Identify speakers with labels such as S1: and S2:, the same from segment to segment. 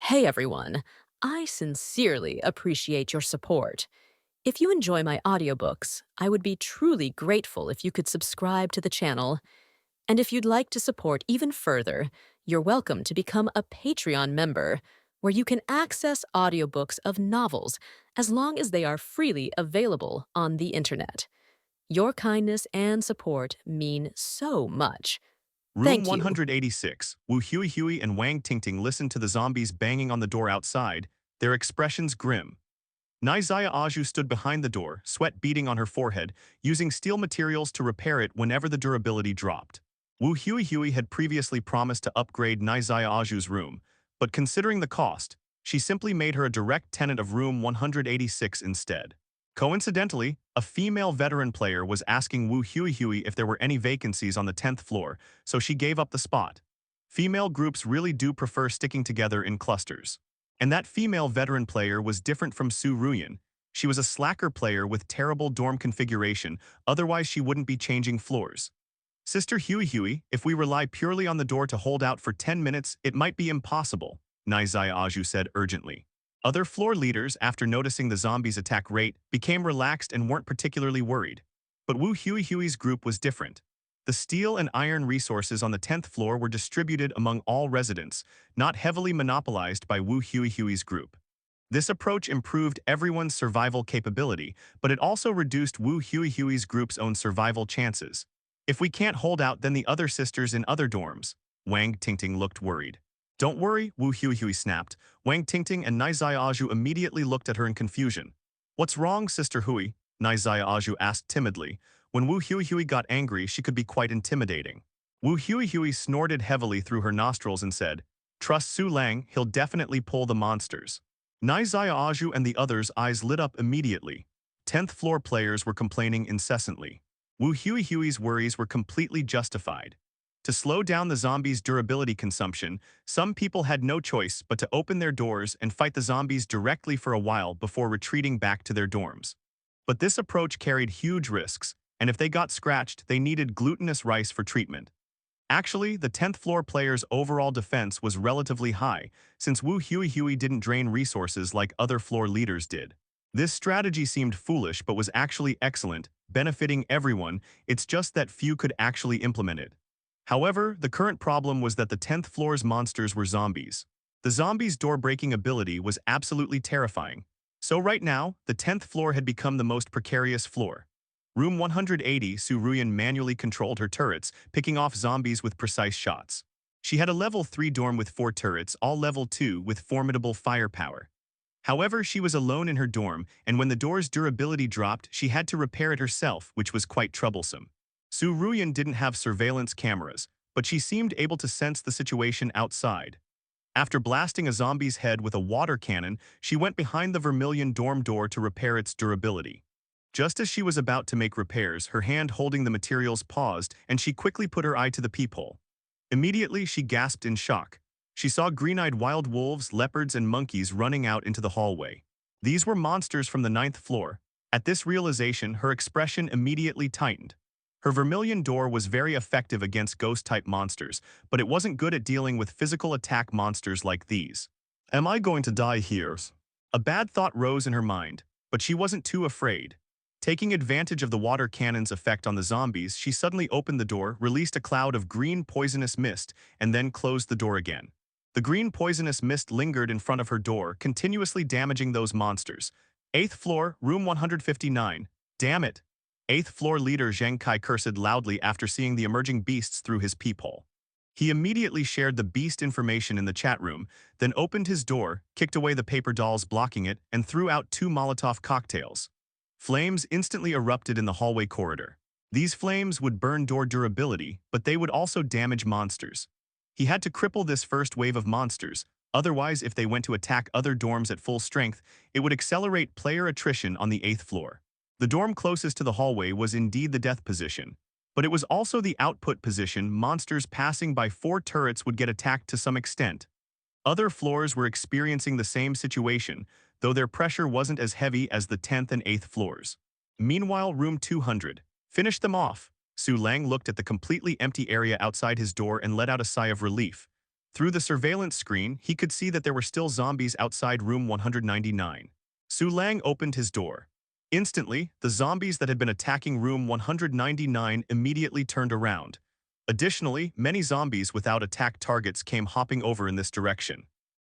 S1: Hey everyone, I sincerely appreciate your support. If you enjoy my audiobooks, I would be truly grateful if you could subscribe to the channel. And if you'd like to support even further, you're welcome to become a Patreon member, where you can access audiobooks of novels as long as they are freely available on the internet. Your kindness and support mean so much.
S2: Room
S1: Thank you.
S2: 186. Wu Huey and Wang Tingting listened to the zombies banging on the door outside, their expressions grim. Nizaya Aju stood behind the door, sweat beading on her forehead, using steel materials to repair it whenever the durability dropped. Wu Huey had previously promised to upgrade Nizaya Aju's room, but considering the cost, she simply made her a direct tenant of room 186 instead. Coincidentally, a female veteran player was asking Wu Huey if there were any vacancies on the 10th floor, so she gave up the spot. Female groups really do prefer sticking together in clusters. And that female veteran player was different from Su Ruyan. She was a slacker player with terrible dorm configuration, otherwise she wouldn't be changing floors. Sister Huey, if we rely purely on the door to hold out for 10 minutes, it might be impossible, Nizaya Aju said urgently. Other floor leaders, after noticing the zombies' attack rate, became relaxed and weren't particularly worried. But Wu Huey's group was different. The steel and iron resources on the 10th floor were distributed among all residents, not heavily monopolized by Wu Huey's group. This approach improved everyone's survival capability, but it also reduced Wu Huey's group's own survival chances. If we can't hold out, then the other sisters in other dorms. Wang Tingting looked worried. Don't worry, Wu Huey snapped. Wang Tingting and Nizaya Aju immediately looked at her in confusion. What's wrong, Sister Hui? Nizaya Aju asked timidly. When Wu Huey got angry, she could be quite intimidating. Wu Huey snorted heavily through her nostrils and said, Trust Su Lang, he'll definitely pull the monsters. Nizaya Aju and the others' eyes lit up immediately. 10th floor players were complaining incessantly. Wu Huey's worries were completely justified. To slow down the zombies' durability consumption, some people had no choice but to open their doors and fight the zombies directly for a while before retreating back to their dorms. But this approach carried huge risks, and if they got scratched, they needed glutinous rice for treatment. Actually, the 10th floor players' overall defense was relatively high, since Wu Huey didn't drain resources like other floor leaders did. This strategy seemed foolish but was actually excellent, benefiting everyone, it's just that few could actually implement it. However, the current problem was that the 10th floor's monsters were zombies. The zombies' door-breaking ability was absolutely terrifying. So right now, the 10th floor had become the most precarious floor. Room 180, Su Ruyan manually controlled her turrets, picking off zombies with precise shots. She had a level 3 dorm with 4 turrets, all level 2 with formidable firepower. However, she was alone in her dorm, and when the door's durability dropped, she had to repair it herself, which was quite troublesome. Su Ruyan didn't have surveillance cameras, but she seemed able to sense the situation outside. After blasting a zombie's head with a water cannon, she went behind the vermilion dorm door to repair its durability. Just as she was about to make repairs, her hand holding the materials paused, and she quickly put her eye to the peephole. Immediately, she gasped in shock. She saw green-eyed wild wolves, leopards, and monkeys running out into the hallway. These were monsters from the 9th floor. At this realization, her expression immediately tightened. Her vermilion door was very effective against ghost-type monsters, but it wasn't good at dealing with physical attack monsters like these. Am I going to die here? A bad thought rose in her mind, but she wasn't too afraid. Taking advantage of the water cannon's effect on the zombies, she suddenly opened the door, released a cloud of green poisonous mist, and then closed the door again. The green poisonous mist lingered in front of her door, continuously damaging those monsters. 8th floor, room 159. Damn it! 8th floor leader Zheng Kai cursed loudly after seeing the emerging beasts through his peephole. He immediately shared the beast information in the chat room, then opened his door, kicked away the paper dolls blocking it, and threw out 2 Molotov cocktails. Flames instantly erupted in the hallway corridor. These flames would burn door durability, but they would also damage monsters. He had to cripple this first wave of monsters, otherwise if they went to attack other dorms at full strength, it would accelerate player attrition on the 8th floor. The dorm closest to the hallway was indeed the death position, but it was also the output position. Monsters passing by 4 turrets would get attacked to some extent. Other floors were experiencing the same situation, though their pressure wasn't as heavy as the 10th and 8th floors. Meanwhile, room 200. Finish them off. Su Lang looked at the completely empty area outside his door and let out a sigh of relief. Through the surveillance screen, he could see that there were still zombies outside room 199. Su Lang opened his door. Instantly, the zombies that had been attacking room 199 immediately turned around. Additionally, many zombies without attack targets came hopping over in this direction.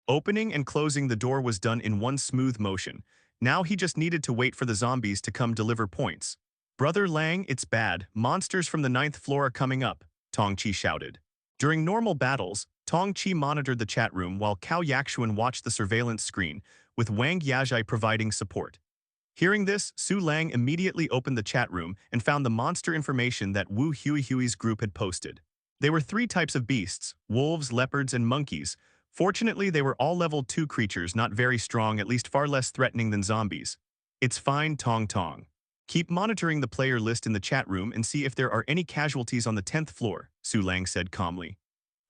S2: Opening and closing the door was done in one smooth motion. Now he just needed to wait for the zombies to come deliver points. "Brother Lang, it's bad. Monsters from the ninth floor are coming up," Tong Chi shouted. During normal battles, Tong Chi monitored the chat room while Cao Yaxuan watched the surveillance screen, with Wang Yajai providing support. Hearing this, Su Lang immediately opened the chat room and found the monster information that Wu Hui's group had posted. They were 3 types of beasts: wolves, leopards, and monkeys. Fortunately, they were all level 2 creatures, not very strong, at least far less threatening than zombies. "It's fine, Tong Tong. Keep monitoring the player list in the chat room and see if there are any casualties on the 10th floor," Su Lang said calmly.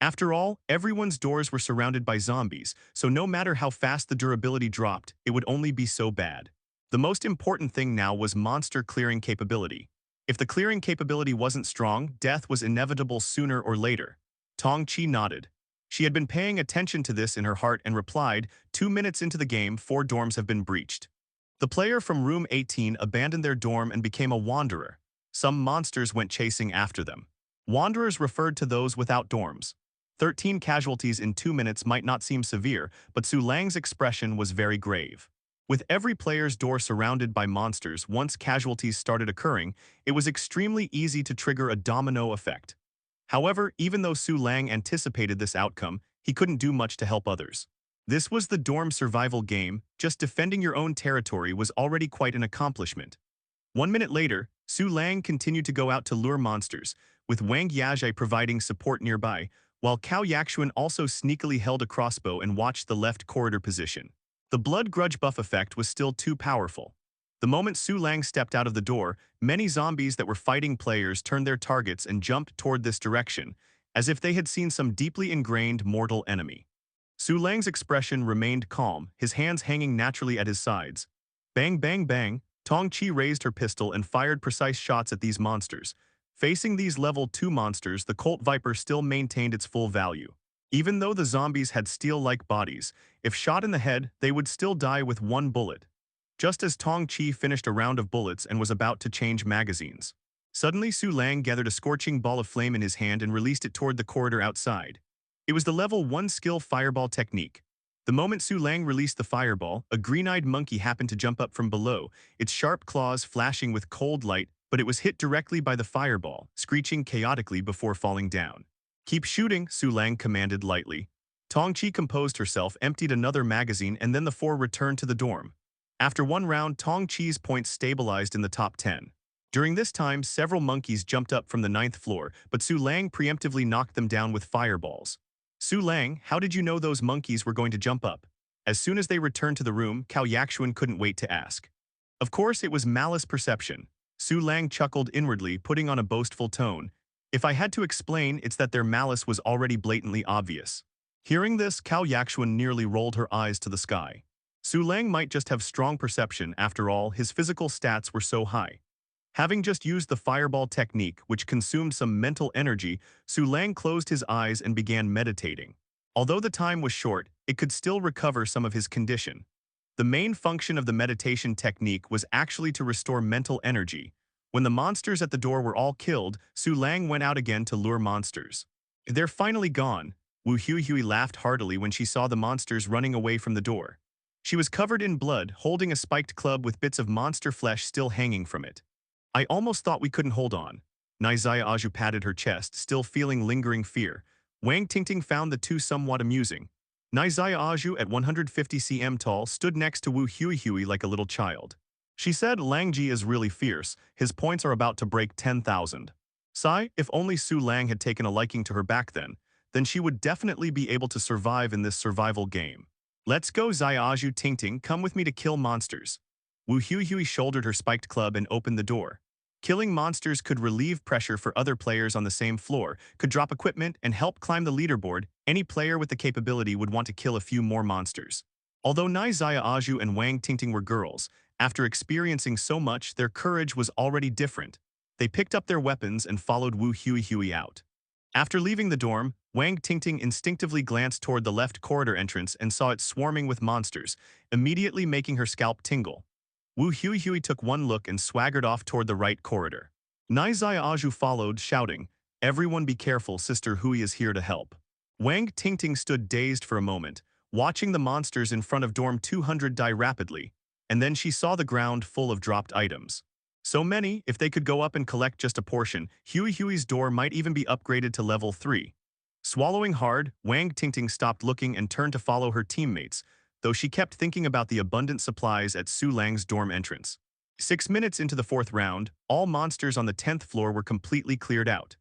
S2: After all, everyone's doors were surrounded by zombies, so no matter how fast the durability dropped, it would only be so bad. The most important thing now was monster clearing capability. If the clearing capability wasn't strong, death was inevitable sooner or later. Tong Chi nodded. She had been paying attention to this in her heart and replied, 2 minutes into the game, 4 dorms have been breached. The player from room 18 abandoned their dorm and became a wanderer. Some monsters went chasing after them. Wanderers referred to those without dorms. 13 casualties in 2 minutes might not seem severe, but Su Lang's expression was very grave. With every player's door surrounded by monsters, once casualties started occurring, it was extremely easy to trigger a domino effect. However, even though Su Lang anticipated this outcome, he couldn't do much to help others. This was the dorm survival game. Just defending your own territory was already quite an accomplishment. 1 minute later, Su Lang continued to go out to lure monsters, with Wang Yajai providing support nearby, while Cao Yaxuan also sneakily held a crossbow and watched the left corridor position. The blood grudge buff effect was still too powerful. The moment Su Lang stepped out of the door, many zombies that were fighting players turned their targets and jumped toward this direction, as if they had seen some deeply ingrained mortal enemy. Su Lang's expression remained calm, his hands hanging naturally at his sides. Bang, bang, bang, Tong Chi raised her pistol and fired precise shots at these monsters. Facing these level 2 monsters, the Colt Viper still maintained its full value. Even though the zombies had steel-like bodies, if shot in the head, they would still die with 1 bullet. Just as Tong Chi finished a round of bullets and was about to change magazines. Suddenly, Su Lang gathered a scorching ball of flame in his hand and released it toward the corridor outside. It was the level 1 skill fireball technique. The moment Su Lang released the fireball, a green-eyed monkey happened to jump up from below, its sharp claws flashing with cold light, but it was hit directly by the fireball, screeching chaotically before falling down. "Keep shooting," Su Lang commanded lightly. Tong Chi composed herself, emptied another magazine, and then the 4 returned to the dorm. After 1 round, Tong Chi's points stabilized in the top 10. During this time, several monkeys jumped up from the 9th floor, but Su Lang preemptively knocked them down with fireballs. "Su Lang, how did you know those monkeys were going to jump up?" As soon as they returned to the room, Cao Yaxuan couldn't wait to ask. Of course, it was malice perception. Su Lang chuckled inwardly, putting on a boastful tone. "If I had to explain, it's that their malice was already blatantly obvious." Hearing this, Cao Yaxuan nearly rolled her eyes to the sky. Su Lang might just have strong perception, after all, his physical stats were so high. Having just used the fireball technique, which consumed some mental energy, Su Lang closed his eyes and began meditating. Although the time was short, it could still recover some of his condition. The main function of the meditation technique was actually to restore mental energy. When the monsters at the door were all killed, Su Lang went out again to lure monsters. "They're finally gone." Wu Hui laughed heartily when she saw the monsters running away from the door. She was covered in blood, holding a spiked club with bits of monster flesh still hanging from it. "I almost thought we couldn't hold on." Nizaya Aju patted her chest, still feeling lingering fear. Wang Tingting found the two somewhat amusing. Nizaya Aju, at 150 cm tall, stood next to Wu Hui like a little child. She said, "Langji is really fierce. His points are about to break 10,000. Sigh, if only Su Lang had taken a liking to her back then she would definitely be able to survive in this survival game." "Let's go, Xiaoju Tingting, come with me to kill monsters." Wu Hui shouldered her spiked club and opened the door. Killing monsters could relieve pressure for other players on the same floor, could drop equipment, and help climb the leaderboard. Any player with the capability would want to kill a few more monsters. Although Nai Xiaoju and Wang Tingting were girls, after experiencing so much, their courage was already different. They picked up their weapons and followed Wu Hui out. After leaving the dorm, Wang Tingting instinctively glanced toward the left corridor entrance and saw it swarming with monsters, immediately making her scalp tingle. Wu Huihui took one look and swaggered off toward the right corridor. Nai Aju followed, shouting, "Everyone be careful, Sister Hui is here to help." Wang Tingting stood dazed for a moment, watching the monsters in front of dorm 200 die rapidly, and then she saw the ground full of dropped items. So many, if they could go up and collect just a portion, Hui's door might even be upgraded to level 3. Swallowing hard, Wang Tingting stopped looking and turned to follow her teammates, though she kept thinking about the abundant supplies at Su Lang's dorm entrance. 6 minutes into the fourth round, all monsters on the 10th floor were completely cleared out.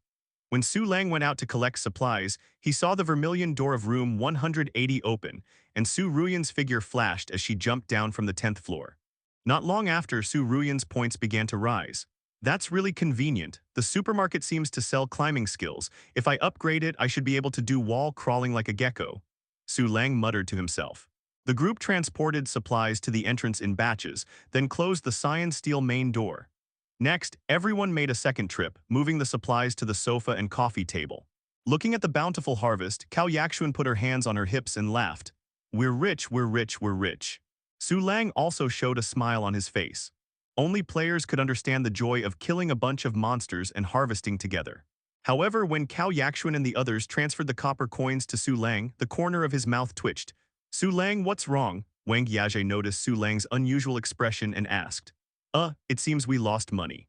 S2: When Su Lang went out to collect supplies, he saw the vermilion door of room 180 open, and Su Ruyan's figure flashed as she jumped down from the 10th floor. Not long after, Su Ruyan's points began to rise. "That's really convenient. The supermarket seems to sell climbing skills. If I upgrade it, I should be able to do wall crawling like a gecko," Su Lang muttered to himself. The group transported supplies to the entrance in batches, then closed the cyan steel main door. Next, everyone made a second trip, moving the supplies to the sofa and coffee table. Looking at the bountiful harvest, Cao Yaxuan put her hands on her hips and laughed. "We're rich, we're rich, we're rich." Su Lang also showed a smile on his face. Only players could understand the joy of killing a bunch of monsters and harvesting together. However, when Cao Yaxuan and the others transferred the copper coins to Su Lang, the corner of his mouth twitched. "Su Lang, what's wrong?" Wang Yaje noticed Su Lang's unusual expression and asked. It seems we lost money.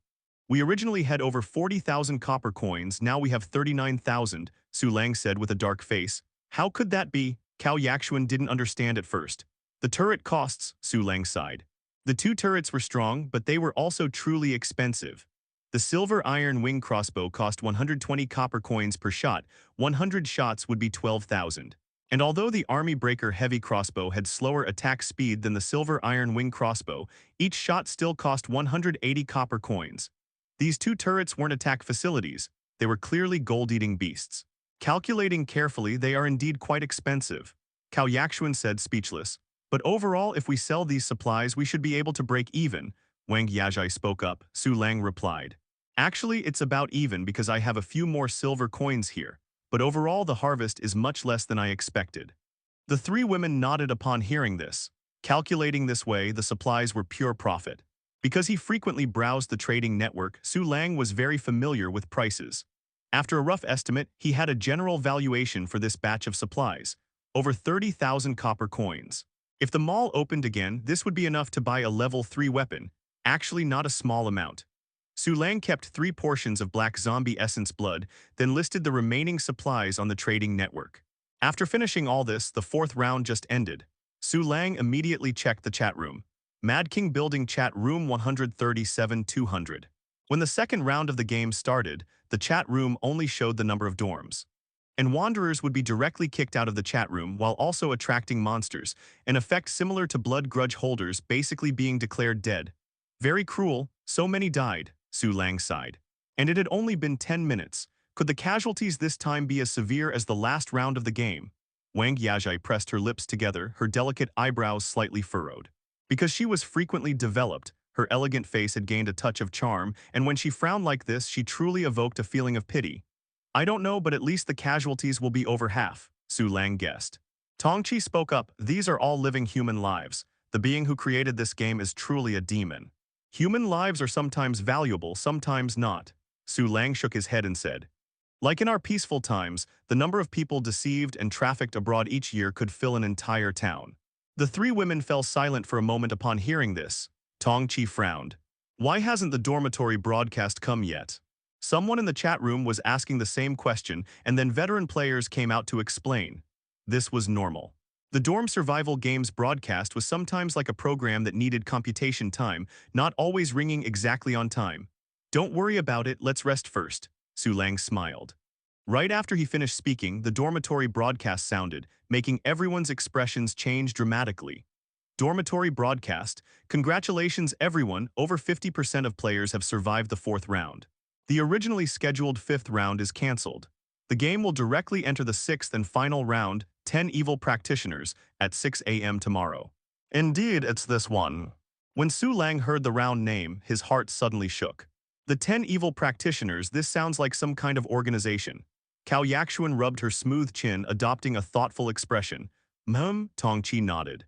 S2: We originally had over 40,000 copper coins, now we have 39,000, Su Lang said with a dark face. "How could that be?" Cao Yaxuan didn't understand at first. "The turret costs," Su Lang sighed. The two turrets were strong, but they were also truly expensive. The silver iron wing crossbow cost 120 copper coins per shot, 100 shots would be 12,000. And although the Army Breaker heavy crossbow had slower attack speed than the silver iron wing crossbow, each shot still cost 180 copper coins. These two turrets weren't attack facilities, they were clearly gold-eating beasts. Calculating carefully, they are indeed quite expensive, Cao Yaxuan said, speechless. "But overall, if we sell these supplies, we should be able to break even," Wang Yajai spoke up. Su Lang replied. "Actually, it's about even because I have a few more silver coins here. But overall the harvest is much less than I expected." The three women nodded upon hearing this. Calculating this way, the supplies were pure profit. Because he frequently browsed the trading network, Su Lang was very familiar with prices. After a rough estimate, he had a general valuation for this batch of supplies, over 30,000 copper coins. If the mall opened again, this would be enough to buy a level 3 weapon, actually not a small amount. Su Lang kept 3 portions of black zombie essence blood, then listed the remaining supplies on the trading network. After finishing all this, the 4th round just ended. Su Lang immediately checked the chat room. Mad King Building chat room 137-200. When the second round of the game started, the chat room only showed the number of dorms. And wanderers would be directly kicked out of the chat room while also attracting monsters, an effect similar to blood grudge holders basically being declared dead. "Very cruel, so many died," Su Lang sighed. "And it had only been 10 minutes. Could the casualties this time be as severe as the last round of the game?" Wang Yajai pressed her lips together, her delicate eyebrows slightly furrowed. Because she was frequently developed, her elegant face had gained a touch of charm, and when she frowned like this, she truly evoked a feeling of pity. "I don't know, but at least the casualties will be over half," Su Lang guessed. Tongqi spoke up. "These are all living human lives. The being who created this game is truly a demon. Human lives are sometimes valuable, sometimes not." Su Lang shook his head and said, "Like in our peaceful times, the number of people deceived and trafficked abroad each year could fill an entire town." The three women fell silent for a moment upon hearing this. Tongqi frowned. "Why hasn't the dormitory broadcast come yet?" Someone in the chat room was asking the same question, and then veteran players came out to explain. This was normal. The dorm survival games broadcast was sometimes like a program that needed computation time, not always ringing exactly on time. "Don't worry about it, let's rest first," Su Lang smiled. Right after he finished speaking, the dormitory broadcast sounded, making everyone's expressions change dramatically. Dormitory broadcast, "Congratulations everyone, over 50% of players have survived the 4th round. The originally scheduled 5th round is cancelled. The game will directly enter the 6th and final round, 10 Evil Practitioners, at 6 a.m. tomorrow." "Indeed, it's this one." When Su Lang heard the round name, his heart suddenly shook. The 10 Evil Practitioners, this sounds like some kind of organization. Cao Yaxuan rubbed her smooth chin, adopting a thoughtful expression. Tongqi nodded.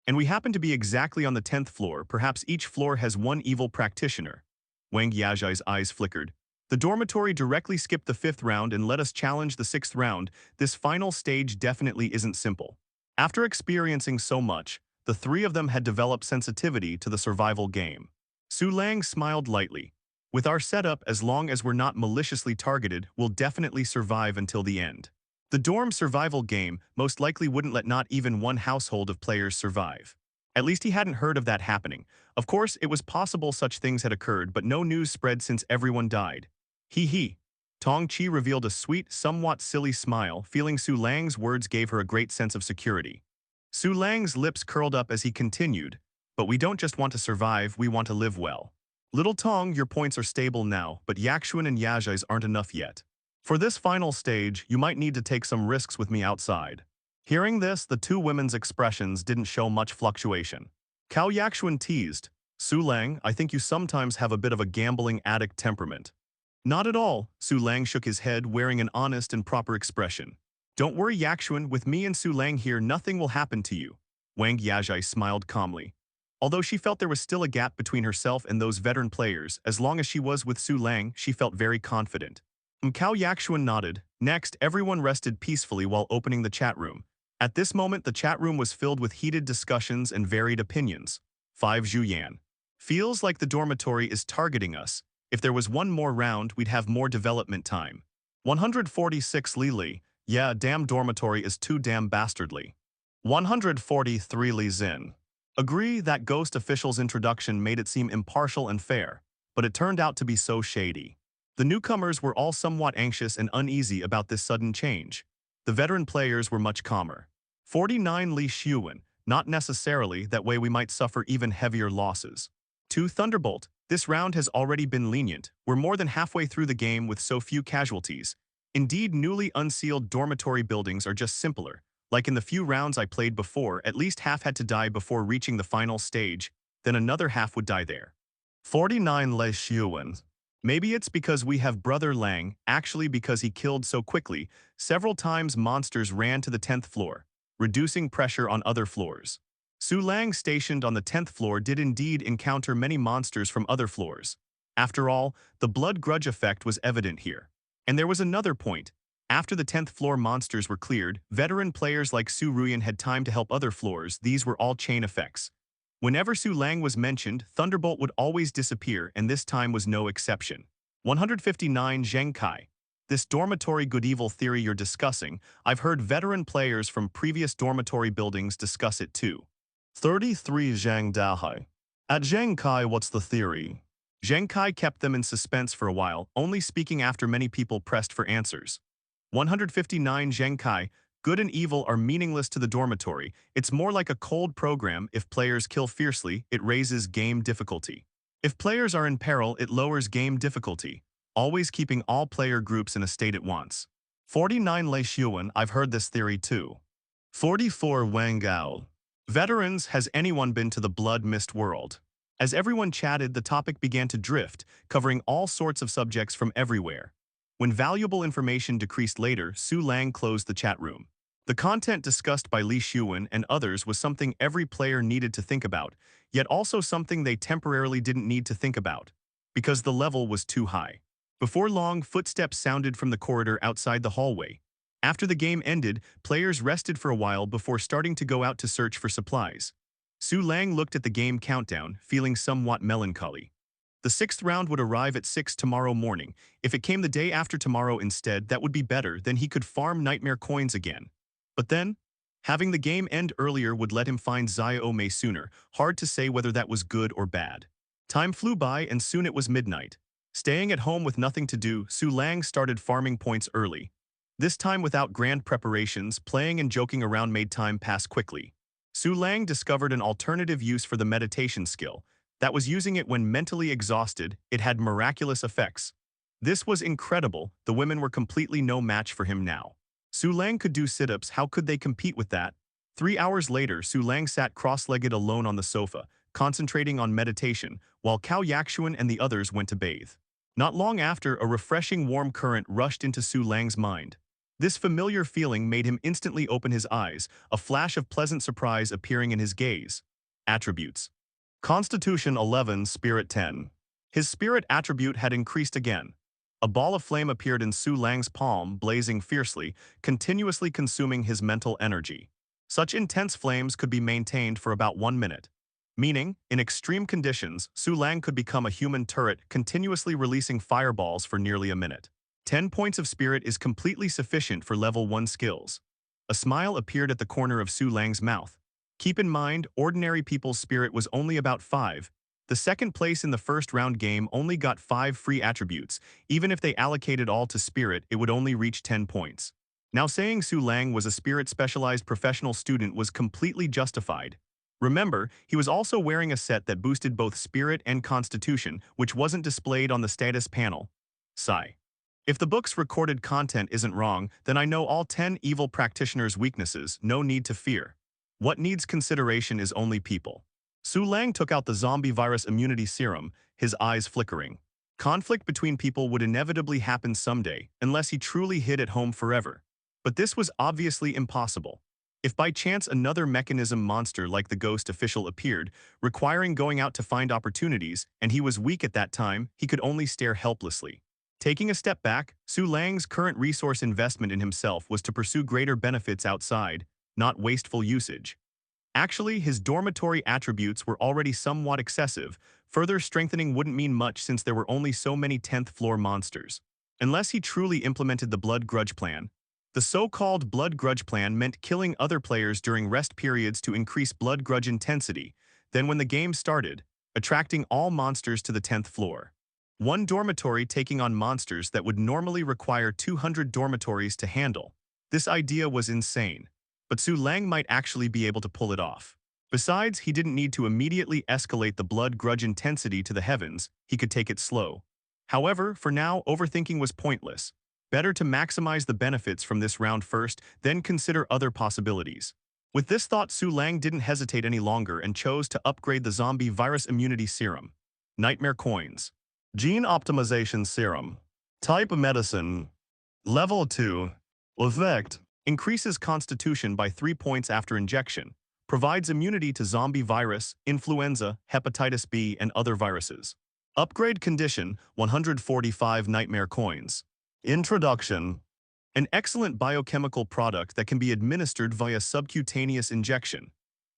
S2: And we happen to be exactly on the 10th floor. Perhaps each floor has one evil practitioner. Wang Yazhai's eyes flickered. The dormitory directly skipped the 5th round and let us challenge the 6th round. This final stage definitely isn't simple. After experiencing so much, the three of them had developed sensitivity to the survival game. Su Lang smiled lightly. With our setup, as long as we're not maliciously targeted, we'll definitely survive until the end. The dorm survival game most likely wouldn't let not even one household of players survive. At least he hadn't heard of that happening. Of course, it was possible such things had occurred, but no news spread since everyone died. He. Tong Chi revealed a sweet, somewhat silly smile, feeling Su Lang's words gave her a great sense of security. Su Lang's lips curled up as he continued, but we don't just want to survive, we want to live well. Little Tong, your points are stable now, but Yaxuan and Yazhai's aren't enough yet. For this final stage, you might need to take some risks with me outside. Hearing this, the two women's expressions didn't show much fluctuation. Cao Yaxuan teased, Su Lang, I think you sometimes have a bit of a gambling addict temperament. Not at all, Su Lang shook his head, wearing an honest and proper expression. Don't worry, Yaxuan, with me and Su Lang here, nothing will happen to you. Wang Yazhai smiled calmly. Although she felt there was still a gap between herself and those veteran players, as long as she was with Su Lang, she felt very confident. Cao Yaxuan nodded. Next, everyone rested peacefully while opening the chat room. At this moment, the chat room was filled with heated discussions and varied opinions. 5 Zhuyan. Feels like the dormitory is targeting us. If there was one more round, we'd have more development time. 146 Li. Yeah, damn dormitory is too damn bastardly. 143 Li Zin. Agree that ghost official's introduction made it seem impartial and fair, but it turned out to be so shady. The newcomers were all somewhat anxious and uneasy about this sudden change. The veteran players were much calmer. 49 Li Xuan, not necessarily, that way we might suffer even heavier losses. 2 Thunderbolt, this round has already been lenient. We're more than halfway through the game with so few casualties. Indeed, newly unsealed dormitory buildings are just simpler. Like in the few rounds I played before, at least half had to die before reaching the final stage, then another half would die there. 49 Li Xuan. Maybe it's because we have Brother Lang, actually because he killed so quickly. Several times monsters ran to the 10th floor, reducing pressure on other floors. Su Lang, stationed on the 10th floor, did indeed encounter many monsters from other floors. After all, the blood grudge effect was evident here. And there was another point. After the 10th floor monsters were cleared, veteran players like Su Ruyan had time to help other floors. These were all chain effects. Whenever Su Lang was mentioned, Thunderbolt would always disappear, and this time was no exception. 159 Zheng Kai. This dormitory good-evil theory you're discussing, I've heard veteran players from previous dormitory buildings discuss it too. 33 Zhang Dahai. At Zheng Kai, what's the theory? Zheng Kai kept them in suspense for a while, only speaking after many people pressed for answers. 159 Zheng Kai. Good and evil are meaningless to the dormitory. It's more like a cold program. If players kill fiercely, it raises game difficulty. If players are in peril, it lowers game difficulty, always keeping all player groups in a state at once. 49 Lei Xuan, I've heard this theory too. 44 Wang Gao. Veterans, has anyone been to the Blood Mist world? As everyone chatted, the topic began to drift, covering all sorts of subjects from everywhere. When valuable information decreased later, Su Lang closed the chat room. The content discussed by Li Xuan and others was something every player needed to think about, yet also something they temporarily didn't need to think about, because the level was too high. Before long, footsteps sounded from the corridor outside the hallway. After the game ended, players rested for a while before starting to go out to search for supplies. Su Lang looked at the game countdown, feeling somewhat melancholy. The 6th round would arrive at 6 tomorrow morning. If it came the day after tomorrow instead, that would be better, then he could farm nightmare coins again. But then, having the game end earlier would let him find Xiao Mei sooner. Hard to say whether that was good or bad. Time flew by and soon it was midnight. Staying at home with nothing to do, Su Lang started farming points early. This time without grand preparations, playing and joking around made time pass quickly. Su Lang discovered an alternative use for the meditation skill. That was using it when mentally exhausted. It had miraculous effects. This was incredible. The women were completely no match for him now. Su Lang could do sit-ups. How could they compete with that? 3 hours later, Su Lang sat cross-legged alone on the sofa, concentrating on meditation, while Cao Yaxuan and the others went to bathe. Not long after, a refreshing warm current rushed into Su Lang's mind. This familiar feeling made him instantly open his eyes, a flash of pleasant surprise appearing in his gaze. Attributes. Constitution 11, Spirit 10. His spirit attribute had increased again. A ball of flame appeared in Su Lang's palm, blazing fiercely, continuously consuming his mental energy. Such intense flames could be maintained for about 1 minute. Meaning, in extreme conditions, Su Lang could become a human turret, continuously releasing fireballs for nearly a minute. 10 points of spirit is completely sufficient for level 1 skills. A smile appeared at the corner of Su Lang's mouth. Keep in mind, ordinary people's spirit was only about 5. The second place in the first round game only got 5 free attributes. Even if they allocated all to spirit, it would only reach 10 points. Now saying Su Lang was a spirit-specialized professional student was completely justified. Remember, he was also wearing a set that boosted both spirit and constitution, which wasn't displayed on the status panel. Sigh. If the book's recorded content isn't wrong, then I know all 10 evil practitioners' weaknesses, no need to fear. What needs consideration is only people. Su Lang took out the zombie virus immunity serum, his eyes flickering. Conflict between people would inevitably happen someday, unless he truly hid at home forever. But this was obviously impossible. If by chance another mechanism monster like the ghost official appeared, requiring going out to find opportunities, and he was weak at that time, he could only stare helplessly. Taking a step back, Su Lang's current resource investment in himself was to pursue greater benefits outside, not wasteful usage. Actually, his dormitory attributes were already somewhat excessive. Further strengthening wouldn't mean much since there were only so many 10th floor monsters. Unless he truly implemented the Blood Grudge Plan. The so-called Blood Grudge Plan meant killing other players during rest periods to increase blood grudge intensity, then when the game started, attracting all monsters to the 10th floor. One dormitory taking on monsters that would normally require 200 dormitories to handle. This idea was insane, but Su Lang might actually be able to pull it off. Besides, he didn't need to immediately escalate the blood grudge intensity to the heavens, he could take it slow. However, for now, overthinking was pointless. Better to maximize the benefits from this round first, then consider other possibilities. With this thought, Su Lang didn't hesitate any longer and chose to upgrade the zombie virus immunity serum. Nightmare Coins. Gene Optimization Serum. Type of Medicine. Level 2. Effect. Increases constitution by 3 points after injection. Provides immunity to zombie virus, influenza, hepatitis B, and other viruses. Upgrade condition, 145 Nightmare Coins. Introduction. An excellent biochemical product that can be administered via subcutaneous injection.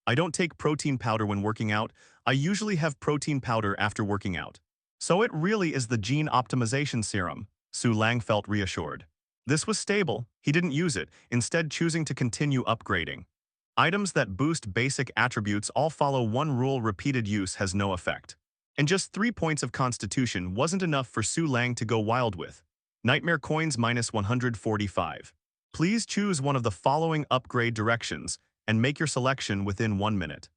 S2: I don't take protein powder when working out. I usually have protein powder after working out. So it really is the gene optimization serum. Su Lang felt reassured. This was stable. He didn't use it, instead choosing to continue upgrading. Items that boost basic attributes all follow one rule: repeated use has no effect. And just 3 points of constitution wasn't enough for Su Lang to go wild with. Nightmare Coins minus 145. Please choose one of the following upgrade directions and make your selection within 1 minute.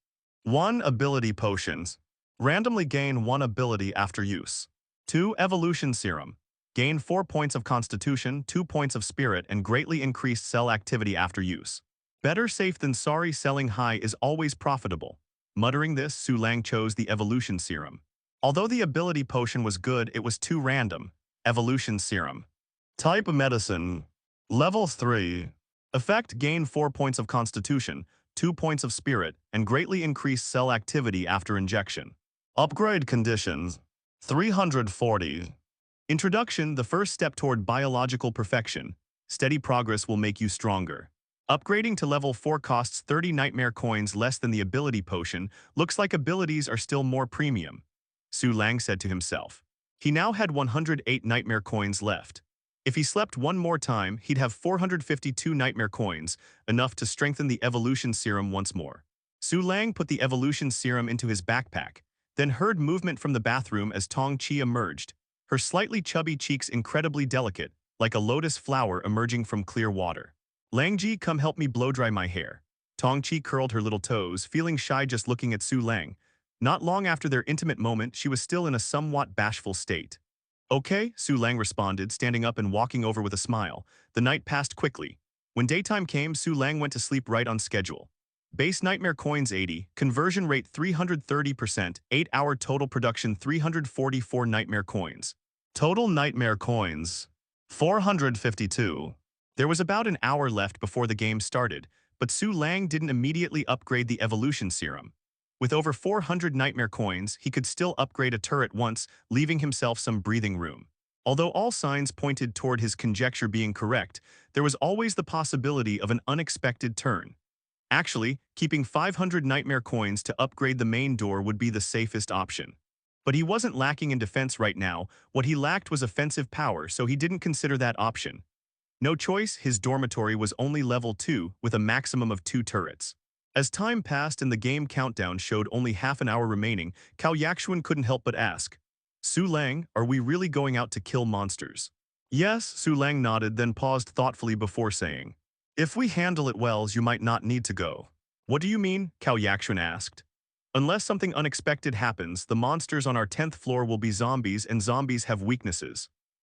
S2: 1. Ability Potions. Randomly gain 1 ability after use. 2. Evolution Serum. Gain 4 points of constitution, 2 points of spirit, and greatly increased cell activity after use. Better safe than sorry. Selling high is always profitable. Muttering this, Su Lang chose the Evolution Serum. Although the ability potion was good, it was too random. Evolution Serum. Type of Medicine. Level 3. Effect: gain 4 points of constitution, 2 points of spirit, and greatly increase cell activity after injection. Upgrade conditions. 340. Introduction: the first step toward biological perfection. Steady progress will make you stronger. Upgrading to level 4 costs 30 Nightmare Coins, less than the ability potion. Looks like abilities are still more premium. Su Lang said to himself. He now had 108 Nightmare Coins left. If he slept one more time, he'd have 452 Nightmare Coins, enough to strengthen the Evolution Serum once more. Su Lang put the Evolution Serum into his backpack, then heard movement from the bathroom as Tong Chi emerged, her slightly chubby cheeks incredibly delicate, like a lotus flower emerging from clear water. Langji, come help me blow dry my hair. Tong Chi curled her little toes, feeling shy just looking at Su Lang. Not long after their intimate moment, she was still in a somewhat bashful state. Okay, Su Lang responded, standing up and walking over with a smile. The night passed quickly. When daytime came, Su Lang went to sleep right on schedule. Base Nightmare Coins 80, conversion rate 330%, 8-hour total production 344 Nightmare Coins. Total nightmare coins, 452. There was about an hour left before the game started, but Su Lang didn't immediately upgrade the evolution serum. With over 400 nightmare coins, he could still upgrade a turret once, leaving himself some breathing room. Although all signs pointed toward his conjecture being correct, there was always the possibility of an unexpected turn. Actually, keeping 500 nightmare coins to upgrade the main door would be the safest option. But he wasn't lacking in defense right now. What he lacked was offensive power, so he didn't consider that option. No choice, his dormitory was only level 2 with a maximum of 2 turrets. As time passed and the game countdown showed only half an hour remaining, Cao Yaxuan couldn't help but ask, Su Lang, are we really going out to kill monsters? Yes, Su Lang nodded, then paused thoughtfully before saying, if we handle it well, you might not need to go. What do you mean? Cao Yaxuan asked. Unless something unexpected happens, the monsters on our 10th floor will be zombies, and zombies have weaknesses.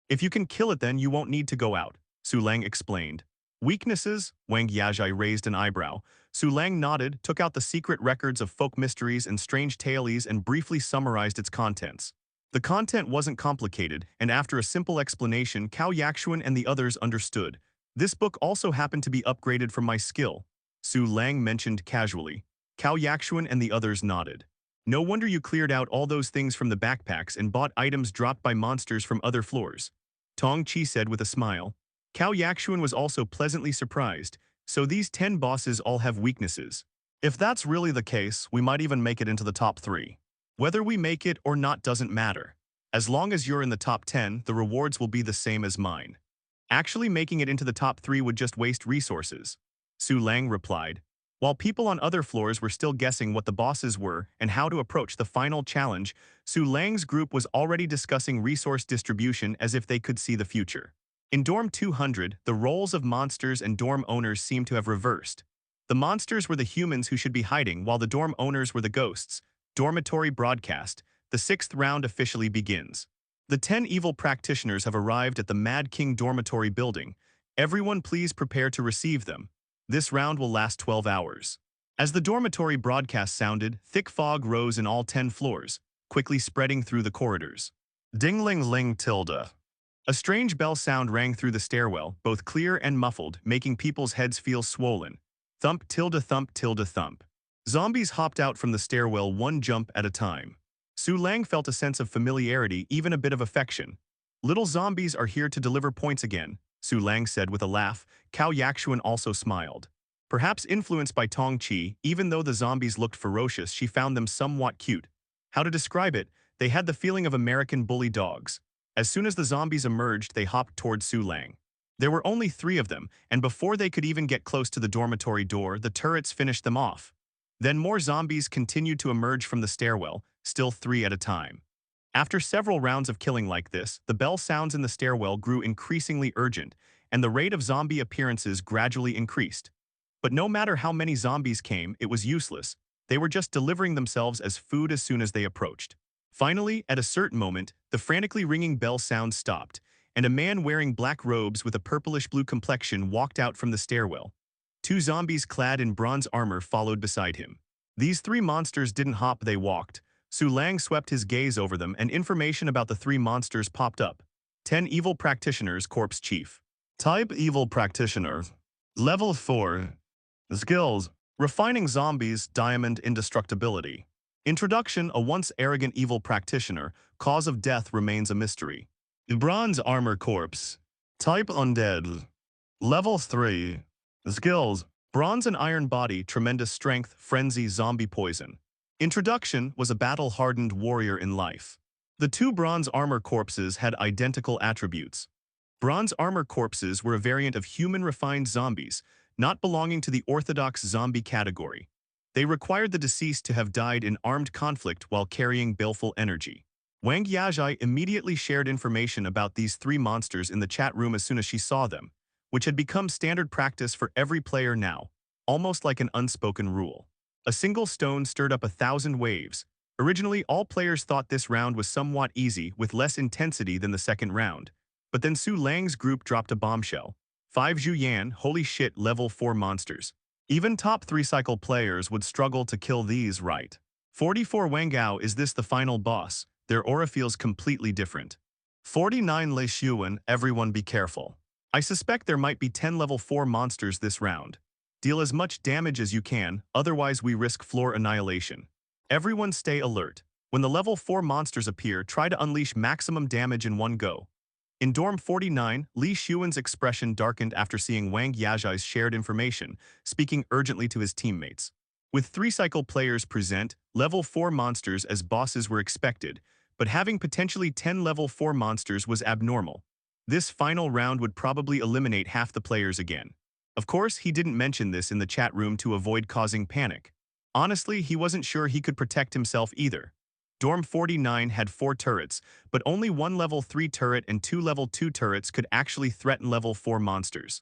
S2: If you can kill it, then you won't need to go out, Su Lang explained. Weaknesses? Wang Yajai raised an eyebrow. Su Lang nodded, took out the secret records of folk mysteries and strange tales and briefly summarized its contents. The content wasn't complicated, and after a simple explanation, Cao Yaxuan and the others understood. This book also happened to be upgraded from my skill, Su Lang mentioned casually. Cao Yaxuan and the others nodded. No wonder you cleared out all those things from the backpacks and bought items dropped by monsters from other floors, Tong Chi said with a smile. Cao Yaxuan was also pleasantly surprised. So these 10 bosses all have weaknesses. If that's really the case, we might even make it into the top 3. Whether we make it or not doesn't matter. As long as you're in the top 10, the rewards will be the same as mine. Actually making it into the top 3 would just waste resources, Su Lang replied. While people on other floors were still guessing what the bosses were and how to approach the final challenge, Su Lang's group was already discussing resource distribution as if they could see the future. In Dorm 200, the roles of monsters and dorm owners seemed to have reversed. The monsters were the humans who should be hiding, while the dorm owners were the ghosts. Dormitory broadcast. The 6th round officially begins. The 10 evil practitioners have arrived at the Mad King dormitory building. Everyone please prepare to receive them. This round will last 12 hours. As the dormitory broadcast sounded, thick fog rose in all 10 floors, quickly spreading through the corridors. Ding-ling-ling tilde. A strange bell sound rang through the stairwell, both clear and muffled, making people's heads feel swollen. Thump tilde thump tilde thump. Zombies hopped out from the stairwell one jump at a time. Su Lang felt a sense of familiarity, even a bit of affection. Little zombies are here to deliver points again, Su Lang said with a laugh. Cao Yaxuan also smiled. Perhaps influenced by Tong Chi, even though the zombies looked ferocious, she found them somewhat cute. How to describe it? They had the feeling of American bully dogs. As soon as the zombies emerged, they hopped toward Su Lang. There were only 3 of them, and before they could even get close to the dormitory door, the turrets finished them off. Then more zombies continued to emerge from the stairwell, still 3 at a time. After several rounds of killing like this, the bell sounds in the stairwell grew increasingly urgent, and the rate of zombie appearances gradually increased. But no matter how many zombies came, it was useless. They were just delivering themselves as food as soon as they approached. Finally, at a certain moment, the frantically ringing bell sound stopped, and a man wearing black robes with a purplish-blue complexion walked out from the stairwell. 2 zombies clad in bronze armor followed beside him. These 3 monsters didn't hop, they walked. Su Lang swept his gaze over them, and information about the 3 monsters popped up. 10 evil practitioners, corpse chief. Type evil practitioner. Level 4. Skills: refining zombies, diamond indestructibility. Introduction: a once arrogant evil practitioner. Cause of death remains a mystery. Bronze armor corpse. Type undead. Level 3. Skills: bronze and iron body, tremendous strength, frenzy, zombie poison. Introduction: was a battle-hardened warrior in life. The 2 bronze armor corpses had identical attributes. Bronze armor corpses were a variant of human refined zombies, not belonging to the orthodox zombie category. They required the deceased to have died in armed conflict while carrying baleful energy. Wang Yajai immediately shared information about these 3 monsters in the chat room as soon as she saw them, which had become standard practice for every player now, almost like an unspoken rule. A single stone stirred up 1,000 waves. Originally, all players thought this round was somewhat easy, with less intensity than the second round. But then Su Lang's group dropped a bombshell. 5 Zhu Yan, holy shit, level 4 monsters. Even top 3-cycle players would struggle to kill these right. 44 Wang Gao, is this the final boss? Their aura feels completely different. 49 Le Xuan, everyone be careful. I suspect there might be 10 level 4 monsters this round. Deal as much damage as you can, otherwise we risk floor annihilation. Everyone stay alert. When the level 4 monsters appear, try to unleash maximum damage in one go. In Dorm 49, Li Xuan's expression darkened after seeing Wang Yazhai's shared information, speaking urgently to his teammates. With 3-cycle players present, level 4 monsters as bosses were expected, but having potentially 10 level 4 monsters was abnormal. This final round would probably eliminate half the players again. Of course, he didn't mention this in the chat room to avoid causing panic. Honestly, he wasn't sure he could protect himself either. Dorm 49 had 4 turrets, but only 1 level 3 turret and 2 level 2 turrets could actually threaten level 4 monsters.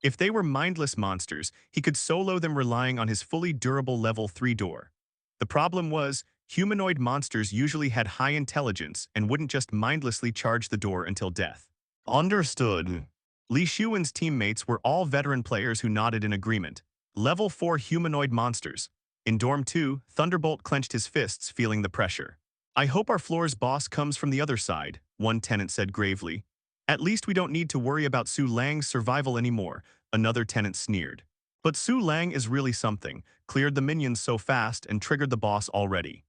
S2: If they were mindless monsters, he could solo them relying on his fully durable level 3 door. The problem was, humanoid monsters usually had high intelligence and wouldn't just mindlessly charge the door until death. Understood. Li Xuan's teammates were all veteran players who nodded in agreement. Level 4 humanoid monsters. In Dorm 2, Thunderbolt clenched his fists, feeling the pressure. I hope our floor's boss comes from the other side, one tenant said gravely. At least we don't need to worry about Su Lang's survival anymore, another tenant sneered. But Su Lang is really something, cleared the minions so fast and triggered the boss already.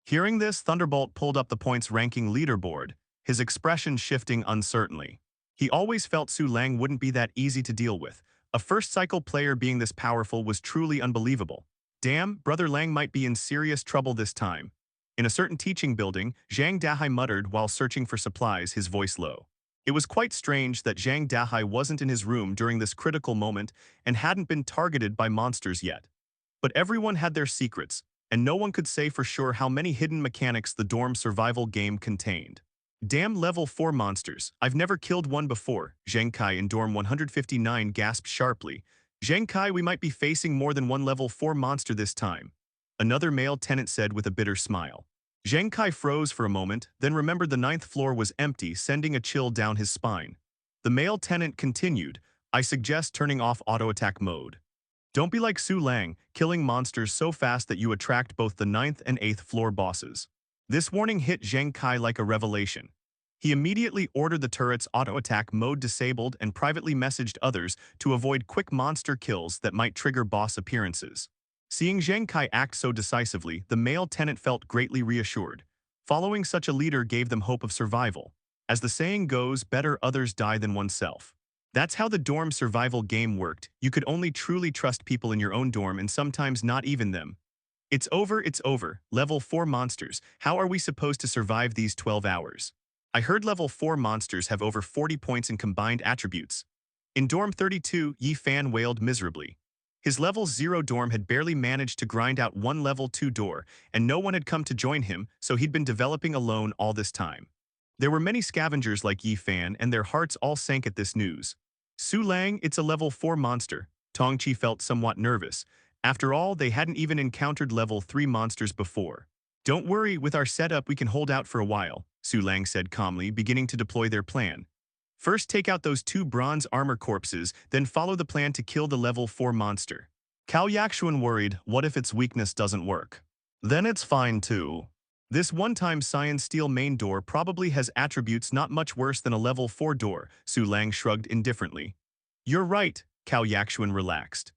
S2: Hearing this, Thunderbolt pulled up the points ranking leaderboard, his expression shifting uncertainly. He always felt Su Lang wouldn't be that easy to deal with. A first-cycle player being this powerful was truly unbelievable. Damn, Brother Lang might be in serious trouble this time. In a certain teaching building, Zhang Dahai muttered while searching for supplies, his voice low. It was quite strange that Zhang Dahai wasn't in his room during this critical moment and hadn't been targeted by monsters yet. But everyone had their secrets, and no one could say for sure how many hidden mechanics the dorm survival game contained. Damn level 4 monsters, I've never killed one before, Zheng Kai in dorm 159 gasped sharply. Zheng Kai, we might be facing more than one level 4 monster this time. Another male tenant said with a bitter smile. Zheng Kai froze for a moment, then remembered the 9th floor was empty, sending a chill down his spine. The male tenant continued, I suggest turning off auto-attack mode. Don't be like Su Lang, killing monsters so fast that you attract both the 9th and 8th floor bosses. This warning hit Zheng Kai like a revelation. He immediately ordered the turret's auto-attack mode disabled and privately messaged others to avoid quick monster kills that might trigger boss appearances. Seeing Zheng Kai act so decisively, the male tenant felt greatly reassured. Following such a leader gave them hope of survival. As the saying goes, better others die than oneself. That's how the dorm survival game worked. You could only truly trust people in your own dorm and sometimes not even them. It's over, level 4 monsters. How are we supposed to survive these 12 hours? I heard level 4 monsters have over 40 points in combined attributes. In dorm 32, Yi Fan wailed miserably. His level 0 dorm had barely managed to grind out one level 2 door, and no one had come to join him, so he'd been developing alone all this time. There were many scavengers like Yi Fan, and their hearts all sank at this news. Su Lang, it's a level 4 monster. Tongqi felt somewhat nervous. After all, they hadn't even encountered level 3 monsters before. Don't worry, with our setup we can hold out for a while, Su Lang said calmly, beginning to deploy their plan. First take out those 2 bronze armor corpses, then follow the plan to kill the level 4 monster. Cao Yakshuan worried, what if its weakness doesn't work? Then it's fine too. This one-time Cyan Steel main door probably has attributes not much worse than a level 4 door, Su Lang shrugged indifferently. You're right, Cao Yakshuan relaxed.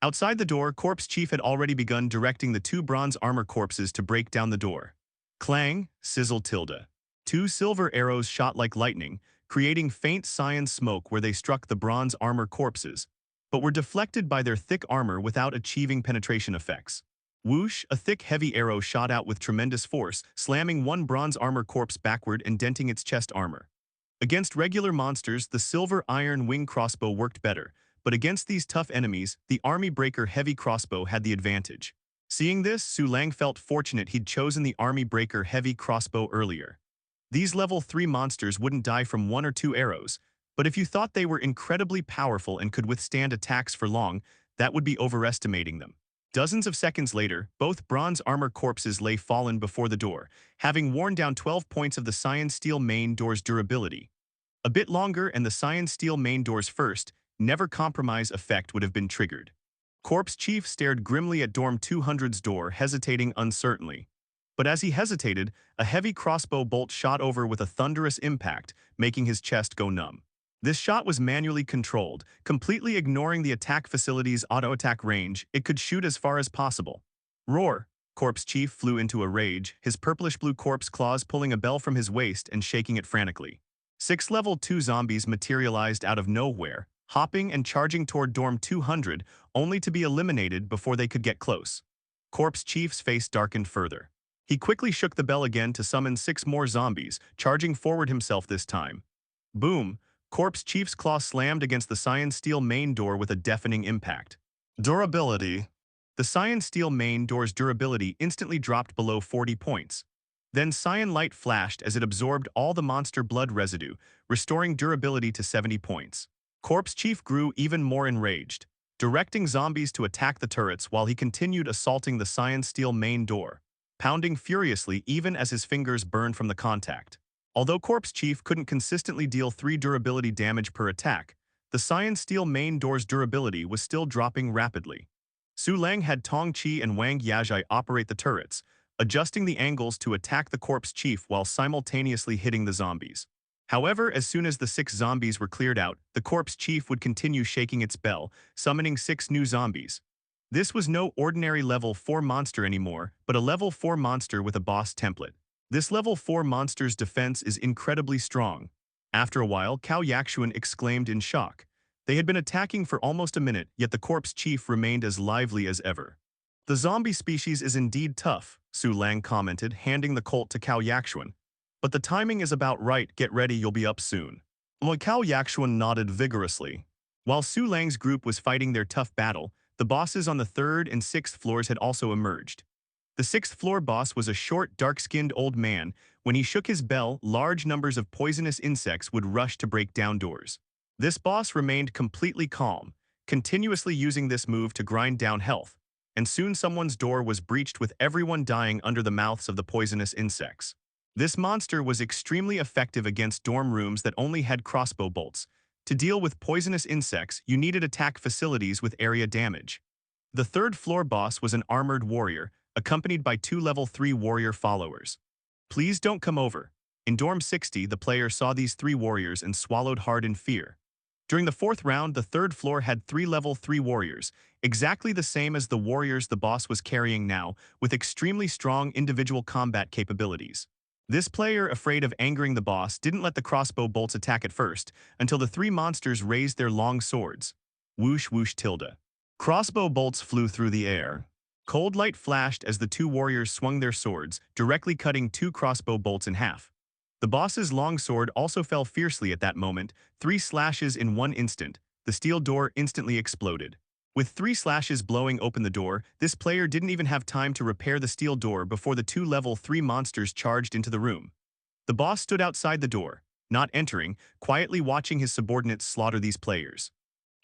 S2: Outside the door, Corpse Chief had already begun directing the 2 bronze armor corpses to break down the door. Clang, sizzle tilde. 2 silver arrows shot like lightning, creating faint cyan smoke where they struck the bronze armor corpses, but were deflected by their thick armor without achieving penetration effects. Whoosh, a thick heavy arrow shot out with tremendous force, slamming one bronze armor corpse backward and denting its chest armor. Against regular monsters, the silver iron wing crossbow worked better, but against these tough enemies, the army breaker heavy crossbow had the advantage. Seeing this, Su Lang felt fortunate he'd chosen the army breaker heavy crossbow earlier. These level 3 monsters wouldn't die from 1 or 2 arrows, but if you thought they were incredibly powerful and could withstand attacks for long, that would be overestimating them. Dozens of seconds later, both bronze armor corpses lay fallen before the door, having worn down 12 points of the cyan steel main door's durability. A bit longer and the cyan steel main door's first, never compromise effect would have been triggered. Corpse Chief stared grimly at Dorm 200's door, hesitating uncertainly. But as he hesitated, a heavy crossbow bolt shot over with a thunderous impact, making his chest go numb. This shot was manually controlled, completely ignoring the attack facility's auto-attack range. It could shoot as far as possible. Roar! Corpse Chief flew into a rage, his purplish-blue corpse claws pulling a bell from his waist and shaking it frantically. 6 level 2 zombies materialized out of nowhere, hopping and charging toward Dorm 200, only to be eliminated before they could get close. Corpse Chief's face darkened further. He quickly shook the bell again to summon 6 more zombies, charging forward himself this time. Boom! Corpse Chief's claw slammed against the cyan steel main door with a deafening impact. Durability. The cyan steel main door's durability instantly dropped below 40 points. Then cyan light flashed as it absorbed all the monster blood residue, restoring durability to 70 points. Corpse Chief grew even more enraged, directing zombies to attack the turrets while he continued assaulting the cyan steel main door, pounding furiously even as his fingers burned from the contact. Although Corpse Chief couldn't consistently deal 3 durability damage per attack, the cyan steel main door's durability was still dropping rapidly. Su Lang had Tong Chi and Wang Yajai operate the turrets, adjusting the angles to attack the Corpse Chief while simultaneously hitting the zombies. However, as soon as the 6 zombies were cleared out, the Corpse Chief would continue shaking its bell, summoning 6 new zombies. This was no ordinary level 4 monster anymore, but a level 4 monster with a boss template. This level 4 monster's defense is incredibly strong. After a while, Cao Yakshuan exclaimed in shock. They had been attacking for almost a minute, yet the Corpse Chief remained as lively as ever. The zombie species is indeed tough, Su Lang commented, handing the Colt to Cao Yakshuan. But the timing is about right, get ready, you'll be up soon. Cao Yakshuan nodded vigorously. While Su Lang's group was fighting their tough battle, the bosses on the 3rd and 6th floors had also emerged. The 6th floor boss was a short, dark-skinned old man. When he shook his bell, large numbers of poisonous insects would rush to break down doors. This boss remained completely calm, continuously using this move to grind down health, and soon someone's door was breached with everyone dying under the mouths of the poisonous insects. This monster was extremely effective against dorm rooms that only had crossbow bolts. To deal with poisonous insects, you needed attack facilities with area damage. The 3rd floor boss was an armored warrior, accompanied by 2 level 3 warrior followers. Please don't come over. In Dorm 60, the player saw these 3 warriors and swallowed hard in fear. During the 4th round, the 3rd floor had 3 level 3 warriors, exactly the same as the warriors the boss was carrying now, with extremely strong individual combat capabilities. This player, afraid of angering the boss, didn't let the crossbow bolts attack at first, until the 3 monsters raised their long swords. Whoosh whoosh tilde. Crossbow bolts flew through the air. Cold light flashed as the 2 warriors swung their swords, directly cutting 2 crossbow bolts in half. The boss's longsword also fell fiercely at that moment, 3 slashes in one instant. The steel door instantly exploded. With 3 slashes blowing open the door, this player didn't even have time to repair the steel door before the 2 level 3 monsters charged into the room. The boss stood outside the door, not entering, quietly watching his subordinates slaughter these players.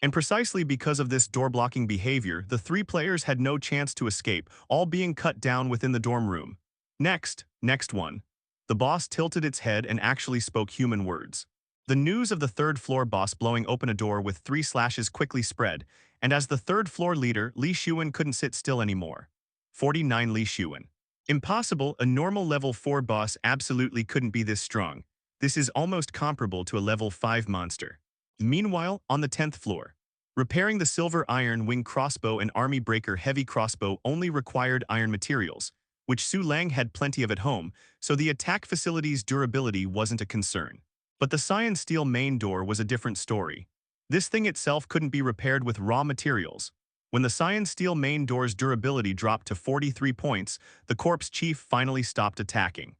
S2: And precisely because of this door-blocking behavior, the 3 players had no chance to escape, all being cut down within the dorm room. Next one. The boss tilted its head and actually spoke human words. The news of the 3rd floor boss blowing open a door with 3 slashes quickly spread, and as the 3rd floor leader, Li Xuan couldn't sit still anymore. 49 Li Xuan. Impossible, a normal level 4 boss absolutely couldn't be this strong. This is almost comparable to a level 5 monster. Meanwhile, on the 10th floor, repairing the silver iron wing crossbow and army breaker heavy crossbow only required iron materials, which Su Lang had plenty of at home, so the attack facility's durability wasn't a concern. But the cyan steel main door was a different story. This thing itself couldn't be repaired with raw materials. When the cyan steel main door's durability dropped to 43 points, the Corpse Chief finally stopped attacking.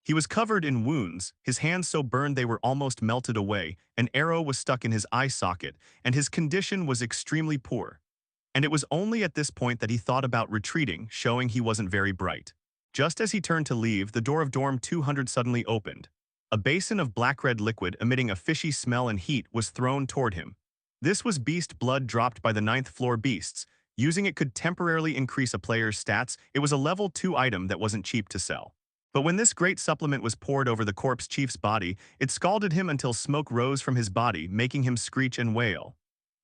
S2: He was covered in wounds, his hands so burned they were almost melted away, an arrow was stuck in his eye socket, and his condition was extremely poor. And it was only at this point that he thought about retreating, showing he wasn't very bright. Just as he turned to leave, the door of Dorm 200 suddenly opened. A basin of black-red liquid emitting a fishy smell and heat was thrown toward him. This was beast blood dropped by the 9th floor beasts. Using it could temporarily increase a player's stats. It was a level 2 item that wasn't cheap to sell. But when this great supplement was poured over the Corpse Chief's body, it scalded him until smoke rose from his body, making him screech and wail.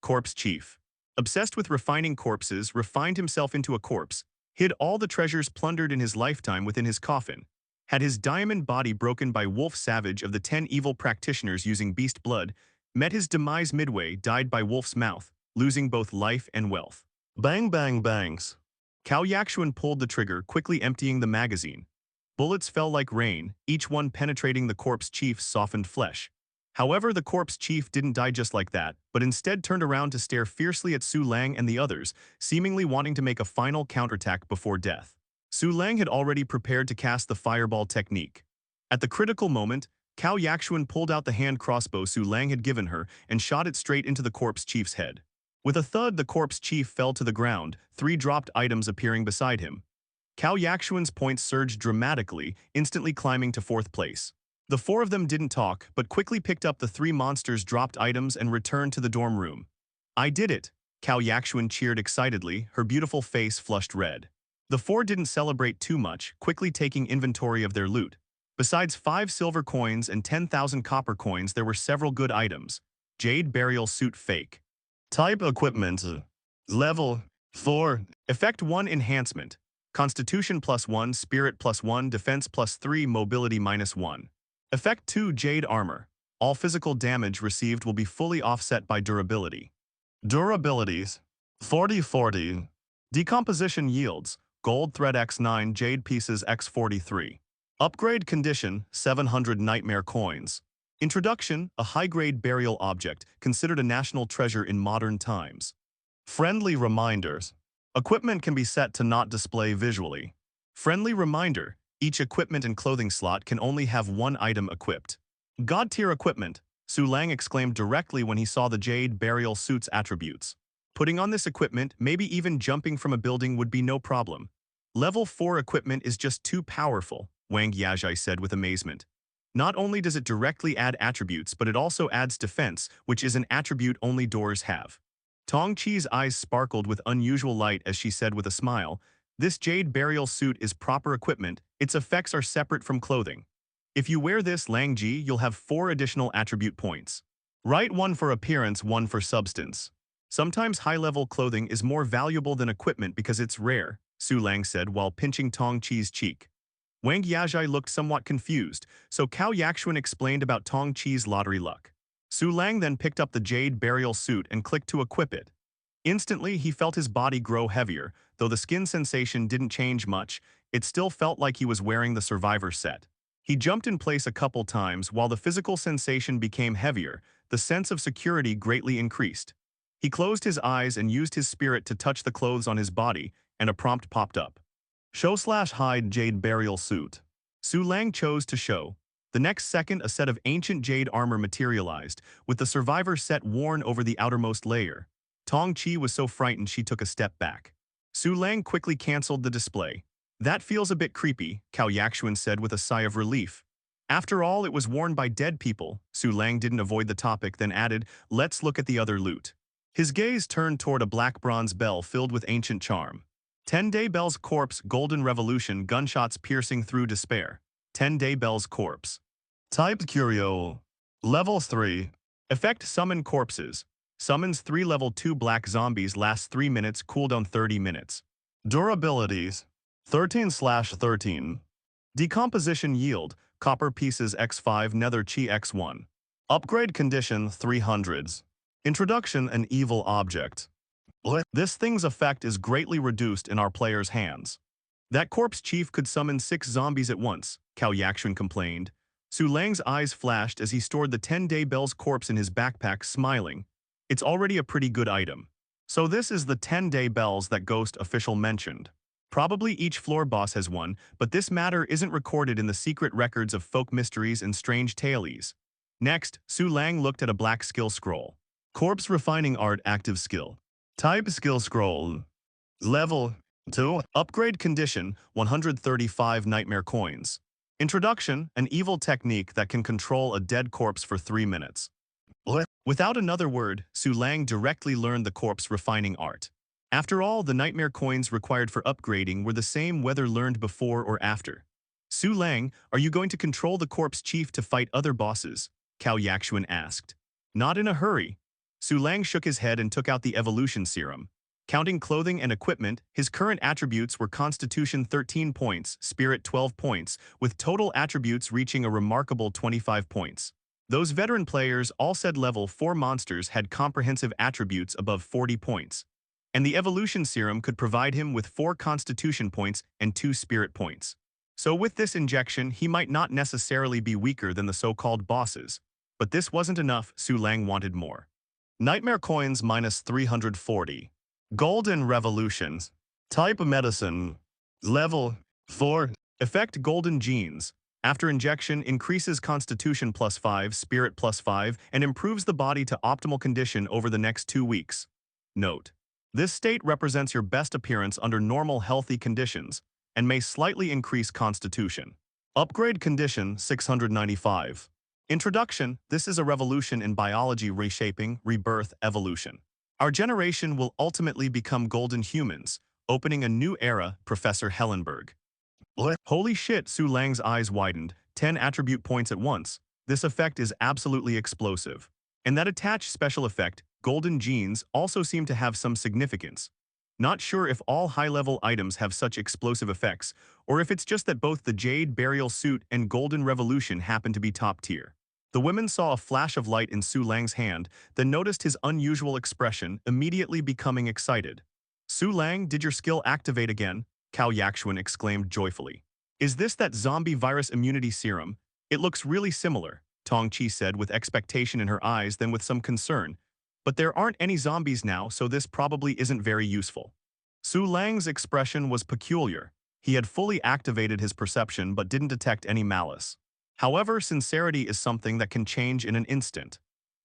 S2: Corpse Chief, obsessed with refining corpses, refined himself into a corpse, hid all the treasures plundered in his lifetime within his coffin, had his diamond body broken by Wolf Savage of the 10 evil practitioners using beast blood, met his demise midway, died by Wolf's mouth, losing both life and wealth. Bang bang bangs. Cao Yakshuan pulled the trigger, quickly emptying the magazine. Bullets fell like rain, each one penetrating the corpse chief's softened flesh. However, the corpse chief didn't die just like that, but instead turned around to stare fiercely at Su Lang and the others, seemingly wanting to make a final counterattack before death. Su Lang had already prepared to cast the fireball technique. At the critical moment, Cao Yakshuan pulled out the hand crossbow Su Lang had given her and shot it straight into the corpse chief's head. With a thud, the corpse chief fell to the ground, 3 dropped items appearing beside him. Cao Yakshuan's points surged dramatically, instantly climbing to 4th place. The 4 of them didn't talk, but quickly picked up the 3 monsters' dropped items and returned to the dorm room. "I did it!" Cao Yakshuan cheered excitedly, her beautiful face flushed red. The 4 didn't celebrate too much, quickly taking inventory of their loot. Besides 5 silver coins and 10,000 copper coins, there were several good items. Jade Burial Suit Fake. Type Equipment. Level 4. Effect 1 Enhancement. Constitution +1, Spirit +1, Defense +3, Mobility -1. Effect 2 Jade Armor. All physical damage received will be fully offset by durability. Durabilities. 40-40. Decomposition yields. Gold thread X9, Jade pieces X43. Upgrade condition, 700 Nightmare coins. Introduction, a high-grade burial object, considered a national treasure in modern times. Friendly reminders. Equipment can be set to not display visually. Friendly reminder, each equipment and clothing slot can only have 1 item equipped. God-tier equipment, Su Lang exclaimed directly when he saw the Jade Burial Suit's attributes. Putting on this equipment, maybe even jumping from a building would be no problem. Level 4 equipment is just too powerful, Wang Yajai said with amazement. Not only does it directly add attributes, but it also adds defense, which is an attribute only doors have. Tong Chi's eyes sparkled with unusual light as she said with a smile, "This Jade Burial Suit is proper equipment, its effects are separate from clothing. If you wear this, Lang Ji, you'll have 4 additional attribute points. Right, 1 for appearance, 1 for substance. Sometimes high-level clothing is more valuable than equipment because it's rare," Su Lang said while pinching Tong Chi's cheek. Wang Yajai looked somewhat confused, so Cao Yakshuan explained about Tong Chi's lottery luck. Su Lang then picked up the Jade Burial Suit and clicked to equip it. Instantly, he felt his body grow heavier, though the skin sensation didn't change much, it still felt like he was wearing the Survivor set. He jumped in place a couple times while the physical sensation became heavier, the sense of security greatly increased. He closed his eyes and used his spirit to touch the clothes on his body, and a prompt popped up. Show/hide Jade Burial Suit. Su Lang chose to show. The next second, a set of ancient jade armor materialized, with the Survivor set worn over the outermost layer. Tong Chi was so frightened she took a step back. Su Lang quickly canceled the display. "That feels a bit creepy," Cao Yakshuan said with a sigh of relief. After all, it was worn by dead people. Su Lang didn't avoid the topic, then added, "Let's look at the other loot." His gaze turned toward a black bronze bell filled with ancient charm. 10-Day Bell's Corpse, Golden Revolution, gunshots piercing through despair. 10-Day Bell's Corpse. Type Curio. Level 3. Effect Summon Corpses. Summons 3 level 2 black zombies, lasts 3 minutes, cooldown 30 minutes. Durabilities. 13/13. Decomposition yield, copper pieces X5, nether chi X1. Upgrade condition 300s. Introduction, an evil object. This thing's effect is greatly reduced in our player's hands. That corpse chief could summon 6 zombies at once, Cao Yakshuan complained. Su Lang's eyes flashed as he stored the 10-Day Bell's corpse in his backpack, smiling. It's already a pretty good item. So this is the 10-Day Bells that Ghost official mentioned. Probably each floor boss has one, but this matter isn't recorded in the secret records of folk mysteries and strange tales. Next, Su Lang looked at a black skill scroll. Corpse Refining Art active skill. Type skill scroll. Level 2. Upgrade condition, 135 nightmare coins. Introduction, an evil technique that can control a dead corpse for 3 minutes. Without another word, Su Lang directly learned the corpse refining art. After all, the nightmare coins required for upgrading were the same whether learned before or after. Su Lang, are you going to control the corpse chief to fight other bosses? Cao Yakshuan asked. Not in a hurry. Su Lang shook his head and took out the evolution serum. Counting clothing and equipment, his current attributes were Constitution 13 points, Spirit 12 points, with total attributes reaching a remarkable 25 points. Those veteran players all said level 4 monsters had comprehensive attributes above 40 points. And the evolution serum could provide him with 4 Constitution points and 2 Spirit points. So with this injection, he might not necessarily be weaker than the so-called bosses. But this wasn't enough, Su Lang wanted more. Nightmare coins minus 340. Golden Revolutions. Type of medicine. Level 4. Effect Golden Genes. After injection, increases Constitution +5, Spirit +5, and improves the body to optimal condition over the next 2 weeks. Note: this state represents your best appearance under normal healthy conditions and may slightly increase Constitution. Upgrade Condition 695. Introduction: this is a revolution in biology reshaping, rebirth, evolution. Our generation will ultimately become golden humans, opening a new era, Professor Hellenberg. What? Holy shit, Su Lang's eyes widened, 10 attribute points at once. This effect is absolutely explosive. And that attached special effect, Golden Genes, also seem to have some significance. Not sure if all high-level items have such explosive effects, or if it's just that both the Jade Burial Suit and Golden Revolution happen to be top tier. The women saw a flash of light in Su Lang's hand, then noticed his unusual expression, immediately becoming excited. Su Lang, did your skill activate again? Cao Yaxuan exclaimed joyfully. Is this that zombie virus immunity serum? It looks really similar, Tong Chi said with expectation in her eyes, then with some concern. But there aren't any zombies now, so this probably isn't very useful. Su Lang's expression was peculiar. He had fully activated his perception but didn't detect any malice. However, sincerity is something that can change in an instant.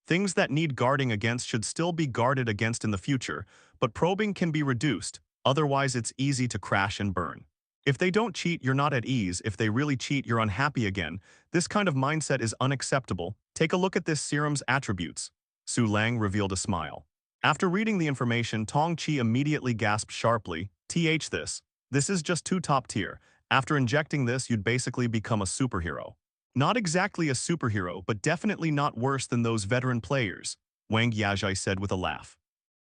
S2: Things that need guarding against should still be guarded against in the future, but probing can be reduced, otherwise it's easy to crash and burn. If they don't cheat, you're not at ease. If they really cheat, you're unhappy again. This kind of mindset is unacceptable. Take a look at this serum's attributes. Su Lang revealed a smile. After reading the information, Tong Chi immediately gasped sharply, This is just too top tier. After injecting this, you'd basically become a superhero. Not exactly a superhero, but definitely not worse than those veteran players, Wang Yajai said with a laugh.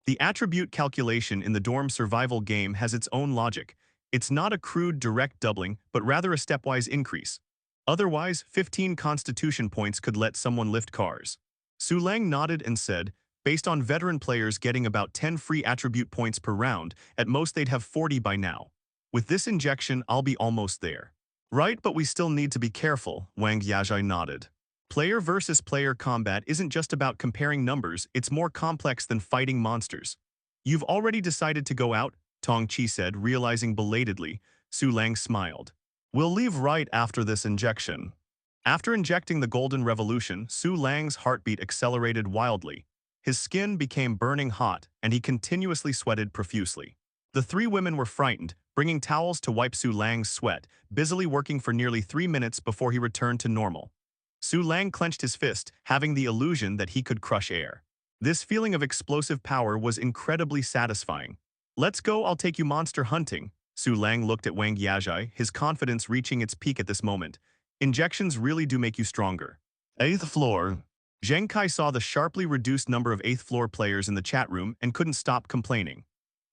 S2: The attribute calculation in the dorm survival game has its own logic. It's not a crude direct doubling, but rather a stepwise increase. Otherwise, 15 Constitution points could let someone lift cars. Su Lang nodded and said, based on veteran players getting about 10 free attribute points per round, at most they'd have 40 by now. With this injection, I'll be almost there. Right, but we still need to be careful, Wang Yajai nodded. Player versus player combat isn't just about comparing numbers, it's more complex than fighting monsters. You've already decided to go out? Tong Chi said, realizing belatedly. Su Lang smiled. We'll leave right after this injection. After injecting the Golden Revolution, Su Lang's heartbeat accelerated wildly. His skin became burning hot, and he continuously sweated profusely. The 3 women were frightened, bringing towels to wipe Su Lang's sweat, busily working for nearly 3 minutes before he returned to normal. Su Lang clenched his fist, having the illusion that he could crush air. This feeling of explosive power was incredibly satisfying. Let's go, I'll take you monster hunting. Su Lang looked at Wang Yajai, his confidence reaching its peak at this moment. Injections really do make you stronger. 8th floor. Zheng Kai saw the sharply reduced number of 8th floor players in the chat room and couldn't stop complaining.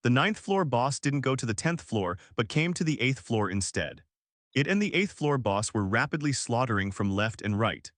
S2: The 9th floor boss didn't go to the 10th floor but came to the 8th floor instead. It and the 8th floor boss were rapidly slaughtering from left and right.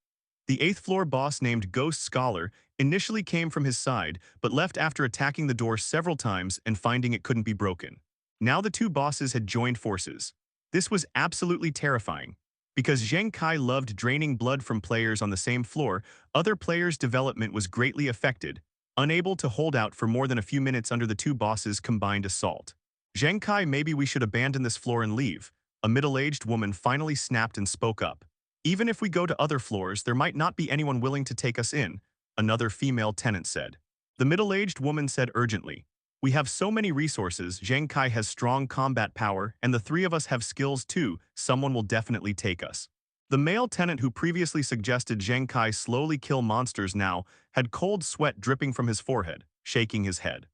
S2: The 8th floor boss, named Ghost Scholar, initially came from his side but left after attacking the door several times and finding it couldn't be broken. Now the 2 bosses had joined forces. This was absolutely terrifying. Because Zheng Kai loved draining blood from players on the same floor, other players' development was greatly affected, unable to hold out for more than a few minutes under the 2 bosses' combined assault. Zheng Kai, maybe we should abandon this floor and leave. A middle-aged woman finally snapped and spoke up. Even if we go to other floors, there might not be anyone willing to take us in, another female tenant said. The middle-aged woman said urgently, we have so many resources, Zheng Kai has strong combat power, and the 3 of us have skills too, someone will definitely take us. The male tenant who previously suggested Zheng Kai slowly kill monsters now had cold sweat dripping from his forehead, shaking his head.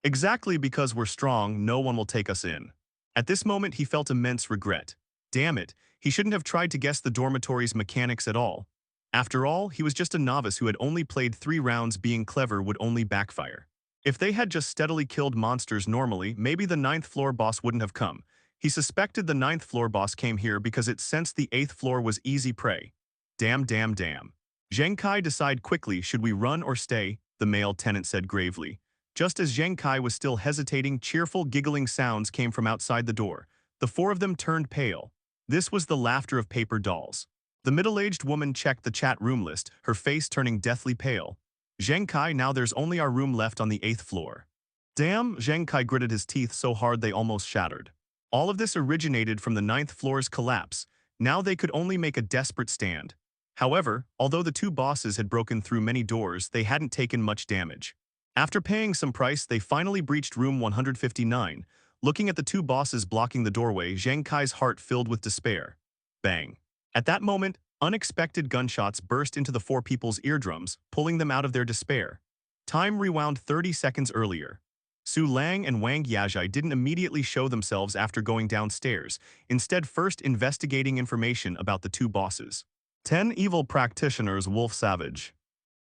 S2: Exactly, because we're strong, no one will take us in. At this moment he felt immense regret. Damn it, he shouldn't have tried to guess the dormitory's mechanics at all. After all, he was just a novice who had only played 3 rounds. Being clever would only backfire. If they had just steadily killed monsters normally, maybe the ninth floor boss wouldn't have come. He suspected the ninth floor boss came here because it sensed the eighth floor was easy prey. Damn, damn, damn. Zheng Kai decide quickly, should we run or stay? The male tenant said gravely. Just as Zheng Kai was still hesitating, cheerful giggling sounds came from outside the door. The four of them turned pale. This was the laughter of paper dolls. The middle-aged woman checked the chat room list, her face turning deathly pale. Zheng Kai, now there's only our room left on the 8th floor. Damn, Zheng Kai gritted his teeth so hard they almost shattered. All of this originated from the 9th floor's collapse. Now they could only make a desperate stand. However, although the two bosses had broken through many doors, they hadn't taken much damage. After paying some price, they finally breached room 159. Looking at the two bosses blocking the doorway, Zheng Kai's heart filled with despair. Bang. At that moment, unexpected gunshots burst into the four people's eardrums, pulling them out of their despair. Time rewound 30 seconds earlier. Su Lang and Wang Yajai didn't immediately show themselves after going downstairs, instead first investigating information about the two bosses. 10 Evil Practitioners Wolf Savage.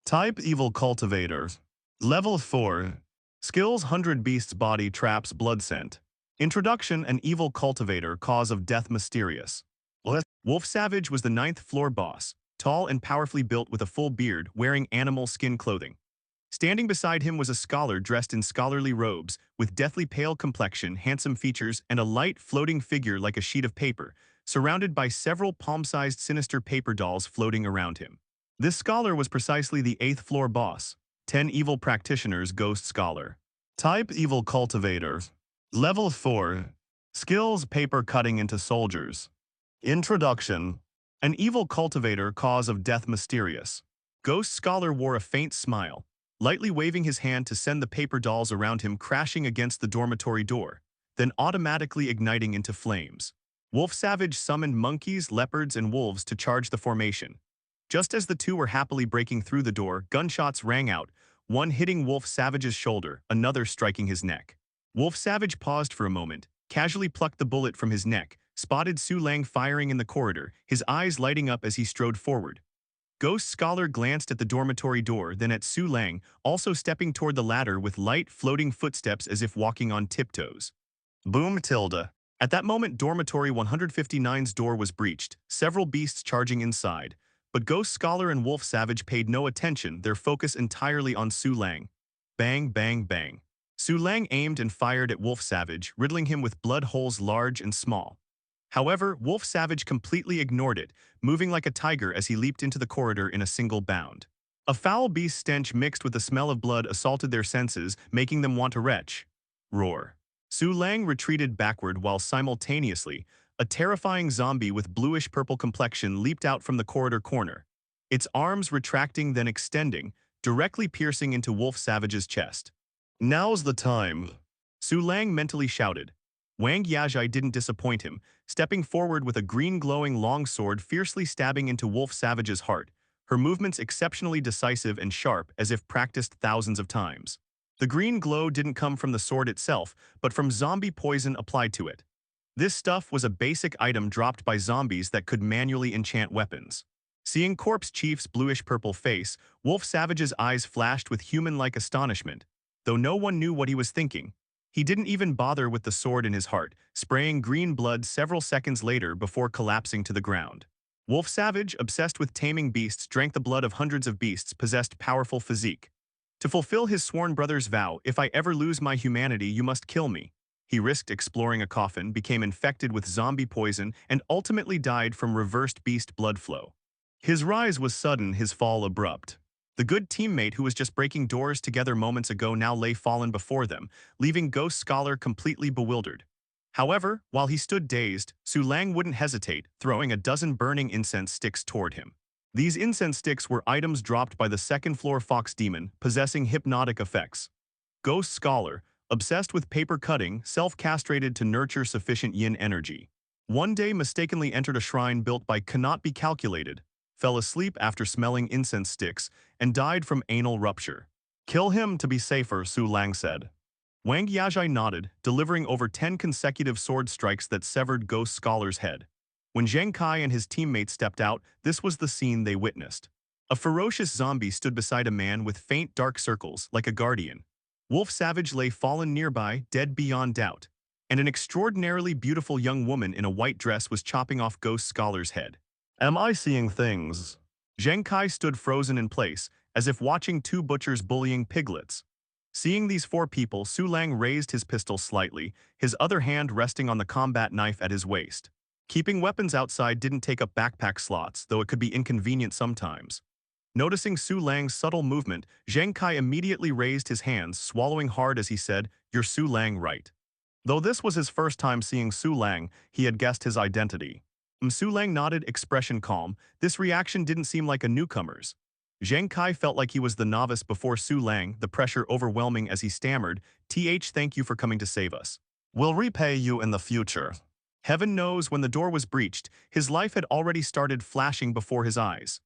S2: Type Evil Cultivator. Level 4. Skills 100 Beasts Body Traps Blood Scent. Introduction: An Evil Cultivator, Cause of Death Mysterious. Wolf Savage was the 9th floor boss, tall and powerfully built with a full beard, wearing animal skin clothing. Standing beside him was a scholar dressed in scholarly robes, with deathly pale complexion, handsome features, and a light, floating figure like a sheet of paper, surrounded by several palm-sized sinister paper dolls floating around him. This scholar was precisely the 8th floor boss, 10 Evil Practitioners Ghost Scholar. Type Evil Cultivator. Level 4. Skills: Paper Cutting into Soldiers. Introduction: An Evil Cultivator, Cause of Death Mysterious. Ghost Scholar wore a faint smile, lightly waving his hand to send the paper dolls around him crashing against the dormitory door, then automatically igniting into flames. Wolf Savage summoned monkeys, leopards, and wolves to charge the formation. Just as the two were happily breaking through the door, gunshots rang out, one hitting Wolf Savage's shoulder, another striking his neck. Wolf Savage paused for a moment, casually plucked the bullet from his neck, spotted Su Lang firing in the corridor, his eyes lighting up as he strode forward. Ghost Scholar glanced at the dormitory door, then at Su Lang, also stepping toward the ladder with light, floating footsteps as if walking on tiptoes. Boom tilde. At that moment, dormitory 159's door was breached, several beasts charging inside. But Ghost Scholar and Wolf Savage paid no attention, their focus entirely on Su Lang. Bang, bang, bang. Su Lang aimed and fired at Wolf Savage, riddling him with blood holes large and small. However, Wolf Savage completely ignored it, moving like a tiger as he leaped into the corridor in a single bound. A foul beast stench mixed with the smell of blood assaulted their senses, making them want to retch. Roar. Su Lang retreated backward while simultaneously, a terrifying zombie with bluish-purple complexion leaped out from the corridor corner, its arms retracting then extending, directly piercing into Wolf Savage's chest. Now's the time, Su Lang mentally shouted. Wang Yajai didn't disappoint him, stepping forward with a green glowing longsword fiercely stabbing into Wolf Savage's heart, her movements exceptionally decisive and sharp as if practiced thousands of times. The green glow didn't come from the sword itself, but from zombie poison applied to it. This stuff was a basic item dropped by zombies that could manually enchant weapons. Seeing Corpse Chief's bluish-purple face, Wolf Savage's eyes flashed with human-like astonishment. Though no one knew what he was thinking, he didn't even bother with the sword in his heart, spraying green blood several seconds later before collapsing to the ground. Wolf Savage, obsessed with taming beasts, drank the blood of hundreds of beasts, possessed powerful physique. To fulfill his sworn brother's vow, if I ever lose my humanity, you must kill me. He risked exploring a coffin, became infected with zombie poison, and ultimately died from reversed beast blood flow. His rise was sudden, his fall abrupt. The good teammate who was just breaking doors together moments ago now lay fallen before them, leaving Ghost Scholar completely bewildered. However, while he stood dazed, Su Lang wouldn't hesitate, throwing a dozen burning incense sticks toward him. These incense sticks were items dropped by the second-floor fox demon, possessing hypnotic effects. Ghost Scholar, obsessed with paper cutting, self-castrated to nurture sufficient yin energy. One day mistakenly entered a shrine built by cannot be calculated, fell asleep after smelling incense sticks, and died from anal rupture. Kill him to be safer, Su Lang said. Wang Yajai nodded, delivering over 10 consecutive sword strikes that severed Ghost Scholar's head. When Zheng Kai and his teammates stepped out, this was the scene they witnessed. A ferocious zombie stood beside a man with faint dark circles, like a guardian. Wolf Savage lay fallen nearby, dead beyond doubt, and an extraordinarily beautiful young woman in a white dress was chopping off Ghost Scholar's head. Am I seeing things? Zheng Kai stood frozen in place, as if watching two butchers bullying piglets. Seeing these four people, Su Lang raised his pistol slightly, his other hand resting on the combat knife at his waist. Keeping weapons outside didn't take up backpack slots, though it could be inconvenient sometimes. Noticing Su Lang's subtle movement, Zheng Kai immediately raised his hands, swallowing hard as he said, "You're Su Lang, right?" Though this was his first time seeing Su Lang, he had guessed his identity. Su Lang nodded, expression calm. This reaction didn't seem like a newcomer's. Zheng Kai felt like he was the novice before Su Lang, the pressure overwhelming as he stammered, Thank you for coming to save us. We'll repay you in the future." Heaven knows when the door was breached, his life had already started flashing before his eyes.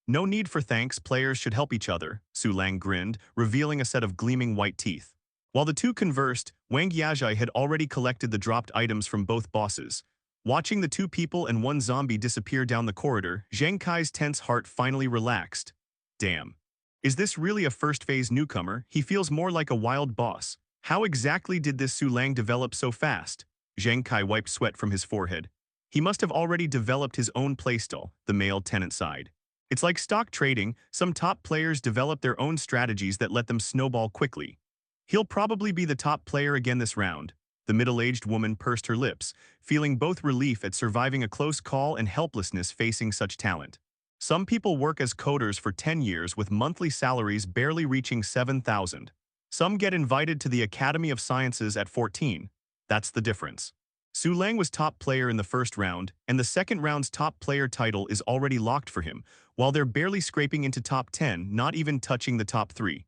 S2: No need for thanks, players should help each other, Su Lang grinned, revealing a set of gleaming white teeth. While the two conversed, Wang Yajai had already collected the dropped items from both bosses. Watching the two people and one zombie disappear down the corridor, Zheng Kai's tense heart finally relaxed. Damn. Is this really a first-phase newcomer? He feels more like a wild boss. How exactly did this Su Lang develop so fast? Zheng Kai wiped sweat from his forehead. He must have already developed his own playstyle, the male tenant sighed. It's like stock trading, some top players develop their own strategies that let them snowball quickly. He'll probably be the top player again this round. The middle-aged woman pursed her lips, feeling both relief at surviving a close call and helplessness facing such talent. Some people work as coders for 10 years with monthly salaries barely reaching 7,000. Some get invited to the Academy of Sciences at 14. That's the difference. Su Lang was top player in the first round, and the second round's top player title is already locked for him, while they're barely scraping into top 10, not even touching the top 3.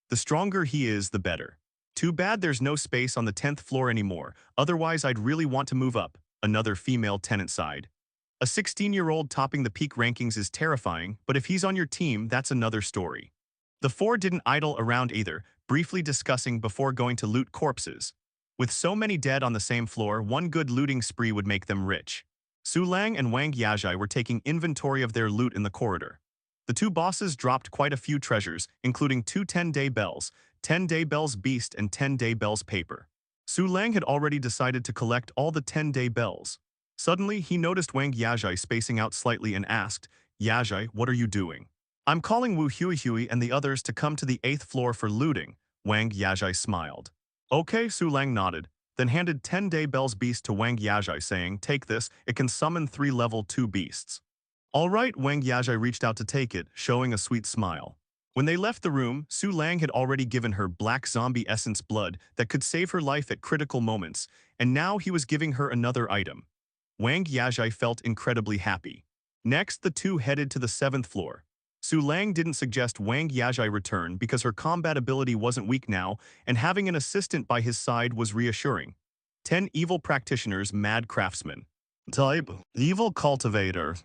S2: The stronger he is, the better. Too bad there's no space on the 10th floor anymore, otherwise I'd really want to move up, another female tenant sighed. A 16-year-old topping the peak rankings is terrifying, but if he's on your team, that's another story. The four didn't idle around either, briefly discussing before going to loot corpses. With so many dead on the same floor, one good looting spree would make them rich. Su Lang and Wang Yajai were taking inventory of their loot in the corridor. The two bosses dropped quite a few treasures, including two 10-day bells, 10-day bells beast and 10-day bells paper. Su Lang had already decided to collect all the 10-day bells. Suddenly, he noticed Wang Yajai spacing out slightly and asked, "Yajai, what are you doing?" "I'm calling Wu Hui and the others to come to the 8th floor for looting," Wang Yajai smiled. "Okay," Su Lang nodded, then handed 10-day bells beast to Wang Yajai saying, "Take this, it can summon 3 level 2 beasts." "All right," Wang Yajai reached out to take it, showing a sweet smile. When they left the room, Su Lang had already given her black zombie essence blood that could save her life at critical moments, and now he was giving her another item. Wang Yajai felt incredibly happy. Next, the two headed to the 7th floor. Su Lang didn't suggest Wang Yajai return because her combat ability wasn't weak now, and having an assistant by his side was reassuring. 10 evil practitioners, mad craftsman. Type, evil cultivator.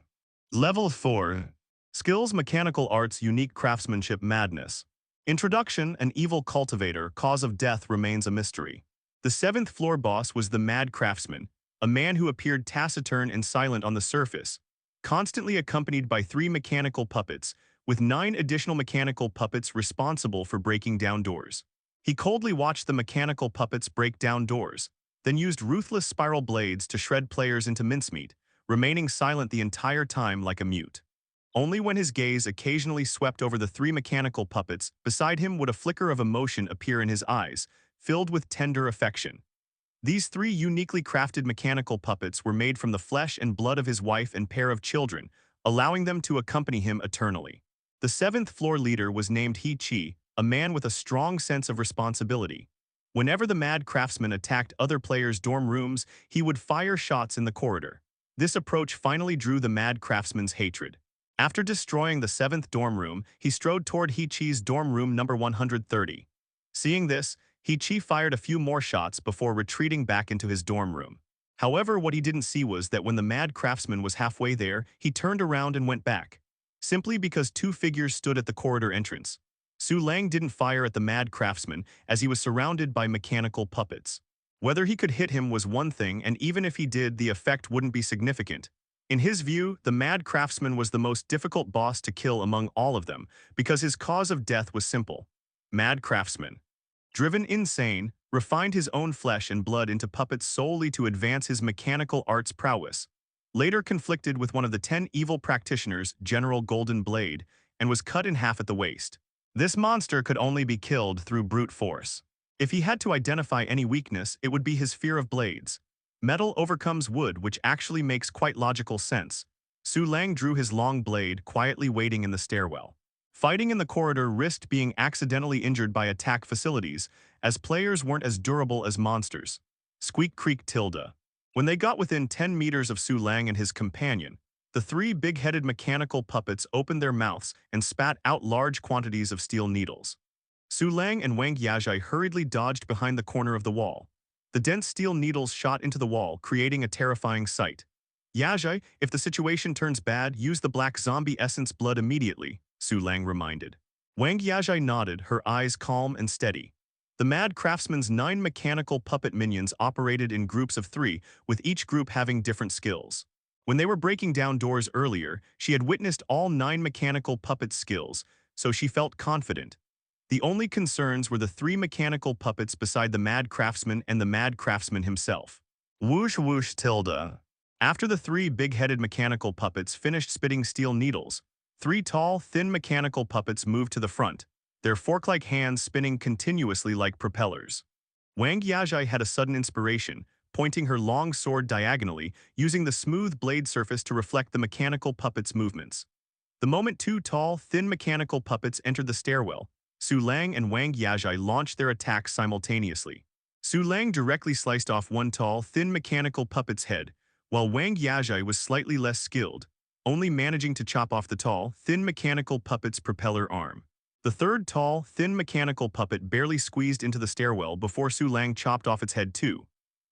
S2: Level 4. Skills, mechanical arts, unique craftsmanship, madness. Introduction, an evil cultivator, cause of death remains a mystery. The 7th floor boss was the mad craftsman, a man who appeared taciturn and silent on the surface, constantly accompanied by 3 mechanical puppets, with 9 additional mechanical puppets responsible for breaking down doors. He coldly watched the mechanical puppets break down doors, then used ruthless spiral blades to shred players into mincemeat, remaining silent the entire time like a mute. Only when his gaze occasionally swept over the 3 mechanical puppets beside him would a flicker of emotion appear in his eyes, filled with tender affection. These 3 uniquely crafted mechanical puppets were made from the flesh and blood of his wife and pair of children, allowing them to accompany him eternally. The 7th floor leader was named He Chi, a man with a strong sense of responsibility. Whenever the mad craftsman attacked other players' dorm rooms, he would fire shots in the corridor. This approach finally drew the mad craftsman's hatred. After destroying the 7th dorm room, he strode toward He Chi's dorm room number 130. Seeing this, He Chi fired a few more shots before retreating back into his dorm room. However, what he didn't see was that when the mad craftsman was halfway there, he turned around and went back. Simply because 2 figures stood at the corridor entrance. Su Lang didn't fire at the mad craftsman as he was surrounded by mechanical puppets. Whether he could hit him was one thing, and even if he did, the effect wouldn't be significant. In his view, the mad craftsman was the most difficult boss to kill among all of them, because his cause of death was simple. Mad craftsman. Driven insane, refined his own flesh and blood into puppets solely to advance his mechanical arts prowess. Later conflicted with one of the 10 evil practitioners, General Golden Blade, and was cut in half at the waist. This monster could only be killed through brute force. If he had to identify any weakness, it would be his fear of blades. Metal overcomes wood, which actually makes quite logical sense. Su Lang drew his long blade, quietly waiting in the stairwell. Fighting in the corridor risked being accidentally injured by attack facilities, as players weren't as durable as monsters. Squeak creak tilde. When they got within 10 meters of Su Lang and his companion, the three big-headed mechanical puppets opened their mouths and spat out large quantities of steel needles. Su Lang and Wang Yajai hurriedly dodged behind the corner of the wall. The dense steel needles shot into the wall, creating a terrifying sight. Yajai, if the situation turns bad, use the black zombie essence blood immediately, Su Lang reminded. Wang Yajai nodded, her eyes calm and steady. The Mad Craftsman's 9 mechanical puppet minions operated in groups of 3, with each group having different skills. When they were breaking down doors earlier, she had witnessed all 9 mechanical puppet skills, so she felt confident. The only concerns were the 3 mechanical puppets beside the Mad Craftsman and the Mad Craftsman himself. Whoosh whoosh tilde. After the 3 big-headed mechanical puppets finished spitting steel needles, 3 tall, thin mechanical puppets moved to the front, their fork-like hands spinning continuously like propellers. Wang Yajai had a sudden inspiration, pointing her long sword diagonally, using the smooth blade surface to reflect the mechanical puppets' movements. The moment 2 tall, thin mechanical puppets entered the stairwell, Su Lang and Wang Yajai launched their attacks simultaneously. Su Lang directly sliced off one tall, thin mechanical puppet's head, while Wang Yajai was slightly less skilled, only managing to chop off the tall, thin mechanical puppet's propeller arm. The third tall, thin mechanical puppet barely squeezed into the stairwell before Su Lang chopped off its head too.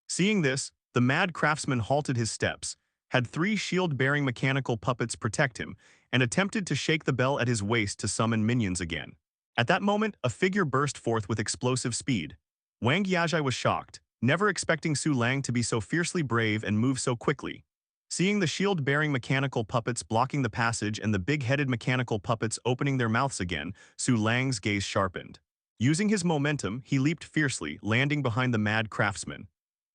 S2: Seeing this, the Mad Craftsman halted his steps, had 3 shield-bearing mechanical puppets protect him, and attempted to shake the bell at his waist to summon minions again. At that moment, a figure burst forth with explosive speed. Wang Yajai was shocked, never expecting Su Lang to be so fiercely brave and move so quickly. Seeing the shield-bearing mechanical puppets blocking the passage and the big-headed mechanical puppets opening their mouths again, Su Lang's gaze sharpened. Using his momentum, he leaped fiercely, landing behind the Mad Craftsman.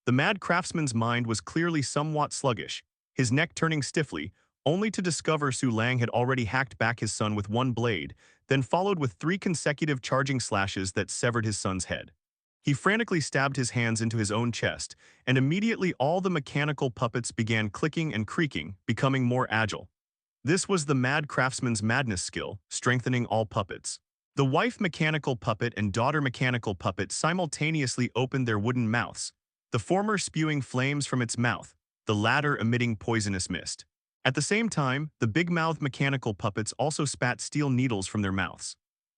S2: The Mad Craftsman's mind was clearly somewhat sluggish, his neck turning stiffly, only to discover Su Lang had already hacked back his son with one blade, then followed with 3 consecutive charging slashes that severed his son's head. He frantically stabbed his hands into his own chest, and immediately all the mechanical puppets began clicking and creaking, becoming more agile. This was the Mad Craftsman's madness skill, strengthening all puppets. The wife mechanical puppet and daughter mechanical puppet simultaneously opened their wooden mouths, the former spewing flames from its mouth, the latter emitting poisonous mist. At the same time, the big-mouthed mechanical puppets also spat steel needles from their mouths.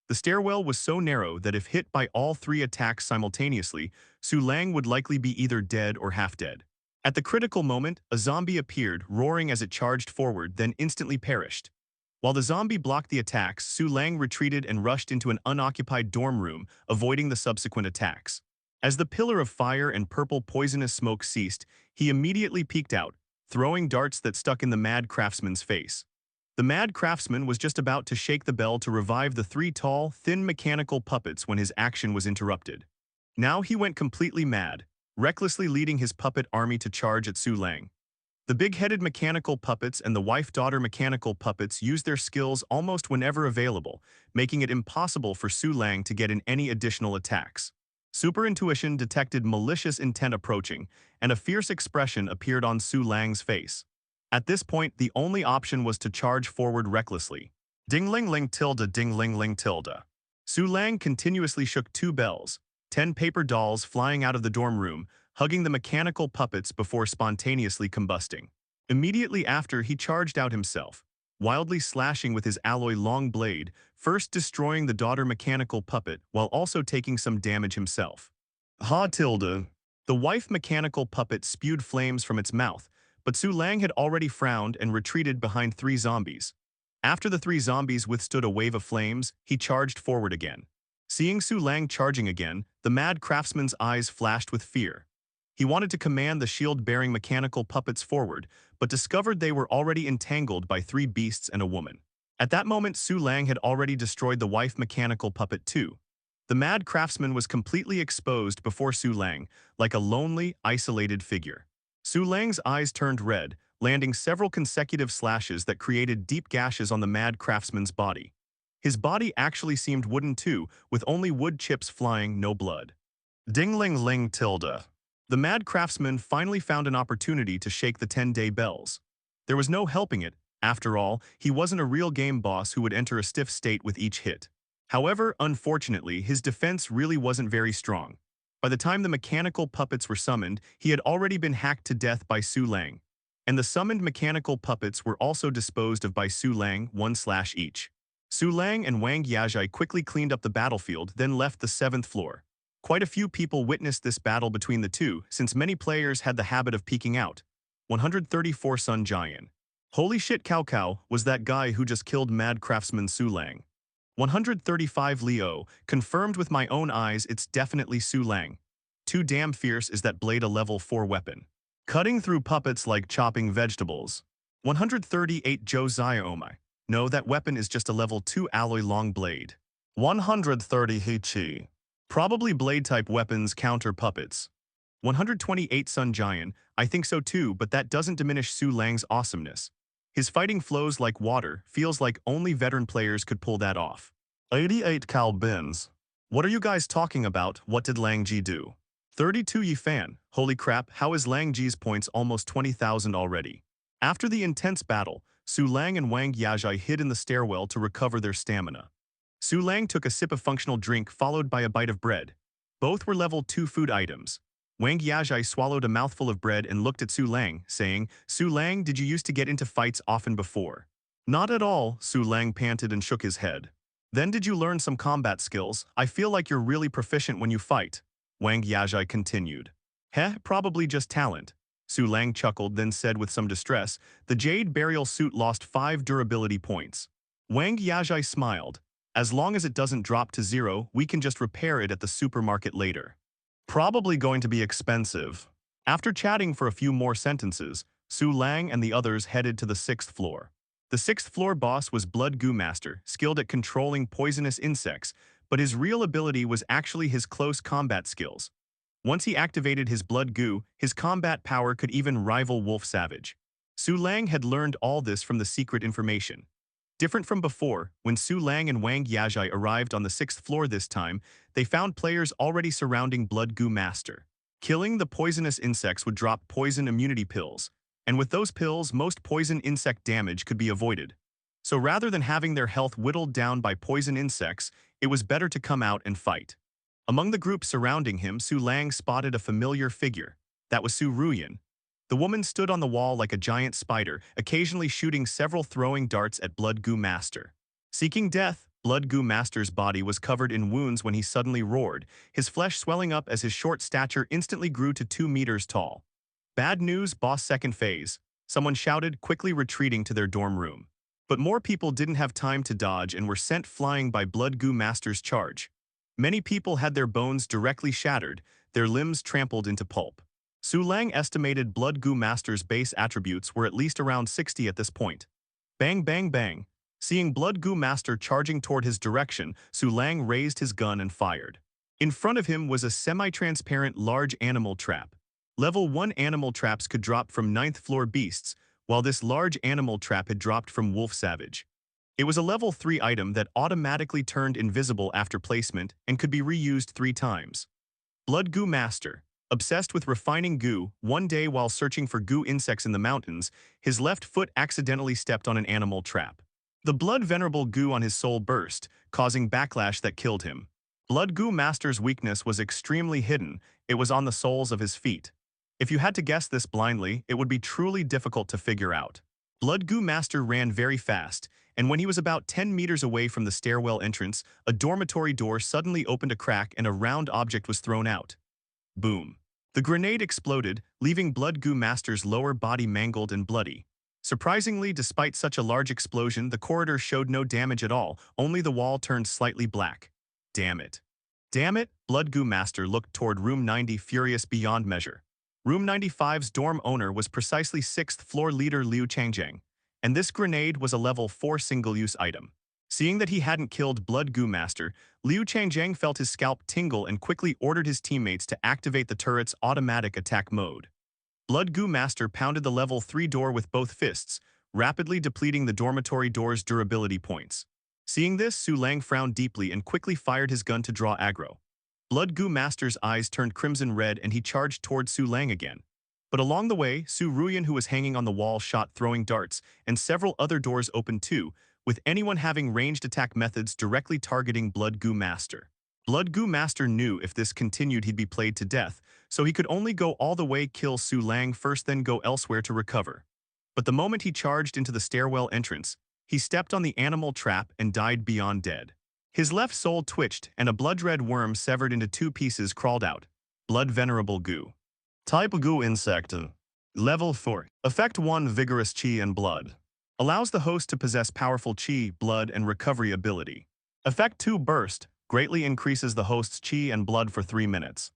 S2: The stairwell was so narrow that if hit by all 3 attacks simultaneously, Su Lang would likely be either dead or half-dead. At the critical moment, a zombie appeared, roaring as it charged forward, then instantly perished. While the zombie blocked the attacks, Su Lang retreated and rushed into an unoccupied dorm room, avoiding the subsequent attacks. As the pillar of fire and purple poisonous smoke ceased, he immediately peeked out, throwing darts that stuck in the Mad Craftsman's face. The Mad Craftsman was just about to shake the bell to revive the 3 tall, thin mechanical puppets when his action was interrupted. Now he went completely mad, recklessly leading his puppet army to charge at Su Lang. The big-headed mechanical puppets and the wife-daughter mechanical puppets used their skills almost whenever available, making it impossible for Su Lang to get in any additional attacks. Super intuition detected malicious intent approaching, and a fierce expression appeared on Su Lang's face. At this point, the only option was to charge forward recklessly. Ding-ling-ling tilde ding-ling-ling tilde. Su Lang continuously shook 2 bells, 10 paper dolls flying out of the dorm room, hugging the mechanical puppets before spontaneously combusting. Immediately after, he charged out himself, wildly slashing with his alloy long blade, first destroying the daughter mechanical puppet while also taking some damage himself. Ha tilde. The wife mechanical puppet spewed flames from its mouth, but Su Lang had already frowned and retreated behind 3 zombies. After the 3 zombies withstood a wave of flames, he charged forward again. Seeing Su Lang charging again, the Mad Craftsman's eyes flashed with fear. He wanted to command the shield-bearing mechanical puppets forward, but discovered they were already entangled by 3 beasts and a woman. At that moment, Su Lang had already destroyed the wife mechanical puppet too. The mad craftsman was completely exposed before Su Lang, like a lonely, isolated figure. Su Lang's eyes turned red, landing several consecutive slashes that created deep gashes on the mad craftsman's body. His body actually seemed wooden too, with only wood chips flying, no blood. Ding-ling-ling tilde. The mad craftsman finally found an opportunity to shake the 10-day bells. There was no helping it. After all, he wasn't a real game boss who would enter a stiff state with each hit. However, unfortunately, his defense really wasn't very strong. By the time the mechanical puppets were summoned, he had already been hacked to death by Su Lang. And the summoned mechanical puppets were also disposed of by Su Lang, 1/ each. Su Lang and Wang Yajai quickly cleaned up the battlefield, then left the 7th floor. Quite a few people witnessed this battle between the two, since many players had the habit of peeking out. 134 Sun Jian. Holy shit, Cao Cao was that guy who just killed mad craftsman Su Lang. 135 Leo, confirmed with my own eyes it's definitely Su Lang. Too damn fierce is that blade, a level 4 weapon. Cutting through puppets like chopping vegetables. 138 Zhou Zia, oh my. No, that weapon is just a level 2 alloy long blade. 130 He-Chi. Probably blade-type weapons counter puppets. 128 Sun Jian, I think so too, but that doesn't diminish Su Lang's awesomeness. His fighting flows like water, feels like only veteran players could pull that off. 88 Cal Bins. What are you guys talking about? What did Lang Ji do? 32 Yi Fan. Holy crap, how is Lang Ji's points almost 20,000 already? After the intense battle, Su Lang and Wang Yajai hid in the stairwell to recover their stamina. Su Lang took a sip of functional drink followed by a bite of bread. Both were level 2 food items. Wang Yajai swallowed a mouthful of bread and looked at Su Lang, saying, Su Lang, did you used to get into fights often before? Not at all, Su Lang panted and shook his head. Then did you learn some combat skills? I feel like you're really proficient when you fight. Wang Yajai continued. Heh, probably just talent. Su Lang chuckled, then said with some distress, the Jade Burial Suit lost 5 durability points. Wang Yajai smiled. As long as it doesn't drop to 0, we can just repair it at the supermarket later. Probably going to be expensive. After chatting for a few more sentences, Su Lang and the others headed to the 6th floor. The 6th floor boss was Blood Goo Master, skilled at controlling poisonous insects, but his real ability was actually his close combat skills. Once he activated his blood goo, his combat power could even rival Wolf Savage. Su Lang had learned all this from the secret information. Different from before, when Su Lang and Wang Yajai arrived on the 6th floor this time, they found players already surrounding Blood Goo Master. Killing the poisonous insects would drop poison immunity pills, and with those pills, most poison insect damage could be avoided. So rather than having their health whittled down by poison insects, it was better to come out and fight. Among the group surrounding him, Su Lang spotted a familiar figure. That was Su Ruyan. The woman stood on the wall like a giant spider, occasionally shooting several throwing darts at Blood Goo Master. Seeking death, Blood Goo Master's body was covered in wounds when he suddenly roared, his flesh swelling up as his short stature instantly grew to 2 meters tall. Bad news, boss, second phase. Someone shouted, quickly retreating to their dorm room. But more people didn't have time to dodge and were sent flying by Blood Goo Master's charge. Many people had their bones directly shattered, their limbs trampled into pulp. Su Lang estimated Blood Goo Master's base attributes were at least around 60 at this point. Bang bang bang. Seeing Blood Goo Master charging toward his direction, Su Lang raised his gun and fired. In front of him was a semi-transparent large animal trap. Level 1 animal traps could drop from 9th floor beasts, while this large animal trap had dropped from Wolf Savage. It was a level 3 item that automatically turned invisible after placement and could be reused 3 times. Blood Goo Master. Obsessed with refining goo, one day while searching for goo insects in the mountains, his left foot accidentally stepped on an animal trap. The blood-venerable goo on his soul burst, causing backlash that killed him. Blood Goo Master's weakness was extremely hidden, it was on the soles of his feet. If you had to guess this blindly, it would be truly difficult to figure out. Blood Goo Master ran very fast, and when he was about 10 meters away from the stairwell entrance, a dormitory door suddenly opened a crack and a round object was thrown out. Boom. The grenade exploded, leaving Blood Goo Master's lower body mangled and bloody. Surprisingly, despite such a large explosion, the corridor showed no damage at all, only the wall turned slightly black. Damn it. Damn it, Blood Goo Master looked toward Room 90 furious beyond measure. Room 95's dorm owner was precisely 6th floor leader Liu Changjiang, and this grenade was a level 4 single-use item. Seeing that he hadn't killed Blood Goo Master, Liu Changjiang felt his scalp tingle and quickly ordered his teammates to activate the turret's automatic attack mode. Blood Goo Master pounded the level 3 door with both fists, rapidly depleting the dormitory door's durability points. Seeing this, Su Lang frowned deeply and quickly fired his gun to draw aggro. Blood Goo Master's eyes turned crimson red and he charged toward Su Lang again. But along the way, Su Ruyan, who was hanging on the wall, shot throwing darts, and several other doors opened too, with anyone having ranged attack methods directly targeting Blood Goo Master. Blood Goo Master knew if this continued he'd be played to death, so he could only go all the way kill Su Lang first then go elsewhere to recover. But the moment he charged into the stairwell entrance, he stepped on the animal trap and died beyond dead. His left soul twitched and a blood-red worm severed into 2 pieces crawled out. Blood Venerable Goo. Type Goo Insect. Level 4. Effect 1 Vigorous Chi and Blood. Allows the host to possess powerful Chi, blood, and recovery ability. Effect 2 Burst. Greatly increases the host's Chi and blood for 3 minutes.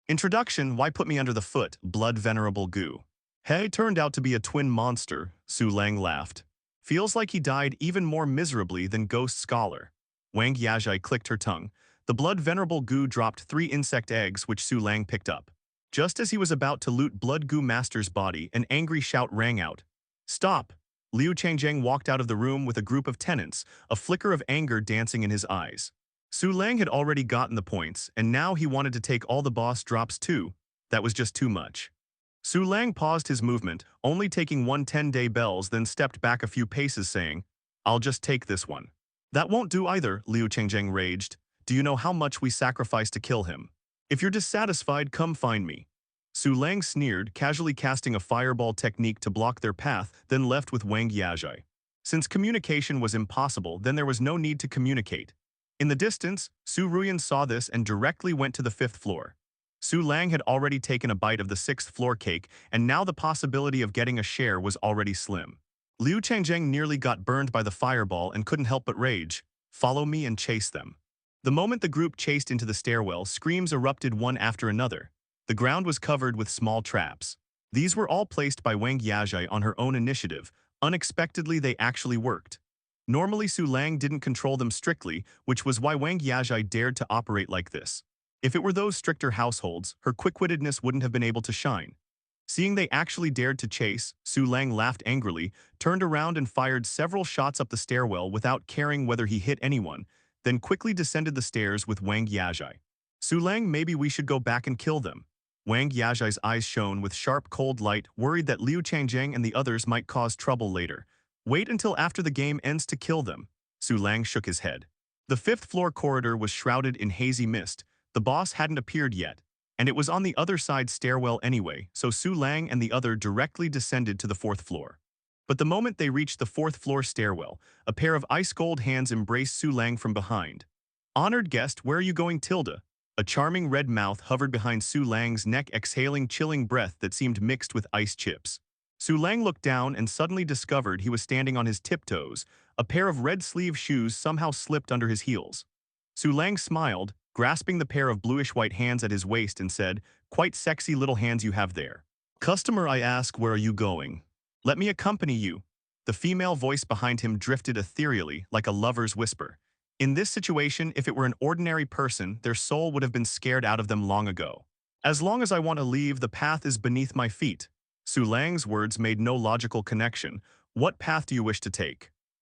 S2: Introduction. Why put me under the foot, Blood Venerable Goo? He turned out to be a twin monster, Su Lang laughed. Feels like he died even more miserably than Ghost Scholar. Wang Yajai clicked her tongue. The Blood Venerable Goo dropped 3 insect eggs which Su Lang picked up. Just as he was about to loot Blood Goo Master's body, an angry shout rang out. Stop! Liu Changjiang walked out of the room with a group of tenants, a flicker of anger dancing in his eyes. Su Lang had already gotten the points, and now he wanted to take all the boss drops too. That was just too much. Su Lang paused his movement, only taking 1 10-day bells, then stepped back a few paces saying, I'll just take this one. That won't do either, Liu Changjiang raged. Do you know how much we sacrificed to kill him? If you're dissatisfied, come find me. Su Lang sneered, casually casting a fireball technique to block their path, then left with Wang Yajai. Since communication was impossible, then there was no need to communicate. In the distance, Su Ruyan saw this and directly went to the 5th floor. Su Lang had already taken a bite of the 6th floor cake, and now the possibility of getting a share was already slim. Liu Changjiang nearly got burned by the fireball and couldn't help but rage. Follow me and chase them. The moment the group chased into the stairwell, screams erupted one after another. The ground was covered with small traps. These were all placed by Wang Yajai on her own initiative. Unexpectedly, they actually worked. Normally, Su Lang didn't control them strictly, which was why Wang Yajai dared to operate like this. If it were those stricter households, her quick-wittedness wouldn't have been able to shine. Seeing they actually dared to chase, Su Lang laughed angrily, turned around and fired several shots up the stairwell without caring whether he hit anyone, then quickly descended the stairs with Wang Yajai. Su Lang, maybe we should go back and kill them. Wang Yajai's eyes shone with sharp cold light, worried that Liu Changjiang and the others might cause trouble later. Wait until after the game ends to kill them. Su Lang shook his head. The 5th floor corridor was shrouded in hazy mist. The boss hadn't appeared yet, and it was on the other side stairwell anyway, so Su Lang and the other directly descended to the 4th floor. But the moment they reached the 4th floor stairwell, a pair of ice-cold hands embraced Su Lang from behind. Honored guest, where are you going, Tilda? A charming red mouth hovered behind Su Lang's neck, exhaling chilling breath that seemed mixed with ice chips. Su Lang looked down and suddenly discovered he was standing on his tiptoes. A pair of red-sleeve shoes somehow slipped under his heels. Su Lang smiled, grasping the pair of bluish-white hands at his waist and said, quite sexy little hands you have there. Customer, I ask, where are you going? Let me accompany you. The female voice behind him drifted ethereally, like a lover's whisper. In this situation, if it were an ordinary person, their soul would have been scared out of them long ago. As long as I want to leave, the path is beneath my feet. Su Lang's words made no logical connection. What path do you wish to take?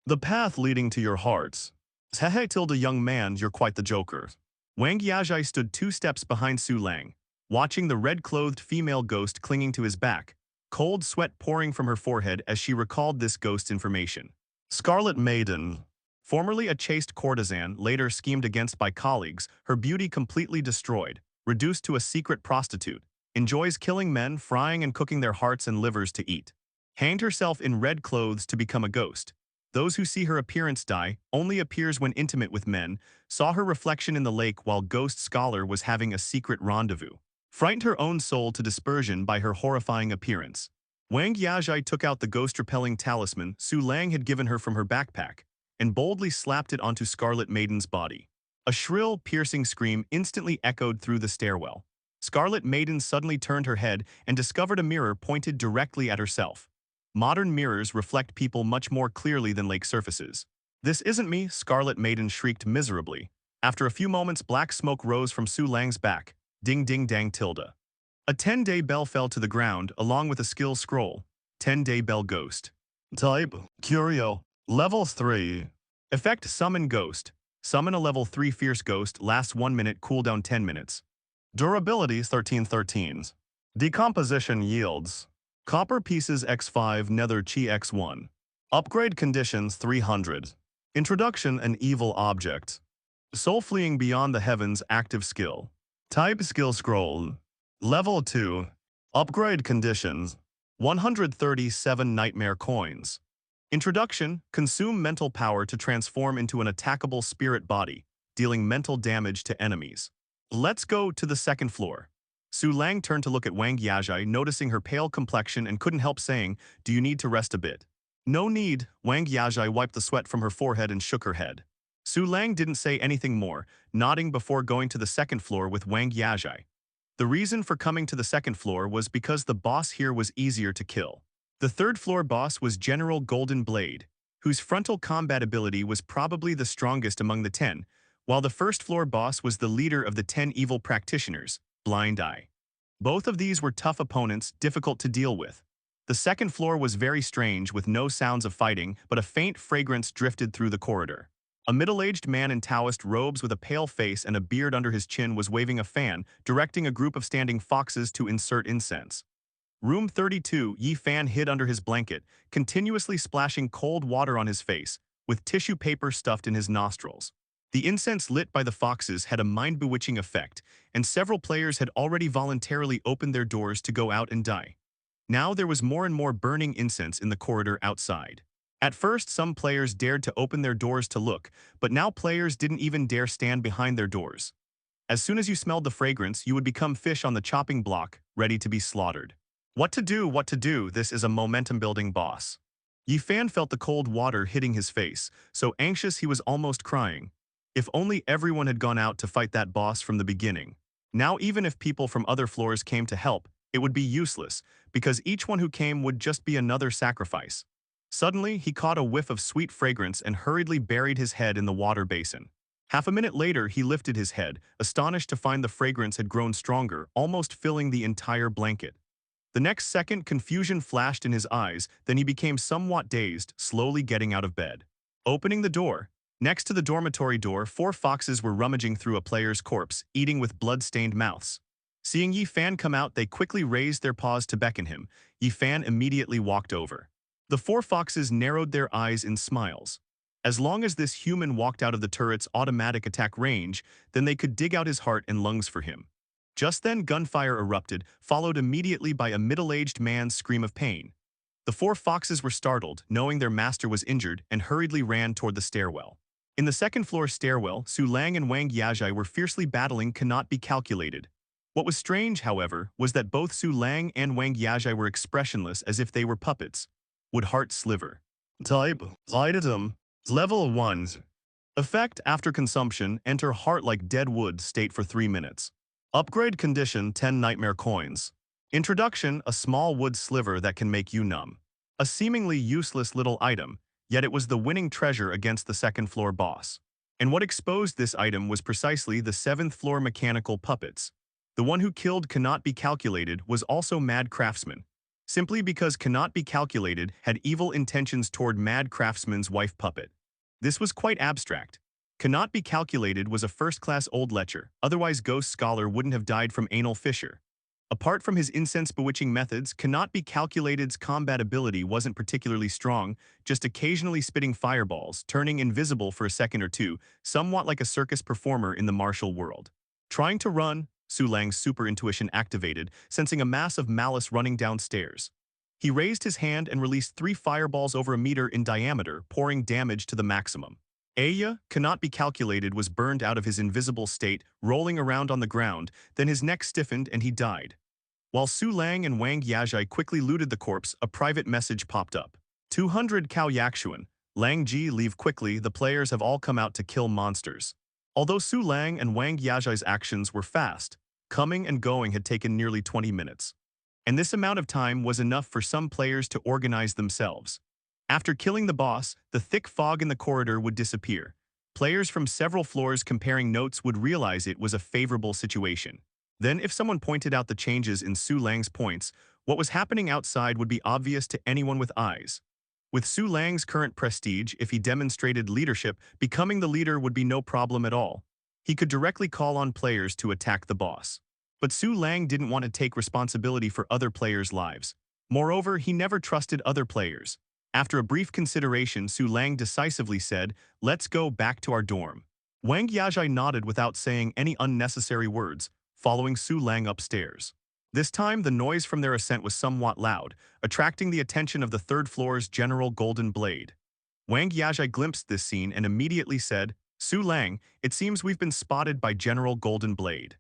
S2: The path leading to your hearts. Hehe, Tilda, young man, you're quite the joker. Wang Yajai stood 2 steps behind Su Lang, watching the red-clothed female ghost clinging to his back, cold sweat pouring from her forehead as she recalled this ghost's information. Scarlet Maiden. Formerly a chaste courtesan, later schemed against by colleagues, her beauty completely destroyed, reduced to a secret prostitute, enjoys killing men, frying and cooking their hearts and livers to eat. Hanged herself in red clothes to become a ghost. Those who see her appearance die, only appears when intimate with men, saw her reflection in the lake while Ghost Scholar was having a secret rendezvous. Frightened her own soul to dispersion by her horrifying appearance. Wang Yajai took out the ghost-repelling talisman Su Lang had given her from her backpack, and boldly slapped it onto Scarlet Maiden's body. A shrill, piercing scream instantly echoed through the stairwell. Scarlet Maiden suddenly turned her head and discovered a mirror pointed directly at herself. Modern mirrors reflect people much more clearly than lake surfaces. "This isn't me," Scarlet Maiden shrieked miserably. After a few moments, black smoke rose from Su Lang's back. Ding ding dang tilde. A 10-day bell fell to the ground, along with a skill scroll. 10-day bell ghost. Type, Curio. Level 3. Effect, summon ghost. Summon a level 3 fierce ghost, lasts 1 minute, cooldown 10 minutes. Durability 1313s. Decomposition yields. Copper pieces x5, nether chi x1. Upgrade conditions 300. Introduction, an evil object. Soul fleeing beyond the heavens, active skill. Type, skill scroll. Level 2. Upgrade conditions. 137 nightmare coins. Introduction, consume mental power to transform into an attackable spirit body, dealing mental damage to enemies. Let's go to the second floor. Su Lang turned to look at Wang Yajai, noticing her pale complexion and couldn't help saying, "Do you need to rest a bit?" "No need," Wang Yajai wiped the sweat from her forehead and shook her head. Su Lang didn't say anything more, nodding before going to the second floor with Wang Yajai. The reason for coming to the second floor was because the boss here was easier to kill. The third floor boss was General Golden Blade, whose frontal combat ability was probably the strongest among the 10, while the first floor boss was the leader of the 10 evil practitioners, Blind Eye. Both of these were tough opponents, difficult to deal with. The second floor was very strange, with no sounds of fighting, but a faint fragrance drifted through the corridor. A middle-aged man in Taoist robes with a pale face and a beard under his chin was waving a fan, directing a group of standing foxes to insert incense. Room 32, Yi Fan hid under his blanket, continuously splashing cold water on his face, with tissue paper stuffed in his nostrils. The incense lit by the foxes had a mind-bewitching effect, and several players had already voluntarily opened their doors to go out and die. Now there was more and more burning incense in the corridor outside. At first, some players dared to open their doors to look, but now players didn't even dare stand behind their doors. As soon as you smelled the fragrance, you would become fish on the chopping block, ready to be slaughtered. What to do, this is a momentum-building boss. Yi Fan felt the cold water hitting his face, so anxious he was almost crying. If only everyone had gone out to fight that boss from the beginning. Now even if people from other floors came to help, it would be useless, because each one who came would just be another sacrifice. Suddenly, he caught a whiff of sweet fragrance and hurriedly buried his head in the water basin. Half a minute later, he lifted his head, astonished to find the fragrance had grown stronger, almost filling the entire blanket. The next second, confusion flashed in his eyes, then he became somewhat dazed, slowly getting out of bed. Opening the door. Next to the dormitory door, 4 foxes were rummaging through a player's corpse, eating with blood-stained mouths. Seeing Yi Fan come out, they quickly raised their paws to beckon him. Yi Fan immediately walked over. The 4 foxes narrowed their eyes in smiles. As long as this human walked out of the turret's automatic attack range, then they could dig out his heart and lungs for him. Just then, gunfire erupted, followed immediately by a middle-aged man's scream of pain. The 4 foxes were startled, knowing their master was injured, and hurriedly ran toward the stairwell. In the second-floor stairwell, Su Lang and Wang Yajai were fiercely battling cannot be calculated. What was strange, however, was that both Su Lang and Wang Yajai were expressionless as if they were puppets. Would heart sliver. Type, item, level 1. Effect, after consumption, enter heart like dead wood state for 3 minutes. Upgrade condition, 10 nightmare coins. Introduction, a small wood sliver that can make you numb. A seemingly useless little item, yet it was the winning treasure against the second-floor boss. And what exposed this item was precisely the 7th-floor mechanical puppets. The one who killed Cannot Be Calculated was also Mad Craftsman, simply because Cannot Be Calculated had evil intentions toward Mad Craftsman's wife puppet. This was quite abstract. Cannot Be Calculated was a first-class old lecher, otherwise Ghost Scholar wouldn't have died from anal fissure. Apart from his incense-bewitching methods, Cannot Be Calculated's combat ability wasn't particularly strong, just occasionally spitting fireballs, turning invisible for a second or two, somewhat like a circus performer in the martial world. Trying to run, Su Lang's super intuition activated, sensing a mass of malice running downstairs. He raised his hand and released 3 fireballs over a meter in diameter, pouring damage to the maximum. Aya, Cannot Be Calculated, was burned out of his invisible state, rolling around on the ground, then his neck stiffened and he died. While Su Lang and Wang Yajai quickly looted the corpse, a private message popped up. 200 Cao Yakshuan. Lang Ji, leave quickly, the players have all come out to kill monsters. Although Su Lang and Wang Yajai's actions were fast, coming and going had taken nearly 20 minutes. And this amount of time was enough for some players to organize themselves. After killing the boss, the thick fog in the corridor would disappear. Players from several floors comparing notes would realize it was a favorable situation. Then, if someone pointed out the changes in Su Lang's points, what was happening outside would be obvious to anyone with eyes. With Su Lang's current prestige, if he demonstrated leadership, becoming the leader would be no problem at all. He could directly call on players to attack the boss. But Su Lang didn't want to take responsibility for other players' lives. Moreover, he never trusted other players. After a brief consideration, Su Lang decisively said, "Let's go back to our dorm." Wang Yajai nodded without saying any unnecessary words, following Su Lang upstairs. This time, the noise from their ascent was somewhat loud, attracting the attention of the third floor's General Golden Blade. Wang Yajai glimpsed this scene and immediately said, "Su Lang, it seems we've been spotted by General Golden Blade."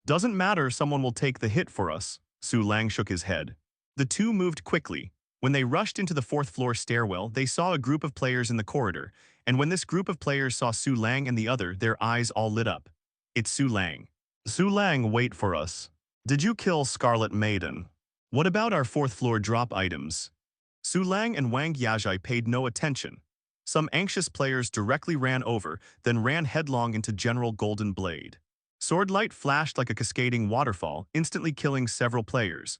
S2: "Doesn't matter, someone will take the hit for us." Su Lang shook his head. The two moved quickly. When they rushed into the fourth-floor stairwell, they saw a group of players in the corridor, and when this group of players saw Su Lang and the other, their eyes all lit up. "It's Su Lang." "Su Lang, wait for us. Did you kill Scarlet Maiden? What about our fourth-floor drop items?" Su Lang and Wang Yajai paid no attention. Some anxious players directly ran over, then ran headlong into General Golden Blade. Sword light flashed like a cascading waterfall, instantly killing several players.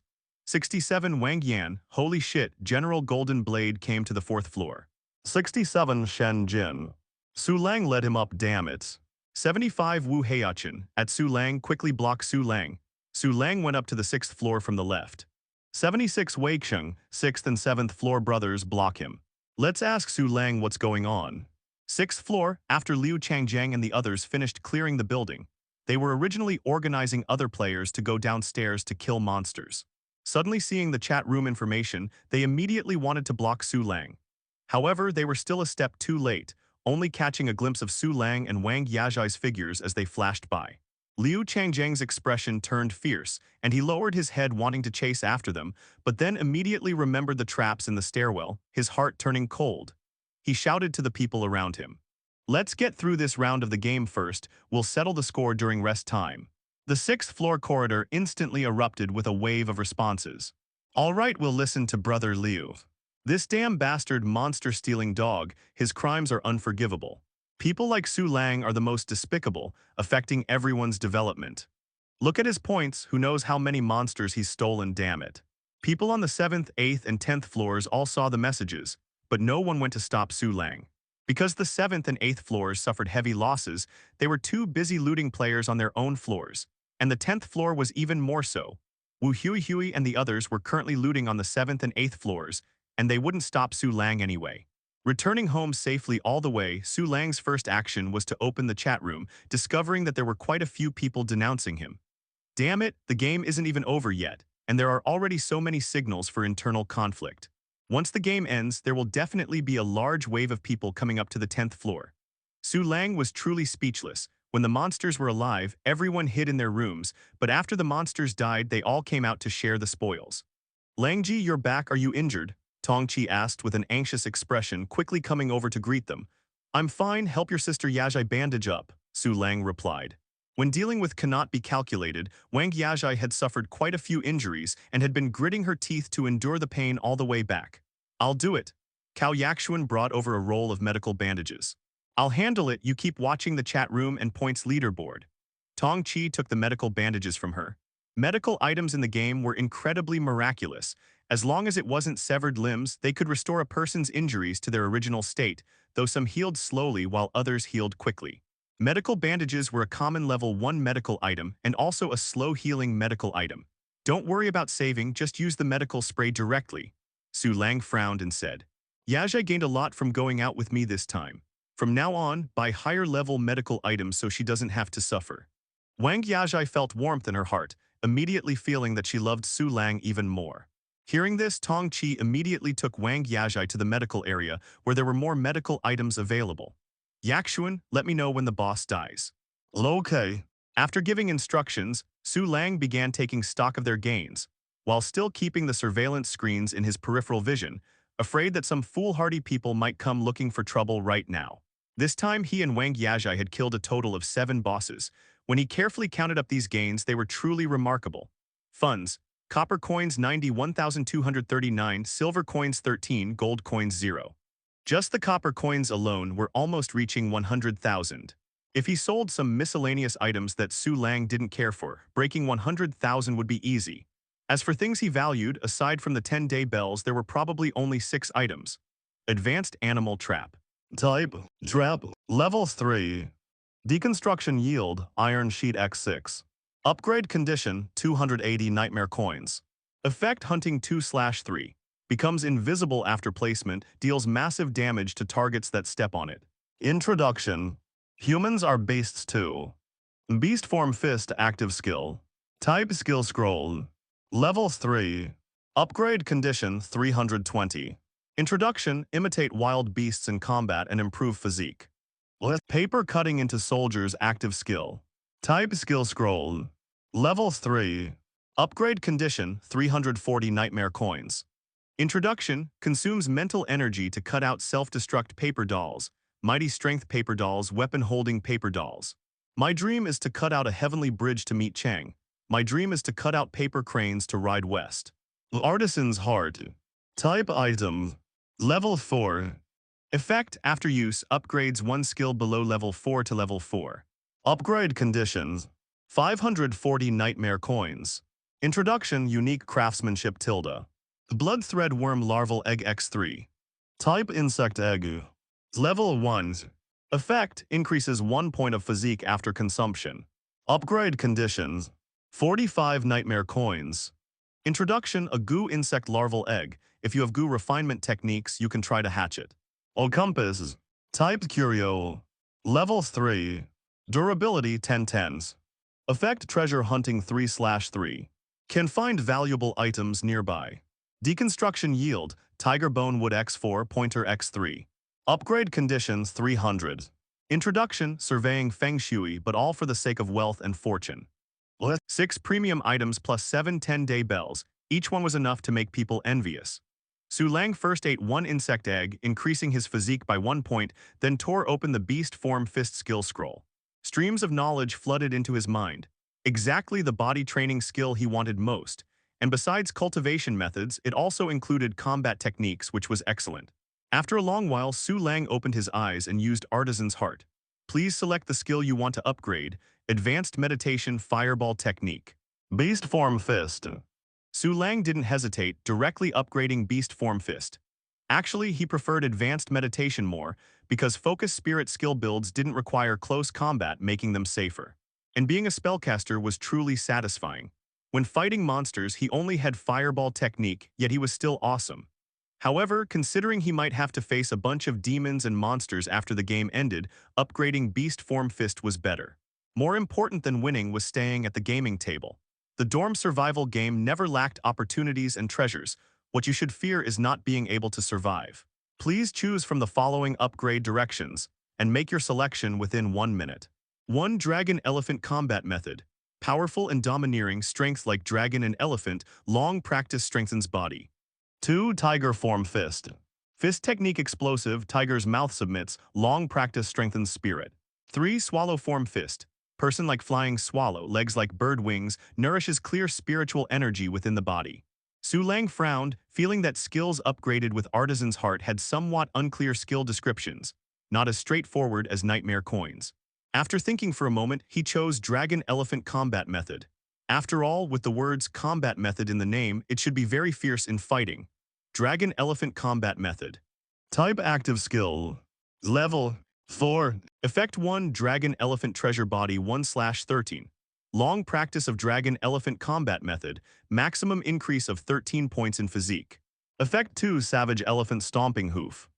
S2: 67 Wang Yan, holy shit, General Golden Blade came to the fourth floor. 67 Shen Jin. Su Lang led him up, damn it. 75 Wu Heiyachin, at Su Lang quickly blocked Su Lang. Su Lang went up to the sixth floor from the left. 76 Wei Xiong, sixth and seventh floor brothers block him. Let's ask Su Lang what's going on. Sixth floor, after Liu Changjiang and the others finished clearing the building. They were originally organizing other players to go downstairs to kill monsters. Suddenly seeing the chat room information, they immediately wanted to block Su Lang. However, they were still a step too late, only catching a glimpse of Su Lang and Wang Yajai's figures as they flashed by. Liu Changjiang's expression turned fierce, and he lowered his head wanting to chase after them, but then immediately remembered the traps in the stairwell, his heart turning cold. He shouted to the people around him, "Let's get through this round of the game first, we'll settle the score during rest time." The sixth-floor corridor instantly erupted with a wave of responses. "All right, we'll listen to Brother Liu. This damn bastard monster-stealing dog, his crimes are unforgivable. People like Su Lang are the most despicable, affecting everyone's development. Look at his points, who knows how many monsters he's stolen, damn it." People on the 7th, 8th, and 10th floors all saw the messages, but no one went to stop Su Lang. Because the 7th and 8th floors suffered heavy losses, they were too busy looting players on their own floors. And the 10th floor was even more so. Wu Hui and the others were currently looting on the 7th and 8th floors, and they wouldn't stop Su Lang anyway. Returning home safely all the way, Su Lang's first action was to open the chat room, discovering that there were quite a few people denouncing him. Damn it, the game isn't even over yet, and there are already so many signals for internal conflict. Once the game ends, there will definitely be a large wave of people coming up to the 10th floor. Su Lang was truly speechless. When the monsters were alive, everyone hid in their rooms, but after the monsters died, they all came out to share the spoils. "Langji, you're back, are you injured?" Tongqi asked with an anxious expression, quickly coming over to greet them. "I'm fine, help your sister Yajai bandage up," Su Lang replied. When dealing with cannot be calculated, Wang Yajai had suffered quite a few injuries and had been gritting her teeth to endure the pain all the way back. "I'll do it." Cao Yaxuan brought over a roll of medical bandages. "I'll handle it, you keep watching the chat room and points leaderboard." Tong Chi took the medical bandages from her. Medical items in the game were incredibly miraculous. As long as it wasn't severed limbs, they could restore a person's injuries to their original state, though some healed slowly while others healed quickly. Medical bandages were a common level 1 medical item and also a slow healing medical item. "Don't worry about saving, just use the medical spray directly." Su Lang frowned and said, "Yajai gained a lot from going out with me this time. From now on, buy higher-level medical items so she doesn't have to suffer." Wang Yajai felt warmth in her heart, immediately feeling that she loved Su Lang even more. Hearing this, Tong Chi immediately took Wang Yajai to the medical area where there were more medical items available. "Yaxuan, let me know when the boss dies." "Okay." After giving instructions, Su Lang began taking stock of their gains, while still keeping the surveillance screens in his peripheral vision, afraid that some foolhardy people might come looking for trouble right now. This time, he and Wang Yajai had killed a total of 7 bosses. When he carefully counted up these gains, they were truly remarkable. Funds, Copper coins 90, 1,239, silver coins 13, gold coins 0. Just the copper coins alone were almost reaching 100,000. If he sold some miscellaneous items that Su Lang didn't care for, breaking 100,000 would be easy. As for things he valued, aside from the 10-day bells, there were probably only 6 items. Advanced Animal Trap. Type, Trap, Level 3. Deconstruction Yield, Iron Sheet X6. Upgrade Condition, 280 Nightmare Coins. Effect Hunting 2/3. Becomes invisible after placement, deals massive damage to targets that step on it. Introduction. Humans are beasts too. Beast Form Fist Active Skill. Type Skill Scroll. Level 3. Upgrade Condition 320. Introduction, imitate wild beasts in combat and improve physique. Paper Cutting into Soldiers Active Skill. Type Skill Scroll. Level 3. Upgrade Condition 340 Nightmare Coins. Introduction, consumes mental energy to cut out self-destruct paper dolls, mighty strength paper dolls, weapon-holding paper dolls. My dream is to cut out a heavenly bridge to meet Chang. My dream is to cut out paper cranes to ride west. Artisan's Heart. Type Item. Level 4. Effect, after use, upgrades 1 skill below level 4 to level 4. Upgrade Conditions. 540 Nightmare Coins. Introduction, Unique Craftsmanship tilde. Blood Thread Worm Larval Egg X3. Type Insect Egg. Level 1. Effect, increases 1 point of physique after consumption. Upgrade Conditions. 45 Nightmare Coins. Introduction, a goo insect larval egg. If you have goo refinement techniques, you can try to hatch it. Compass. Type Curio. Level 3. Durability 10/10. Effect Treasure Hunting 3/3. Can find valuable items nearby. Deconstruction Yield, Tiger Bone Wood X4, Pointer X3. Upgrade Conditions 300. Introduction, Surveying Feng Shui, but all for the sake of wealth and fortune. 6 premium items plus 7 10-day bells, each one was enough to make people envious. Su Lang first ate 1 insect egg, increasing his physique by 1 point, then tore open the Beast Form Fist skill scroll. Streams of knowledge flooded into his mind. Exactly the body training skill he wanted most. And besides cultivation methods, it also included combat techniques, which was excellent. After a long while, Su Lang opened his eyes and used Artisan's Heart. Please select the skill you want to upgrade. Advanced Meditation Fireball Technique. Beast Form Fist. Su Lang didn't hesitate, directly upgrading Beast Form Fist. Actually, he preferred Advanced Meditation more, because Focus Spirit skill builds didn't require close combat, making them safer. And being a spellcaster was truly satisfying. When fighting monsters, he only had Fireball technique, yet he was still awesome. However, considering he might have to face a bunch of demons and monsters after the game ended, upgrading Beast Form Fist was better. More important than winning was staying at the gaming table. The dorm survival game never lacked opportunities and treasures. What you should fear is not being able to survive. Please choose from the following upgrade directions, and make your selection within 1 minute. 1. Dragon Elephant Combat Method. Powerful and domineering, strength like dragon and elephant, long practice strengthens body. 2. Tiger Form Fist. Fist technique explosive, tiger's mouth submits, long practice strengthens spirit. 3. Swallow Form Fist. Person like flying swallow, legs like bird wings, nourishes clear spiritual energy within the body. Su Lang frowned, feeling that skills upgraded with Artisan's Heart had somewhat unclear skill descriptions, not as straightforward as Nightmare Coins. After thinking for a moment, he chose Dragon Elephant Combat Method. After all, with the words combat method in the name, it should be very fierce in fighting. Dragon Elephant Combat Method. Type Active Skill. Level 4. Effect 1. Dragon Elephant Treasure Body 1/13. Long practice of Dragon Elephant Combat Method. Maximum increase of 13 points in physique. Effect 2. Savage Elephant Stomping Hoof.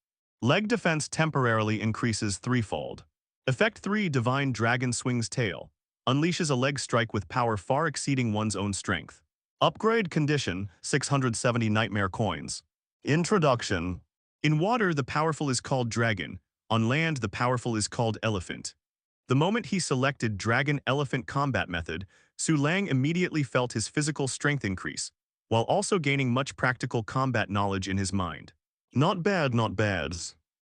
S2: Leg defense temporarily increases 3-fold. Effect 3. Divine Dragon Swings Tail. Unleashes a leg strike with power far exceeding one's own strength. Upgrade Condition, 670 Nightmare Coins. Introduction. In water, the powerful is called Dragon. On land, the powerful is called Elephant. The moment he selected Dragon Elephant Combat Method, Su Lang immediately felt his physical strength increase, while also gaining much practical combat knowledge in his mind. Not bad, not bad.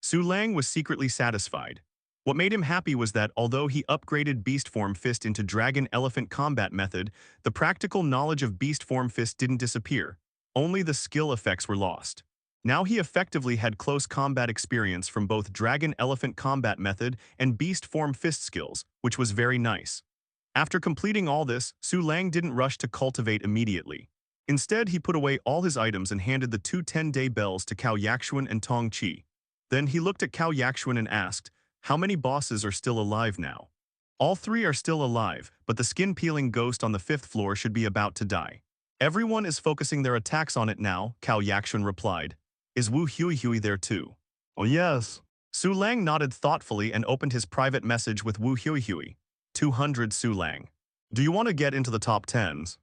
S2: Su Lang was secretly satisfied. What made him happy was that although he upgraded Beast Form Fist into Dragon Elephant Combat Method, the practical knowledge of Beast Form Fist didn't disappear. Only the skill effects were lost. Now he effectively had close combat experience from both Dragon Elephant Combat Method and Beast Form Fist skills, which was very nice. After completing all this, Su Lang didn't rush to cultivate immediately. Instead, he put away all his items and handed the two 10-day bells to Cao Yaxuan and Tong Qi. Then he looked at Cao Yaxuan and asked, "How many bosses are still alive now?" "All three are still alive, but the skin-peeling ghost on the 5th floor should be about to die. Everyone is focusing their attacks on it now," Cao Yaxuan replied. "Is Wu Huihui there too?" "Oh yes." Su Lang nodded thoughtfully and opened his private message with Wu Huihui. 200 Su Lang. "Do you want to get into the top 10s?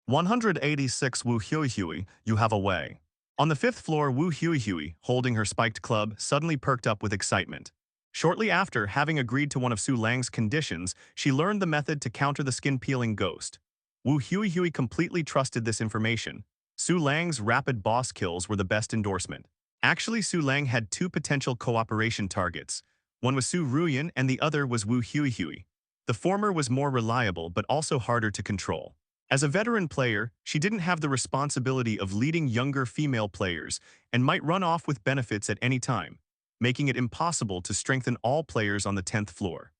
S2: 186 Wu Huihui, you have a way." On the 5th floor, Wu Huihui, holding her spiked club, suddenly perked up with excitement. Shortly after, having agreed to one of Su Lang's conditions, she learned the method to counter the skin-peeling ghost. Wu Huihui completely trusted this information. Su Lang's rapid boss kills were the best endorsement. Actually, Su Lang had two potential cooperation targets. One was Su Ruyan and the other was Wu Huihui. The former was more reliable but also harder to control. As a veteran player, she didn't have the responsibility of leading younger female players and might run off with benefits at any time, making it impossible to strengthen all players on the 10th floor.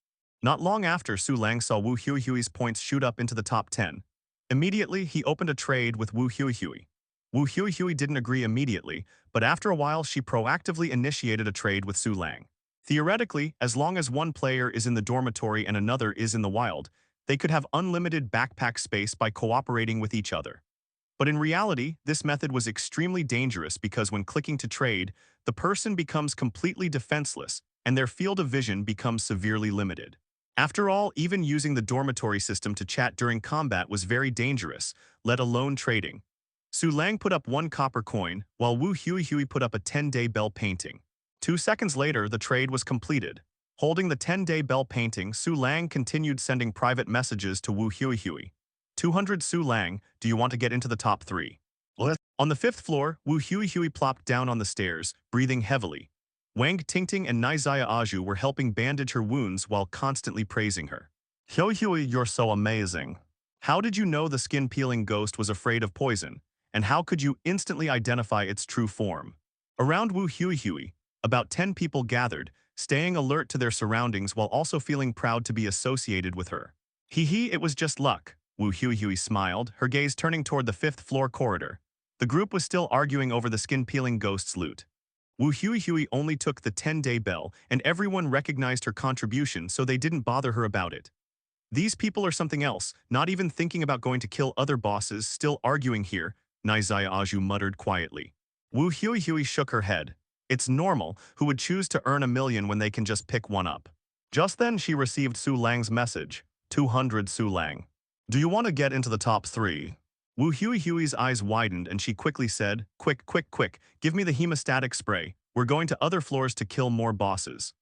S2: Not long after, Su Lang saw Wu Huihui's points shoot up into the top 10. Immediately, he opened a trade with Wu Huihui. Wu Huihui didn't agree immediately, but after a while she proactively initiated a trade with Su Lang. Theoretically, as long as one player is in the dormitory and another is in the wild, they could have unlimited backpack space by cooperating with each other. But in reality, this method was extremely dangerous because when clicking to trade, the person becomes completely defenseless and their field of vision becomes severely limited. After all, even using the dormitory system to chat during combat was very dangerous, let alone trading. Su Lang put up 1 copper coin, while Wu Huihui put up a 10-day bell painting. 2 seconds later, the trade was completed. Holding the 10-day bell painting, Su Lang continued sending private messages to Wu Huihui. 200 Su Lang, do you want to get into the top 3? What? On the 5th floor, Wu Huihui plopped down on the stairs, breathing heavily. Wang Tingting and Nizaya Aju were helping bandage her wounds while constantly praising her. "Huihui, you're so amazing. How did you know the skin-peeling ghost was afraid of poison? And how could you instantly identify its true form?" Around Wu Huihui, about 10 people gathered, staying alert to their surroundings while also feeling proud to be associated with her. "Hee, it was just luck," Wu Huihui smiled, her gaze turning toward the 5th floor corridor. The group was still arguing over the skin-peeling ghost's loot. Wu Huihui only took the 10-day bell, and everyone recognized her contribution, so they didn't bother her about it. "These people are something else, not even thinking about going to kill other bosses, still arguing here," Nizaya Aju muttered quietly. Wu Huihui shook her head. "It's normal, who would choose to earn 1,000,000 when they can just pick one up." Just then she received Su Lang's message. 200 Su Lang. "Do you want to get into the top 3? Wu Huihui's eyes widened and she quickly said, quick, give me the hemostatic spray. We're going to other floors to kill more bosses."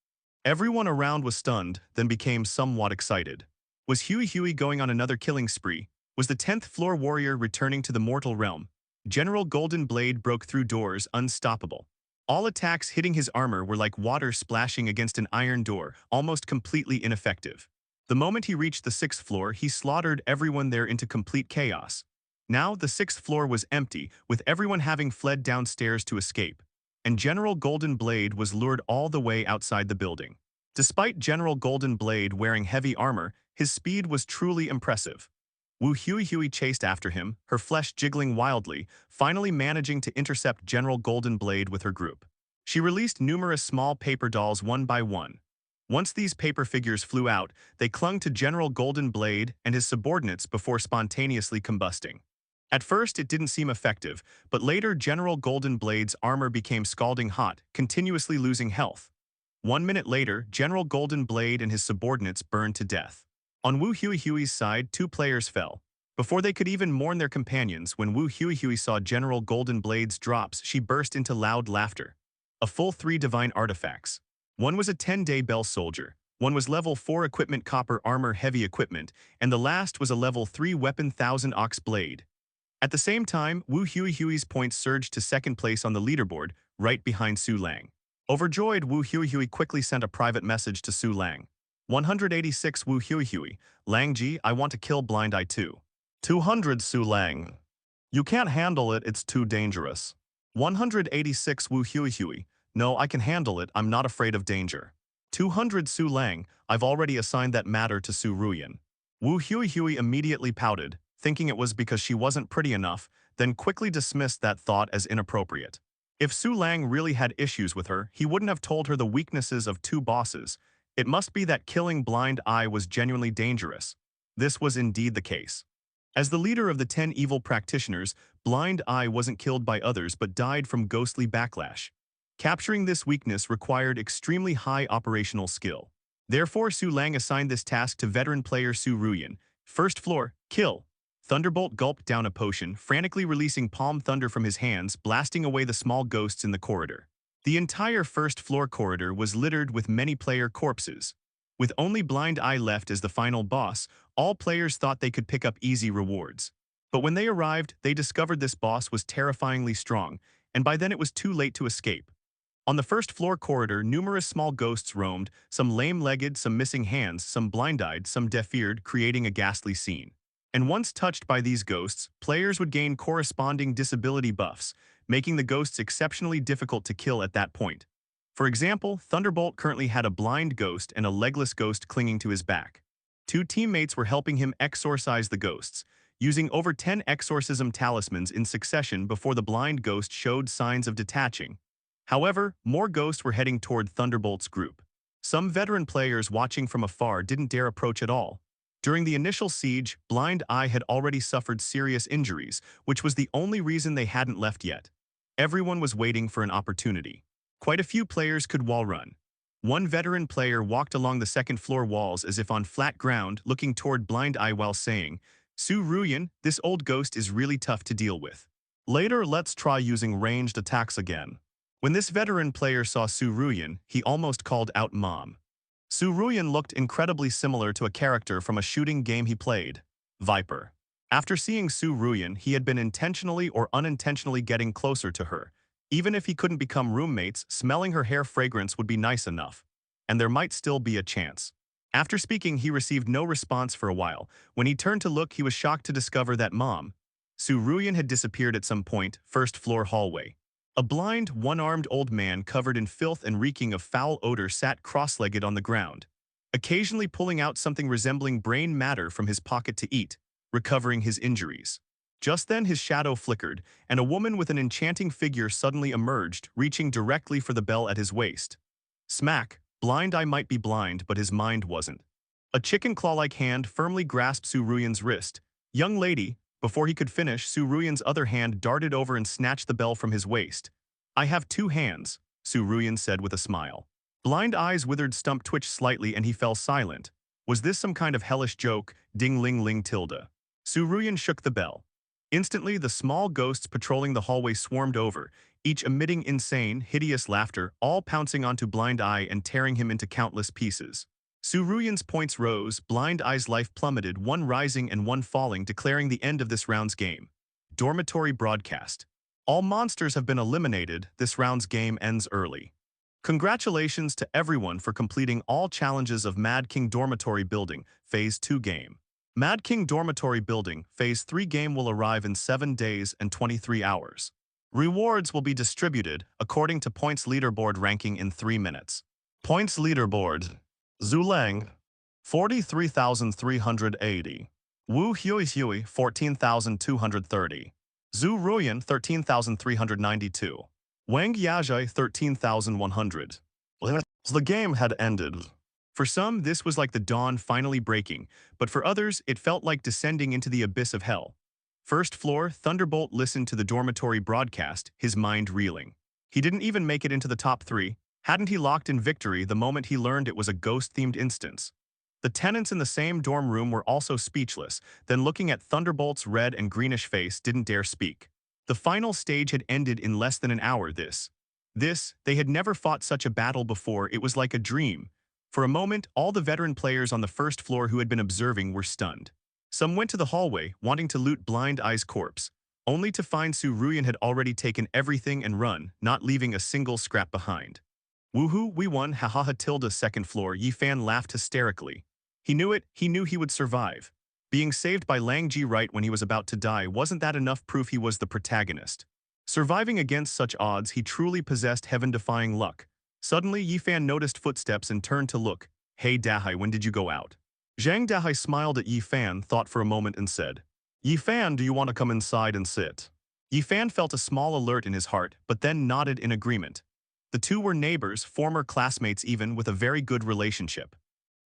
S2: Everyone around was stunned, then became somewhat excited. Was Huihui going on another killing spree? Was the 10th floor warrior returning to the mortal realm? General Golden Blade broke through doors, unstoppable. All attacks hitting his armor were like water splashing against an iron door, almost completely ineffective. The moment he reached the 6th floor, he slaughtered everyone there into complete chaos. Now the 6th floor was empty, with everyone having fled downstairs to escape, and General Golden Blade was lured all the way outside the building. Despite General Golden Blade wearing heavy armor, his speed was truly impressive. Wu Huihui chased after him, her flesh jiggling wildly, finally managing to intercept General Golden Blade with her group. She released numerous small paper dolls one by one. Once these paper figures flew out, they clung to General Golden Blade and his subordinates before spontaneously combusting. At first, it didn't seem effective, but later General Golden Blade's armor became scalding hot, continuously losing health. 1 minute later, General Golden Blade and his subordinates burned to death. On Wu Huihui's side, 2 players fell. Before they could even mourn their companions, when Wu Huihui saw General Golden Blade's drops, she burst into loud laughter. A full 3 divine artifacts. One was a 10-day bell soldier, one was level 4 equipment copper armor heavy equipment, and the last was a level 3 weapon 1000 ox blade. At the same time, Wu Huihui's points surged to 2nd place on the leaderboard, right behind Su Lang. Overjoyed, Wu Huihui quickly sent a private message to Su Lang. 186 Wu Huihui, Lang Ji, I want to kill Blind Eye too. 200 Su Lang. You can't handle it, it's too dangerous. 186 Wu Huihui, no, I can handle it, I'm not afraid of danger. 200 Su Lang, I've already assigned that matter to Su Ruyan. Wu Huihui immediately pouted, thinking it was because she wasn't pretty enough, then quickly dismissed that thought as inappropriate. If Su Lang really had issues with her, he wouldn't have told her the weaknesses of two bosses. It must be that killing Blind Eye was genuinely dangerous. This was indeed the case. As the leader of the 10 evil practitioners, Blind Eye wasn't killed by others but died from ghostly backlash. Capturing this weakness required extremely high operational skill. Therefore, Su Lang assigned this task to veteran player Su Ruyan. First floor, kill. Thunderbolt gulped down a potion, frantically releasing palm thunder from his hands, blasting away the small ghosts in the corridor. The entire first floor corridor was littered with many player corpses. With only Blind Eye left as the final boss, all players thought they could pick up easy rewards. But when they arrived, they discovered this boss was terrifyingly strong, and by then it was too late to escape. On the first floor corridor, numerous small ghosts roamed, some lame-legged, some missing hands, some blind-eyed, some deaf-eared, creating a ghastly scene. And once touched by these ghosts, players would gain corresponding disability buffs, making the ghosts exceptionally difficult to kill at that point. For example, Thunderbolt currently had a blind ghost and a legless ghost clinging to his back. Two teammates were helping him exorcise the ghosts, using over 10 exorcism talismans in succession before the blind ghost showed signs of detaching. However, more ghosts were heading toward Thunderbolt's group. Some veteran players watching from afar didn't dare approach at all. During the initial siege, Blind Eye had already suffered serious injuries, which was the only reason they hadn't left yet. Everyone was waiting for an opportunity. Quite a few players could wall run. One veteran player walked along the second floor walls as if on flat ground, looking toward Blind Eye while saying, Su Ruyan, this old ghost is really tough to deal with. Later, let's try using ranged attacks again. When this veteran player saw Su Ruyan, he almost called out Mom. Su Ruyan looked incredibly similar to a character from a shooting game he played, Viper. After seeing Su Ruyan, he had been intentionally or unintentionally getting closer to her. Even if he couldn't become roommates, smelling her hair fragrance would be nice enough, and there might still be a chance. After speaking, he received no response for a while. When he turned to look, he was shocked to discover that Mom, Su Ruyan, had disappeared at some point, first floor hallway. A blind, one-armed old man covered in filth and reeking of foul odor sat cross-legged on the ground, occasionally pulling out something resembling brain matter from his pocket to eat, recovering his injuries. Just then his shadow flickered, and a woman with an enchanting figure suddenly emerged, reaching directly for the bell at his waist. Smack! Blind Eye might be blind, but his mind wasn't. A chicken claw-like hand firmly grasped Su Ruyan's wrist. Young lady, before he could finish, Su Ruyan's other hand darted over and snatched the bell from his waist. I have two hands, Su Ruyan said with a smile. Blind Eye's withered stump twitched slightly and he fell silent. Was this some kind of hellish joke? Ding-ling-ling tilde. Su Ruyan shook the bell. Instantly, the small ghosts patrolling the hallway swarmed over, each emitting insane, hideous laughter, all pouncing onto Blind Eye and tearing him into countless pieces. Su Ruyan's points rose, Blind Eye's life plummeted, one rising and one falling, declaring the end of this round's game. Dormitory broadcast. All monsters have been eliminated, this round's game ends early. Congratulations to everyone for completing all challenges of Mad King Dormitory Building, Phase 2 game. Mad King Dormitory Building, Phase 3 game will arrive in 7 days and 23 hours. Rewards will be distributed according to points leaderboard ranking in 3 minutes. Points leaderboard. Zhu Lang, 43,380. Wu Huihui, 14,230. Zhu Ruyan, 13,392. Wang Yazhai, 13,100. The game had ended. For some, this was like the dawn finally breaking, but for others, it felt like descending into the abyss of hell. First floor, Thunderbolt listened to the dormitory broadcast, his mind reeling. He didn't even make it into the top 3. Hadn't he locked in victory the moment he learned it was a ghost-themed instance? The tenants in the same dorm room were also speechless, then looking at Thunderbolt's red and greenish face didn't dare speak. The final stage had ended in less than an hour. They had never fought such a battle before. It was like a dream. For a moment, all the veteran players on the first floor who had been observing were stunned. Some went to the hallway, wanting to loot Blind Eye's corpse, only to find Su Ruyan had already taken everything and run, not leaving a single scrap behind. Woohoo, we won, hahaha tilde second floor, Yi Fan laughed hysterically. He knew it, he knew he would survive. Being saved by Lang Ji right when he was about to die, wasn't that enough proof he was the protagonist? Surviving against such odds, he truly possessed heaven-defying luck. Suddenly, Yi Fan noticed footsteps and turned to look. Hey Dahai, when did you go out? Zhang Dahai smiled at Yi Fan, thought for a moment and said, Yi Fan, do you want to come inside and sit? Yi Fan felt a small alert in his heart, but then nodded in agreement. The two were neighbors, former classmates even, with a very good relationship.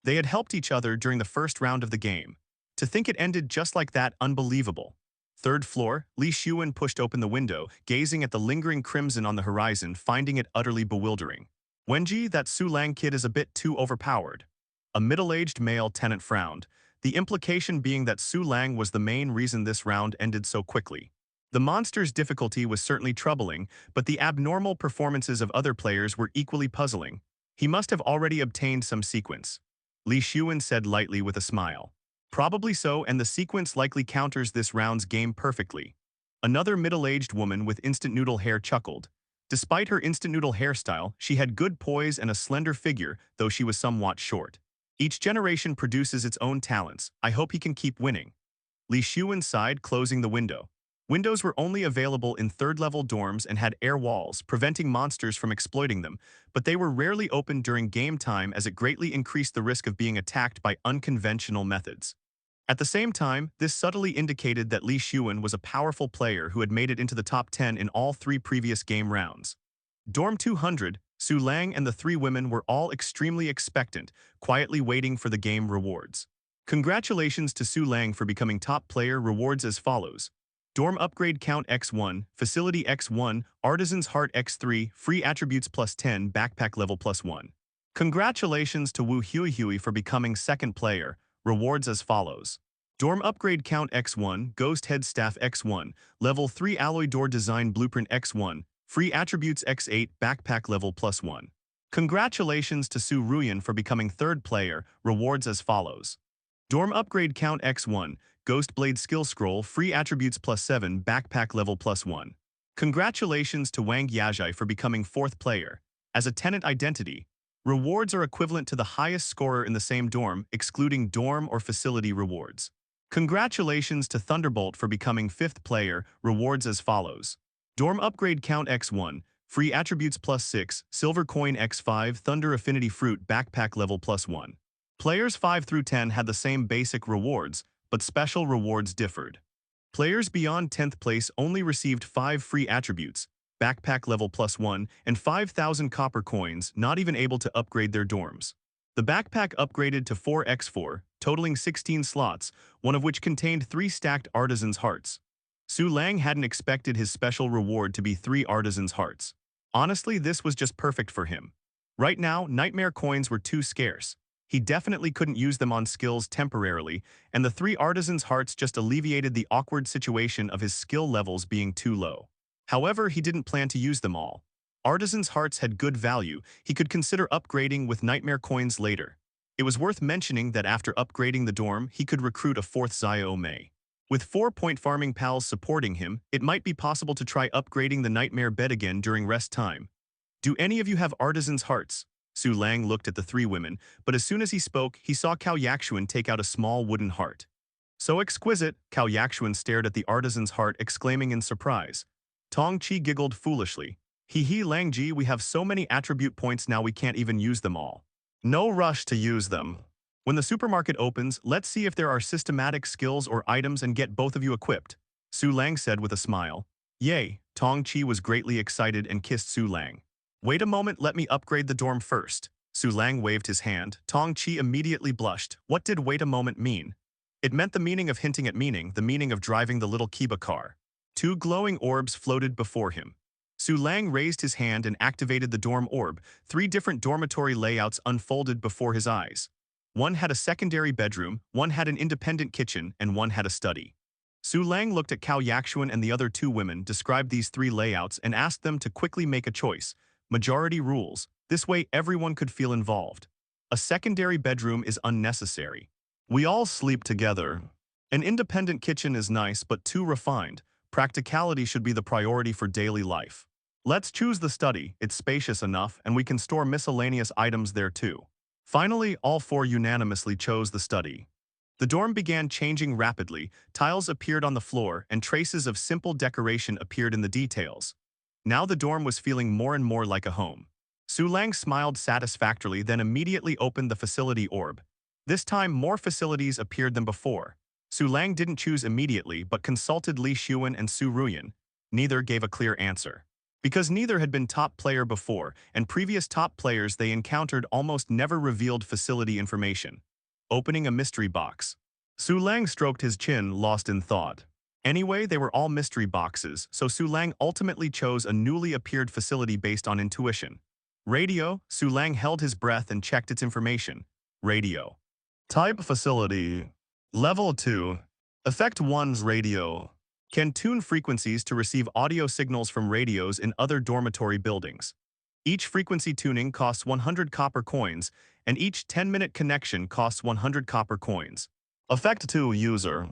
S2: They had helped each other during the first round of the game. To think it ended just like that, unbelievable. Third floor, Li Xuan pushed open the window, gazing at the lingering crimson on the horizon, finding it utterly bewildering. Wenji, that Su Lang kid is a bit too overpowered. A middle-aged male tenant frowned, the implication being that Su Lang was the main reason this round ended so quickly. The monster's difficulty was certainly troubling, but the abnormal performances of other players were equally puzzling. He must have already obtained some sequence. Li Xuan said lightly with a smile. Probably so, and the sequence likely counters this round's game perfectly. Another middle-aged woman with instant noodle hair chuckled. Despite her instant noodle hairstyle, she had good poise and a slender figure, though she was somewhat short. Each generation produces its own talents. I hope he can keep winning. Li Xuan sighed, closing the window. Windows were only available in third-level dorms and had air walls, preventing monsters from exploiting them, but they were rarely opened during game time as it greatly increased the risk of being attacked by unconventional methods. At the same time, this subtly indicated that Li Xuan was a powerful player who had made it into the top 10 in all three previous game rounds. Dorm 200, Su Lang and the three women were all extremely expectant, quietly waiting for the game rewards. Congratulations to Su Lang for becoming top player, rewards as follows. Dorm Upgrade Count X1, Facility X1, Artisan's Heart X3, Free Attributes plus 10, Backpack Level plus 1. Congratulations to Wu Hui for becoming second player, rewards as follows. Dorm Upgrade Count X1, Ghost Head Staff X1, Level 3 Alloy Door Design Blueprint X1, Free Attributes X8, Backpack Level plus 1. Congratulations to Su Ruyan for becoming third player, rewards as follows. Dorm Upgrade Count X1, Ghost Blade Skill Scroll, Free Attributes plus 7, Backpack Level plus 1. Congratulations to Wang Yajai for becoming fourth player. As a tenant identity, rewards are equivalent to the highest scorer in the same dorm, excluding dorm or facility rewards. Congratulations to Thunderbolt for becoming fifth player, rewards as follows. Dorm Upgrade Count X1, Free Attributes plus 6, Silver Coin X5, Thunder Affinity Fruit, Backpack Level plus 1. Players 5 through 10 had the same basic rewards, but special rewards differed. Players beyond 10th place only received 5 free attributes, Backpack Level plus 1, and 5,000 copper coins, not even able to upgrade their dorms. The backpack upgraded to 4x4, totaling 16 slots, one of which contained 3 stacked Artisan's Hearts. Su Lang hadn't expected his special reward to be 3 Artisan's Hearts. Honestly, this was just perfect for him. Right now, Nightmare coins were too scarce. He definitely couldn't use them on skills temporarily, and the 3 Artisan's Hearts just alleviated the awkward situation of his skill levels being too low. However, he didn't plan to use them all. Artisan's Hearts had good value. He could consider upgrading with Nightmare coins later. It was worth mentioning that after upgrading the dorm, he could recruit a 4th Zio Mei. With 4-point farming pals supporting him, it might be possible to try upgrading the Nightmare bed again during rest time. Do any of you have Artisan's Hearts? Su Lang looked at the 3 women, but as soon as he spoke, he saw Cao Yakshuan take out a small wooden heart. So exquisite, Cao Yakshuan stared at the Artisan's Heart, exclaiming in surprise. Tong Chi giggled foolishly. Hee Lang Ji, we have so many attribute points now we can't even use them all. No rush to use them. When the supermarket opens, let's see if there are systematic skills or items and get both of you equipped, Su Lang said with a smile. Yay, Tong Chi was greatly excited and kissed Su Lang. Wait a moment, let me upgrade the dorm first. Su Lang waved his hand. Tong Chi immediately blushed. What did wait a moment mean? It meant the meaning of hinting at meaning, the meaning of driving the little Kiba car. 2 glowing orbs floated before him. Su Lang raised his hand and activated the dorm orb. 3 different dormitory layouts unfolded before his eyes. One had a secondary bedroom, one had an independent kitchen, and one had a study. Su Lang looked at Cao Yakshuan and the other 2 women, described these 3 layouts, and asked them to quickly make a choice. Majority rules. This way everyone could feel involved. A secondary bedroom is unnecessary. We all sleep together. An independent kitchen is nice but too refined. Practicality should be the priority for daily life. Let's choose the study, it's spacious enough, and we can store miscellaneous items there too. Finally, all four unanimously chose the study. The dorm began changing rapidly, tiles appeared on the floor, and traces of simple decoration appeared in the details. Now the dorm was feeling more and more like a home. Su Lang smiled satisfactorily, then immediately opened the facility orb. This time, more facilities appeared than before. Su Lang didn't choose immediately, but consulted Li Xuan and Su Ruyan. Neither gave a clear answer. Because neither had been top player before, and previous top players they encountered almost never revealed facility information. Opening a mystery box. Su Lang stroked his chin, lost in thought. Anyway, they were all mystery boxes, so Su Lang ultimately chose a newly appeared facility based on intuition. Radio. Su Lang held his breath and checked its information. Radio. Type facility. Level 2. Effect 1's radio. Can tune frequencies to receive audio signals from radios in other dormitory buildings. Each frequency tuning costs 100 copper coins, and each 10-minute connection costs 100 copper coins. Effect 2 user.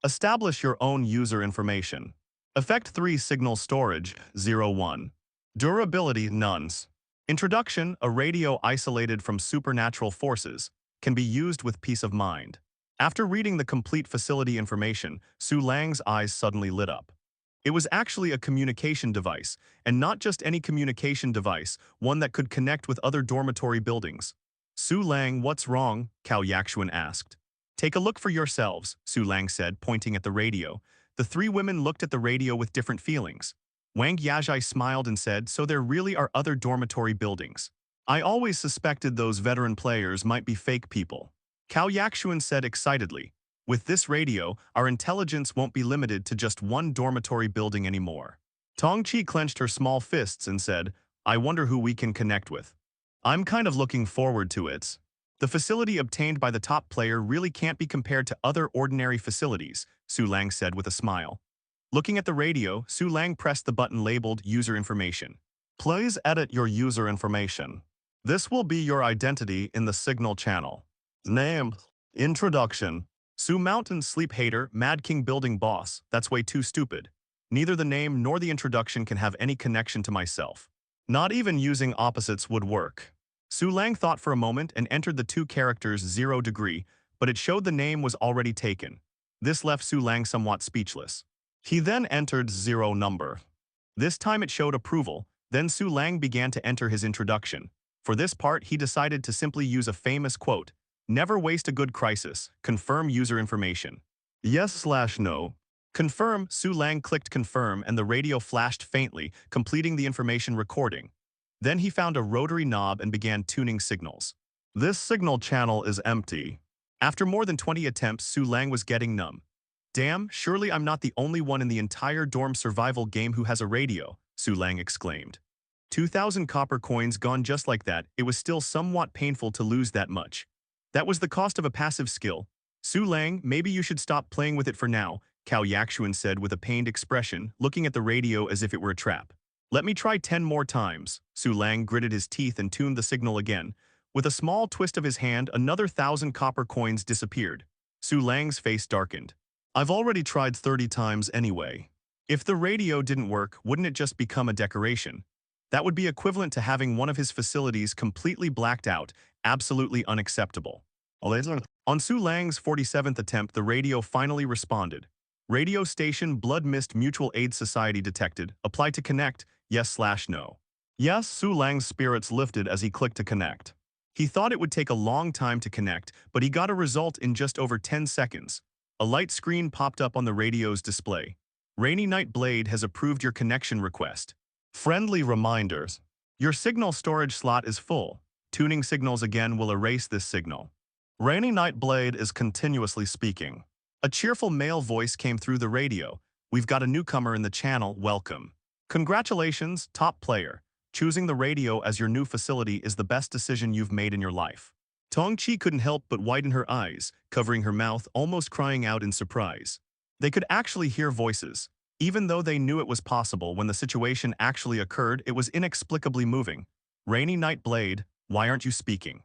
S2: Establish your own user information. Effect 3 signal storage 01. Durability nuns. Introduction, a radio isolated from supernatural forces, can be used with peace of mind. After reading the complete facility information, Su Lang's eyes suddenly lit up. It was actually a communication device, and not just any communication device, one that could connect with other dormitory buildings. Su Lang, what's wrong? Cao Yaxuan asked. Take a look for yourselves, Su Lang said, pointing at the radio. The three women looked at the radio with different feelings. Wang Yazhai smiled and said, so there really are other dormitory buildings. I always suspected those veteran players might be fake people. Cao Yaxuan said excitedly, with this radio, our intelligence won't be limited to just one dormitory building anymore. Tongqi clenched her small fists and said, I wonder who we can connect with. I'm kind of looking forward to it. The facility obtained by the top player really can't be compared to other ordinary facilities, Su Lang said with a smile. Looking at the radio, Su Lang pressed the button labeled User Information. Please edit your user information. This will be your identity in the signal channel. Name. Introduction. Su Mountain Sleep Hater, Mad King Building Boss, that's way too stupid. Neither the name nor the introduction can have any connection to myself. Not even using opposites would work. Su Lang thought for a moment and entered the two characters 0 degree, but it showed the name was already taken. This left Su Lang somewhat speechless. He then entered 0 number. This time it showed approval, then Su Lang began to enter his introduction. For this part, he decided to simply use a famous quote, never waste a good crisis, confirm user information. Yes/no. Confirm, Su Lang clicked confirm and the radio flashed faintly, completing the information recording. Then he found a rotary knob and began tuning signals. This signal channel is empty. After more than 20 attempts, Su Lang was getting numb. Damn, surely I'm not the only one in the entire dorm survival game who has a radio, Su Lang exclaimed. 2,000 copper coins gone just like that, it was still somewhat painful to lose that much. That was the cost of a passive skill. Su Lang, maybe you should stop playing with it for now, Cao Yaxuan said with a pained expression, looking at the radio as if it were a trap. Let me try 10 more times. Su Lang gritted his teeth and tuned the signal again. With a small twist of his hand, another 1,000 copper coins disappeared. Su Lang's face darkened. I've already tried 30 times anyway. If the radio didn't work, wouldn't it just become a decoration? That would be equivalent to having one of his facilities completely blacked out, absolutely unacceptable. On Su Lang's 47th attempt, the radio finally responded. Radio station Blood Mist Mutual Aid Society detected. Apply to connect, yes/no. Yes, Su Lang's spirits lifted as he clicked to connect. He thought it would take a long time to connect, but he got a result in just over 10 seconds. A light screen popped up on the radio's display. Rainy Night Blade has approved your connection request. Friendly reminders. Your signal storage slot is full. Tuning signals again will erase this signal. Rainy Night Blade is continuously speaking. A cheerful male voice came through the radio. We've got a newcomer in the channel, welcome. Congratulations, top player. Choosing the radio as your new facility is the best decision you've made in your life. Tongqi couldn't help but widen her eyes, covering her mouth, almost crying out in surprise. They could actually hear voices. Even though they knew it was possible, when the situation actually occurred, it was inexplicably moving. Rainy Night Blade, why aren't you speaking?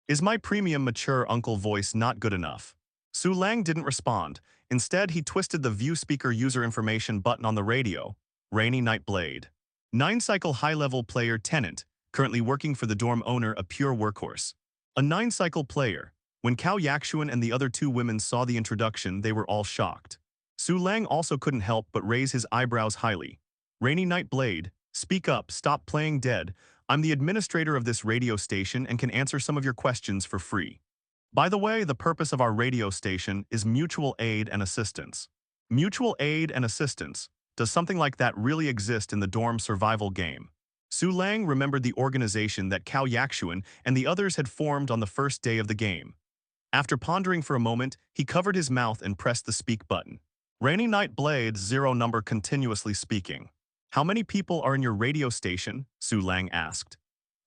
S2: Is my premium mature uncle voice not good enough? Su Lang didn't respond. Instead, he twisted the View Speaker User Information button on the radio. Rainy Night Blade. 9-cycle high-level player Tenant, currently working for the dorm owner, a pure workhorse. A 9-cycle player. When Cao Yaxuan and the other two women saw the introduction, they were all shocked. Su Lang also couldn't help but raise his eyebrows highly. Rainy Night Blade, speak up, stop playing dead. I'm the administrator of this radio station and can answer some of your questions for free. By the way, the purpose of our radio station is mutual aid and assistance. Mutual aid and assistance. Does something like that really exist in the dorm survival game? Su Lang remembered the organization that Cao Yaxuan and the others had formed on the first day of the game. After pondering for a moment, he covered his mouth and pressed the speak button. Rainy Night Blade, 0 number continuously speaking. How many people are in your radio station? Su Lang asked.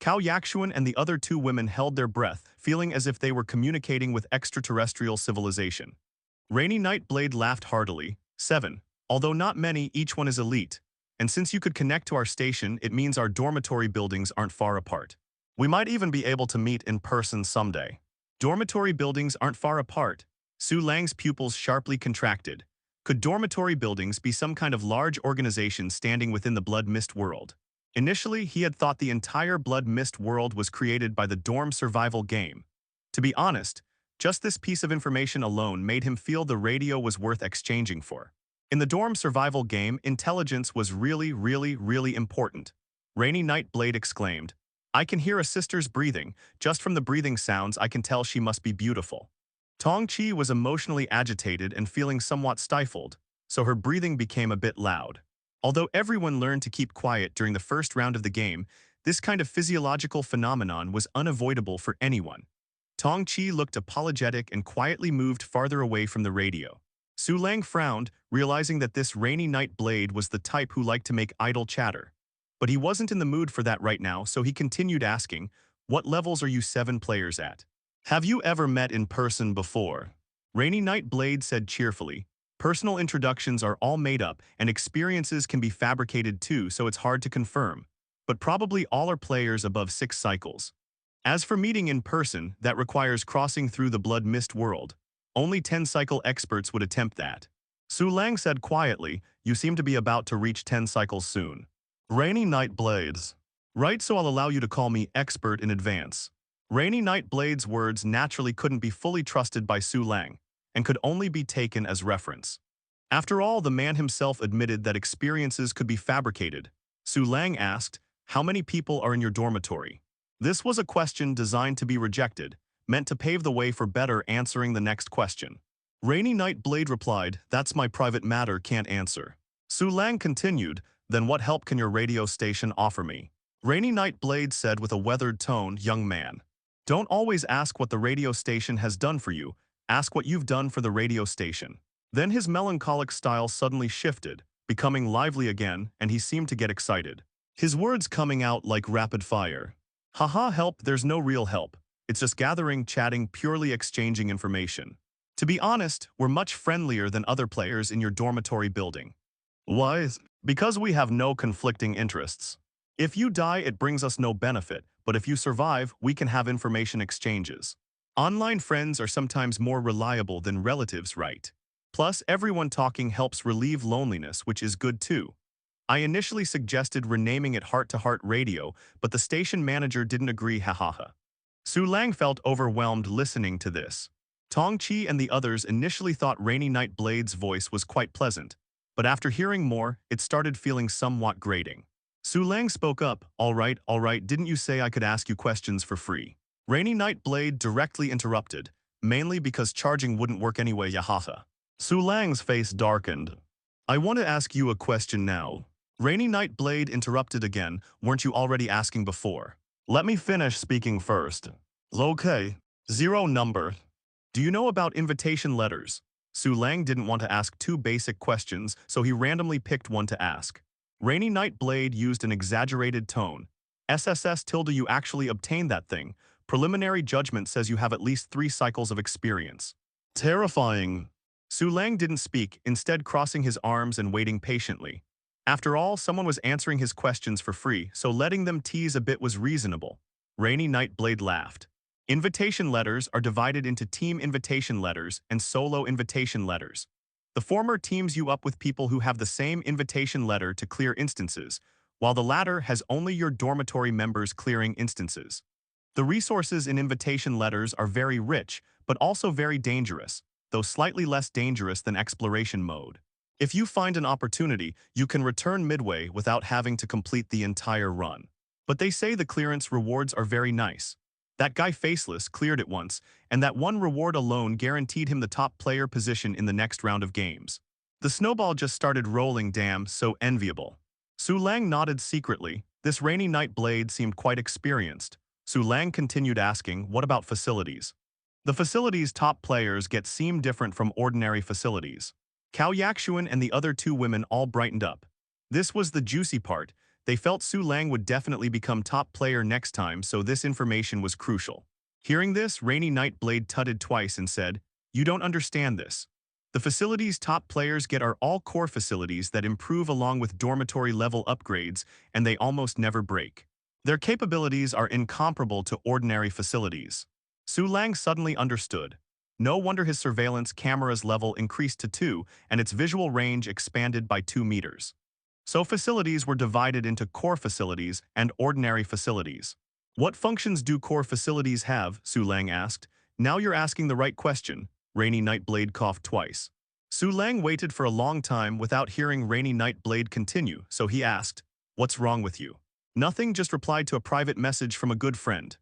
S2: Cao Yaxuan and the other two women held their breath, feeling as if they were communicating with extraterrestrial civilization. Rainy Night Blade laughed heartily. 7. Although not many, each one is elite. And since you could connect to our station, it means our dormitory buildings aren't far apart. We might even be able to meet in person someday. Dormitory buildings aren't far apart. Su Lang's pupils sharply contracted. Could dormitory buildings be some kind of large organization standing within the Blood Mist world? Initially, he had thought the entire Blood Mist world was created by the dorm survival game. To be honest, just this piece of information alone made him feel the radio was worth exchanging for. In the dorm survival game, intelligence was really important. Rainy Night Blade exclaimed, I can hear a sister's breathing. Just from the breathing sounds, I can tell she must be beautiful. Tong Chi was emotionally agitated and feeling somewhat stifled, so her breathing became a bit loud. Although everyone learned to keep quiet during the first round of the game, this kind of physiological phenomenon was unavoidable for anyone. Tong Chi looked apologetic and quietly moved farther away from the radio. Su Lang frowned, realizing that this Rainy Night Blade was the type who liked to make idle chatter. But he wasn't in the mood for that right now, so he continued asking, what levels are you 7 players at? Have you ever met in person before? Rainy Night Blade said cheerfully, personal introductions are all made up and experiences can be fabricated too, so it's hard to confirm. But probably all are players above 6 cycles. As for meeting in person, that requires crossing through the Blood Mist world. Only 10-cycle experts would attempt that. Su Lang said quietly, you seem to be about to reach 10 cycles soon. Rainy Night Blades. Right, so I'll allow you to call me expert in advance. Rainy Night Blade's words naturally couldn't be fully trusted by Su Lang, and could only be taken as reference. After all, the man himself admitted that experiences could be fabricated. Su Lang asked, how many people are in your dormitory? This was a question designed to be rejected, meant to pave the way for better answering the next question. Rainy Night Blade replied, that's my private matter, can't answer. Su Lang continued, then what help can your radio station offer me? Rainy Night Blade said with a weathered tone, young man. Don't always ask what the radio station has done for you, ask what you've done for the radio station. Then his melancholic style suddenly shifted, becoming lively again, and he seemed to get excited. His words coming out like rapid fire. Haha, help, there's no real help. It's just gathering, chatting, purely exchanging information. To be honest, we're much friendlier than other players in your dormitory building. Why? Because we have no conflicting interests. If you die, it brings us no benefit, but if you survive, we can have information exchanges. Online friends are sometimes more reliable than relatives, right? Plus, everyone talking helps relieve loneliness, which is good too. I initially suggested renaming it Heart to Heart Radio, but the station manager didn't agree, hahaha. Su Lang felt overwhelmed listening to this. Tong Chi and the others initially thought Rainy Night Blade's voice was quite pleasant, but after hearing more, it started feeling somewhat grating. Su Lang spoke up, all right, didn't you say I could ask you questions for free? Rainy Night Blade directly interrupted, mainly because charging wouldn't work anyway, yahaha. Su Lang's face darkened. I want to ask you a question now. Rainy Night Blade interrupted again, weren't you already asking before? Let me finish speaking first. Okay. 0 number. Do you know about invitation letters? Su Lang didn't want to ask 2 basic questions, so he randomly picked one to ask. Rainy Night Blade used an exaggerated tone. SSS tilde, you actually obtained that thing. Preliminary judgment says you have at least 3 cycles of experience. Terrifying. Su Lang didn't speak, instead crossing his arms and waiting patiently. After all, someone was answering his questions for free, so letting them tease a bit was reasonable. Rainy Night Blade laughed. Invitation letters are divided into team invitation letters and solo invitation letters. The former teams you up with people who have the same invitation letter to clear instances, while the latter has only your dormitory members clearing instances. The resources in invitation letters are very rich, but also very dangerous, though slightly less dangerous than exploration mode. If you find an opportunity, you can return midway without having to complete the entire run. But they say the clearance rewards are very nice. That guy Faceless cleared it once, and that one reward alone guaranteed him the top player position in the next round of games. The snowball just started rolling, damn, so enviable. Su Lang nodded secretly. This rainy night blade seemed quite experienced. Su Lang continued asking, what about facilities? The facilities' top players get seem different from ordinary facilities. Cao Yakshuan and the other two women all brightened up. This was the juicy part. They felt Su Lang would definitely become top player next time, so this information was crucial. Hearing this, Rainy Night Blade tutted twice and said, "You don't understand this. The facilities top players get are all core facilities that improve along with dormitory level upgrades, and they almost never break. Their capabilities are incomparable to ordinary facilities." Su Lang suddenly understood. No wonder his surveillance camera's level increased to 2 and its visual range expanded by 2 meters. So facilities were divided into core facilities and ordinary facilities. What functions do core facilities have? Su Lang asked. Now you're asking the right question. Rainy Night Blade coughed twice. Su Lang waited for a long time without hearing Rainy Night Blade continue, so he asked, "What's wrong with you?" "Nothing, just replied to a private message from a good friend."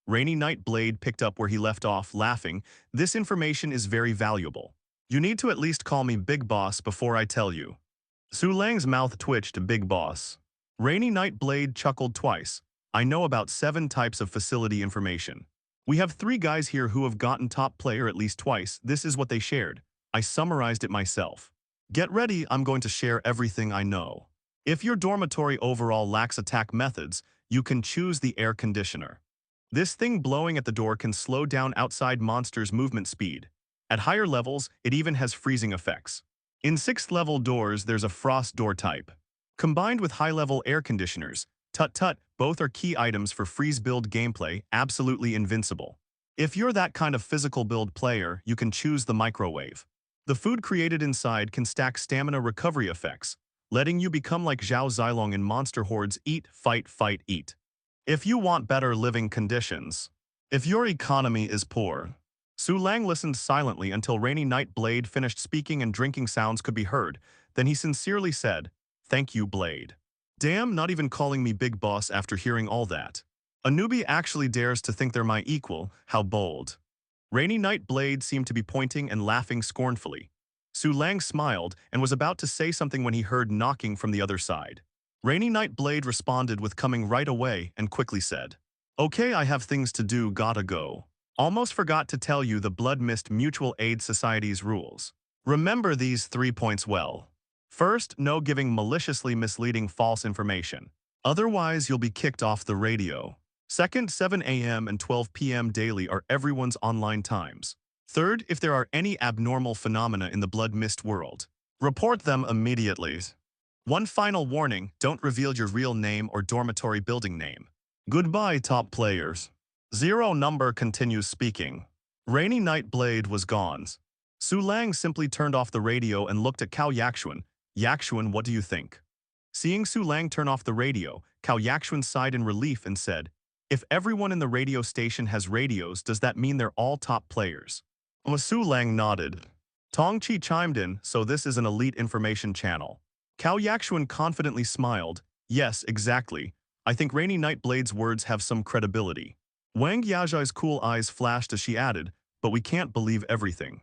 S2: Rainy Night Blade picked up where he left off, laughing. "This information is very valuable. You need to at least call me Big Boss before I tell you." Su Lang's mouth twitched. Big Boss. Rainy Night Blade chuckled twice. "I know about 7 types of facility information. We have 3 guys here who have gotten top player at least twice. This is what they shared. I summarized it myself. Get ready, I'm going to share everything I know. If your dormitory overall lacks attack methods, you can choose the air conditioner. This thing blowing at the door can slow down outside monsters' movement speed. At higher levels, it even has freezing effects. In 6th level doors, there's a frost door type. Combined with high-level air conditioners, tut-tut, both are key items for freeze-build gameplay, absolutely invincible. If you're that kind of physical build player, you can choose the microwave. The food created inside can stack stamina recovery effects, letting you become like Zhao Zilong in Monster Horde's Eat, Fight, Fight, Eat. If you want better living conditions. If your economy is poor. Su Lang listened silently until Rainy Night Blade finished speaking and drinking sounds could be heard. Then he sincerely said, "Thank you, Blade." Damn, not even calling me Big Boss after hearing all that. A newbie actually dares to think they're my equal, how bold. Rainy Night Blade seemed to be pointing and laughing scornfully. Su Lang smiled and was about to say something when he heard knocking from the other side. Rainy Night Blade responded with coming right away and quickly said, "Okay, I have things to do, gotta go. Almost forgot to tell you the Blood Mist Mutual Aid Society's rules. Remember these 3 points well. First, no giving maliciously misleading false information. Otherwise, you'll be kicked off the radio. Second, 7 a.m. and 12 p.m. daily are everyone's online times. Third, if there are any abnormal phenomena in the Blood Mist world, report them immediately. One final warning, don't reveal your real name or dormitory building name. Goodbye, top players." 0 number continues speaking. Rainy Night Blade was gone. Su Lang simply turned off the radio and looked at Cao Yakshuan. "Yakshuan, what do you think?" Seeing Su Lang turn off the radio, Cao Yakshuan sighed in relief and said, "If everyone in the radio station has radios, does that mean they're all top players?" Su Lang nodded. Tong Chi chimed in, "So this is an elite information channel." Cao Yakshuan confidently smiled. "Yes, exactly. I think Rainy Night Blade's words have some credibility." Wang Yaji's cool eyes flashed as she added, "But we can't believe everything.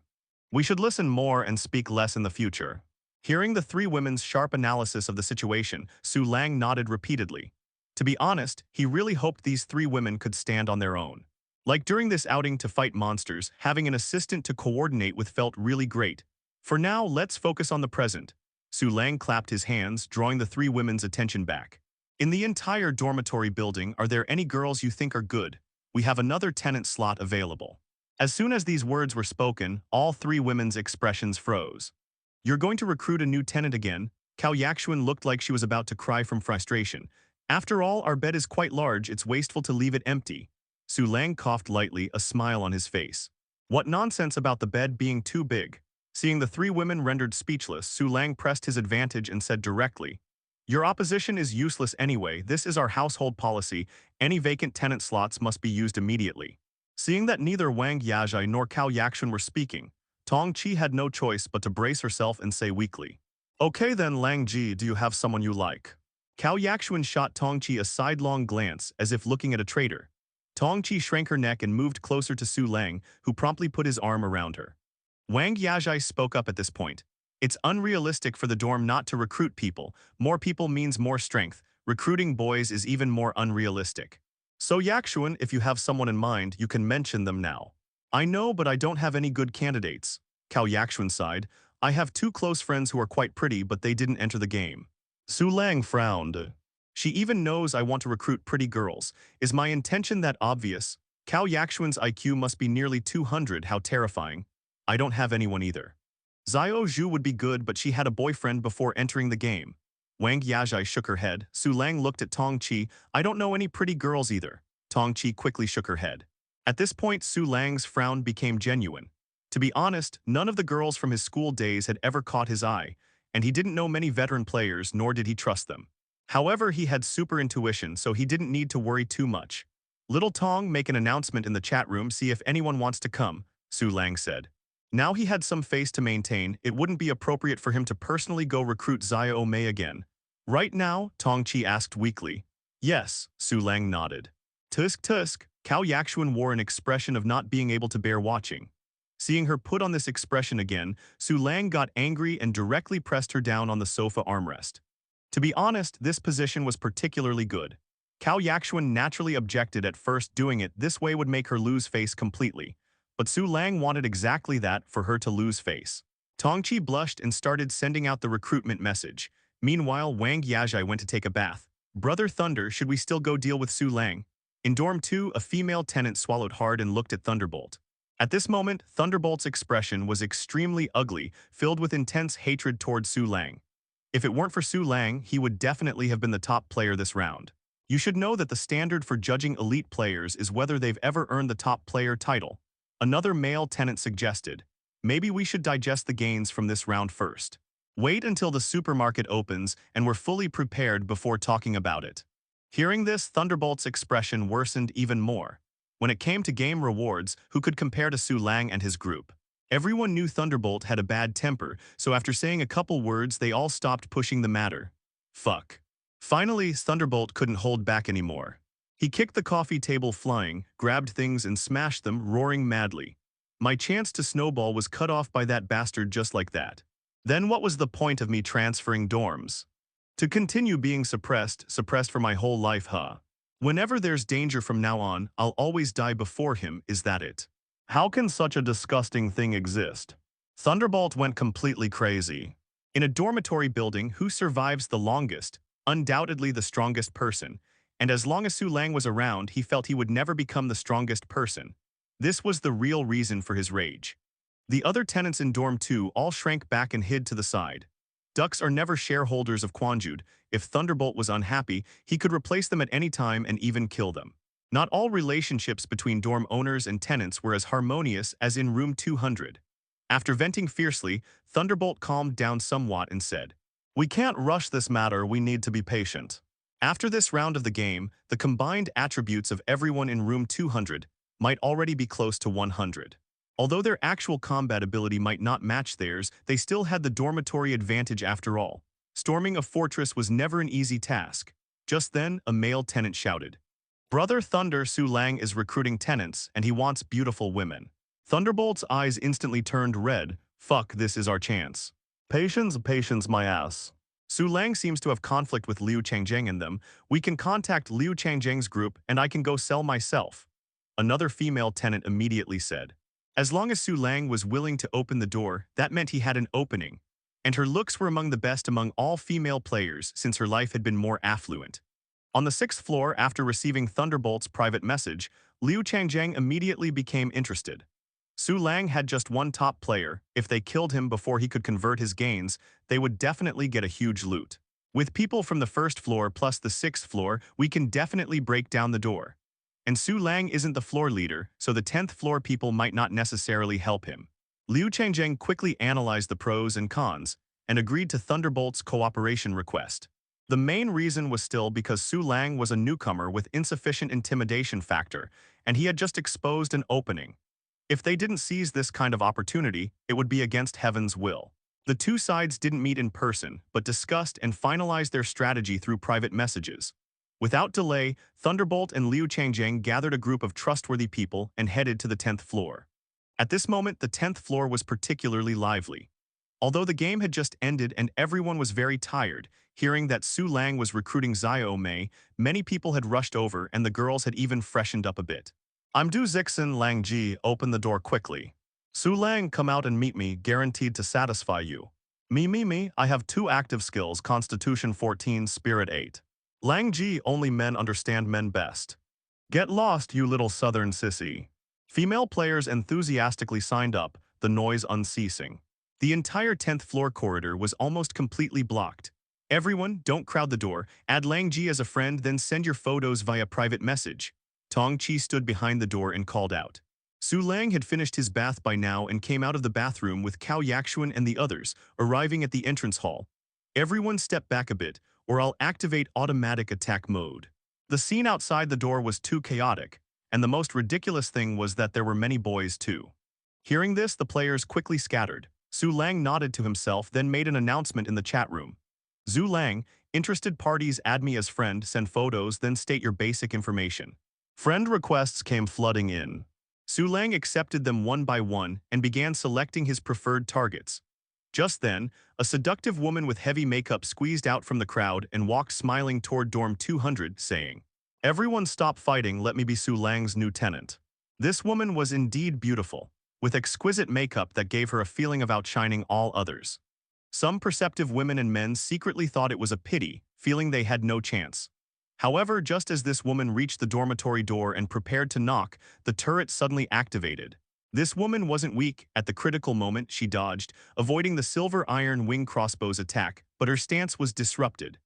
S2: We should listen more and speak less in the future." Hearing the 3 women's sharp analysis of the situation, Su Lang nodded repeatedly. To be honest, he really hoped these 3 women could stand on their own. Like during this outing to fight monsters, having an assistant to coordinate with felt really great. For now, let's focus on the present. Su Lang clapped his hands, drawing the 3 women's attention back. "In the entire dormitory building, are there any girls you think are good? We have another tenant slot available." As soon as these words were spoken, all 3 women's expressions froze. "You're going to recruit a new tenant again?" Cao Yakshuan looked like she was about to cry from frustration. "After all, our bed is quite large, it's wasteful to leave it empty." Su Lang coughed lightly, a smile on his face. "What nonsense about the bed being too big?" Seeing the 3 women rendered speechless, Su Lang pressed his advantage and said directly, Your opposition is useless anyway. This is our household policy. Any vacant tenant slots must be used immediately. Seeing that neither Wang Yajai nor Cao Yaxuan were speaking, Tong Chi had no choice but to brace herself and say weakly, "Okay then, Lang Ji, do you have someone you like?" Cao Yaxuan shot Tong Chi a sidelong glance as if looking at a traitor. Tong Chi shrank her neck and moved closer to Su Lang, who promptly put his arm around her. Wang Yajai spoke up at this point. "It's unrealistic for the dorm not to recruit people. More people means more strength. Recruiting boys is even more unrealistic. So Yaxuan, if you have someone in mind, you can mention them now." "I know, but I don't have any good candidates." Cao Yaxuan sighed. "I have two close friends who are quite pretty, but they didn't enter the game." Su Lang frowned. "She even knows I want to recruit pretty girls. Is my intention that obvious? Cao Yaxuan's IQ must be nearly 200, how terrifying. I don't have anyone either." Xiao Zhu would be good, but she had a boyfriend before entering the game. Wang Yajai shook her head. Su Lang looked at Tong Chi. "I don't know any pretty girls either." Tong Chi quickly shook her head. At this point, Su Lang's frown became genuine. To be honest, none of the girls from his school days had ever caught his eye, and he didn't know many veteran players, nor did he trust them. However, he had super intuition, so he didn't need to worry too much. "Little Tong, make an announcement in the chat room, see if anyone wants to come," Su Lang said. Now he had some face to maintain. It wouldn't be appropriate for him to personally go recruit Xiao Mei again. "Right now?" Tong Chi asked weakly. "Yes," Su Lang nodded. "Tusk tusk." Cao Yaxuan wore an expression of not being able to bear watching. Seeing her put on this expression again, Su Lang got angry and directly pressed her down on the sofa armrest. To be honest, this position was particularly good. Cao Yaxuan naturally objected at first, doing it this way would make her lose face completely. But Su Lang wanted exactly that, for her to lose face. Tong Chi blushed and started sending out the recruitment message. Meanwhile, Wang Yajai went to take a bath. "Brother Thunder, should we still go deal with Su Lang?" In Dorm 2, a female tenant swallowed hard and looked at Thunderbolt. At this moment, Thunderbolt's expression was extremely ugly, filled with intense hatred toward Su Lang. If it weren't for Su Lang, he would definitely have been the top player this round. You should know that the standard for judging elite players is whether they've ever earned the top player title. Another male tenant suggested, "Maybe we should digest the gains from this round first. Wait until the supermarket opens and we're fully prepared before talking about it." Hearing this, Thunderbolt's expression worsened even more. When it came to game rewards, who could compare to Su Lang and his group? Everyone knew Thunderbolt had a bad temper, so after saying a couple words, they all stopped pushing the matter. Fuck. Finally, Thunderbolt couldn't hold back anymore. He kicked the coffee table flying, grabbed things and smashed them, roaring madly. My chance to snowball was cut off by that bastard just like that. Then what was the point of me transferring dorms? To continue being suppressed for my whole life, huh? Whenever there's danger from now on, I'll always die before him, is that it? How can such a disgusting thing exist? Thunderbolt went completely crazy. In a dormitory building, who survives the longest? Undoubtedly the strongest person. And as long as Su Lang was around, he felt he would never become the strongest person. This was the real reason for his rage. The other tenants in Dorm 2 all shrank back and hid to the side. Ducks are never shareholders of Quanjude. If Thunderbolt was unhappy, he could replace them at any time and even kill them. Not all relationships between dorm owners and tenants were as harmonious as in room 200. After venting fiercely, Thunderbolt calmed down somewhat and said, "We can't rush this matter, we need to be patient." After this round of the game, the combined attributes of everyone in room 200 might already be close to 100. Although their actual combat ability might not match theirs, they still had the dormitory advantage after all. Storming a fortress was never an easy task. Just then, a male tenant shouted, "Brother Thunder, Su Lang is recruiting tenants, and he wants beautiful women." Thunderbolt's eyes instantly turned red. "Fuck, this is our chance." "Patience, patience, my ass." Su Lang seems to have conflict with Liu Changjing in them. "We can contact Liu Changjing's group, and I can go sell myself," another female tenant immediately said. As long as Su Lang was willing to open the door, that meant he had an opening. And her looks were among the best among all female players since her life had been more affluent. On the 6th floor, after receiving Thunderbolt's private message, Liu Changjing immediately became interested. Su Lang had just one top player. If they killed him before he could convert his gains, they would definitely get a huge loot. With people from the 1st floor plus the 6th floor, we can definitely break down the door. And Su Lang isn't the floor leader, so the 10th floor people might not necessarily help him. Liu Changjing quickly analyzed the pros and cons, and agreed to Thunderbolt's cooperation request. The main reason was still because Su Lang was a newcomer with insufficient intimidation factor, and he had just exposed an opening. If they didn't seize this kind of opportunity, it would be against heaven's will. The two sides didn't meet in person, but discussed and finalized their strategy through private messages. Without delay, Thunderbolt and Liu Changjiang gathered a group of trustworthy people and headed to the 10th floor. At this moment, the 10th floor was particularly lively. Although the game had just ended and everyone was very tired, hearing that Su Lang was recruiting Xiao Mei, many people had rushed over and the girls had even freshened up a bit. I'm Du Zixin Lang Ji, open the door quickly. Su Lang, come out and meet me, guaranteed to satisfy you. Me, I have 2 active skills, Constitution 14, Spirit 8. Lang Ji, only men understand men best. Get lost, you little southern sissy. Female players enthusiastically signed up, the noise unceasing. The entire 10th floor corridor was almost completely blocked. Everyone, don't crowd the door, add Lang Ji as a friend, then send your photos via private message. Tong Chi stood behind the door and called out. Su Lang had finished his bath by now and came out of the bathroom with Cao Yaxuan and the others, arriving at the entrance hall. Everyone step back a bit, or I'll activate automatic attack mode. The scene outside the door was too chaotic, and the most ridiculous thing was that there were many boys too. Hearing this, the players quickly scattered. Su Lang nodded to himself, then made an announcement in the chat room. Zhu Lang, interested parties add me as friend, send photos, then state your basic information. Friend requests came flooding in. Su Lang accepted them one by one and began selecting his preferred targets. Just then, a seductive woman with heavy makeup squeezed out from the crowd and walked smiling toward dorm 200, saying, "Everyone stop fighting, let me be Su Lang's new tenant." This woman was indeed beautiful, with exquisite makeup that gave her a feeling of outshining all others. Some perceptive women and men secretly thought it was a pity, feeling they had no chance. However, just as this woman reached the dormitory door and prepared to knock, the turret suddenly activated. This woman wasn't weak. At the critical moment, she dodged, avoiding the silver iron wing crossbow's attack, but her stance was disrupted.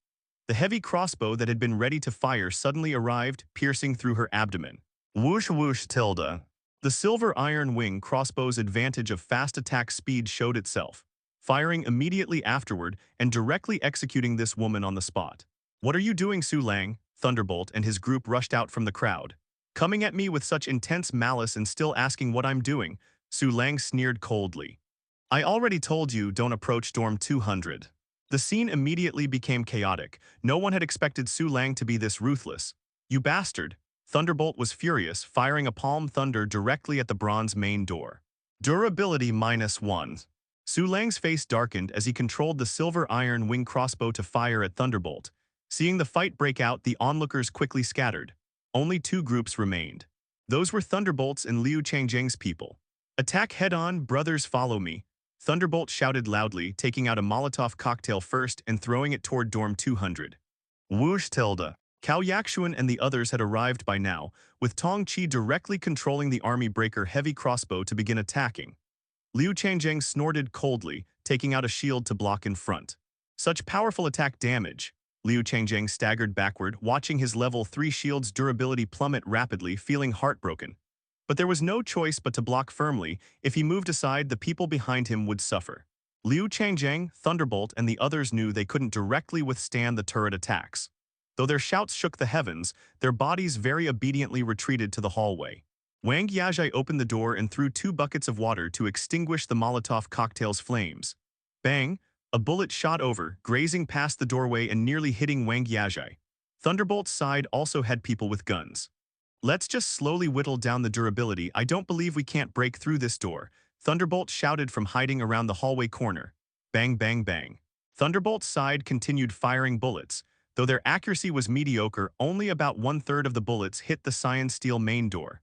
S2: The heavy crossbow that had been ready to fire suddenly arrived, piercing through her abdomen. Whoosh whoosh tilde. The silver iron wing crossbow's advantage of fast attack speed showed itself, firing immediately afterward and directly executing this woman on the spot. What are you doing, Su Lang? Thunderbolt and his group rushed out from the crowd. Coming at me with such intense malice and still asking what I'm doing, Su Lang sneered coldly. I already told you, don't approach dorm 200. The scene immediately became chaotic. No one had expected Su Lang to be this ruthless. You bastard! Thunderbolt was furious, firing a palm thunder directly at the bronze main door. Durability -1. Su Lang's face darkened as he controlled the silver iron wing crossbow to fire at Thunderbolt. Seeing the fight break out, the onlookers quickly scattered. Only 2 groups remained. Those were Thunderbolt's and Liu Changjiang's people. Attack head-on, brothers, follow me. Thunderbolt shouted loudly, taking out a Molotov cocktail first and throwing it toward dorm 200. Whoosh tilde. Cao Yaxuan and the others had arrived by now, with Tong Chi directly controlling the army breaker heavy crossbow to begin attacking. Liu Changjiang snorted coldly, taking out a shield to block in front. Such powerful attack damage. Liu Changjiang staggered backward, watching his level 3 shield's durability plummet rapidly, feeling heartbroken. But there was no choice but to block firmly. If he moved aside, the people behind him would suffer. Liu Changjiang, Thunderbolt, and the others knew they couldn't directly withstand the turret attacks. Though their shouts shook the heavens, their bodies very obediently retreated to the hallway. Wang Yajai opened the door and threw 2 buckets of water to extinguish the Molotov cocktail's flames. Bang! A bullet shot over, grazing past the doorway and nearly hitting Wang Yajai. Thunderbolt's side also had people with guns. Let's just slowly whittle down the durability. I don't believe we can't break through this door. Thunderbolt shouted from hiding around the hallway corner. Bang, bang, bang. Thunderbolt's side continued firing bullets. Though their accuracy was mediocre, only about 1/3 of the bullets hit the cyan steel main door.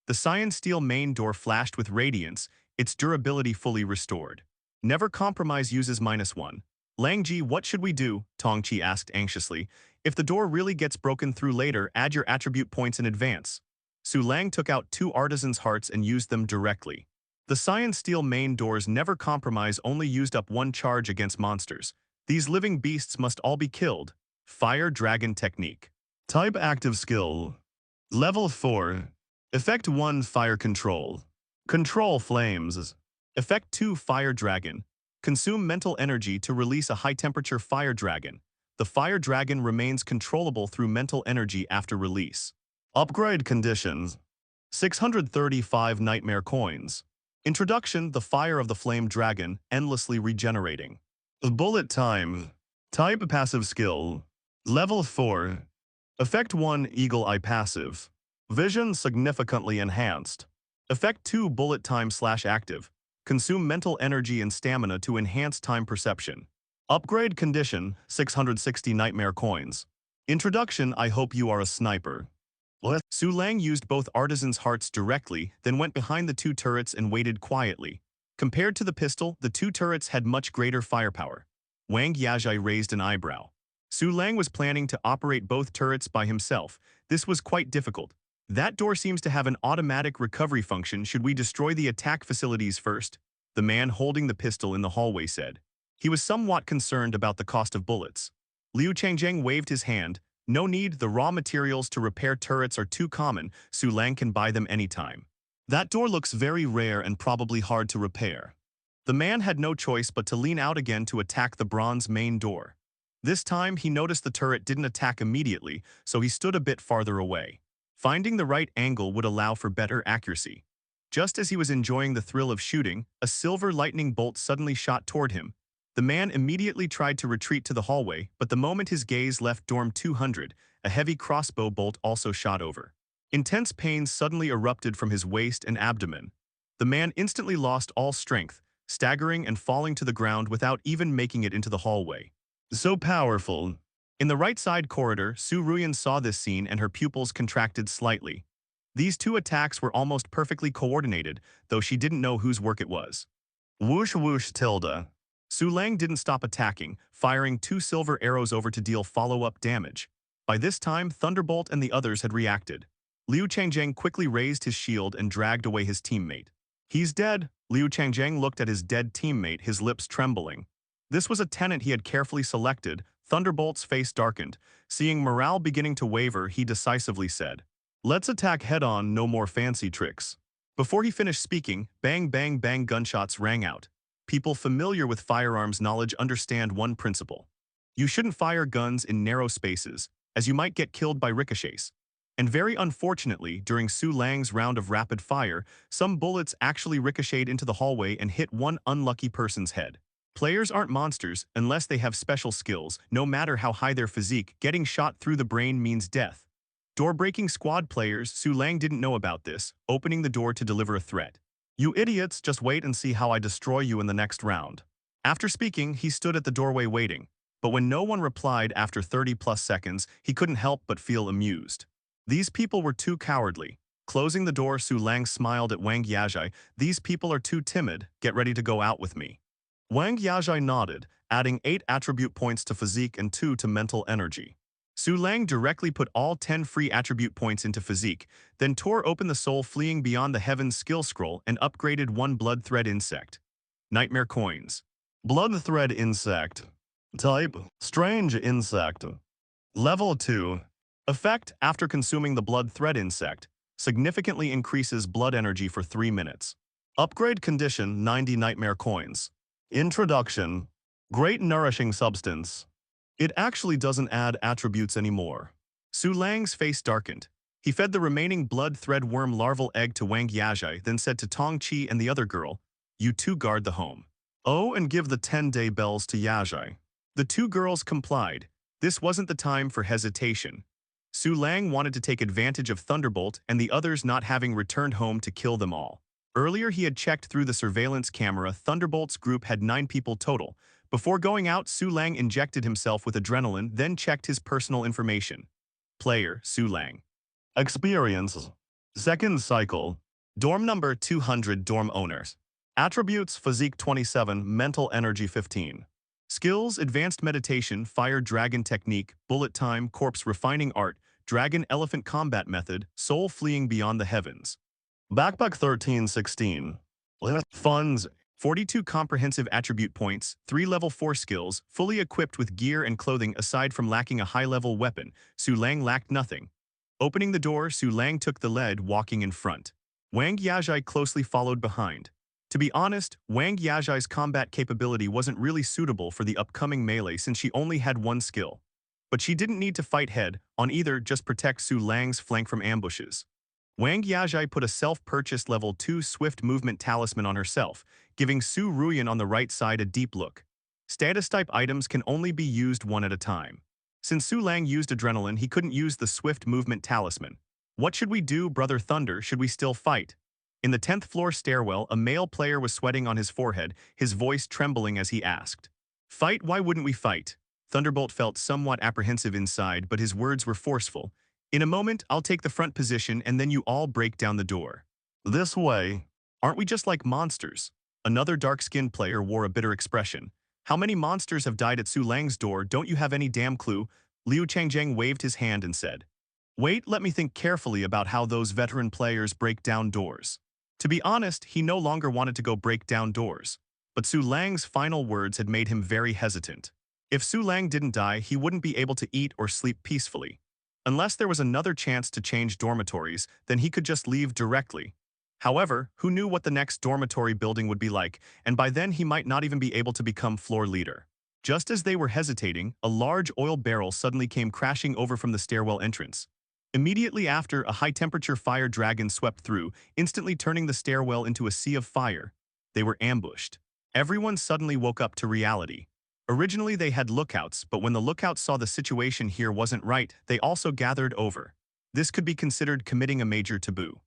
S2: The cyan steel main door flashed with radiance, its durability fully restored. Never compromise uses -1. Lang Ji, what should we do? Tong Chi asked anxiously. If the door really gets broken through later, add your attribute points in advance. Su Lang took out 2 artisans' hearts and used them directly. The cyan steel main doors never compromise, only used up 1 charge against monsters. These living beasts must all be killed. Fire Dragon Technique. Type Active Skill. Level 4. Effect 1 Fire Control. Control Flames. Effect 2 Fire Dragon. Consume mental energy to release a high-temperature fire dragon. The fire dragon remains controllable through mental energy after release. Upgrade conditions. 635 nightmare coins. Introduction: the fire of the flame dragon, endlessly regenerating. Bullet time. Type: passive skill. Level 4. Effect 1: Eagle Eye passive. Vision significantly enhanced. Effect 2: Bullet time/active. Consume mental energy and stamina to enhance time perception. Upgrade condition: 660 nightmare coins. Introduction: I hope you are a sniper. Su Lang used both artisans' hearts directly, then went behind the two turrets and waited quietly. Compared to the pistol, the two turrets had much greater firepower. Wang Yajai raised an eyebrow. Su Lang was planning to operate both turrets by himself. This was quite difficult. That door seems to have an automatic recovery function. Should we destroy the attack facilities first? The man holding the pistol in the hallway said. He was somewhat concerned about the cost of bullets. Liu Changjing waved his hand. No need, the raw materials to repair turrets are too common. Su Lang can buy them anytime. That door looks very rare and probably hard to repair. The man had no choice but to lean out again to attack the bronze main door. This time he noticed the turret didn't attack immediately, so he stood a bit farther away. Finding the right angle would allow for better accuracy. Just as he was enjoying the thrill of shooting, a silver lightning bolt suddenly shot toward him. The man immediately tried to retreat to the hallway, but the moment his gaze left Dorm 200, a heavy crossbow bolt also shot over. Intense pain suddenly erupted from his waist and abdomen. The man instantly lost all strength, staggering and falling to the ground without even making it into the hallway. So powerful. In the right side corridor, Su Ruyan saw this scene and her pupils contracted slightly. These two attacks were almost perfectly coordinated, though she didn't know whose work it was. Whoosh whoosh tilde. Su Lang didn't stop attacking, firing two silver arrows over to deal follow-up damage. By this time, Thunderbolt and the others had reacted. Liu Changjing quickly raised his shield and dragged away his teammate. He's dead. Liu Changjing looked at his dead teammate, his lips trembling. This was a tenant he had carefully selected. Thunderbolt's face darkened. Seeing morale beginning to waver, he decisively said, "Let's attack head-on, no more fancy tricks." Before he finished speaking, bang bang bang gunshots rang out. People familiar with firearms knowledge understand one principle. You shouldn't fire guns in narrow spaces, as you might get killed by ricochets. And very unfortunately, during Su Lang's round of rapid fire, some bullets actually ricocheted into the hallway and hit one unlucky person's head. Players aren't monsters unless they have special skills. No matter how high their physique, getting shot through the brain means death. Door-breaking squad players, Su Lang didn't know about this, opening the door to deliver a threat. "You idiots, just wait and see how I destroy you in the next round." After speaking, he stood at the doorway waiting. But when no one replied after 30+ seconds, he couldn't help but feel amused. These people were too cowardly. Closing the door, Su Lang smiled at Wang Yajai. "These people are too timid. Get ready to go out with me." Wang Yajai nodded, adding 8 attribute points to physique and 2 to mental energy. Su Lang directly put all 10 free attribute points into physique, then tore open the soul fleeing beyond the heavens skill scroll and upgraded 1 blood thread insect. Nightmare coins. Blood thread insect. Type: strange insect. Level 2. Effect: after consuming the blood thread insect, significantly increases blood energy for 3 minutes. Upgrade condition: 90 nightmare coins. Introduction: great nourishing substance. It actually doesn't add attributes anymore. Su Lang's face darkened. He fed the remaining blood thread worm larval egg to Wang Yajai, then said to Tong Chi and the other girl, "You two guard the home. Oh, and give the 10-day bells to Yajai." The two girls complied. This wasn't the time for hesitation. Su Lang wanted to take advantage of Thunderbolt and the others not having returned home to kill them all. Earlier he had checked through the surveillance camera. Thunderbolt's group had 9 people total. Before going out, Su Lang injected himself with adrenaline, then checked his personal information. Player: Su Lang. Experience: second cycle. Dorm number 200. Dorm owners. Attributes: physique 27, mental energy 15. Skills: advanced meditation, fire dragon technique, bullet time, corpse refining art, dragon elephant combat method, soul fleeing beyond the heavens. Backpack 1316. Funds: 42 comprehensive attribute points, 3 level 4 skills, fully equipped with gear and clothing aside from lacking a high-level weapon. Su Lang lacked nothing. Opening the door, Su Lang took the lead, walking in front. Wang Yajai closely followed behind. To be honest, Wang Yajai's combat capability wasn't really suitable for the upcoming melee since she only had 1 skill. But she didn't need to fight head-on either, just protect Su Lang's flank from ambushes. Wang Yajai put a self-purchased level 2 swift movement talisman on herself, giving Su Ruyan on the right side a deep look. Status-type items can only be used one at a time. Since Su Lang used adrenaline, he couldn't use the swift movement talisman. What should we do, Brother Thunder? Should we still fight? In the 10th floor stairwell, a male player was sweating on his forehead, his voice trembling as he asked. Fight? Why wouldn't we fight? Thunderbolt felt somewhat apprehensive inside, but his words were forceful. In a moment, I'll take the front position and then you all break down the door. This way. Aren't we just like monsters? Another dark-skinned player wore a bitter expression. How many monsters have died at Su Lang's door? Don't you have any damn clue? Liu Changjang waved his hand and said. Wait, let me think carefully about how those veteran players break down doors. To be honest, he no longer wanted to go break down doors. But Su Lang's final words had made him very hesitant. If Su Lang didn't die, he wouldn't be able to eat or sleep peacefully. Unless there was another chance to change dormitories, then he could just leave directly. However, who knew what the next dormitory building would be like, and by then he might not even be able to become floor leader. Just as they were hesitating, a large oil barrel suddenly came crashing over from the stairwell entrance. Immediately after, a high-temperature fire dragon swept through, instantly turning the stairwell into a sea of fire. They were ambushed. Everyone suddenly woke up to reality. Originally they had lookouts, but when the lookouts saw the situation here wasn't right, they also gathered over. This could be considered committing a major taboo.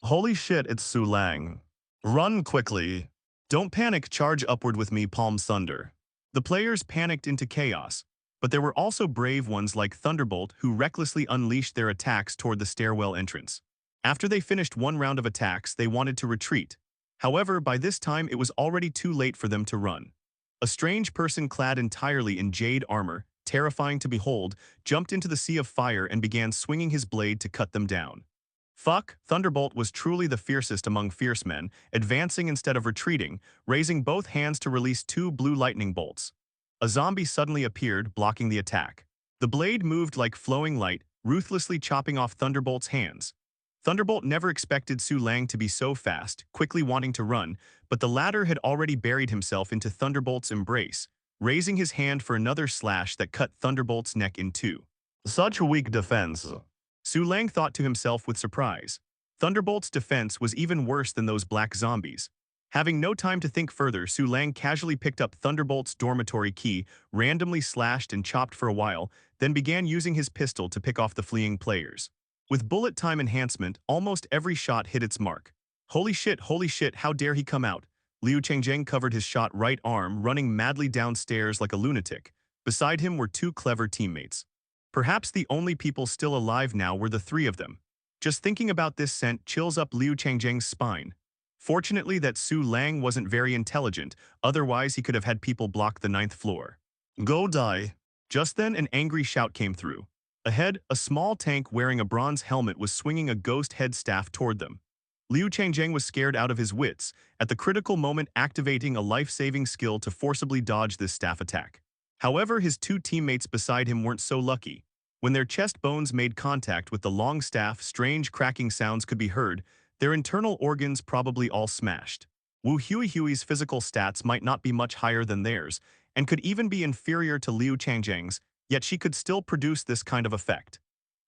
S2: Holy shit, it's Su Lang. Run quickly. Don't panic, charge upward with me, Palm Thunder. The players panicked into chaos, but there were also brave ones like Thunderbolt who recklessly unleashed their attacks toward the stairwell entrance. After they finished one round of attacks, they wanted to retreat. However, by this time it was already too late for them to run. A strange person clad entirely in jade armor, terrifying to behold, jumped into the sea of fire and began swinging his blade to cut them down. Fuck, Thunderbolt was truly the fiercest among fierce men, advancing instead of retreating, raising both hands to release 2 blue lightning bolts. A zombie suddenly appeared, blocking the attack. The blade moved like flowing light, ruthlessly chopping off Thunderbolt's hands. Thunderbolt never expected Su Lang to be so fast, quickly wanting to run, but the latter had already buried himself into Thunderbolt's embrace, raising his hand for another slash that cut Thunderbolt's neck in two. Such weak defense. Su Lang thought to himself with surprise. Thunderbolt's defense was even worse than those black zombies. Having no time to think further, Su Lang casually picked up Thunderbolt's dormitory key, randomly slashed and chopped for a while, then began using his pistol to pick off the fleeing players. With bullet time enhancement, almost every shot hit its mark. Holy shit, how dare he come out? Liu Changjang covered his shot right arm, running madly downstairs like a lunatic. Beside him were 2 clever teammates. Perhaps the only people still alive now were the 3 of them. Just thinking about this sent chills up Liu Changjang's spine. Fortunately that Su Lang wasn't very intelligent, otherwise he could have had people block the 9th floor. Go die. Just then an angry shout came through. Ahead, a small tank wearing a bronze helmet was swinging a ghost head staff toward them. Liu Changjang was scared out of his wits, at the critical moment activating a life-saving skill to forcibly dodge this staff attack. However, his 2 teammates beside him weren't so lucky. When their chest bones made contact with the long staff, strange cracking sounds could be heard, their internal organs probably all smashed. Wu Hui's physical stats might not be much higher than theirs, and could even be inferior to Liu Changjang's, yet she could still produce this kind of effect.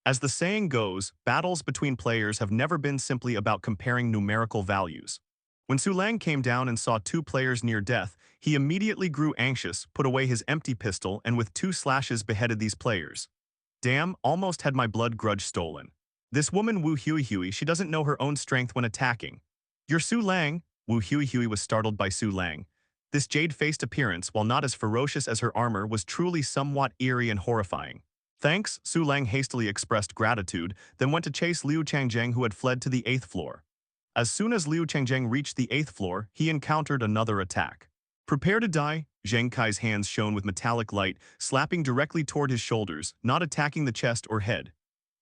S2: As the saying goes, battles between players have never been simply about comparing numerical values. When Su Lang came down and saw 2 players near death, he immediately grew anxious, put away his empty pistol, and with 2 slashes beheaded these players. Damn, almost had my blood grudge stolen. This woman Wu Hui, she doesn't know her own strength when attacking. You're Su Lang? Wu Hui was startled by Su Lang. This jade-faced appearance, while not as ferocious as her armor, was truly somewhat eerie and horrifying. Thanks, Su Lang hastily expressed gratitude, then went to chase Liu Changjang who had fled to the 8th floor. As soon as Liu Changjang reached the 8th floor, he encountered another attack. Prepare to die, Zhang Kai's hands shone with metallic light, slapping directly toward his shoulders, not attacking the chest or head.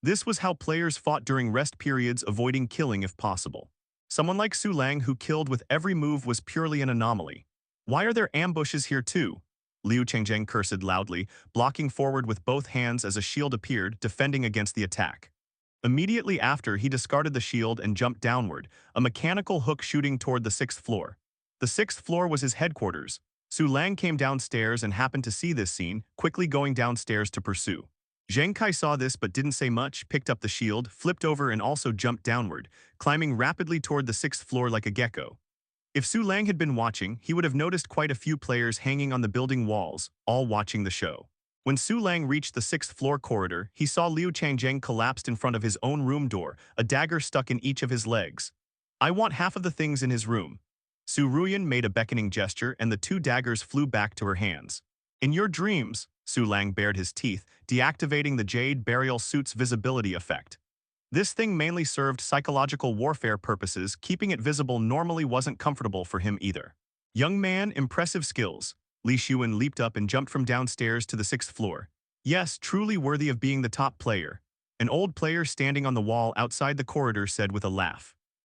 S2: This was how players fought during rest periods, avoiding killing if possible. Someone like Su Lang who killed with every move was purely an anomaly. Why are there ambushes here too? Liu Changjang cursed loudly, blocking forward with both hands as a shield appeared, defending against the attack. Immediately after, he discarded the shield and jumped downward, a mechanical hook shooting toward the 6th floor. The 6th floor was his headquarters. Su Lang came downstairs and happened to see this scene, quickly going downstairs to pursue. Zhang Kai saw this but didn't say much, picked up the shield, flipped over and also jumped downward, climbing rapidly toward the 6th floor like a gecko. If Su Lang had been watching, he would have noticed quite a few players hanging on the building walls, all watching the show. When Su Lang reached the 6th floor corridor, he saw Liu Changjing collapsed in front of his own room door, a dagger stuck in each of his legs. I want half of the things in his room. Su Ruyan made a beckoning gesture and the two daggers flew back to her hands. In your dreams, Su Lang bared his teeth, deactivating the Jade Burial Suit's visibility effect. This thing mainly served psychological warfare purposes, keeping it visible normally wasn't comfortable for him either. Young man, impressive skills. Li Xuan leaped up and jumped from downstairs to the 6th floor. Yes, truly worthy of being the top player. An old player standing on the wall outside the corridor said with a laugh.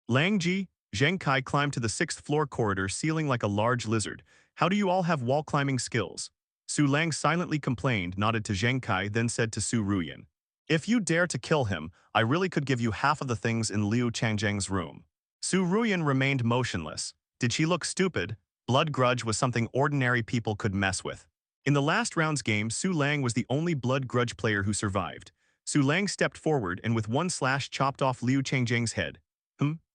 S2: Lang Ji, Zheng Kai climbed to the 6th floor corridor, ceiling like a large lizard. How do you all have wall climbing skills? Su Lang silently complained, nodded to Zheng Kai, then said to Su Ruyan. If you dare to kill him, I really could give you half of the things in Liu Changjing's room. Su Ruyan remained motionless. Did she look stupid? Blood grudge was something ordinary people could mess with. In the last round's game, Su Lang was the only blood grudge player who survived. Su Lang stepped forward and with one slash chopped off Liu Changjing's head.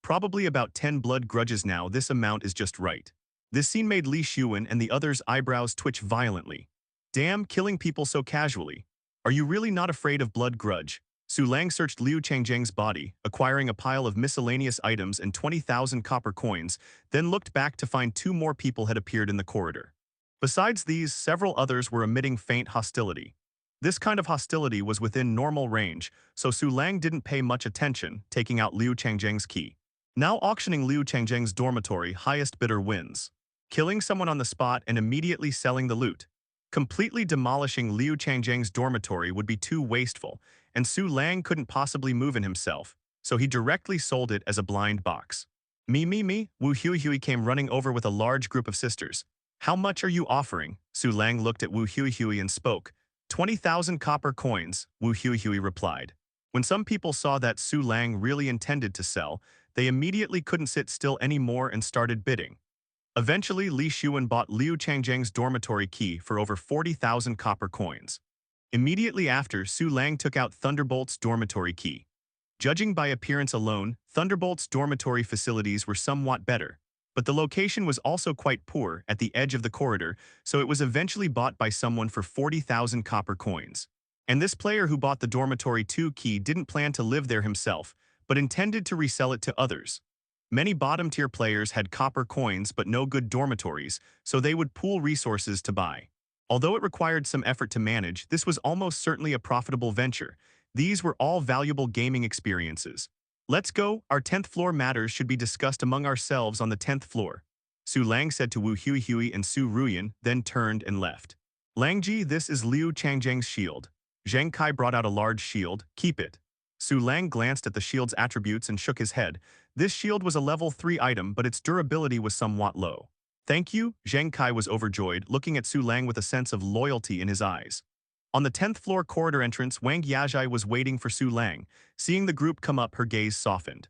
S2: Probably about 10 blood grudges now, this amount is just right. This scene made Li Xuan and the others' eyebrows twitch violently. Damn, killing people so casually. Are you really not afraid of blood grudge? Su Lang searched Liu Changjing's body, acquiring a pile of miscellaneous items and 20,000 copper coins, then looked back to find 2 more people had appeared in the corridor. Besides these, several others were emitting faint hostility. This kind of hostility was within normal range, so Su Lang didn't pay much attention, taking out Liu Changjing's key. Now auctioning Liu Changjing's dormitory, highest bidder wins. Killing someone on the spot and immediately selling the loot. Completely demolishing Liu Changjing's dormitory would be too wasteful, and Su Lang couldn't possibly move in himself, so he directly sold it as a blind box. Me, Wu Huihui came running over with a large group of sisters. How much are you offering? Su Lang looked at Wu Huihui and spoke. 20,000 copper coins, Wu Huihui replied. When some people saw that Su Lang really intended to sell, they immediately couldn't sit still anymore and started bidding. Eventually, Li Xuan bought Liu Changjing's dormitory key for over 40,000 copper coins. Immediately after, Su Lang took out Thunderbolt's dormitory key. Judging by appearance alone, Thunderbolt's dormitory facilities were somewhat better, but the location was also quite poor at the edge of the corridor, so it was eventually bought by someone for 40,000 copper coins. And this player who bought the dormitory 2 key didn't plan to live there himself, but intended to resell it to others. Many bottom-tier players had copper coins but no good dormitories, so they would pool resources to buy. Although it required some effort to manage, this was almost certainly a profitable venture. These were all valuable gaming experiences. Let's go, our 10th floor matters should be discussed among ourselves on the 10th floor. Su Lang said to Wu Huihui and Su Ruyan, then turned and left. Langji, this is Liu Changjing's shield. Zheng Kai brought out a large shield, keep it. Su Lang glanced at the shield's attributes and shook his head. This shield was a level 3 item, but its durability was somewhat low. Thank you, Zheng Kai was overjoyed, looking at Su Lang with a sense of loyalty in his eyes. On the 10th floor corridor entrance, Wang Yazhai was waiting for Su Lang. Seeing the group come up, her gaze softened.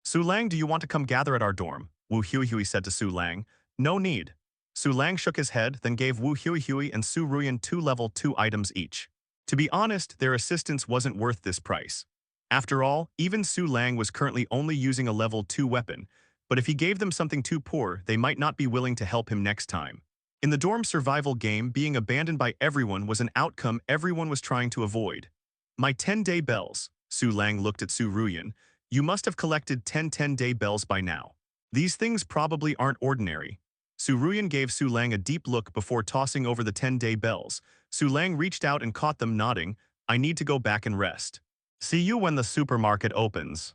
S2: Su Lang, do you want to come gather at our dorm? Wu Huihui said to Su Lang. No need. Su Lang shook his head, then gave Wu Huihui and Su Ruyan 2 level 2 items each. To be honest, their assistance wasn't worth this price. After all, even Su Lang was currently only using a level 2 weapon, but if he gave them something too poor, they might not be willing to help him next time. In the dorm survival game, being abandoned by everyone was an outcome everyone was trying to avoid. My 10-day bells. Su Lang looked at Su Ruyan. You must have collected 10 10-day bells by now. These things probably aren't ordinary. Su Ruyan gave Su Lang a deep look before tossing over the 10-day bells. Su Lang reached out and caught them, nodding. I need to go back and rest. See you when the supermarket opens.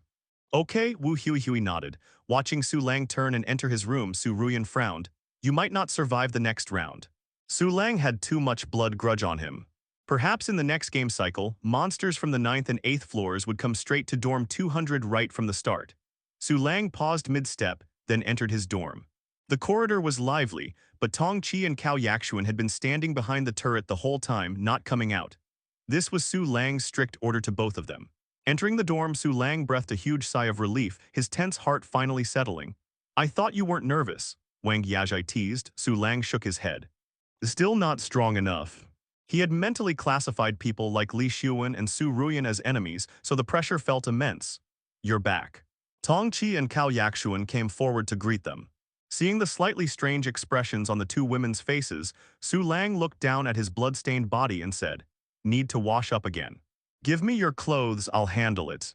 S2: Okay, Wu Huihui nodded. Watching Su Lang turn and enter his room, Su Ruyan frowned. You might not survive the next round. Su Lang had too much blood grudge on him. Perhaps in the next game cycle, monsters from the 9th and 8th floors would come straight to dorm 200 right from the start. Su Lang paused mid-step, then entered his dorm. The corridor was lively, but Tong Qi and Cao Yaxuan had been standing behind the turret the whole time, not coming out. This was Su Lang's strict order to both of them. Entering the dorm, Su Lang breathed a huge sigh of relief, his tense heart finally settling. I thought you weren't nervous, Wang Yazhai teased. Su Lang shook his head. Still not strong enough. He had mentally classified people like Li Xiuwen and Su Ruyan as enemies, so the pressure felt immense. "You're back." Tong Qi and Cao Yaxuan came forward to greet them. Seeing the slightly strange expressions on the two women's faces, Su Lang looked down at his blood-stained body and said, "Need to wash up again. Give me your clothes, I'll handle it.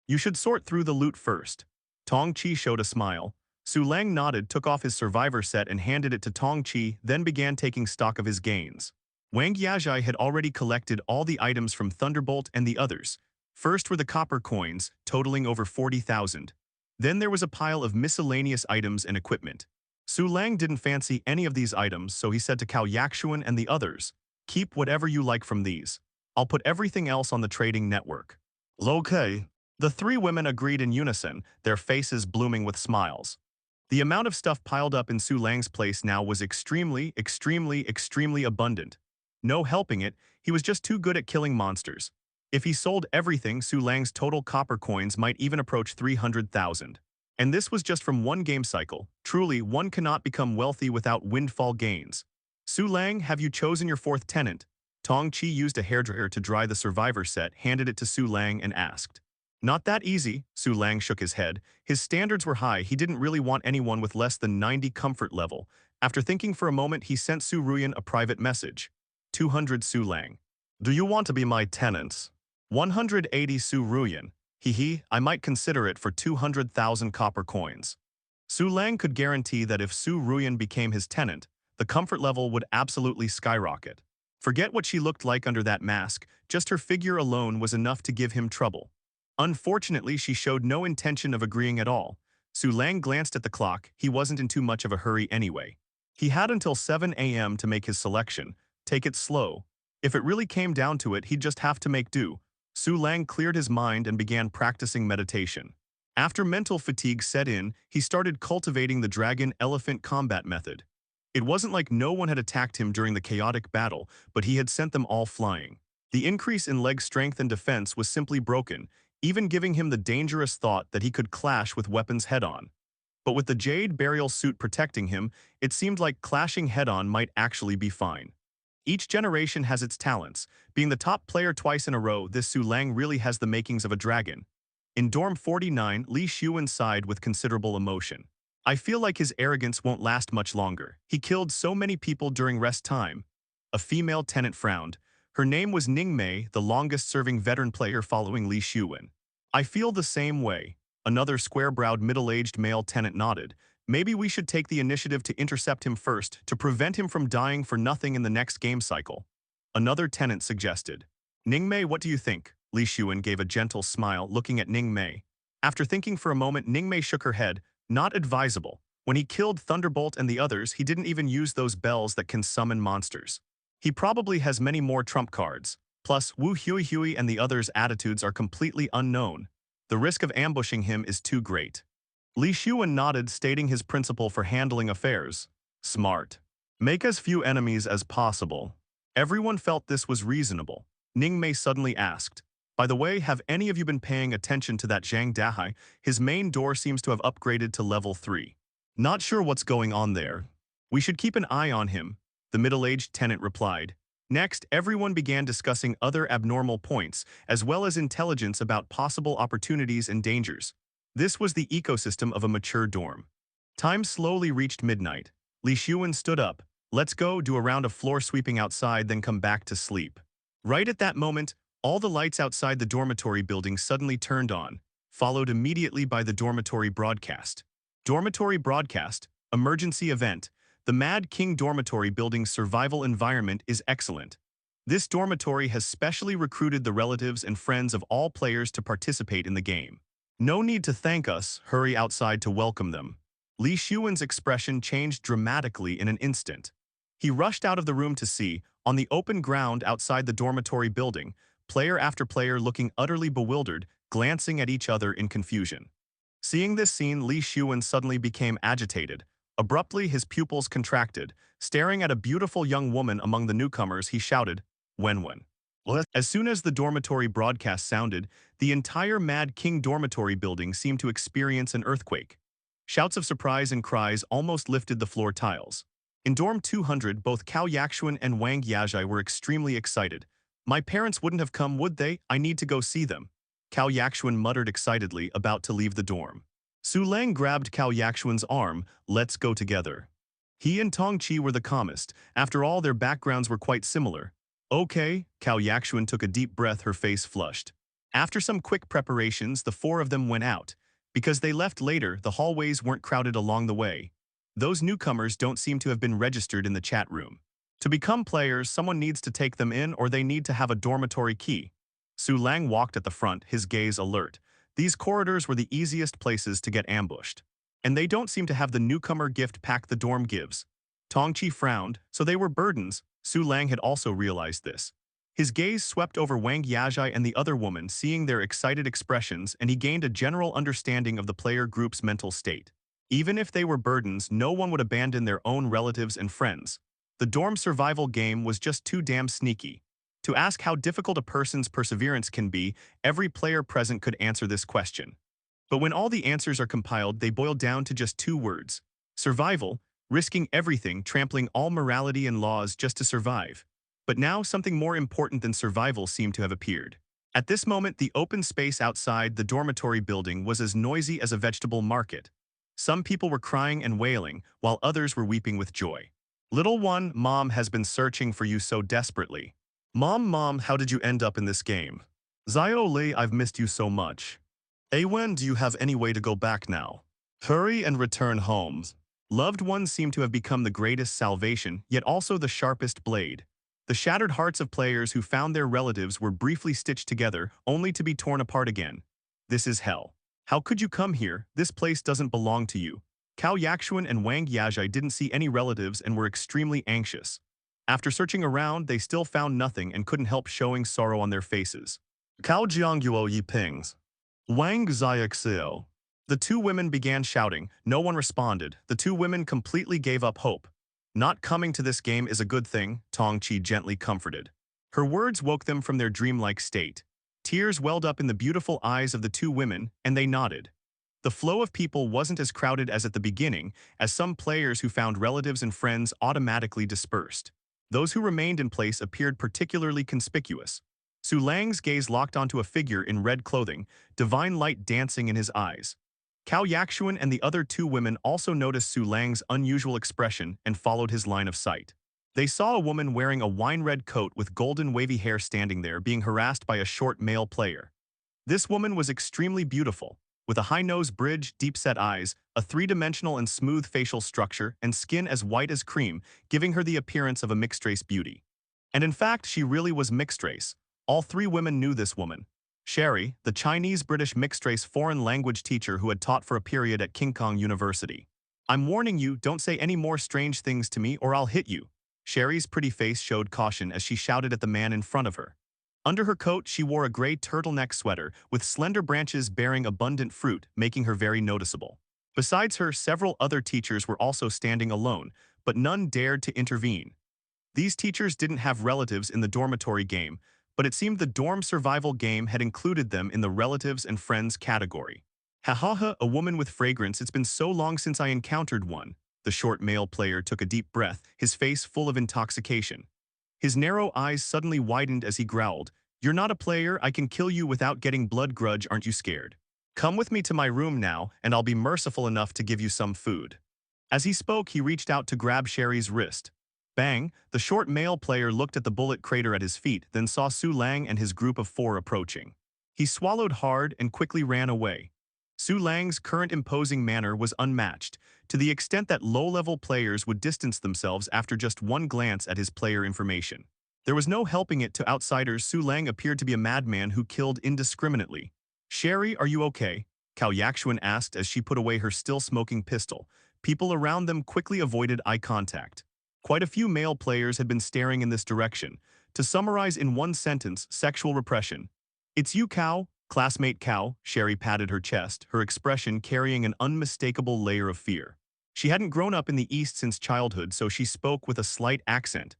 S2: You should sort through the loot first." Tong Qi showed a smile. Su Lang nodded, took off his survivor set and handed it to Tong Qi, then began taking stock of his gains. Wang Yazhai had already collected all the items from Thunderbolt and the others. First were the copper coins, totaling over 40,000. Then there was a pile of miscellaneous items and equipment. Su Lang didn't fancy any of these items, so he said to Cao Yaxuan and the others, "Keep whatever you like from these. I'll put everything else on the trading network." "Okay." The three women agreed in unison, their faces blooming with smiles. The amount of stuff piled up in Su Lang's place now was extremely abundant. No helping it, he was just too good at killing monsters. If he sold everything, Su Lang's total copper coins might even approach 300,000. And this was just from one game cycle. Truly, one cannot become wealthy without windfall gains. "Su Lang, have you chosen your fourth tenant?" Tong Qi used a hairdryer to dry the survivor set, handed it to Su Lang and asked. "Not that easy," Su Lang shook his head. His standards were high, he didn't really want anyone with less than 90 comfort level. After thinking for a moment, he sent Su Ruyan a private message. 200 Su Lang. "Do you want to be my tenants?" 180 Su Ruyan. I might consider it for 200,000 copper coins." Su Lang could guarantee that if Su Ruyan became his tenant, the comfort level would absolutely skyrocket. Forget what she looked like under that mask, just her figure alone was enough to give him trouble. Unfortunately, she showed no intention of agreeing at all. Su Lang glanced at the clock, he wasn't in too much of a hurry anyway. He had until 7 a.m. to make his selection. Take it slow. If it really came down to it, he'd just have to make do. Su Lang cleared his mind and began practicing meditation. After mental fatigue set in, he started cultivating the dragon-elephant combat method. It wasn't like no one had attacked him during the chaotic battle, but he had sent them all flying. The increase in leg strength and defense was simply broken, even giving him the dangerous thought that he could clash with weapons head-on. But with the jade burial suit protecting him, it seemed like clashing head-on might actually be fine. Each generation has its talents. Being the top player twice in a row, this Su Lang really has the makings of a dragon. In Dorm 49, Li Xiuwen sighed with considerable emotion. "I feel like his arrogance won't last much longer. He killed so many people during rest time." A female tenant frowned. Her name was Ning Mei, the longest-serving veteran player following Li Xiuwen. "I feel the same way." Another square-browed middle-aged male tenant nodded. "Maybe we should take the initiative to intercept him first, to prevent him from dying for nothing in the next game cycle." Another tenant suggested. "Ning Mei, what do you think?" Li Xiuwen gave a gentle smile, looking at Ning Mei. After thinking for a moment, Ning Mei shook her head. "Not advisable. When he killed Thunderbolt and the others, he didn't even use those bells that can summon monsters. He probably has many more trump cards. Plus, Wu Hui and the others' attitudes are completely unknown. The risk of ambushing him is too great." Li Xiuwen nodded, stating his principle for handling affairs. "Smart. Make as few enemies as possible." Everyone felt this was reasonable. Ning Mei suddenly asked, "By the way, have any of you been paying attention to that Zhang Dahai? His main door seems to have upgraded to level 3. Not sure what's going on there. We should keep an eye on him," the middle-aged tenant replied. Next, everyone began discussing other abnormal points, as well as intelligence about possible opportunities and dangers. This was the ecosystem of a mature dorm. Time slowly reached midnight. Li Xiuwen stood up. "Let's go, do a round of floor sweeping outside, then come back to sleep." Right at that moment, all the lights outside the dormitory building suddenly turned on, followed immediately by the dormitory broadcast. Dormitory broadcast, emergency event. The Mad King dormitory building's survival environment is excellent. This dormitory has specially recruited the relatives and friends of all players to participate in the game. No need to thank us, hurry outside to welcome them. Li Xiuwen's expression changed dramatically in an instant. He rushed out of the room to see, on the open ground outside the dormitory building, player after player looking utterly bewildered, glancing at each other in confusion. Seeing this scene, Li Xiuwen suddenly became agitated. Abruptly, his pupils contracted. Staring at a beautiful young woman among the newcomers, he shouted, "Wenwen." As soon as the dormitory broadcast sounded, the entire Mad King dormitory building seemed to experience an earthquake. Shouts of surprise and cries almost lifted the floor tiles. In dorm 200, both Cao Yaxuan and Wang Yajai were extremely excited. My parents wouldn't have come, would they? I need to go see them. Cao Yaxuan muttered excitedly, about to leave the dorm. Su Lang grabbed Cao Yaxuan's arm. Let's go together. He and Tong Chi were the calmest. After all, their backgrounds were quite similar. Okay, Cao Yaxuan took a deep breath, her face flushed. After some quick preparations, the four of them went out. Because they left later, the hallways weren't crowded along the way. Those newcomers don't seem to have been registered in the chat room. To become players, someone needs to take them in or they need to have a dormitory key. Su Lang walked at the front, his gaze alert. These corridors were the easiest places to get ambushed. And they don't seem to have the newcomer gift pack the dorm gives. Tong Chi frowned, so they were burdens. Su Lang had also realized this. His gaze swept over Wang Yajai and the other woman, seeing their excited expressions, and he gained a general understanding of the player group's mental state. Even if they were burdens, no one would abandon their own relatives and friends. The dorm survival game was just too damn sneaky. To ask how difficult a person's perseverance can be, every player present could answer this question. But when all the answers are compiled, they boil down to just two words. Survival, risking everything, trampling all morality and laws just to survive. But now something more important than survival seemed to have appeared. At this moment, the open space outside the dormitory building was as noisy as a vegetable market. Some people were crying and wailing, while others were weeping with joy. Little one, Mom has been searching for you so desperately. Mom, how did you end up in this game? Zio Li, I've missed you so much. Awen, do you have any way to go back now? Hurry and return home. Loved ones seem to have become the greatest salvation, yet also the sharpest blade. The shattered hearts of players who found their relatives were briefly stitched together, only to be torn apart again. This is hell. How could you come here? This place doesn't belong to you. Cao Yaxuan and Wang Yajai didn't see any relatives and were extremely anxious. After searching around, they still found nothing and couldn't help showing sorrow on their faces. Cao Jiangyuo Yipings. Wang Xiaoxiao. The two women began shouting. No one responded. The two women completely gave up hope. Not coming to this game is a good thing, Tong Chi gently comforted. Her words woke them from their dreamlike state. Tears welled up in the beautiful eyes of the two women, and they nodded. The flow of people wasn't as crowded as at the beginning, as some players who found relatives and friends automatically dispersed. Those who remained in place appeared particularly conspicuous. Su Lang's gaze locked onto a figure in red clothing, divine light dancing in his eyes. Cao Yaxuan and the other two women also noticed Su Lang's unusual expression and followed his line of sight. They saw a woman wearing a wine-red coat with golden wavy hair standing there, being harassed by a short male player. This woman was extremely beautiful, with a high nose bridge, deep-set eyes, a three-dimensional and smooth facial structure, and skin as white as cream, giving her the appearance of a mixed-race beauty. And in fact, she really was mixed-race. All three women knew this woman. Sherry, the Chinese-British mixed-race foreign language teacher who had taught for a period at King Kong University. I'm warning you, don't say any more strange things to me or I'll hit you. Sherry's pretty face showed caution as she shouted at the man in front of her. Under her coat, she wore a gray turtleneck sweater with slender branches bearing abundant fruit, making her very noticeable. Besides her, several other teachers were also standing alone, but none dared to intervene. These teachers didn't have relatives in the dormitory game, but it seemed the dorm survival game had included them in the relatives and friends category. Ha ha ha, a woman with fragrance, it's been so long since I encountered one. The short male player took a deep breath, his face full of intoxication. His narrow eyes suddenly widened as he growled, "You're not a player, I can kill you without getting blood grudge, aren't you scared? Come with me to my room now, and I'll be merciful enough to give you some food." As he spoke, he reached out to grab Sherry's wrist. Bang! The short male player looked at the bullet crater at his feet, then saw Su Lang and his group of four approaching. He swallowed hard and quickly ran away. Su Lang's current imposing manner was unmatched, to the extent that low-level players would distance themselves after just one glance at his player information. There was no helping it to outsiders. Su Lang appeared to be a madman who killed indiscriminately. "Sherry, are you okay?" Cao Yaxuan asked as she put away her still-smoking pistol. People around them quickly avoided eye contact. Quite a few male players had been staring in this direction. To summarize in one sentence, sexual repression. "It's you, Cao?" "Classmate Cao," Sherry patted her chest, her expression carrying an unmistakable layer of fear. She hadn't grown up in the East since childhood, so she spoke with a slight accent.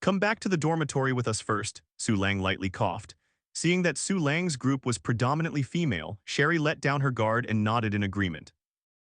S2: "Come back to the dormitory with us first," Su Lang lightly coughed. Seeing that Su Lang's group was predominantly female, Sherry let down her guard and nodded in agreement.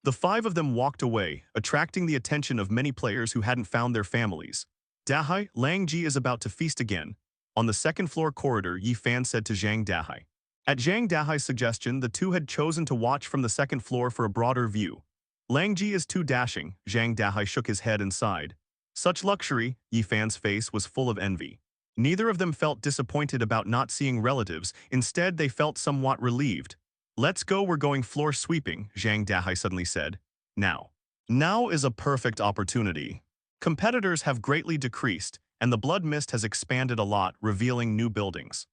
S2: The five of them walked away, attracting the attention of many players who hadn't found their families. Dahai, Lang Ji is about to feast again. On the second-floor corridor, Yi Fan said to Zhang Dahai. At Zhang Dahai's suggestion, the two had chosen to watch from the second floor for a broader view. Lang Ji is too dashing, Zhang Dahai shook his head and sighed. Such luxury, Yi Fan's face was full of envy. Neither of them felt disappointed about not seeing relatives, instead they felt somewhat relieved. Let's go, we're going floor sweeping, Zhang Dahai suddenly said. Now. Now is a perfect opportunity. Competitors have greatly decreased, and the blood mist has expanded a lot, revealing new buildings.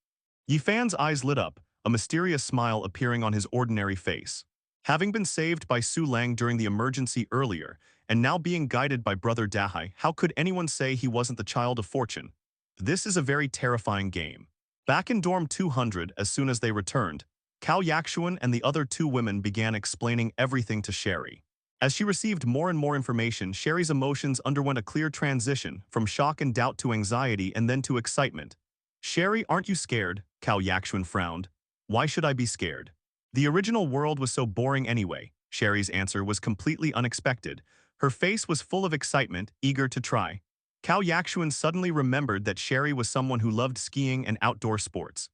S2: Yi Fan's eyes lit up, a mysterious smile appearing on his ordinary face. Having been saved by Su Lang during the emergency earlier, and now being guided by brother Dahai, how could anyone say he wasn't the child of fortune? This is a very terrifying game. Back in dorm 200, as soon as they returned, Cao Yaxuan and the other two women began explaining everything to Sherry. As she received more and more information, Sherry's emotions underwent a clear transition from shock and doubt to anxiety and then to excitement. Sherry, aren't you scared? Cao Yaxuan frowned. Why should I be scared? The original world was so boring anyway. Sherry's answer was completely unexpected. Her face was full of excitement, eager to try. Cao Yaxuan suddenly remembered that Sherry was someone who loved skiing and outdoor sports.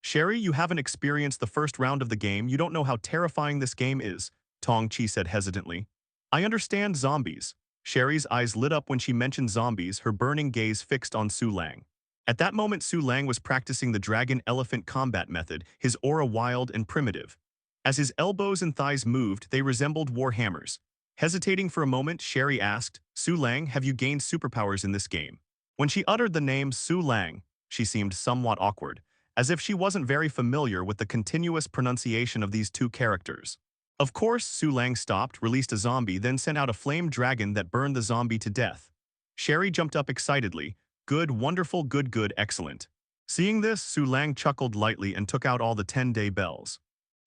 S2: Sherry, you haven't experienced the first round of the game, you don't know how terrifying this game is, Tong Chi said hesitantly. I understand zombies. Sherry's eyes lit up when she mentioned zombies, her burning gaze fixed on Su Lang. At that moment, Su Lang was practicing the dragon-elephant combat method, his aura wild and primitive. As his elbows and thighs moved, they resembled war hammers. Hesitating for a moment, Sherry asked, Su Lang, have you gained superpowers in this game? When she uttered the name Su Lang, she seemed somewhat awkward, as if she wasn't very familiar with the continuous pronunciation of these two characters. Of course, Su Lang stopped, released a zombie, then sent out a flame dragon that burned the zombie to death. Sherry jumped up excitedly. Good, wonderful, good, excellent. Seeing this, Su Lang chuckled lightly and took out all the 10-day bells.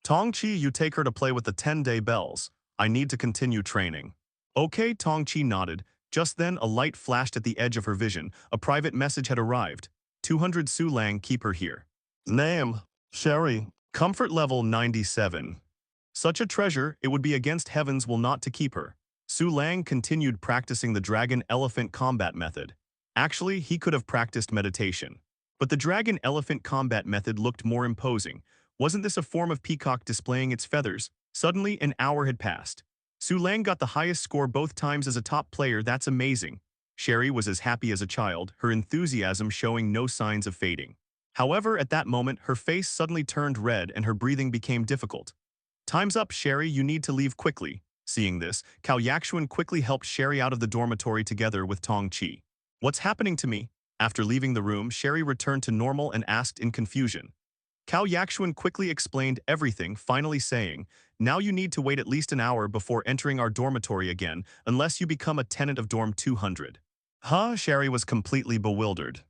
S2: Tong Chi, you take her to play with the 10-day bells. I need to continue training. Okay, Tong Chi nodded. Just then, a light flashed at the edge of her vision. A private message had arrived. 200 Su Lang, keep her here. Name, Sherry. Comfort level 97. Such a treasure, it would be against heavens will not to keep her. Su Lang continued practicing the dragon-elephant combat method. Actually, he could have practiced meditation. But the dragon-elephant combat method looked more imposing. Wasn't this a form of peacock displaying its feathers? Suddenly, an hour had passed. Su Lang got the highest score both times as a top player, that's amazing. Sherry was as happy as a child, her enthusiasm showing no signs of fading. However, at that moment, her face suddenly turned red and her breathing became difficult. Time's up, Sherry, you need to leave quickly. Seeing this, Cao Yaxuan quickly helped Sherry out of the dormitory together with Tong Chi. What's happening to me? After leaving the room, Sherry returned to normal and asked in confusion. Cao Yaxuan quickly explained everything, finally saying, now you need to wait at least an hour before entering our dormitory again, unless you become a tenant of dorm 200. Huh? Sherry was completely bewildered.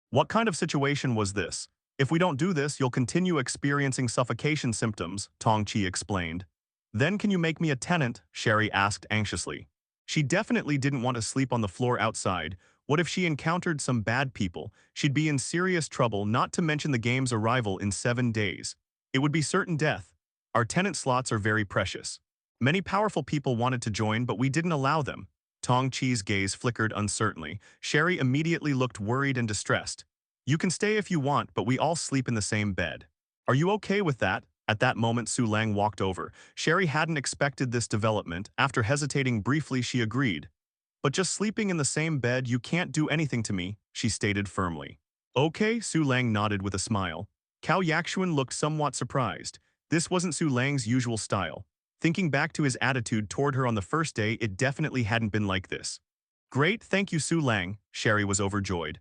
S2: What kind of situation was this? If we don't do this, you'll continue experiencing suffocation symptoms, Tong Chi explained. Then can you make me a tenant? Sherry asked anxiously. She definitely didn't want to sleep on the floor outside. What if she encountered some bad people? She'd be in serious trouble, not to mention the game's arrival in 7 days. It would be certain death. Our tenant slots are very precious. Many powerful people wanted to join, but we didn't allow them. Tong Chi's gaze flickered uncertainly. Sherry immediately looked worried and distressed. You can stay if you want, but we all sleep in the same bed. Are you okay with that? At that moment, Su Lang walked over. Sherry hadn't expected this development. After hesitating briefly, she agreed. But just sleeping in the same bed, you can't do anything to me, she stated firmly. Okay, Su Lang nodded with a smile. Cao Yaxuan looked somewhat surprised. This wasn't Su Lang's usual style. Thinking back to his attitude toward her on the first day, it definitely hadn't been like this. Great, thank you, Su Lang. Sherry was overjoyed.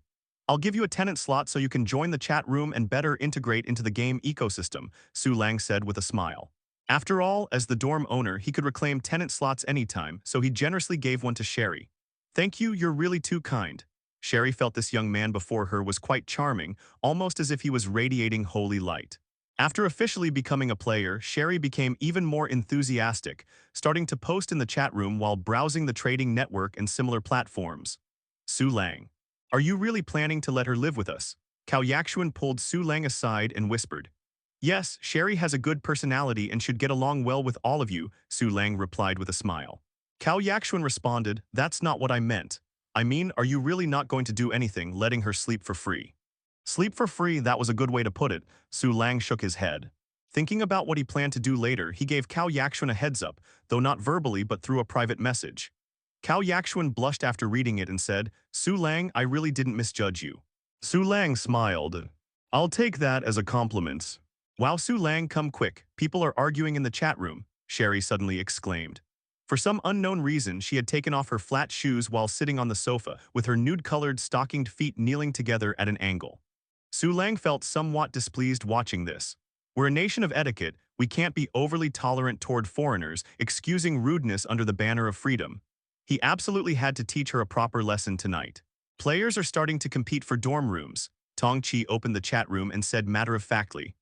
S2: I'll give you a tenant slot so you can join the chat room and better integrate into the game ecosystem, Su Lang said with a smile. After all, as the dorm owner, he could reclaim tenant slots anytime, so he generously gave one to Sherry. Thank you, you're really too kind. Sherry felt this young man before her was quite charming, almost as if he was radiating holy light. After officially becoming a player, Sherry became even more enthusiastic, starting to post in the chat room while browsing the trading network and similar platforms. Su Lang. Are you really planning to let her live with us? Cao Yaxuan pulled Su Lang aside and whispered. Yes, Sherry has a good personality and should get along well with all of you, Su Lang replied with a smile. Cao Yaxuan responded, that's not what I meant. I mean, are you really not going to do anything, letting her sleep for free? Sleep for free, that was a good way to put it, Su Lang shook his head. Thinking about what he planned to do later, he gave Cao Yaxuan a heads up, though not verbally but through a private message. Cao Yaxuan blushed after reading it and said, Su Lang, I really didn't misjudge you. Su Lang smiled. I'll take that as a compliment. Wow, Su Lang, come quick, people are arguing in the chat room, Sherry suddenly exclaimed. For some unknown reason, she had taken off her flat shoes while sitting on the sofa, with her nude-colored stockinged feet kneeling together at an angle. Su Lang felt somewhat displeased watching this. We're a nation of etiquette, we can't be overly tolerant toward foreigners, excusing rudeness under the banner of freedom. He absolutely had to teach her a proper lesson tonight. Players are starting to compete for dorm rooms. Tong Chi opened the chat room and said matter-of-factly,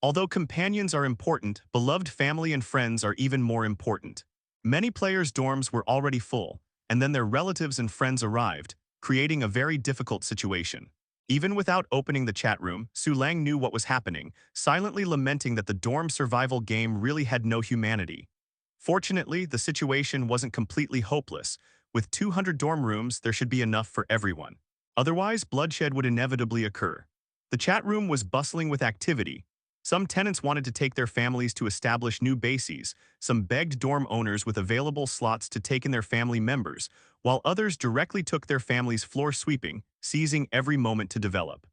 S2: although companions are important, beloved family and friends are even more important. Many players' dorms were already full, and then their relatives and friends arrived, creating a very difficult situation. Even without opening the chat room, Su Lang knew what was happening, silently lamenting that the dorm survival game really had no humanity. Fortunately, the situation wasn't completely hopeless. With 200 dorm rooms, there should be enough for everyone. Otherwise, bloodshed would inevitably occur. The chat room was bustling with activity. Some tenants wanted to take their families to establish new bases, some begged dorm owners with available slots to take in their family members, while others directly took their families floor sweeping, seizing every moment to develop.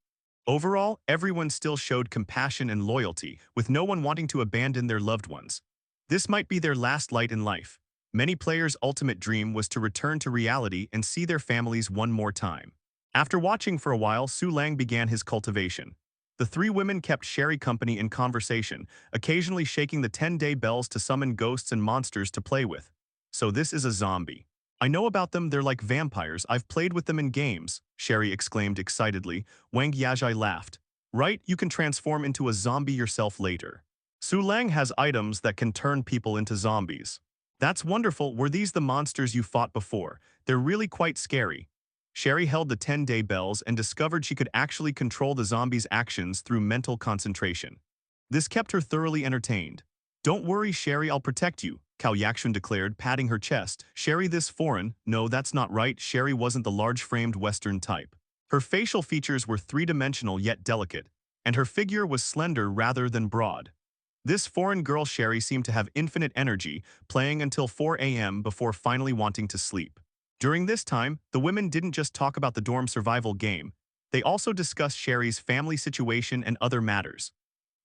S2: Overall, everyone still showed compassion and loyalty, with no one wanting to abandon their loved ones. This might be their last light in life. Many players' ultimate dream was to return to reality and see their families one more time. After watching for a while, Su Lang began his cultivation. The three women kept Sherry company in conversation, occasionally shaking the 10-day bells to summon ghosts and monsters to play with. So this is a zombie. I know about them, they're like vampires, I've played with them in games, Sherry exclaimed excitedly. Wang Yajai laughed. Right, you can transform into a zombie yourself later. Su Lang has items that can turn people into zombies. That's wonderful, were these the monsters you fought before? They're really quite scary. Sherry held the 10-day bells and discovered she could actually control the zombies' actions through mental concentration. This kept her thoroughly entertained. Don't worry, Sherry, I'll protect you, Cao Yaxuan declared, patting her chest. Sherry, this foreign. No, that's not right, Sherry wasn't the large-framed Western type. Her facial features were three-dimensional yet delicate, and her figure was slender rather than broad. This foreign girl Sherry seemed to have infinite energy, playing until 4 a.m. before finally wanting to sleep. During this time, the women didn't just talk about the dorm survival game, they also discussed Sherry's family situation and other matters.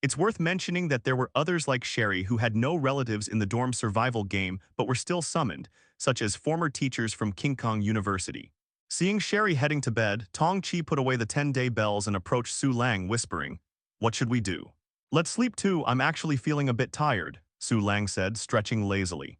S2: It's worth mentioning that there were others like Sherry who had no relatives in the dorm survival game but were still summoned, such as former teachers from King Kong University. Seeing Sherry heading to bed, Tong Chi put away the 10-day bells and approached Su Lang, whispering, "What should we do?" "Let's sleep too, I'm actually feeling a bit tired," Su Lang said, stretching lazily.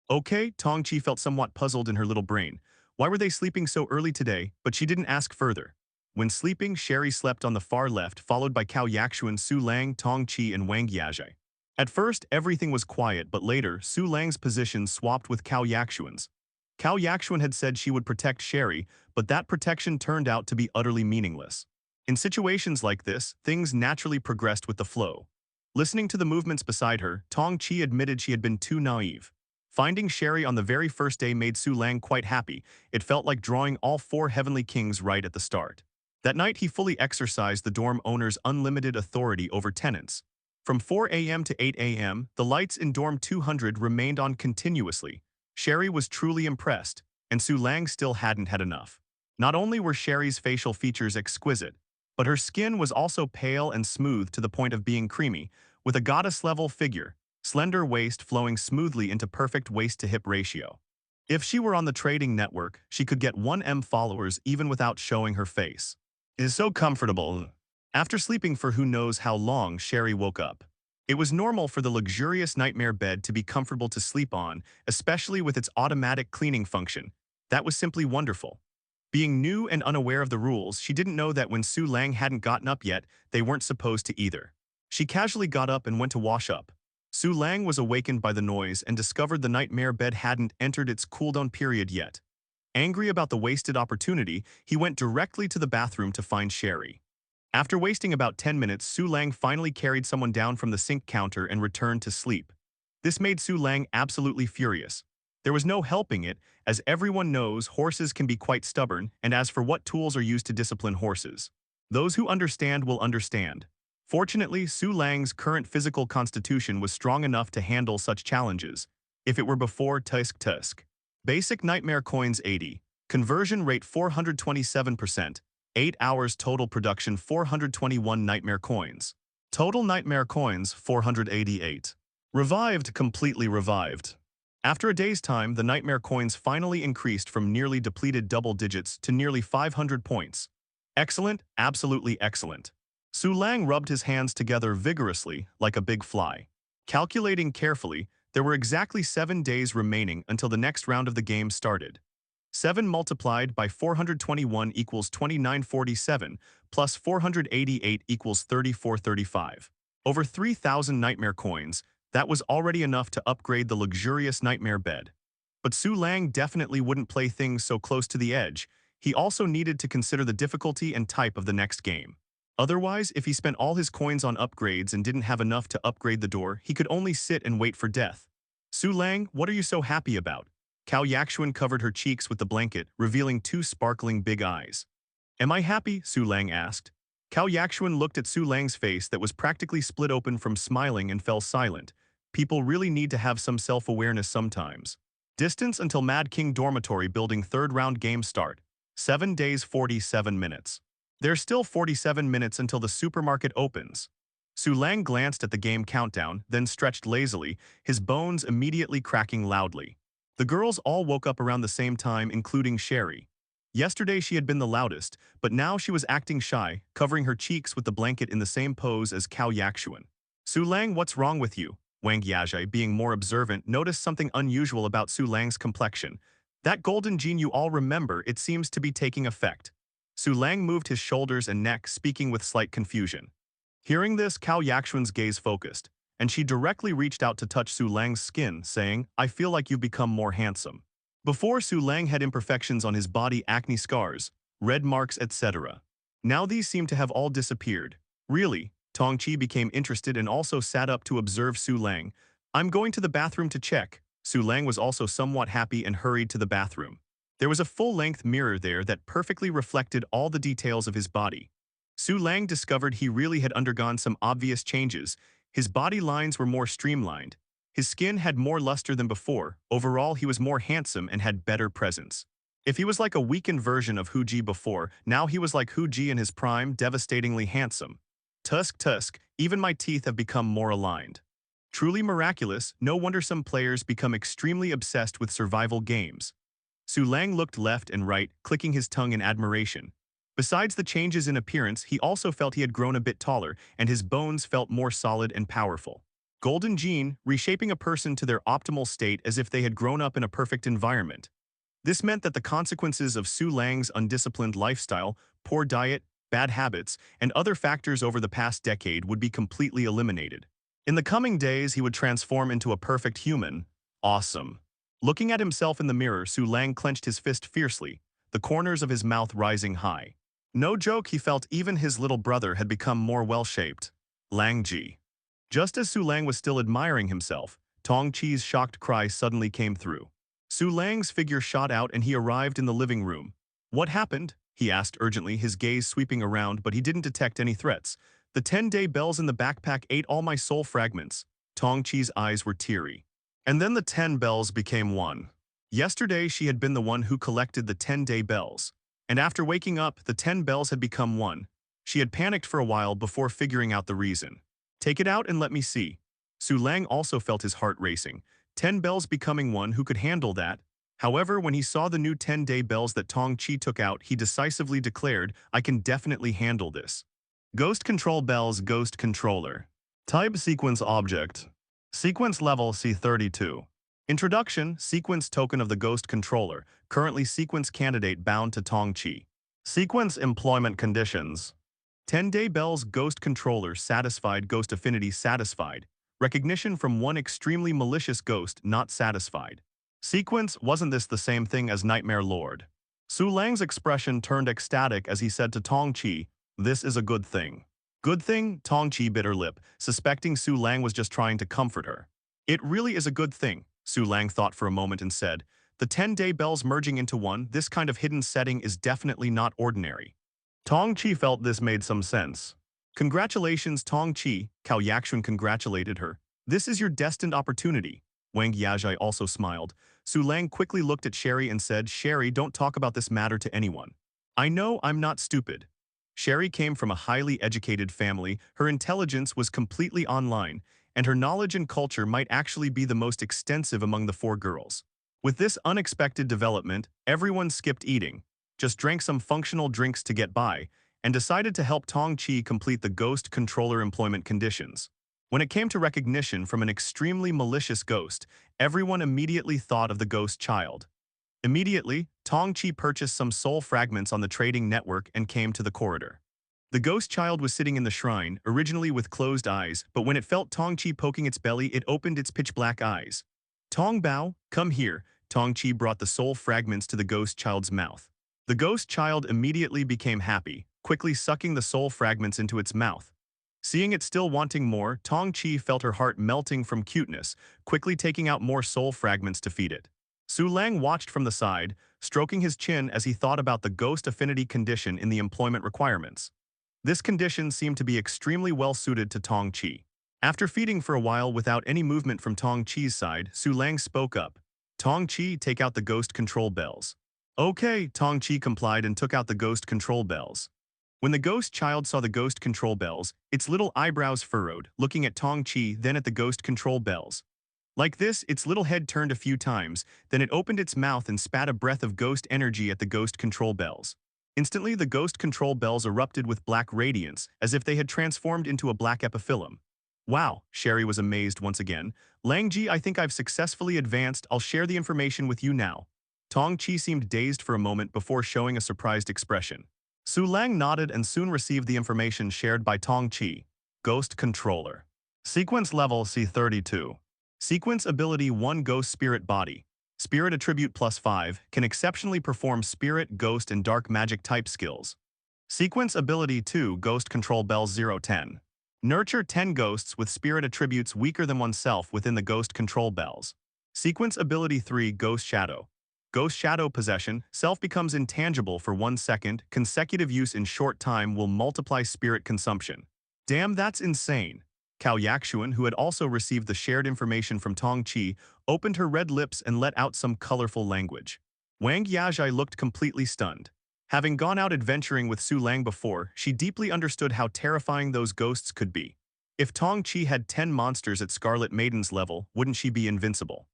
S2: Okay, Tong Chi felt somewhat puzzled in her little brain. Why were they sleeping so early today? But she didn't ask further. When sleeping, Sherry slept on the far left, followed by Cao Yaxuan, Su Lang, Tong Chi, and Wang Yajai. At first, everything was quiet, but later, Su Lang's position swapped with Cao Yaxuan's. Cao Yaxuan had said she would protect Sherry, but that protection turned out to be utterly meaningless. In situations like this, things naturally progressed with the flow. Listening to the movements beside her, Tong Chi admitted she had been too naive. Finding Sherry on the very first day made Su Lang quite happy. It felt like drawing all four heavenly kings right at the start. That night, he fully exercised the dorm owner's unlimited authority over tenants. From 4 a.m. to 8 a.m., the lights in dorm 200 remained on continuously. Sherry was truly impressed, and Su Lang still hadn't had enough. Not only were Sherry's facial features exquisite, but her skin was also pale and smooth to the point of being creamy, with a goddess-level figure, slender waist flowing smoothly into perfect waist-to-hip ratio. If she were on the trading network, she could get 1M followers even without showing her face. It is so comfortable. After sleeping for who knows how long, Sherry woke up. It was normal for the luxurious nightmare bed to be comfortable to sleep on, especially with its automatic cleaning function. That was simply wonderful. Being new and unaware of the rules, she didn't know that when Su Lang hadn't gotten up yet, they weren't supposed to either. She casually got up and went to wash up. Su Lang was awakened by the noise and discovered the nightmare bed hadn't entered its cooldown period yet. Angry about the wasted opportunity, he went directly to the bathroom to find Sherry. After wasting about 10 minutes, Su Lang finally carried someone down from the sink counter and returned to sleep. This made Su Lang absolutely furious. There was no helping it, as everyone knows horses can be quite stubborn, and as for what tools are used to discipline horses, those who understand will understand. Fortunately, Su Lang's current physical constitution was strong enough to handle such challenges. If it were before Tusk. Basic Nightmare Coins 80. Conversion rate 427%. 8 hours total production 421 Nightmare Coins. Total Nightmare Coins 488. Revived, completely revived. After a day's time, the Nightmare Coins finally increased from nearly depleted double digits to nearly 500 points. Excellent, absolutely excellent. Su Lang rubbed his hands together vigorously, like a big fly. Calculating carefully, there were exactly 7 days remaining until the next round of the game started. 7 multiplied by 421 equals 2947, plus 488 equals 3435. Over 3,000 Nightmare Coins, that was already enough to upgrade the luxurious Nightmare bed. But Su Lang definitely wouldn't play things so close to the edge. He also needed to consider the difficulty and type of the next game. Otherwise, if he spent all his coins on upgrades and didn't have enough to upgrade the door, he could only sit and wait for death. Su Lang, what are you so happy about? Cao Yaxuan covered her cheeks with the blanket, revealing 2 sparkling big eyes. Am I happy? Su Lang asked. Cao Yaxuan looked at Su Lang's face that was practically split open from smiling and fell silent. People really need to have some self-awareness sometimes. Distance until Mad King Dormitory building 3rd round game start. 7 days 47 minutes. There's still 47 minutes until the supermarket opens. Su Lang glanced at the game countdown, then stretched lazily, his bones immediately cracking loudly. The girls all woke up around the same time, including Sherry. Yesterday she had been the loudest, but now she was acting shy, covering her cheeks with the blanket in the same pose as Cao Yaxuan. Su Lang, what's wrong with you? Wang Yajie, being more observant, noticed something unusual about Su Lang's complexion. That golden gene you all remember, it seems to be taking effect. Su Lang moved his shoulders and neck, speaking with slight confusion. Hearing this, Cao Yaxuan's gaze focused, and she directly reached out to touch Su Lang's skin, saying, I feel like you've become more handsome. Before, Su Lang had imperfections on his body, acne scars, red marks, etc. Now these seem to have all disappeared. Really? Tongqi became interested and also sat up to observe Su Lang. I'm going to the bathroom to check. Su Lang was also somewhat happy and hurried to the bathroom. There was a full-length mirror there that perfectly reflected all the details of his body. Su Lang discovered he really had undergone some obvious changes. His body lines were more streamlined. His skin had more luster than before. Overall, he was more handsome and had better presence. If he was like a weakened version of Hu Ji before, now he was like Hu Ji in his prime, devastatingly handsome. Tusk, even my teeth have become more aligned. Truly miraculous, no wonder some players become extremely obsessed with survival games. Su Lang looked left and right, clicking his tongue in admiration. Besides the changes in appearance, he also felt he had grown a bit taller, and his bones felt more solid and powerful. Golden Gene, reshaping a person to their optimal state as if they had grown up in a perfect environment. This meant that the consequences of Su Lang's undisciplined lifestyle, poor diet, bad habits, and other factors over the past decade would be completely eliminated. In the coming days, he would transform into a perfect human. Awesome. Looking at himself in the mirror, Su Lang clenched his fist fiercely, the corners of his mouth rising high. No joke, he felt even his little brother had become more well-shaped. Lang Ji. Just as Su Lang was still admiring himself, Tong Chi's shocked cry suddenly came through. Su Lang's figure shot out and he arrived in the living room. What happened? He asked urgently, his gaze sweeping around, but he didn't detect any threats. The 10-day bells in the backpack ate all my soul fragments. Tong Chi's eyes were teary. And then the 10 bells became 1. Yesterday she had been the one who collected the 10-day bells. And after waking up, the 10 bells had become 1. She had panicked for a while before figuring out the reason. Take it out and let me see. Su Lang also felt his heart racing. 10 bells becoming 1, who could handle that? However, when he saw the new 10-day bells that Tong Chi took out, he decisively declared, I can definitely handle this. Ghost Control Bells, Ghost Controller. Type Sequence Object. Sequence Level C32. Introduction, Sequence Token of the Ghost Controller, currently Sequence Candidate bound to Tong Chi. Sequence Employment Conditions. 10-day bells, Ghost Controller satisfied, Ghost Affinity satisfied. Recognition from one extremely malicious ghost not satisfied. Sequence, wasn't this the same thing as Nightmare Lord? Su Lang's expression turned ecstatic as he said to Tong Chi, This is a good thing. Good thing, Tong Chi bit her lip, suspecting Su Lang was just trying to comfort her. It really is a good thing, Su Lang thought for a moment and said. The 10-day bells merging into one, this kind of hidden setting is definitely not ordinary. Tong Chi felt this made some sense. Congratulations, Tong Chi, Cao Yaxuan congratulated her. This is your destined opportunity. Wang Yajai also smiled. Su Lang quickly looked at Sherry and said, Sherry, don't talk about this matter to anyone. I know I'm not stupid. Sherry came from a highly educated family, her intelligence was completely online, and her knowledge and culture might actually be the most extensive among the four girls. With this unexpected development, everyone skipped eating, just drank some functional drinks to get by, and decided to help Tong Chi complete the ghost controller employment conditions. When it came to recognition from an extremely malicious ghost, everyone immediately thought of the ghost child. Immediately, Tong Chi purchased some soul fragments on the trading network and came to the corridor. The ghost child was sitting in the shrine, originally with closed eyes, but when it felt Tong Chi poking its belly, it opened its pitch-black eyes. Tong Bao, come here, Tong Chi brought the soul fragments to the ghost child's mouth. The ghost child immediately became happy, quickly sucking the soul fragments into its mouth. Seeing it still wanting more, Tong Chi felt her heart melting from cuteness, quickly taking out more soul fragments to feed it. Su Lang watched from the side, stroking his chin as he thought about the ghost affinity condition in the employment requirements. This condition seemed to be extremely well suited to Tong Chi. After feeding for a while without any movement from Tong Chi's side, Su Lang spoke up. Tong Chi, take out the ghost control bells. Okay, Tong Chi complied and took out the ghost control bells. When the ghost child saw the ghost control bells, its little eyebrows furrowed, looking at Tong Chi, then at the ghost control bells. Like this, its little head turned a few times, then it opened its mouth and spat a breath of ghost energy at the ghost control bells. Instantly, the ghost control bells erupted with black radiance, as if they had transformed into a black epiphyllum. Wow, Sherry was amazed once again. Langji, I think I've successfully advanced. I'll share the information with you now. Tong Chi seemed dazed for a moment before showing a surprised expression. Su Lang nodded and soon received the information shared by Tong Chi. Ghost Controller. Sequence level C32. Sequence ability 1 Ghost Spirit Body. Spirit attribute +5, can exceptionally perform spirit, ghost, and dark magic type skills. Sequence ability 2 Ghost Control Bells 010. Nurture 10 ghosts with spirit attributes weaker than oneself within the ghost control bells. Sequence ability 3 Ghost Shadow. Ghost Shadow possession, self becomes intangible for 1 second, consecutive use in short time will multiply spirit consumption. Damn, that's insane. Cao Yaxuan, who had also received the shared information from Tong Chi, opened her red lips and let out some colorful language. Wang Yajai looked completely stunned. Having gone out adventuring with Su Lang before, she deeply understood how terrifying those ghosts could be. If Tong Chi had 10 monsters at Scarlet Maiden's level, wouldn't she be invincible?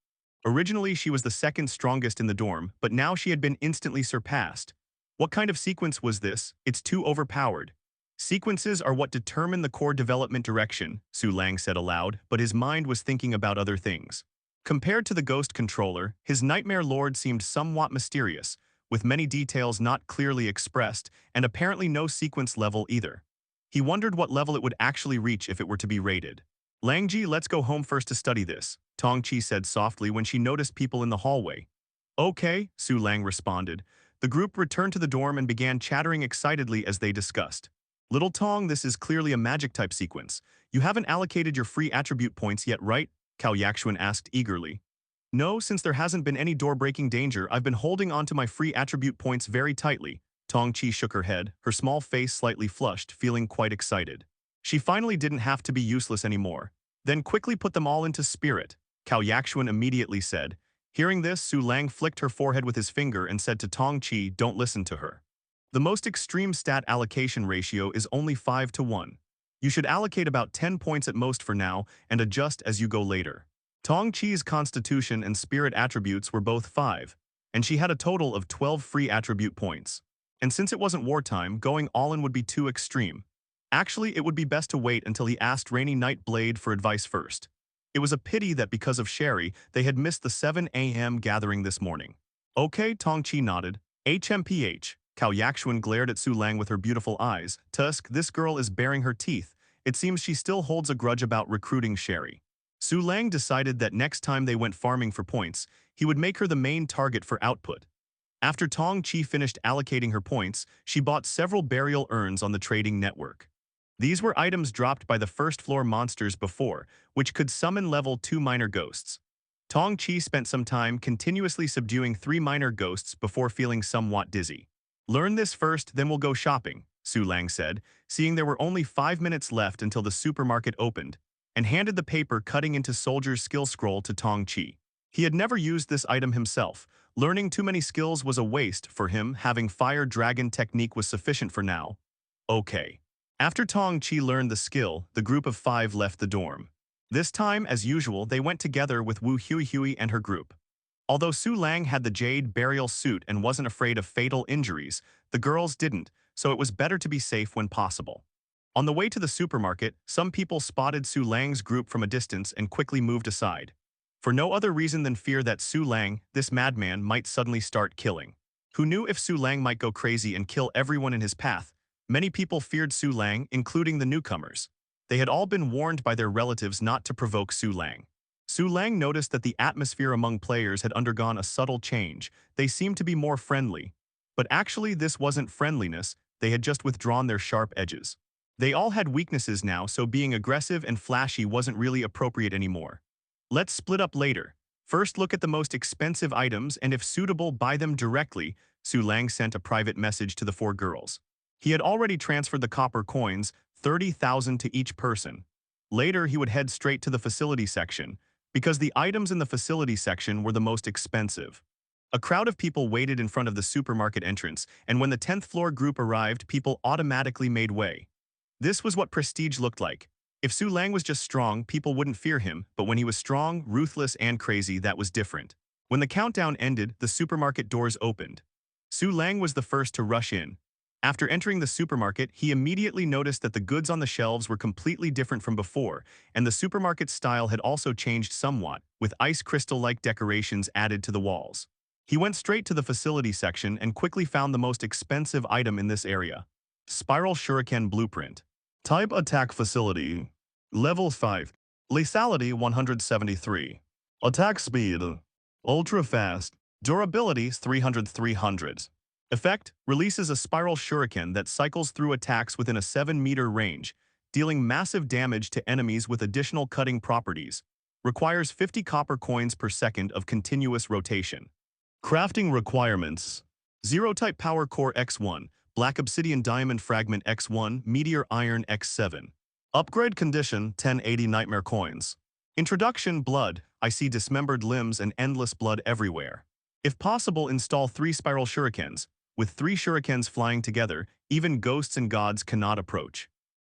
S2: Originally, she was the second strongest in the dorm, but now she had been instantly surpassed. What kind of sequence was this? It's too overpowered. Sequences are what determine the core development direction, Su Lang said aloud, but his mind was thinking about other things. Compared to the ghost controller, his Nightmare Lord seemed somewhat mysterious, with many details not clearly expressed, and apparently no sequence level either. He wondered what level it would actually reach if it were to be rated. Langji, let's go home first to study this, Tong Chi said softly when she noticed people in the hallway. Okay, Su Lang responded. The group returned to the dorm and began chattering excitedly as they discussed. Little Tong, this is clearly a magic-type sequence. You haven't allocated your free attribute points yet, right? Cao Yaxuan asked eagerly. No, since there hasn't been any door-breaking danger, I've been holding onto my free attribute points very tightly. Tong Chi shook her head, her small face slightly flushed, feeling quite excited. She finally didn't have to be useless anymore. Then quickly put them all into spirit, Cao Yaxuan immediately said. Hearing this, Su Lang flicked her forehead with his finger and said to Tong Chi, don't listen to her. The most extreme stat allocation ratio is only 5:1. You should allocate about 10 points at most for now and adjust as you go later. Tong Chi's constitution and spirit attributes were both 5, and she had a total of 12 free attribute points. And since it wasn't wartime, going all in would be too extreme. Actually, it would be best to wait until he asked Rainy Night Blade for advice first. It was a pity that because of Sherry, they had missed the 7 a.m. gathering this morning. Okay, Tong Chi nodded. HMPH. Cao Yaxuan glared at Su Lang with her beautiful eyes. Tusk, this girl is baring her teeth. It seems she still holds a grudge about recruiting Sherry. Su Lang decided that next time they went farming for points, he would make her the main target for output. After Tong Chi finished allocating her points, she bought several burial urns on the trading network. These were items dropped by the first-floor monsters before, which could summon level 2 minor ghosts. Tong Chi spent some time continuously subduing 3 minor ghosts before feeling somewhat dizzy. Learn this first, then we'll go shopping, Su Lang said, seeing there were only 5 minutes left until the supermarket opened, and handed the paper cutting into Soldier's skill scroll to Tong Chi. He had never used this item himself. Learning too many skills was a waste for him. Having Fire Dragon technique was sufficient for now. Okay. After Tong Chi learned the skill, the group of 5 left the dorm. This time, as usual, they went together with Wu Hui and her group. Although Su Lang had the jade burial suit and wasn't afraid of fatal injuries, the girls didn't, so it was better to be safe when possible. On the way to the supermarket, some people spotted Su Lang's group from a distance and quickly moved aside. For no other reason than fear that Su Lang, this madman, might suddenly start killing. Who knew if Su Lang might go crazy and kill everyone in his path? Many people feared Su Lang, including the newcomers. They had all been warned by their relatives not to provoke Su Lang. Su Lang noticed that the atmosphere among players had undergone a subtle change. They seemed to be more friendly. But actually this wasn't friendliness, they had just withdrawn their sharp edges. They all had weaknesses now, so being aggressive and flashy wasn't really appropriate anymore. Let's split up later. First look at the most expensive items and if suitable buy them directly, Su Lang sent a private message to the 4 girls. He had already transferred the copper coins, 30,000 to each person. Later he would head straight to the facility section, because the items in the facility section were the most expensive. A crowd of people waited in front of the supermarket entrance, and when the 10th floor group arrived, people automatically made way. This was what prestige looked like. If Su Lang was just strong, people wouldn't fear him, but when he was strong, ruthless, and crazy, that was different. When the countdown ended, the supermarket doors opened. Su Lang was the first to rush in. After entering the supermarket, he immediately noticed that the goods on the shelves were completely different from before, and the supermarket style had also changed somewhat, with ice crystal-like decorations added to the walls. He went straight to the facility section and quickly found the most expensive item in this area. Spiral Shuriken Blueprint. Type Attack Facility. Level 5. Lethality 173. Attack Speed. Ultra Fast. Durability 300. Effect, releases a spiral shuriken that cycles through attacks within a 7-meter range, dealing massive damage to enemies with additional cutting properties. Requires 50 copper coins per second of continuous rotation. Crafting requirements. Zero-type Power Core X1, Black Obsidian Diamond Fragment X1, Meteor Iron X7. Upgrade condition, 1080 Nightmare Coins. Introduction, Blood, I see dismembered limbs and endless blood everywhere. If possible, install 3 spiral shurikens. With 3 shurikens flying together, even ghosts and gods cannot approach.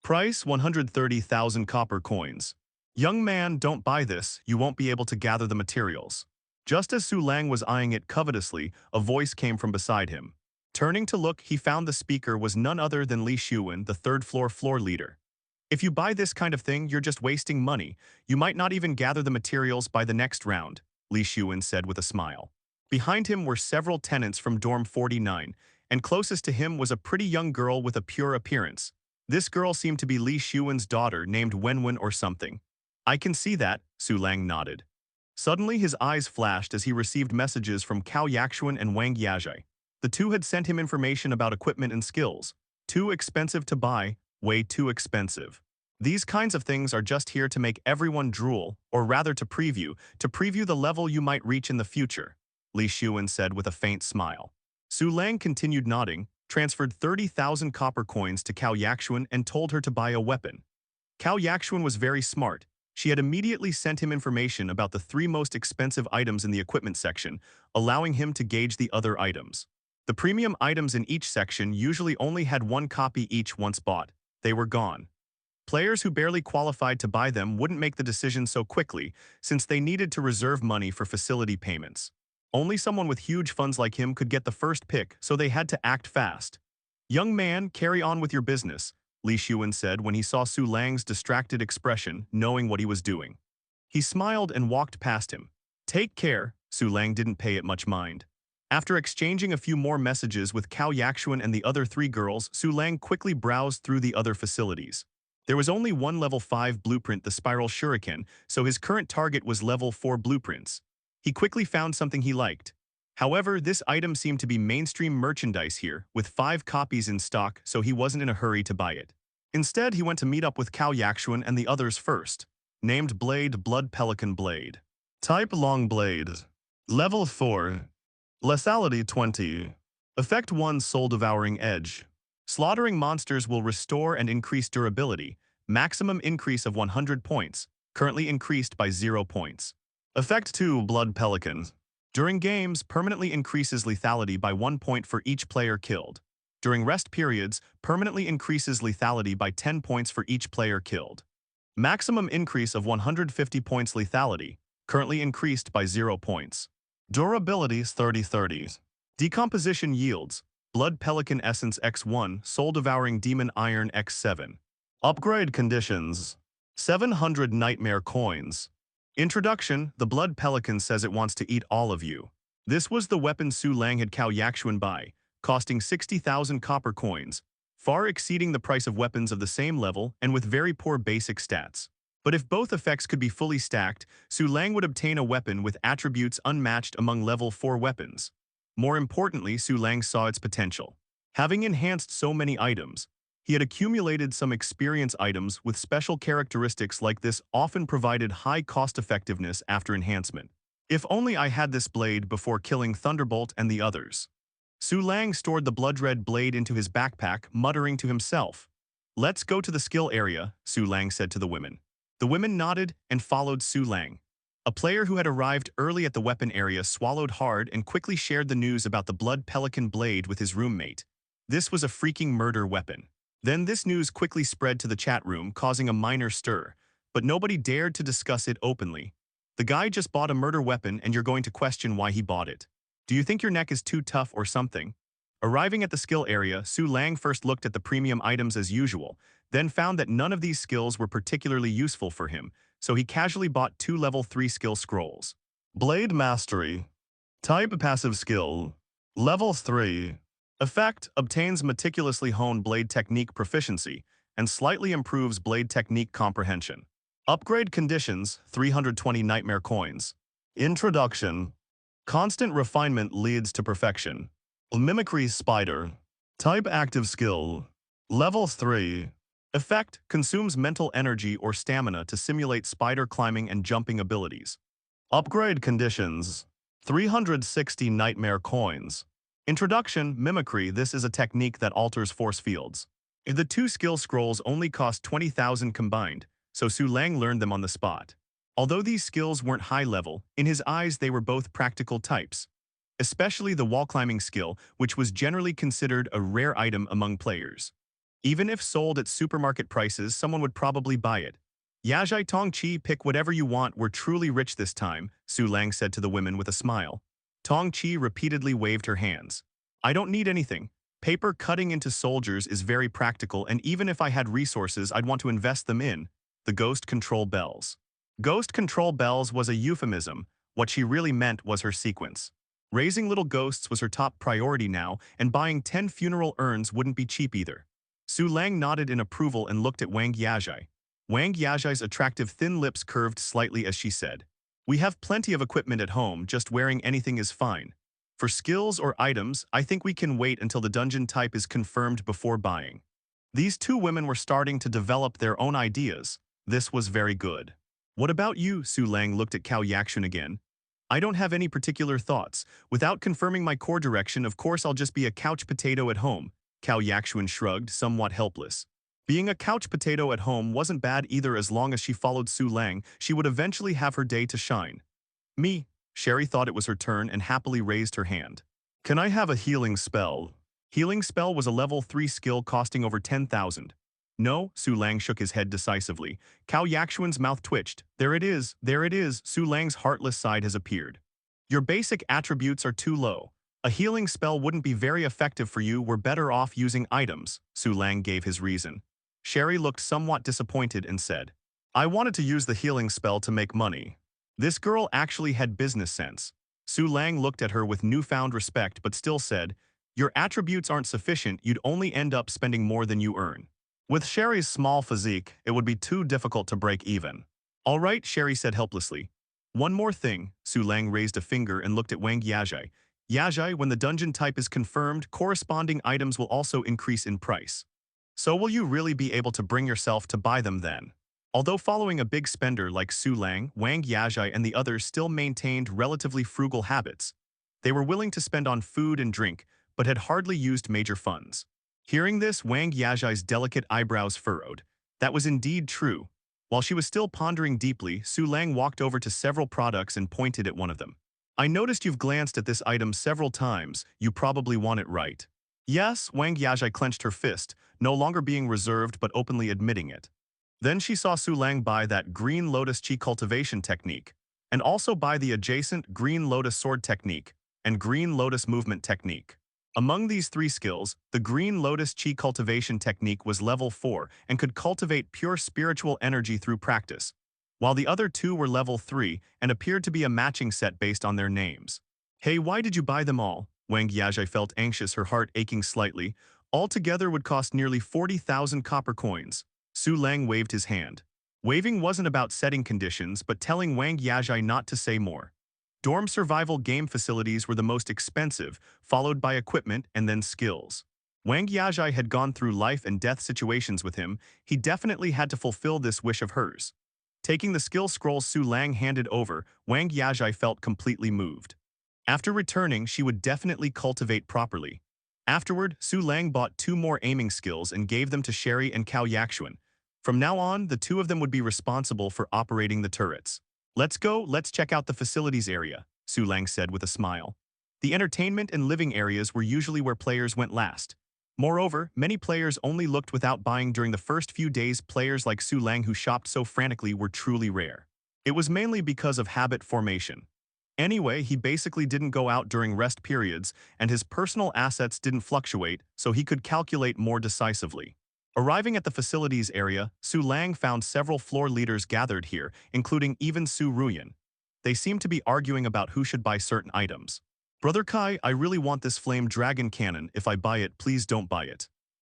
S2: Price, 130,000 copper coins. Young man, don't buy this, you won't be able to gather the materials. Just as Su Lang was eyeing it covetously, a voice came from beside him. Turning to look, he found the speaker was none other than Li Xuan, the 3rd-floor floor leader. If you buy this kind of thing, you're just wasting money. You might not even gather the materials by the next round, Li Xuan said with a smile. Behind him were several tenants from Dorm 49, and closest to him was a pretty young girl with a pure appearance. This girl seemed to be Li Xuan's daughter, named Wenwen or something. I can see that, Su Lang nodded. Suddenly his eyes flashed as he received messages from Cao Yaxuan and Wang Yazhai. The two had sent him information about equipment and skills. Too expensive to buy, way too expensive. These kinds of things are just here to make everyone drool, or rather to preview the level you might reach in the future, Li Xuan said with a faint smile. Su Lang continued nodding, transferred 30,000 copper coins to Cao Yaxuan and told her to buy a weapon. Cao Yaxuan was very smart. She had immediately sent him information about the 3 most expensive items in the equipment section, allowing him to gauge the other items. The premium items in each section usually only had 1 copy each once bought. They were gone. Players who barely qualified to buy them wouldn't make the decision so quickly, since they needed to reserve money for facility payments. Only someone with huge funds like him could get the first pick, so they had to act fast. Young man, carry on with your business, Li Xuan said when he saw Su Lang's distracted expression, knowing what he was doing. He smiled and walked past him. Take care, Su Lang didn't pay it much mind. After exchanging a few more messages with Cao Yaxuan and the other 3 girls, Su Lang quickly browsed through the other facilities. There was only one level 5 blueprint, the Spiral Shuriken, so his current target was level 4 blueprints. He quickly found something he liked. However, this item seemed to be mainstream merchandise here, with 5 copies in stock, so he wasn't in a hurry to buy it. Instead, he went to meet up with Cao Yakshuan and the others first. Named Blade Blood Pelican Blade. Type Long Blade. Level 4. Lethality 20. Effect 1 Soul Devouring Edge. Slaughtering monsters will restore and increase durability. Maximum increase of 100 points, currently increased by 0 points. Effect 2 Blood Pelican. During games, permanently increases lethality by 1 point for each player killed. During rest periods, permanently increases lethality by 10 points for each player killed. Maximum increase of 150 points lethality, currently increased by 0 points. Durability 30/30. Decomposition yields, Blood Pelican Essence X1, Soul Devouring Demon Iron X7. Upgrade conditions, 700 Nightmare Coins. Introduction, the Blood Pelican says it wants to eat all of you. This was the weapon Su Lang had Cao Yakshuan buy, costing 60,000 copper coins, far exceeding the price of weapons of the same level and with very poor basic stats. But if both effects could be fully stacked, Su Lang would obtain a weapon with attributes unmatched among level 4 weapons. More importantly, Su Lang saw its potential. Having enhanced so many items, he had accumulated some experience items with special characteristics like this often provided high cost-effectiveness after enhancement. If only I had this blade before killing Thunderbolt and the others. Su Lang stored the blood-red blade into his backpack, muttering to himself. Let's go to the skill area, Su Lang said to the women. The women nodded and followed Su Lang. A player who had arrived early at the weapon area swallowed hard and quickly shared the news about the Blood Pelican blade with his roommate. This was a freaking murder weapon. Then this news quickly spread to the chat room, causing a minor stir, but nobody dared to discuss it openly. The guy just bought a murder weapon and you're going to question why he bought it. Do you think your neck is too tough or something? Arriving at the skill area, Su Lang first looked at the premium items as usual, then found that none of these skills were particularly useful for him, so he casually bought 2 level 3 skill scrolls. Blade Mastery. Type Passive Skill. Level 3. Effect obtains meticulously honed blade technique proficiency and slightly improves blade technique comprehension. Upgrade conditions, 320 Nightmare Coins. Introduction. Constant refinement leads to perfection. Mimicry Spider. Type Active Skill. Level 3. Effect consumes mental energy or stamina to simulate spider climbing and jumping abilities. Upgrade conditions, 360 Nightmare Coins. Introduction, Mimicry. This is a technique that alters force fields. The 2 skill scrolls only cost 20,000 combined, so Su Lang learned them on the spot. Although these skills weren't high level, in his eyes they were both practical types. Especially the wall climbing skill, which was generally considered a rare item among players. Even if sold at supermarket prices, someone would probably buy it. Yajai Tongqi, pick whatever you want, we're truly rich this time, Su Lang said to the women with a smile. Tongqi repeatedly waved her hands. I don't need anything. Paper cutting into soldiers is very practical, and even if I had resources, I'd want to invest them in the Ghost Control Bells. Ghost Control Bells was a euphemism. What she really meant was her sequence. Raising little ghosts was her top priority now, and buying 10 funeral urns wouldn't be cheap either. Su Lang nodded in approval and looked at Wang Yajai. Wang Yajai's attractive thin lips curved slightly as she said, We have plenty of equipment at home, just wearing anything is fine. For skills or items, I think we can wait until the dungeon type is confirmed before buying. These 2 women were starting to develop their own ideas. This was very good. What about you? Su Lang looked at Cao Yakshuan again. I don't have any particular thoughts. Without confirming my core direction, of course I'll just be a couch potato at home. Cao Yakshuan shrugged, somewhat helpless. Being a couch potato at home wasn't bad either. As long as she followed Su Lang, she would eventually have her day to shine. Me. Sherry thought it was her turn and happily raised her hand. Can I have a healing spell? Healing spell was a level 3 skill costing over 10,000. No, Su Lang shook his head decisively. Cao Yakshuan's mouth twitched. There it is, there it is. Su Lang's heartless side has appeared. Your basic attributes are too low. A healing spell wouldn't be very effective for you. We're better off using items, Su Lang gave his reason. Sherry looked somewhat disappointed and said, I wanted to use the healing spell to make money. This girl actually had business sense. Su Lang looked at her with newfound respect but still said, Your attributes aren't sufficient, you'd only end up spending more than you earn. With Sherry's small physique, it would be too difficult to break even. All right, Sherry said helplessly. One more thing, Su Lang raised a finger and looked at Wang Yajai. Yajai, when the dungeon type is confirmed, corresponding items will also increase in price. So will you really be able to bring yourself to buy them then? Although following a big spender like Su Lang, Wang Yajai and the others still maintained relatively frugal habits, they were willing to spend on food and drink, but had hardly used major funds. Hearing this, Wang Yajai's delicate eyebrows furrowed. That was indeed true. While she was still pondering deeply, Su Lang walked over to several products and pointed at one of them. I noticed you've glanced at this item several times. You probably want it, right? Yes, Wang Yajai clenched her fist, no longer being reserved but openly admitting it. Then she saw Su Lang buy that Green Lotus Chi cultivation technique, and also buy the adjacent Green Lotus sword technique and Green Lotus movement technique. Among these three skills, the Green Lotus Chi cultivation technique was level 4 and could cultivate pure spiritual energy through practice, while the other two were level 3 and appeared to be a matching set based on their names. Hey, why did you buy them all? Wang Yajai felt anxious, her heart aching slightly. Altogether would cost nearly 40,000 copper coins. Su Lang waved his hand. Waving wasn't about setting conditions, but telling Wang Yajai not to say more. Dorm survival game facilities were the most expensive, followed by equipment and then skills. Wang Yajai had gone through life and death situations with him. He definitely had to fulfill this wish of hers. Taking the skill scroll Su Lang handed over, Wang Yajai felt completely moved. After returning, she would definitely cultivate properly. Afterward, Su Lang bought 2 more aiming skills and gave them to Sherry and Cao Yaxuan. From now on, the 2 of them would be responsible for operating the turrets. Let's go, let's check out the facilities area, Su Lang said with a smile. The entertainment and living areas were usually where players went last. Moreover, many players only looked without buying during the first few days. Players like Su Lang who shopped so frantically were truly rare. It was mainly because of habit formation. Anyway, he basically didn't go out during rest periods, and his personal assets didn't fluctuate, so he could calculate more decisively. Arriving at the facilities area, Su Lang found several floor leaders gathered here, including even Su Ruyan. They seemed to be arguing about who should buy certain items. Brother Kai, I really want this flame dragon cannon. If I buy it, please don't buy it.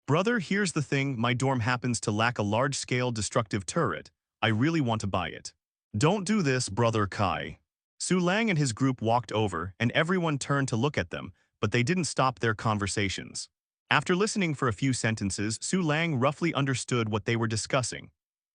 S2: Brother, here's the thing, my dorm happens to lack a large-scale destructive turret. I really want to buy it. Don't do this, Brother Kai. Su Lang and his group walked over, and everyone turned to look at them, but they didn't stop their conversations. After listening for a few sentences, Su Lang roughly understood what they were discussing.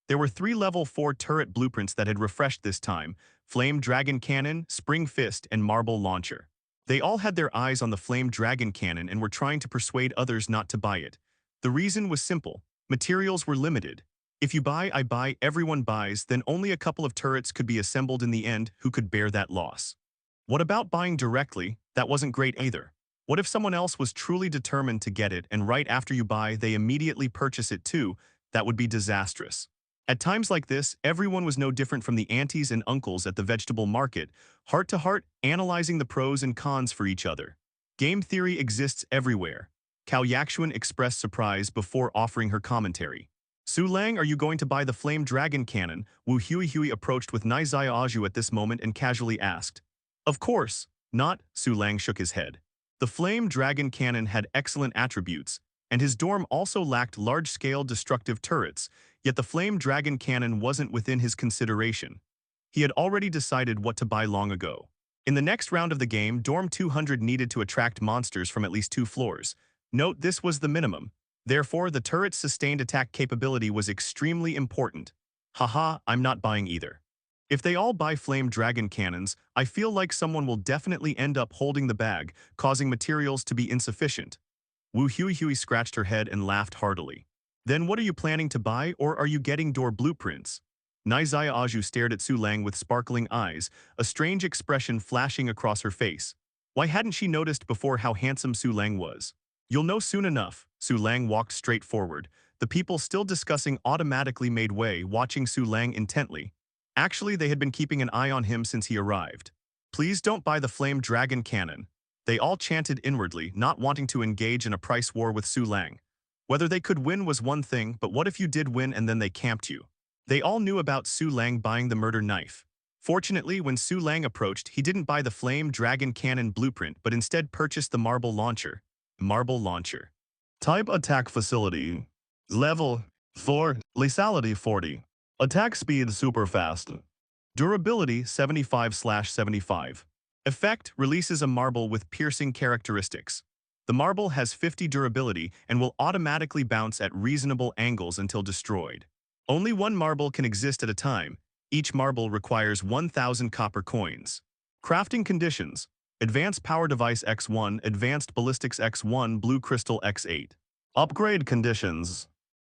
S2: There were 3 level 4 turret blueprints that had refreshed this time: Flame Dragon Cannon, Spring Fist, and Marble Launcher. They all had their eyes on the Flame Dragon Cannon and were trying to persuade others not to buy it. The reason was simple: materials were limited. If you buy, I buy, everyone buys, then only a couple of turrets could be assembled in the end. Who could bear that loss? What about buying directly? That wasn't great either. What if someone else was truly determined to get it and right after you buy, they immediately purchase it too? That would be disastrous. At times like this, everyone was no different from the aunties and uncles at the vegetable market, heart to heart, analyzing the pros and cons for each other. Game theory exists everywhere. Cao Yaxuan expressed surprise before offering her commentary. Su Lang, are you going to buy the Flame Dragon Cannon? Wu Hui approached with Nizaya Aju at this moment and casually asked. Of course, not, Su Lang shook his head. The Flame Dragon Cannon had excellent attributes, and his dorm also lacked large-scale destructive turrets, yet the Flame Dragon Cannon wasn't within his consideration. He had already decided what to buy long ago. In the next round of the game, Dorm 200 needed to attract monsters from at least 2 floors. Note, this was the minimum. Therefore, the turret's sustained attack capability was extremely important. Haha, I'm not buying either. If they all buy Flame Dragon Cannons, I feel like someone will definitely end up holding the bag, causing materials to be insufficient. Wu Hui scratched her head and laughed heartily. Then what are you planning to buy, or are you getting door blueprints? Nizaya Aju stared at Su Lang with sparkling eyes, a strange expression flashing across her face. Why hadn't she noticed before how handsome Su Lang was? You'll know soon enough. Su Lang walked straight forward. The people still discussing automatically made way, watching Su Lang intently. Actually, they had been keeping an eye on him since he arrived. Please don't buy the Flame Dragon Cannon. They all chanted inwardly, not wanting to engage in a price war with Su Lang. Whether they could win was one thing, but what if you did win and then they camped you? They all knew about Su Lang buying the murder knife. Fortunately, when Su Lang approached, he didn't buy the Flame Dragon Cannon blueprint, but instead purchased the Marble Launcher. Marble Launcher. Type Attack Facility. Level 4. Lethality 40. Attack Speed Super Fast. Durability 75/75. Effect releases a marble with piercing characteristics. The marble has 50 durability and will automatically bounce at reasonable angles until destroyed. Only one marble can exist at a time. Each marble requires 1,000 copper coins. Crafting conditions: Advanced Power Device X1, Advanced Ballistics X1, Blue Crystal X8. Upgrade conditions: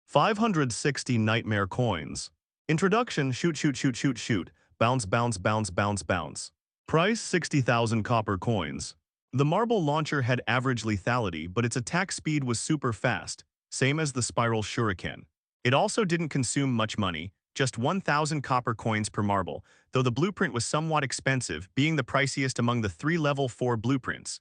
S2: 560 Nightmare Coins. Introduction: Shoot, shoot, shoot, shoot, shoot. Bounce, bounce, bounce, bounce, bounce. Price: 60,000 copper coins. The marble launcher had average lethality, but its attack speed was super fast, same as the spiral shuriken. It also didn't consume much money, just 1,000 copper coins per marble, though the blueprint was somewhat expensive, being the priciest among the 3 level 4 blueprints.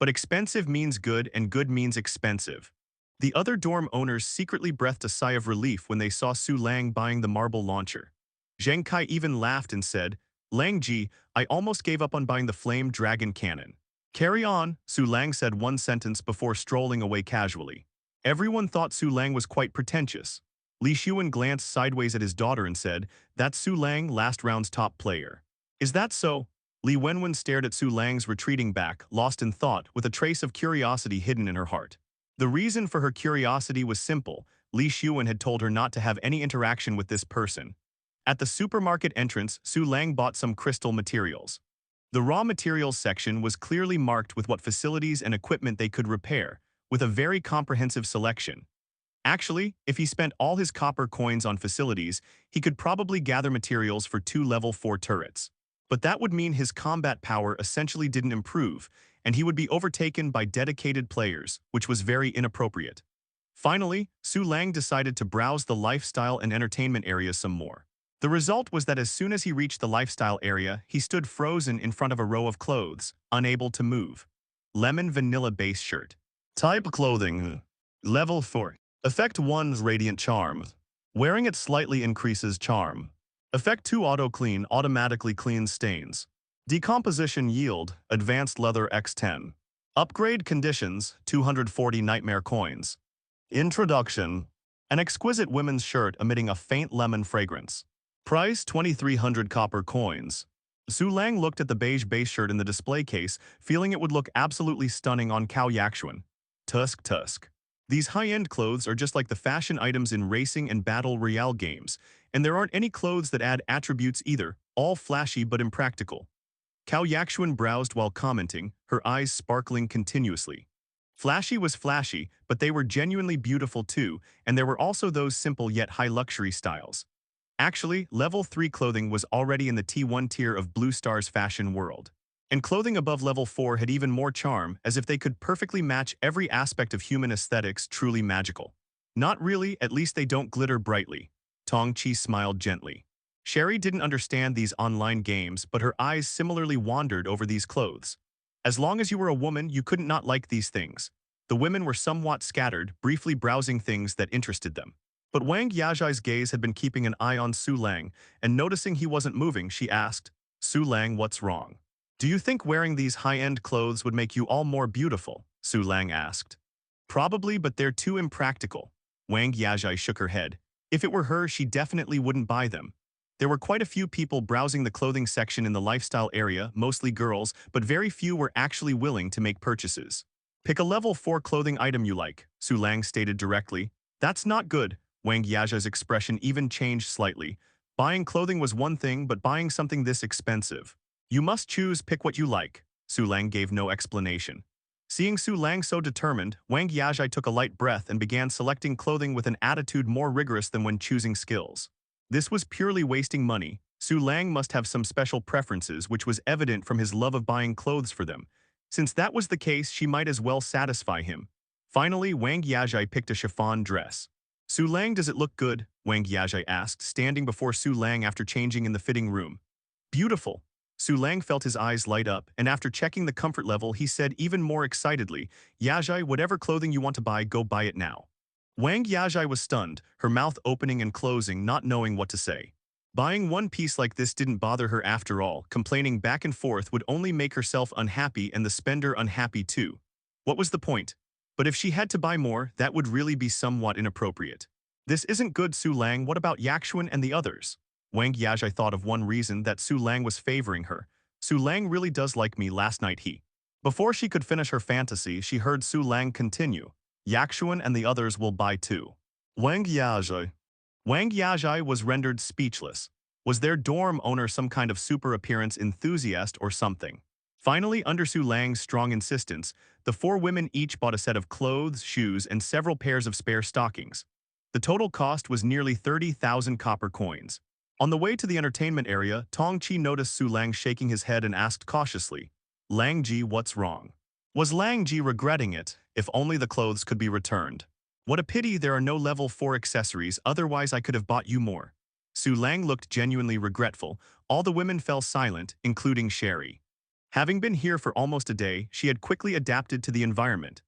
S2: But expensive means good and good means expensive. The other dorm owners secretly breathed a sigh of relief when they saw Su Lang buying the marble launcher. Zheng Kai even laughed and said, "Lang Ji, I almost gave up on buying the flame dragon cannon." "Carry on," Su Lang said one sentence before strolling away casually. Everyone thought Su Lang was quite pretentious. Li Xuan glanced sideways at his daughter and said, "That's Su Lang, last round's top player." "Is that so?" Li Wenwen stared at Su Lang's retreating back, lost in thought, with a trace of curiosity hidden in her heart. The reason for her curiosity was simple. Li Xuan had told her not to have any interaction with this person. At the supermarket entrance, Su Lang bought some crystal materials. The raw materials section was clearly marked with what facilities and equipment they could repair, with a very comprehensive selection. Actually, if he spent all his copper coins on facilities, he could probably gather materials for 2 level 4 turrets. But that would mean his combat power essentially didn't improve, and he would be overtaken by dedicated players, which was very inappropriate. Finally, Su Lang decided to browse the lifestyle and entertainment area some more. The result was that as soon as he reached the lifestyle area, he stood frozen in front of a row of clothes, unable to move. Lemon Vanilla Base Shirt. Type Clothing. Level 4. Effect 1's Radiant Charm. Wearing it slightly increases charm. Effect 2 Auto Clean automatically cleans stains. Decomposition Yield, Advanced Leather X10. Upgrade Conditions, 240 Nightmare Coins. Introduction. An exquisite women's shirt emitting a faint lemon fragrance. Price 2,300 copper coins. Su Lang looked at the beige base shirt in the display case, feeling it would look absolutely stunning on Cao Yaxuan. Tusk. These high-end clothes are just like the fashion items in racing and battle royale games, and there aren't any clothes that add attributes either, all flashy but impractical. Cao Yaxuan browsed while commenting, her eyes sparkling continuously. Flashy was flashy, but they were genuinely beautiful too, and there were also those simple yet high-luxury styles. Actually, level 3 clothing was already in the T1 tier of Blue Star's fashion world. And clothing above level 4 had even more charm, as if they could perfectly match every aspect of human aesthetics, truly magical. Not really, at least they don't glitter brightly. Tong Chi smiled gently. Sherry didn't understand these online games, but her eyes similarly wandered over these clothes. As long as you were a woman, you couldn't not like these things. The women were somewhat scattered, briefly browsing things that interested them. But Wang Yajai's gaze had been keeping an eye on Su Lang, and noticing he wasn't moving, she asked, "Su Lang, what's wrong? Do you think wearing these high-end clothes would make you all more beautiful?" Su Lang asked. "Probably, but they're too impractical." Wang Yajai shook her head. If it were her, she definitely wouldn't buy them. There were quite a few people browsing the clothing section in the lifestyle area, mostly girls, but very few were actually willing to make purchases. "Pick a level 4 clothing item you like," Su Lang stated directly. "That's not good." Wang Yajai's expression even changed slightly. Buying clothing was one thing, but buying something this expensive. "You must choose, pick what you like." Su Lang gave no explanation. Seeing Su Lang so determined, Wang Yajai took a light breath and began selecting clothing with an attitude more rigorous than when choosing skills. This was purely wasting money. Su Lang must have some special preferences, which was evident from his love of buying clothes for them. Since that was the case, she might as well satisfy him. Finally, Wang Yajai picked a chiffon dress. "Su Lang, does it look good?" Wang Yajai asked, standing before Su Lang after changing in the fitting room. "Beautiful." Su Lang felt his eyes light up, and after checking the comfort level, he said even more excitedly, "Yajai, whatever clothing you want to buy, go buy it now." Wang Yajai was stunned, her mouth opening and closing, not knowing what to say. Buying one piece like this didn't bother her after all. Complaining back and forth would only make herself unhappy and the spender unhappy too. What was the point? But if she had to buy more, that would really be somewhat inappropriate. "This isn't good, Su Lang. What about Yaxuan and the others?" Wang Yajai thought of one reason that Su Lang was favoring her. Su Lang really does like me last night he. Before she could finish her fantasy, she heard Su Lang continue. Yakshuan and the others will buy too. Wang Yazhai. Wang Yazhai was rendered speechless. Was their dorm owner some kind of super appearance enthusiast or something? Finally, under Su Lang's strong insistence, the four women each bought a set of clothes, shoes, and several pairs of spare stockings. The total cost was nearly 30,000 copper coins. On the way to the entertainment area, Tong Chi noticed Su Lang shaking his head and asked cautiously, Lang Ji, what's wrong? Was Lang Ji regretting it? If only the clothes could be returned. What a pity there are no level 4 accessories, otherwise I could have bought you more. Su Lang looked genuinely regretful. All the women fell silent, including Sherry. Having been here for almost a day, she had quickly adapted to the environment.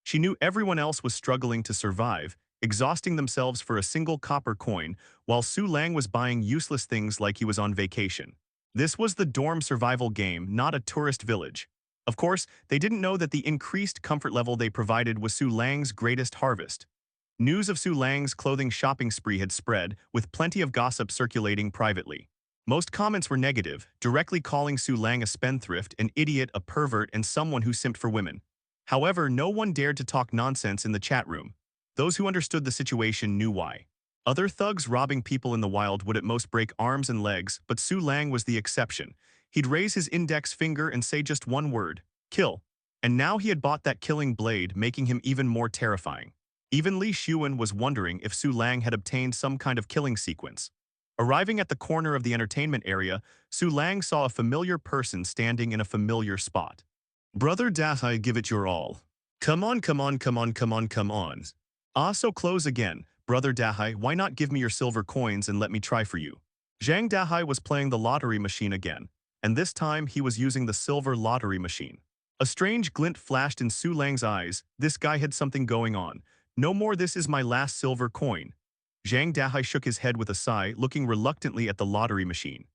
S2: She knew everyone else was struggling to survive, exhausting themselves for a single copper coin, while Su Lang was buying useless things like he was on vacation. This was the dorm survival game, not a tourist village. Of course, they didn't know that the increased comfort level they provided was Su Lang's greatest harvest. News of Su Lang's clothing shopping spree had spread, with plenty of gossip circulating privately. Most comments were negative, directly calling Su Lang a spendthrift, an idiot, a pervert, and someone who simped for women. However, no one dared to talk nonsense in the chat room. Those who understood the situation knew why. Other thugs robbing people in the wild would at most break arms and legs, but Su Lang was the exception. He'd raise his index finger and say just one word, kill. And now he had bought that killing blade, making him even more terrifying. Even Li Xuan was wondering if Su Lang had obtained some kind of killing sequence. Arriving at the corner of the entertainment area, Su Lang saw a familiar person standing in a familiar spot. Brother Dahai, give it your all. Come on, come on, come on, come on, come on. Ah, so close again. Brother Dahai, why not give me your silver coins and let me try for you? Zhang Dahai was playing the lottery machine again, and this time he was using the silver lottery machine. A strange glint flashed in Su Lang's eyes. This guy had something going on. No more, this is my last silver coin. Zhang Dahai shook his head with a sigh, looking reluctantly at the lottery machine.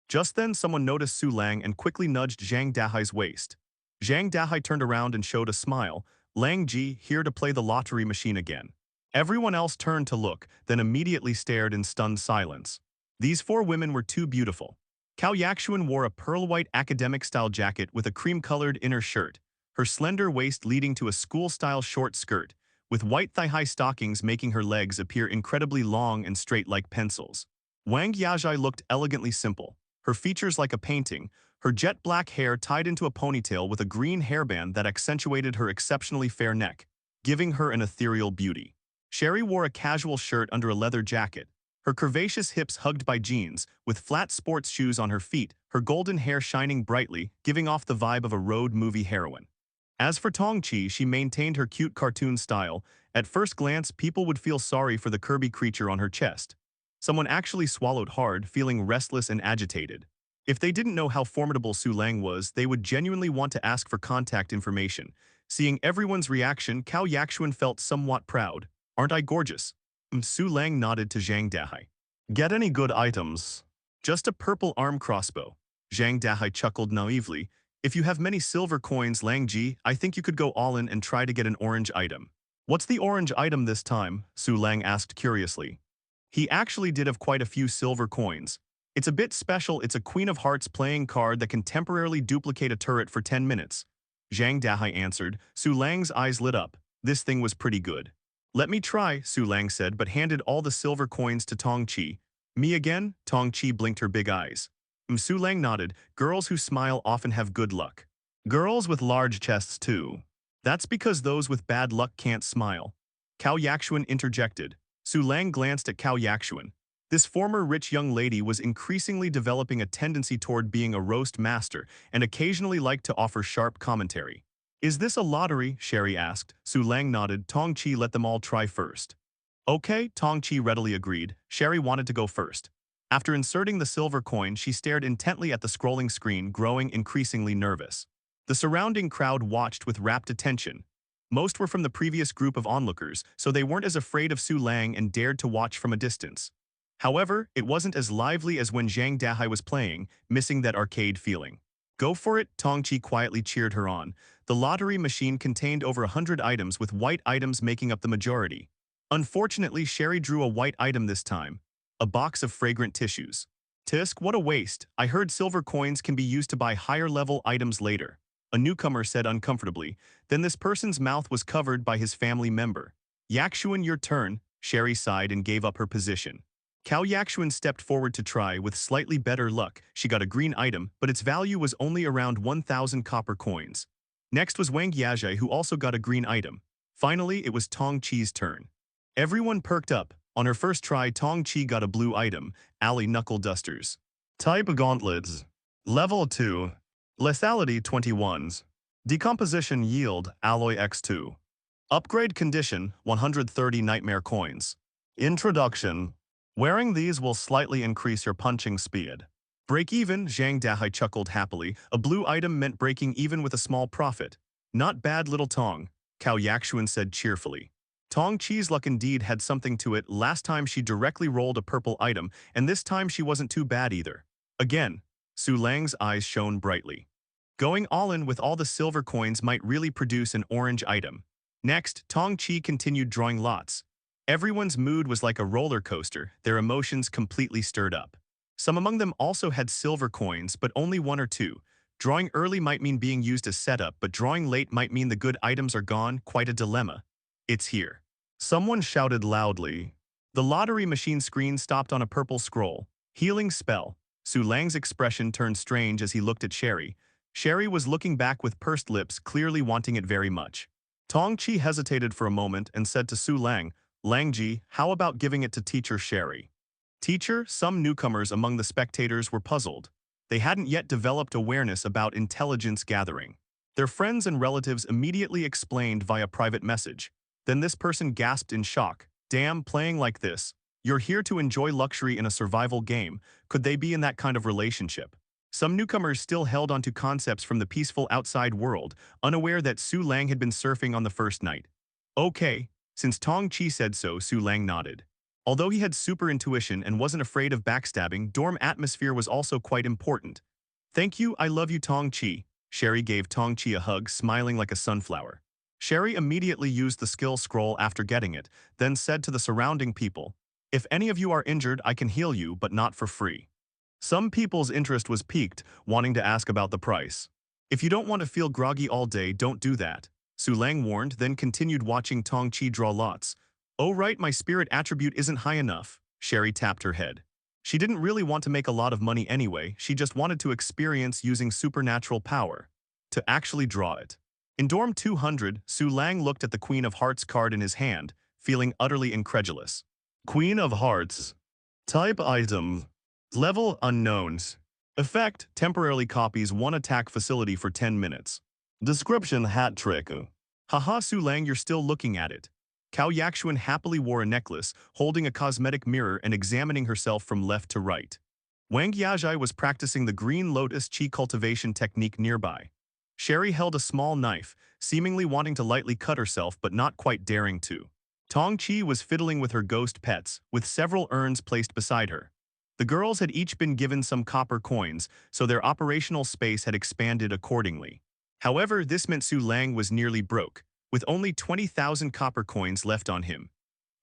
S2: Just then someone noticed Su Lang and quickly nudged Zhang Dahai's waist. Zhang Dahai turned around and showed a smile. Lang Ji, here to play the lottery machine again. Everyone else turned to look, then immediately stared in stunned silence. These four women were too beautiful. Cao Yakshuan wore a pearl-white academic-style jacket with a cream-colored inner shirt, her slender waist leading to a school-style short skirt, with white thigh-high stockings making her legs appear incredibly long and straight like pencils. Wang Yazhai looked elegantly simple, her features like a painting, her jet-black hair tied into a ponytail with a green hairband that accentuated her exceptionally fair neck, giving her an ethereal beauty. Sherry wore a casual shirt under a leather jacket, her curvaceous hips hugged by jeans, with flat sports shoes on her feet, her golden hair shining brightly, giving off the vibe of a road movie heroine. As for Tong Chi, she maintained her cute cartoon style. At first glance, people would feel sorry for the Kirby creature on her chest. Someone actually swallowed hard, feeling restless and agitated. If they didn't know how formidable Su Lang was, they would genuinely want to ask for contact information. Seeing everyone's reaction, Cao Yakshuan felt somewhat proud. Aren't I gorgeous? Su Lang nodded to Zhang Dahai. Get any good items? Just a purple arm crossbow. Zhang Dahai chuckled naively. If you have many silver coins, Lang Ji, I think you could go all in and try to get an orange item. What's the orange item this time? Su Lang asked curiously. He actually did have quite a few silver coins. It's a bit special, it's a Queen of Hearts playing card that can temporarily duplicate a turret for 10 minutes. Zhang Dahai answered. Su Lang's eyes lit up. This thing was pretty good. Let me try, Su Lang said, but handed all the silver coins to Tong Chi. Me again? Tong Chi blinked her big eyes. Su Lang nodded. Girls who smile often have good luck. Girls with large chests too. That's because those with bad luck can't smile. Cao Yakshuan interjected. Su Lang glanced at Cao Yakshuan. This former rich young lady was increasingly developing a tendency toward being a roast master and occasionally liked to offer sharp commentary. Is this a lottery? Sherry asked. Su Lang nodded. Tong Chi let them all try first. Okay, Tong Chi readily agreed. Sherry wanted to go first. After inserting the silver coin, she stared intently at the scrolling screen, growing increasingly nervous. The surrounding crowd watched with rapt attention. Most were from the previous group of onlookers, so they weren't as afraid of Su Lang and dared to watch from a distance. However, it wasn't as lively as when Zhang Dahai was playing, missing that arcade feeling. Go for it, Tong Chi quietly cheered her on. The lottery machine contained over 100 items, with white items making up the majority. Unfortunately, Sherry drew a white item this time. A box of fragrant tissues. Tisk, what a waste. I heard silver coins can be used to buy higher-level items later. A newcomer said uncomfortably. Then this person's mouth was covered by his family member. Yakshuan, your turn. Sherry sighed and gave up her position. Cao Yakshuan stepped forward to try. With slightly better luck, she got a green item, but its value was only around 1,000 copper coins. Next was Wang Yazhai, who also got a green item. Finally, it was Tong Chi's turn. Everyone perked up. On her first try, Tong Chi got a blue item, Alley Knuckle Dusters. Type Gauntlets. Level 2. Lethality 21s. Decomposition Yield Alloy X2. Upgrade Condition 130 Nightmare Coins. Introduction. Wearing these will slightly increase your punching speed. Break even, Zhang Dahai chuckled happily. A blue item meant breaking even with a small profit. Not bad, little Tong, Cao Yakshuan said cheerfully. Tong Chi's luck indeed had something to it. Last time she directly rolled a purple item, and this time she wasn't too bad either. Again, Su Lang's eyes shone brightly. Going all in with all the silver coins might really produce an orange item. Next, Tong Chi continued drawing lots. Everyone's mood was like a roller coaster, their emotions completely stirred up. Some among them also had silver coins, but only one or two. Drawing early might mean being used as setup, but drawing late might mean the good items are gone. Quite a dilemma. It's here. Someone shouted loudly. The lottery machine screen stopped on a purple scroll. Healing spell. Su Lang's expression turned strange as he looked at Sherry. Sherry was looking back with pursed lips, clearly wanting it very much. Tong Chi hesitated for a moment and said to Su Lang, Langji, how about giving it to Teacher Sherry? Teacher, some newcomers among the spectators were puzzled. They hadn't yet developed awareness about intelligence gathering. Their friends and relatives immediately explained via private message. Then this person gasped in shock. Damn, playing like this. You're here to enjoy luxury in a survival game. Could they be in that kind of relationship? Some newcomers still held onto concepts from the peaceful outside world, unaware that Su Lang had been surfing on the first night. Okay, since Tong Chi said so, Su Lang nodded. Although he had super intuition and wasn't afraid of backstabbing, dorm atmosphere was also quite important. Thank you, I love you, Tong Chi. Sherry gave Tong Chi a hug, smiling like a sunflower. Sherry immediately used the skill scroll after getting it, then said to the surrounding people, if any of you are injured, I can heal you, but not for free. Some people's interest was piqued, wanting to ask about the price. If you don't want to feel groggy all day, don't do that. Su Lang warned, then continued watching Tong Chi draw lots. Oh right, my spirit attribute isn't high enough. Sherry tapped her head. She didn't really want to make a lot of money anyway, she just wanted to experience using supernatural power. To actually draw it. In Dorm 200, Su Lang looked at the Queen of Hearts card in his hand, feeling utterly incredulous. Queen of Hearts. Type item. Level unknowns. Effect, temporarily copies one attack facility for 10 minutes. Description, hat trick. Haha, Su Lang, you're still looking at it. Cao Yakshuan happily wore a necklace, holding a cosmetic mirror and examining herself from left to right. Wang Yazhai was practicing the green lotus chi cultivation technique nearby. Sherry held a small knife, seemingly wanting to lightly cut herself but not quite daring to. Tong Chi was fiddling with her ghost pets, with several urns placed beside her. The girls had each been given some copper coins, so their operational space had expanded accordingly. However, this meant Su Lang was nearly broke, with only 20,000 copper coins left on him.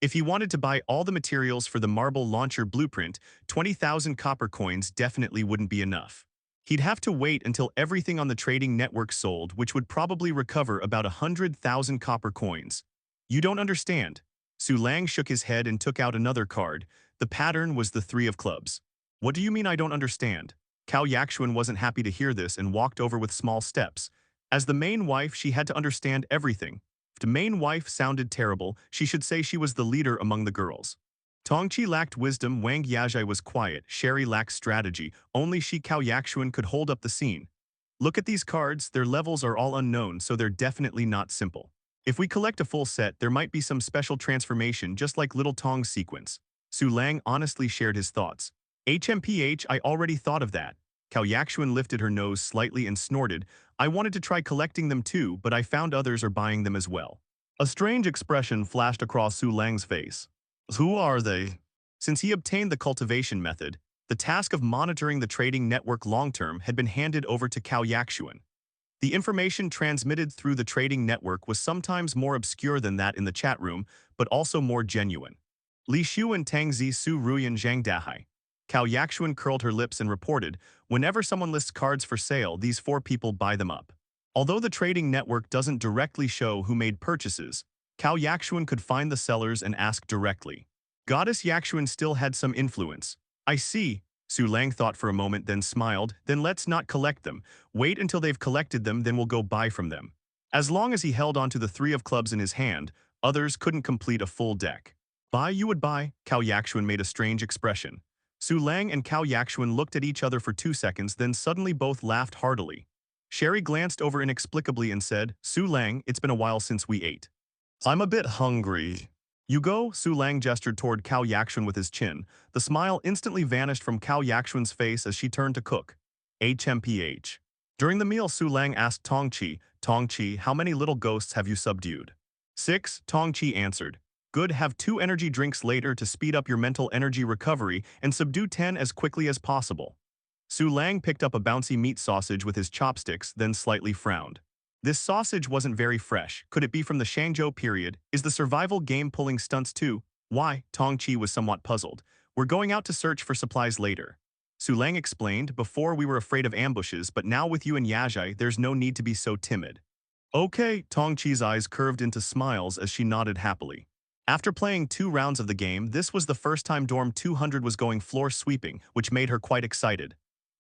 S2: If he wanted to buy all the materials for the marble launcher blueprint, 20,000 copper coins definitely wouldn't be enough. He'd have to wait until everything on the trading network sold, which would probably recover about 100,000 copper coins. You don't understand. Su Lang shook his head and took out another card. The pattern was the three of clubs. What do you mean I don't understand? Cao Yakshuan wasn't happy to hear this and walked over with small steps. As the main wife, she had to understand everything. If the main wife sounded terrible, she should say she was the leader among the girls. Tong Chi lacked wisdom, Wang Yazhai was quiet, Sherry lacked strategy, only she Cao Yakshuan could hold up the scene. Look at these cards, their levels are all unknown, so they're definitely not simple. If we collect a full set, there might be some special transformation just like Little Tong's sequence. Su Lang honestly shared his thoughts. HMPH, I already thought of that. Cao Yakshuan lifted her nose slightly and snorted. I wanted to try collecting them too, but I found others are buying them as well. A strange expression flashed across Su Lang's face. Who are they? Since he obtained the cultivation method, the task of monitoring the trading network long-term had been handed over to Cao Yakshuan. The information transmitted through the trading network was sometimes more obscure than that in the chat room, but also more genuine. Li Shu and Tang Zi Su Ruyan Zhang Dahai. Cao Yaxuan curled her lips and reported, whenever someone lists cards for sale, these 4 people buy them up. Although the trading network doesn't directly show who made purchases, Cao Yaxuan could find the sellers and ask directly. Goddess Yaxuan still had some influence. I see. Su Lang thought for a moment, then smiled. Then let's not collect them. Wait until they've collected them, then we'll go buy from them. As long as he held onto the 3 of clubs in his hand, others couldn't complete a full deck. Buy you would buy, Cao Yaxuan made a strange expression. Su Lang and Cao Yaxuan looked at each other for 2 seconds, then suddenly both laughed heartily. Sherry glanced over inexplicably and said, Su Lang, it's been a while since we ate. I'm a bit hungry. You go, Su Lang gestured toward Cao Yaxuan with his chin. The smile instantly vanished from Cao Yaxuan's face as she turned to cook. HMPH. During the meal, Su Lang asked Tongqi, Tongqi, how many little ghosts have you subdued? 6, Tongqi answered. Good, have 2 energy drinks later to speed up your mental energy recovery and subdue 10 as quickly as possible. Su Lang picked up a bouncy meat sausage with his chopsticks, then slightly frowned. This sausage wasn't very fresh. Could it be from the Shangzhou period? Is the survival game pulling stunts too? Why? Tongqi was somewhat puzzled. We're going out to search for supplies later. Su Lang explained, before we were afraid of ambushes, but now with you and Yajai, there's no need to be so timid. Okay, Tongqi's eyes curved into smiles as she nodded happily. After playing 2 rounds of the game, this was the first time Dorm 200 was going floor sweeping, which made her quite excited.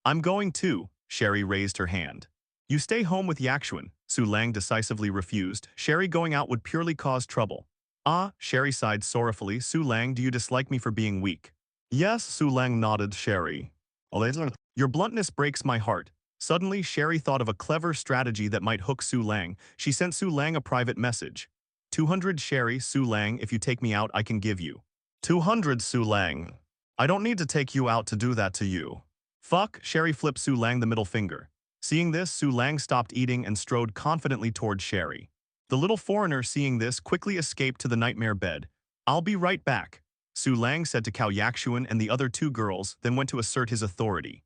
S2: I'm going too, Sherry raised her hand. You stay home with Yaxuan, Su Lang decisively refused. Sherry going out would purely cause trouble. Ah, Sherry sighed sorrowfully. Su Lang, do you dislike me for being weak? Yes, Su Lang nodded. Sherry. Your bluntness breaks my heart. Suddenly, Sherry thought of a clever strategy that might hook Su Lang. She sent Su Lang a private message. 200 Sherry, Su Lang, if you take me out, I can give you. 200 Su Lang. I don't need to take you out to do that to you. Fuck, Sherry flipped Su Lang the middle finger. Seeing this, Su Lang stopped eating and strode confidently toward Sherry. The little foreigner, seeing this, quickly escaped to the nightmare bed. I'll be right back, Su Lang said to Cao Yaxuan and the other 2 girls, then went to assert his authority.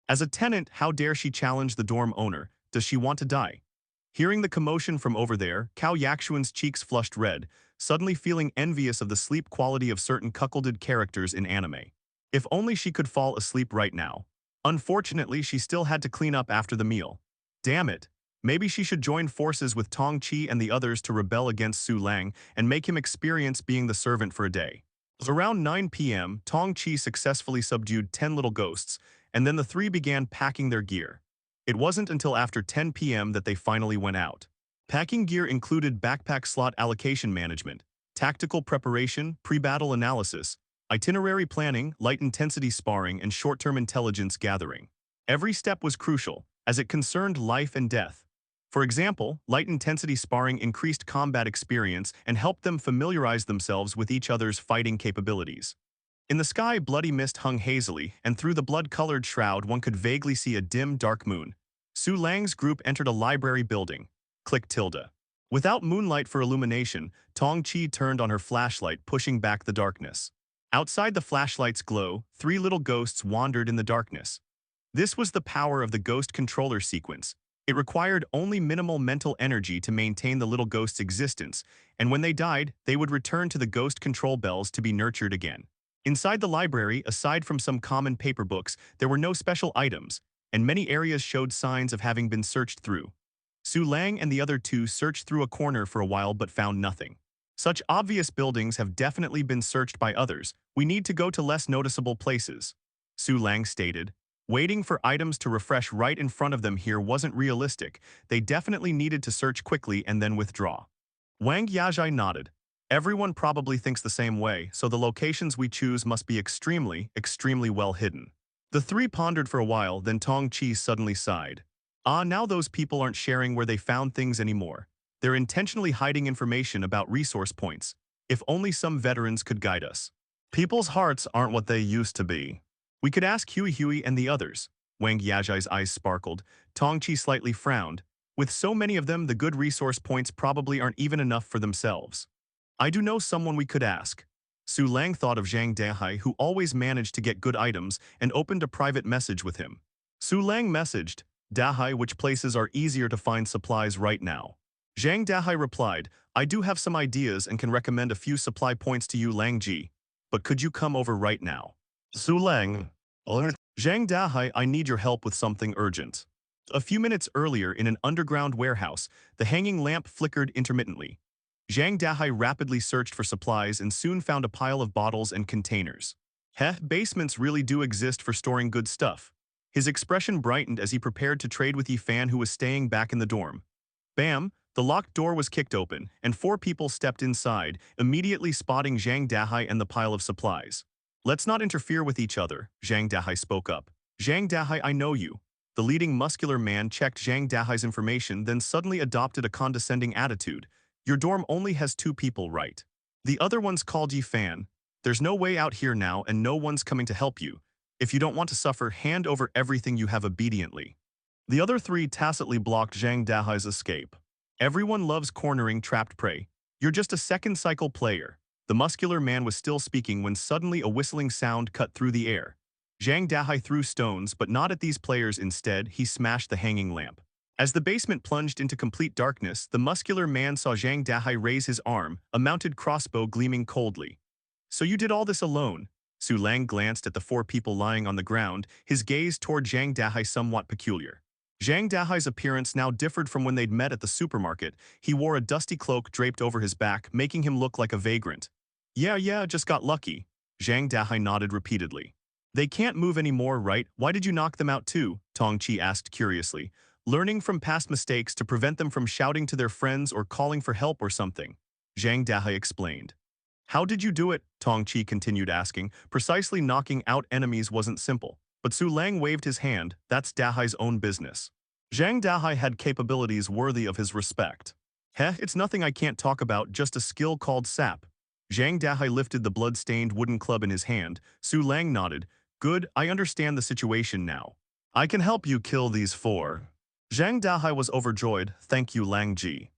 S2: As a tenant, how dare she challenge the dorm owner? Does she want to die? Hearing the commotion from over there, Cao Yaxuan's cheeks flushed red, suddenly feeling envious of the sleep quality of certain cuckolded characters in anime. If only she could fall asleep right now. Unfortunately, she still had to clean up after the meal. Damn it. Maybe she should join forces with Tongqi and the others to rebel against Su Lang and make him experience being the servant for a day. Around 9 p.m., Tongqi successfully subdued 10 little ghosts, and then the 3 began packing their gear. It wasn't until after 10 p.m. that they finally went out. Packing gear included backpack slot allocation management, tactical preparation, pre-battle analysis, itinerary planning, light-intensity sparring, and short-term intelligence gathering. Every step was crucial, as it concerned life and death. For example, light-intensity sparring increased combat experience and helped them familiarize themselves with each other's fighting capabilities. In the sky, bloody mist hung hazily, and through the blood-colored shroud one could vaguely see a dim, dark moon. Su Lang's group entered a library building. Click tilde. Without moonlight for illumination, Tongqi turned on her flashlight, pushing back the darkness. Outside the flashlight's glow, 3 little ghosts wandered in the darkness. This was the power of the ghost controller sequence. It required only minimal mental energy to maintain the little ghost's existence, and when they died, they would return to the ghost control bells to be nurtured again. Inside the library, aside from some common paper books, there were no special items, and many areas showed signs of having been searched through. Su Lang and the other 2 searched through a corner for a while but found nothing. Such obvious buildings have definitely been searched by others. We need to go to less noticeable places, Su Lang stated. Waiting for items to refresh right in front of them here wasn't realistic. They definitely needed to search quickly and then withdraw. Wang Yajai nodded. Everyone probably thinks the same way, so the locations we choose must be extremely, extremely well hidden. The 3 pondered for a while, then Tongqi suddenly sighed. Ah, now those people aren't sharing where they found things anymore. They're intentionally hiding information about resource points. If only some veterans could guide us. People's hearts aren't what they used to be. We could ask Huey and the others. Wang Yajai's eyes sparkled. Tongqi slightly frowned. With so many of them, the good resource points probably aren't even enough for themselves. I do know someone we could ask. Su Lang thought of Zhang Dahai, who always managed to get good items, and opened a private message with him. Su Lang messaged, Dahai, which places are easier to find supplies right now? Zhang Dahai replied, I do have some ideas and can recommend a few supply points to you, Lang Ji. But could you come over right now? Su Lang. Zhang Dahai, I need your help with something urgent. A few minutes earlier, in an underground warehouse, the hanging lamp flickered intermittently. Zhang Dahai rapidly searched for supplies and soon found a pile of bottles and containers. Basements really do exist for storing good stuff. His expression brightened as he prepared to trade with Yi Fan, who was staying back in the dorm. Bam! The locked door was kicked open, and four people stepped inside, immediately spotting Zhang Dahai and the pile of supplies. Let's not interfere with each other, Zhang Dahai spoke up. Zhang Dahai, I know you. The leading muscular man checked Zhang Dahai's information, then suddenly adopted a condescending attitude. Your dorm only has two people, right? The other one's called Yi Fan. There's no way out here now and no one's coming to help you. If you don't want to suffer, hand over everything you have obediently. The other three tacitly blocked Zhang Dahai's escape. Everyone loves cornering trapped prey. You're just a second cycle player. The muscular man was still speaking when suddenly a whistling sound cut through the air. Zhang Dahai threw stones, but not at these players. Instead, he smashed the hanging lamp. As the basement plunged into complete darkness, the muscular man saw Zhang Dahai raise his arm, a mounted crossbow gleaming coldly. So you did all this alone? Su Lang glanced at the four people lying on the ground, his gaze toward Zhang Dahai somewhat peculiar. Zhang Dahai's appearance now differed from when they'd met at the supermarket. He wore a dusty cloak draped over his back, making him look like a vagrant. Yeah, just got lucky. Zhang Dahai nodded repeatedly. They can't move anymore, right? Why did you knock them out too? Tong Chi asked curiously, learning from past mistakes to prevent them from shouting to their friends or calling for help or something. Zhang Dahai explained. How did you do it? Tong Chi continued asking. Precisely knocking out enemies wasn't simple. But Su Lang waved his hand. That's Dahai's own business. Zhang Dahai had capabilities worthy of his respect. It's nothing I can't talk about, just a skill called sap. Zhang Dahai lifted the blood-stained wooden club in his hand. Su Lang nodded. Good, I understand the situation now. I can help you kill these four. Zhang Dahai was overjoyed. Thank you, Lang Ji.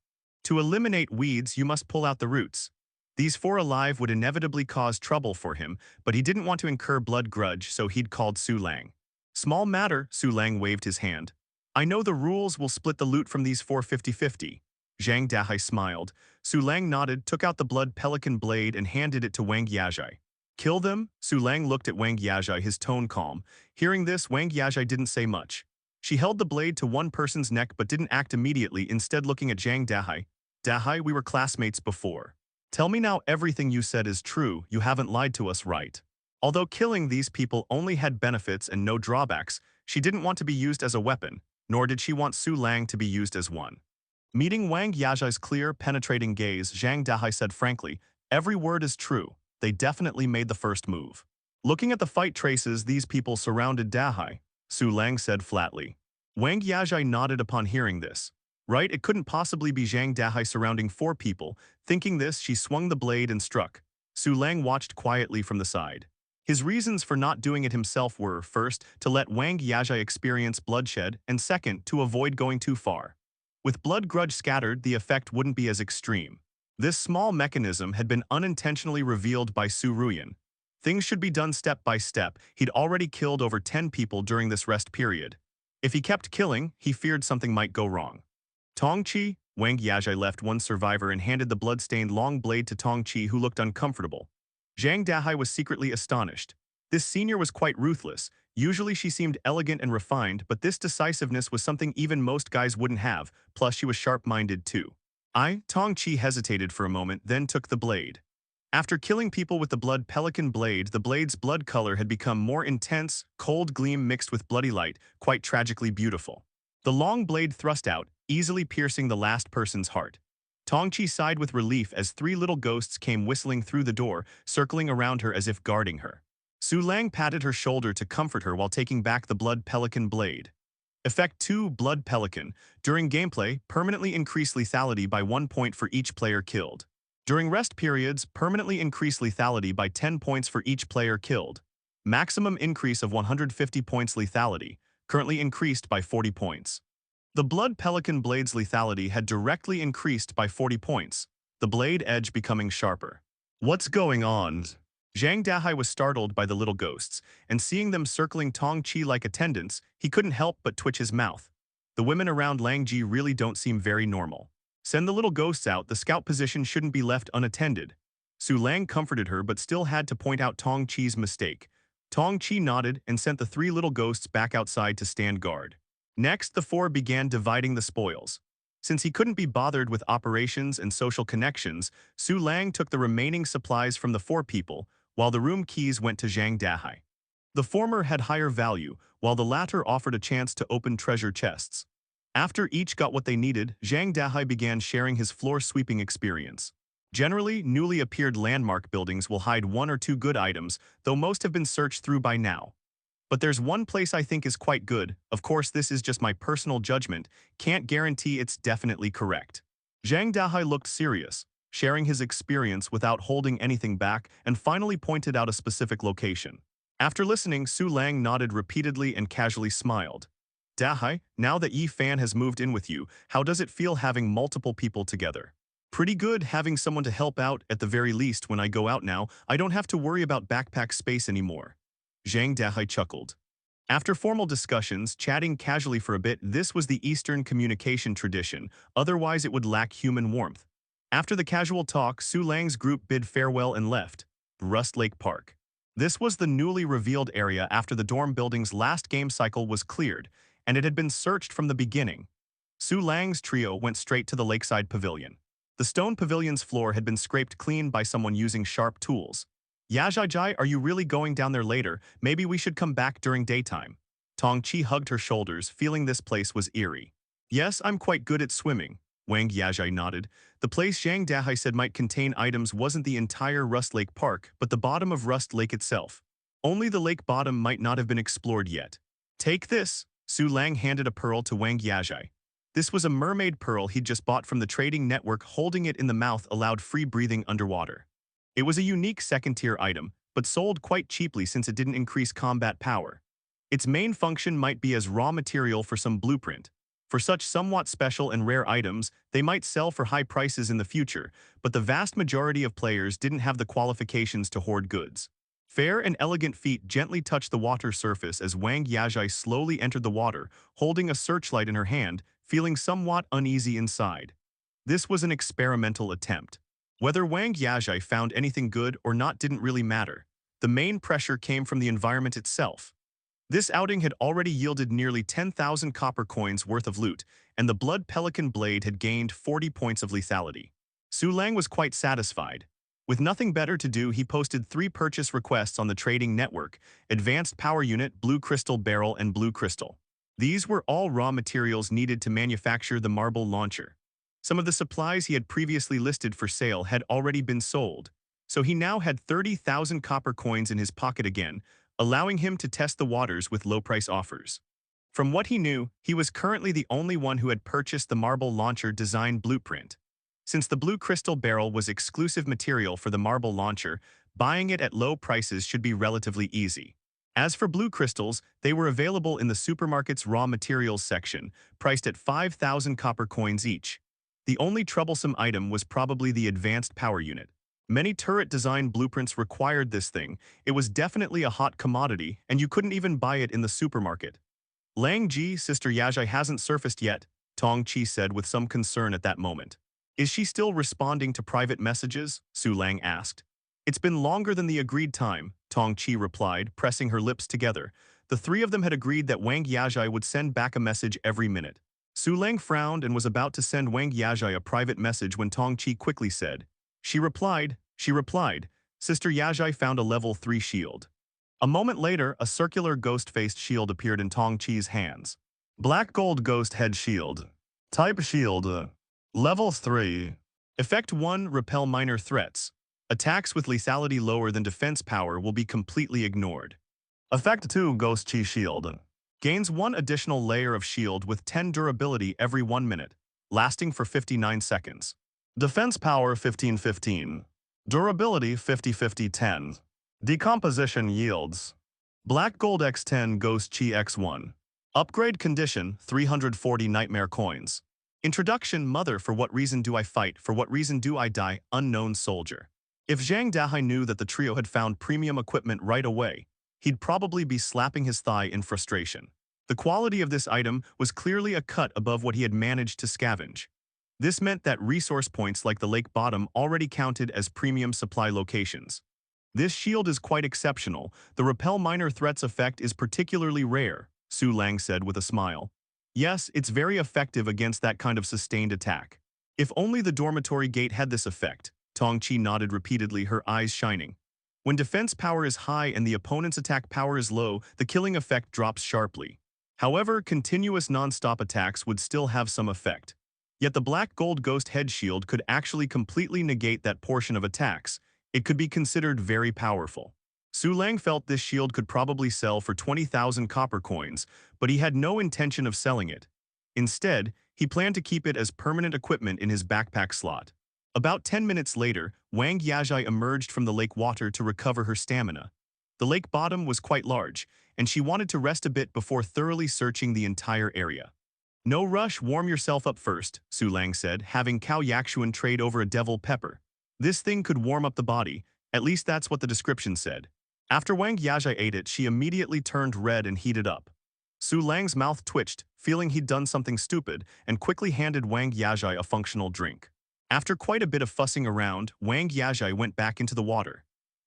S2: To eliminate weeds, you must pull out the roots. These four alive would inevitably cause trouble for him, but he didn't want to incur blood grudge, so he'd called Su Lang. Small matter, Su Lang waved his hand. I know the rules will split the loot from these four 50-50. Zhang Dahai smiled. Su Lang nodded, took out the blood pelican blade and handed it to Wang Yajai. Kill them? Su Lang looked at Wang Yajai, his tone calm. Hearing this, Wang Yajai didn't say much. She held the blade to one person's neck but didn't act immediately, instead looking at Zhang Dahai. Dahai, we were classmates before. Tell me now everything you said is true, you haven't lied to us, right? Although killing these people only had benefits and no drawbacks, she didn't want to be used as a weapon, nor did she want Su Lang to be used as one. Meeting Wang Yajai's clear, penetrating gaze, Zhang Dahai said frankly, every word is true, they definitely made the first move. Looking at the fight traces, these people surrounded Dahai, Su Lang said flatly. Wang Yajai nodded upon hearing this. Right, it couldn't possibly be Zhang Dahai surrounding four people. Thinking this, she swung the blade and struck. Su Lang watched quietly from the side. His reasons for not doing it himself were, first, to let Wang Yajai experience bloodshed, and second, to avoid going too far. With blood grudge scattered, the effect wouldn't be as extreme. This small mechanism had been unintentionally revealed by Su Ruyan. Things should be done step by step. He'd already killed over 10 people during this rest period. If he kept killing, he feared something might go wrong. Tong Chi, Wang Yajai left one survivor and handed the blood-stained long blade to Tong Chi, who looked uncomfortable. Zhang Dahai was secretly astonished. This senior was quite ruthless. Usually she seemed elegant and refined, but this decisiveness was something even most guys wouldn't have, plus she was sharp-minded too. Tong Chi hesitated for a moment, then took the blade. After killing people with the blood pelican blade, the blade's blood color had become more intense, cold gleam mixed with bloody light, quite tragically beautiful. The long blade thrust out, easily piercing the last person's heart. Tong Chi sighed with relief as three little ghosts came whistling through the door, circling around her as if guarding her. Su Lang patted her shoulder to comfort her while taking back the blood pelican blade. Effect 2, Blood Pelican. During gameplay, permanently increase lethality by 1 point for each player killed. During rest periods, permanently increase lethality by 10 points for each player killed. Maximum increase of 150 points lethality, currently increased by 40 points. The Blood Pelican blade's lethality had directly increased by 40 points, the blade edge becoming sharper. What's going on? Zhang Dahai was startled by the little ghosts, and seeing them circling Tong Chi like attendants, he couldn't help but twitch his mouth. The women around Lang Ji really don't seem very normal. Send the little ghosts out, the scout position shouldn't be left unattended. Su Lang comforted her but still had to point out Tong Chi's mistake. Tong Chi nodded and sent the three little ghosts back outside to stand guard. Next, the four began dividing the spoils. Since he couldn't be bothered with operations and social connections, Su Lang took the remaining supplies from the four people, while the room keys went to Zhang Dahai. The former had higher value, while the latter offered a chance to open treasure chests. After each got what they needed, Zhang Dahai began sharing his floor-sweeping experience. Generally, newly appeared landmark buildings will hide one or two good items, though most have been searched through by now. But there's one place I think is quite good. Of course, this is just my personal judgment. Can't guarantee it's definitely correct. Zhang Dahai looked serious, sharing his experience without holding anything back, and finally pointed out a specific location. After listening, Su Lang nodded repeatedly and casually smiled. Dahai, now that Yi Fan has moved in with you, how does it feel having multiple people together? Pretty good having someone to help out. At the very least, when I go out now, I don't have to worry about backpack space anymore. Zhang Dahai chuckled. After formal discussions, chatting casually for a bit, this was the Eastern communication tradition, otherwise it would lack human warmth. After the casual talk, Su Lang's group bid farewell and left. Rust Lake Park. This was the newly revealed area after the dorm building's last game cycle was cleared, and it had been searched from the beginning. Su Lang's trio went straight to the lakeside pavilion. The stone pavilion's floor had been scraped clean by someone using sharp tools. Yajai, are you really going down there later? Maybe we should come back during daytime. Tong Chi hugged her shoulders, feeling this place was eerie. Yes, I'm quite good at swimming. Wang Yajai nodded. The place Zhang Dahai said might contain items wasn't the entire Rust Lake Park, but the bottom of Rust Lake itself. Only the lake bottom might not have been explored yet. Take this. Su Lang handed a pearl to Wang Yajai. This was a mermaid pearl he'd just bought from the trading network. Holding it in the mouth allowed free breathing underwater. It was a unique second-tier item, but sold quite cheaply since it didn't increase combat power. Its main function might be as raw material for some blueprint. For such somewhat special and rare items, they might sell for high prices in the future, but the vast majority of players didn't have the qualifications to hoard goods. Fair and elegant feet gently touched the water surface as Wang Yajai slowly entered the water, holding a searchlight in her hand, feeling somewhat uneasy inside. This was an experimental attempt. Whether Wang Yajai found anything good or not didn't really matter. The main pressure came from the environment itself. This outing had already yielded nearly 10,000 copper coins worth of loot, and the Blood Pelican blade had gained 40 points of lethality. Su Lang was quite satisfied. With nothing better to do, he posted 3 purchase requests on the trading network: Advanced Power Unit, Blue Crystal Barrel, and Blue Crystal. These were all raw materials needed to manufacture the marble launcher. Some of the supplies he had previously listed for sale had already been sold, so he now had 30,000 copper coins in his pocket again, allowing him to test the waters with low-price offers. From what he knew, he was currently the only one who had purchased the marble launcher design blueprint. Since the blue crystal barrel was exclusive material for the marble launcher, buying it at low prices should be relatively easy. As for blue crystals, they were available in the supermarket's raw materials section, priced at 5,000 copper coins each. The only troublesome item was probably the advanced power unit. Many turret design blueprints required this thing. It was definitely a hot commodity, and you couldn't even buy it in the supermarket. Lang Ji, Sister Yajai hasn't surfaced yet, Tong Chi said with some concern at that moment. Is she still responding to private messages? Su Lang asked. It's been longer than the agreed time, Tong Chi replied, pressing her lips together. The three of them had agreed that Wang Yajai would send back a message every minute. Su Lang frowned and was about to send Wang Yajai a private message when Tong Chi quickly said, She replied, Sister Yajai found a level 3 shield. A moment later, a circular ghost-faced shield appeared in Tong Chi's hands. Black gold ghost head shield. Type shield. Level 3. Effect 1, repel minor threats. Attacks with lethality lower than defense power will be completely ignored. Effect 2, Ghost Chi Shield. Gains 1 additional layer of shield with 10 durability every 1 minute, lasting for 59 seconds. Defense power 15-15. Durability 50-50-10. Decomposition yields. Black Gold X10 Ghost Chi X1. Upgrade condition 340 Nightmare Coins. Introduction. Mother, for what reason do I fight? For what reason do I die? Unknown soldier. If Zhang Dahai knew that the trio had found premium equipment right away, he'd probably be slapping his thigh in frustration. The quality of this item was clearly a cut above what he had managed to scavenge. This meant that resource points like the lake bottom already counted as premium supply locations. This shield is quite exceptional. The repel minor threats effect is particularly rare, Su Lang said with a smile. Yes, it's very effective against that kind of sustained attack. If only the dormitory gate had this effect, Tong Chi nodded repeatedly, her eyes shining. When defense power is high and the opponent's attack power is low, the killing effect drops sharply. However, continuous non-stop attacks would still have some effect. Yet the black gold ghost head shield could actually completely negate that portion of attacks. It could be considered very powerful. Su Lang felt this shield could probably sell for 20,000 copper coins, but he had no intention of selling it. Instead, he planned to keep it as permanent equipment in his backpack slot. About 10 minutes later, Wang Yajai emerged from the lake water to recover her stamina. The lake bottom was quite large, and she wanted to rest a bit before thoroughly searching the entire area. No rush, warm yourself up first, Su Lang said, having Cao Yakshuan trade over a devil pepper. This thing could warm up the body, at least that's what the description said. After Wang Yajai ate it, she immediately turned red and heated up. Su Lang's mouth twitched, feeling he'd done something stupid, and quickly handed Wang Yajai a functional drink. After quite a bit of fussing around, Wang Yajai went back into the water.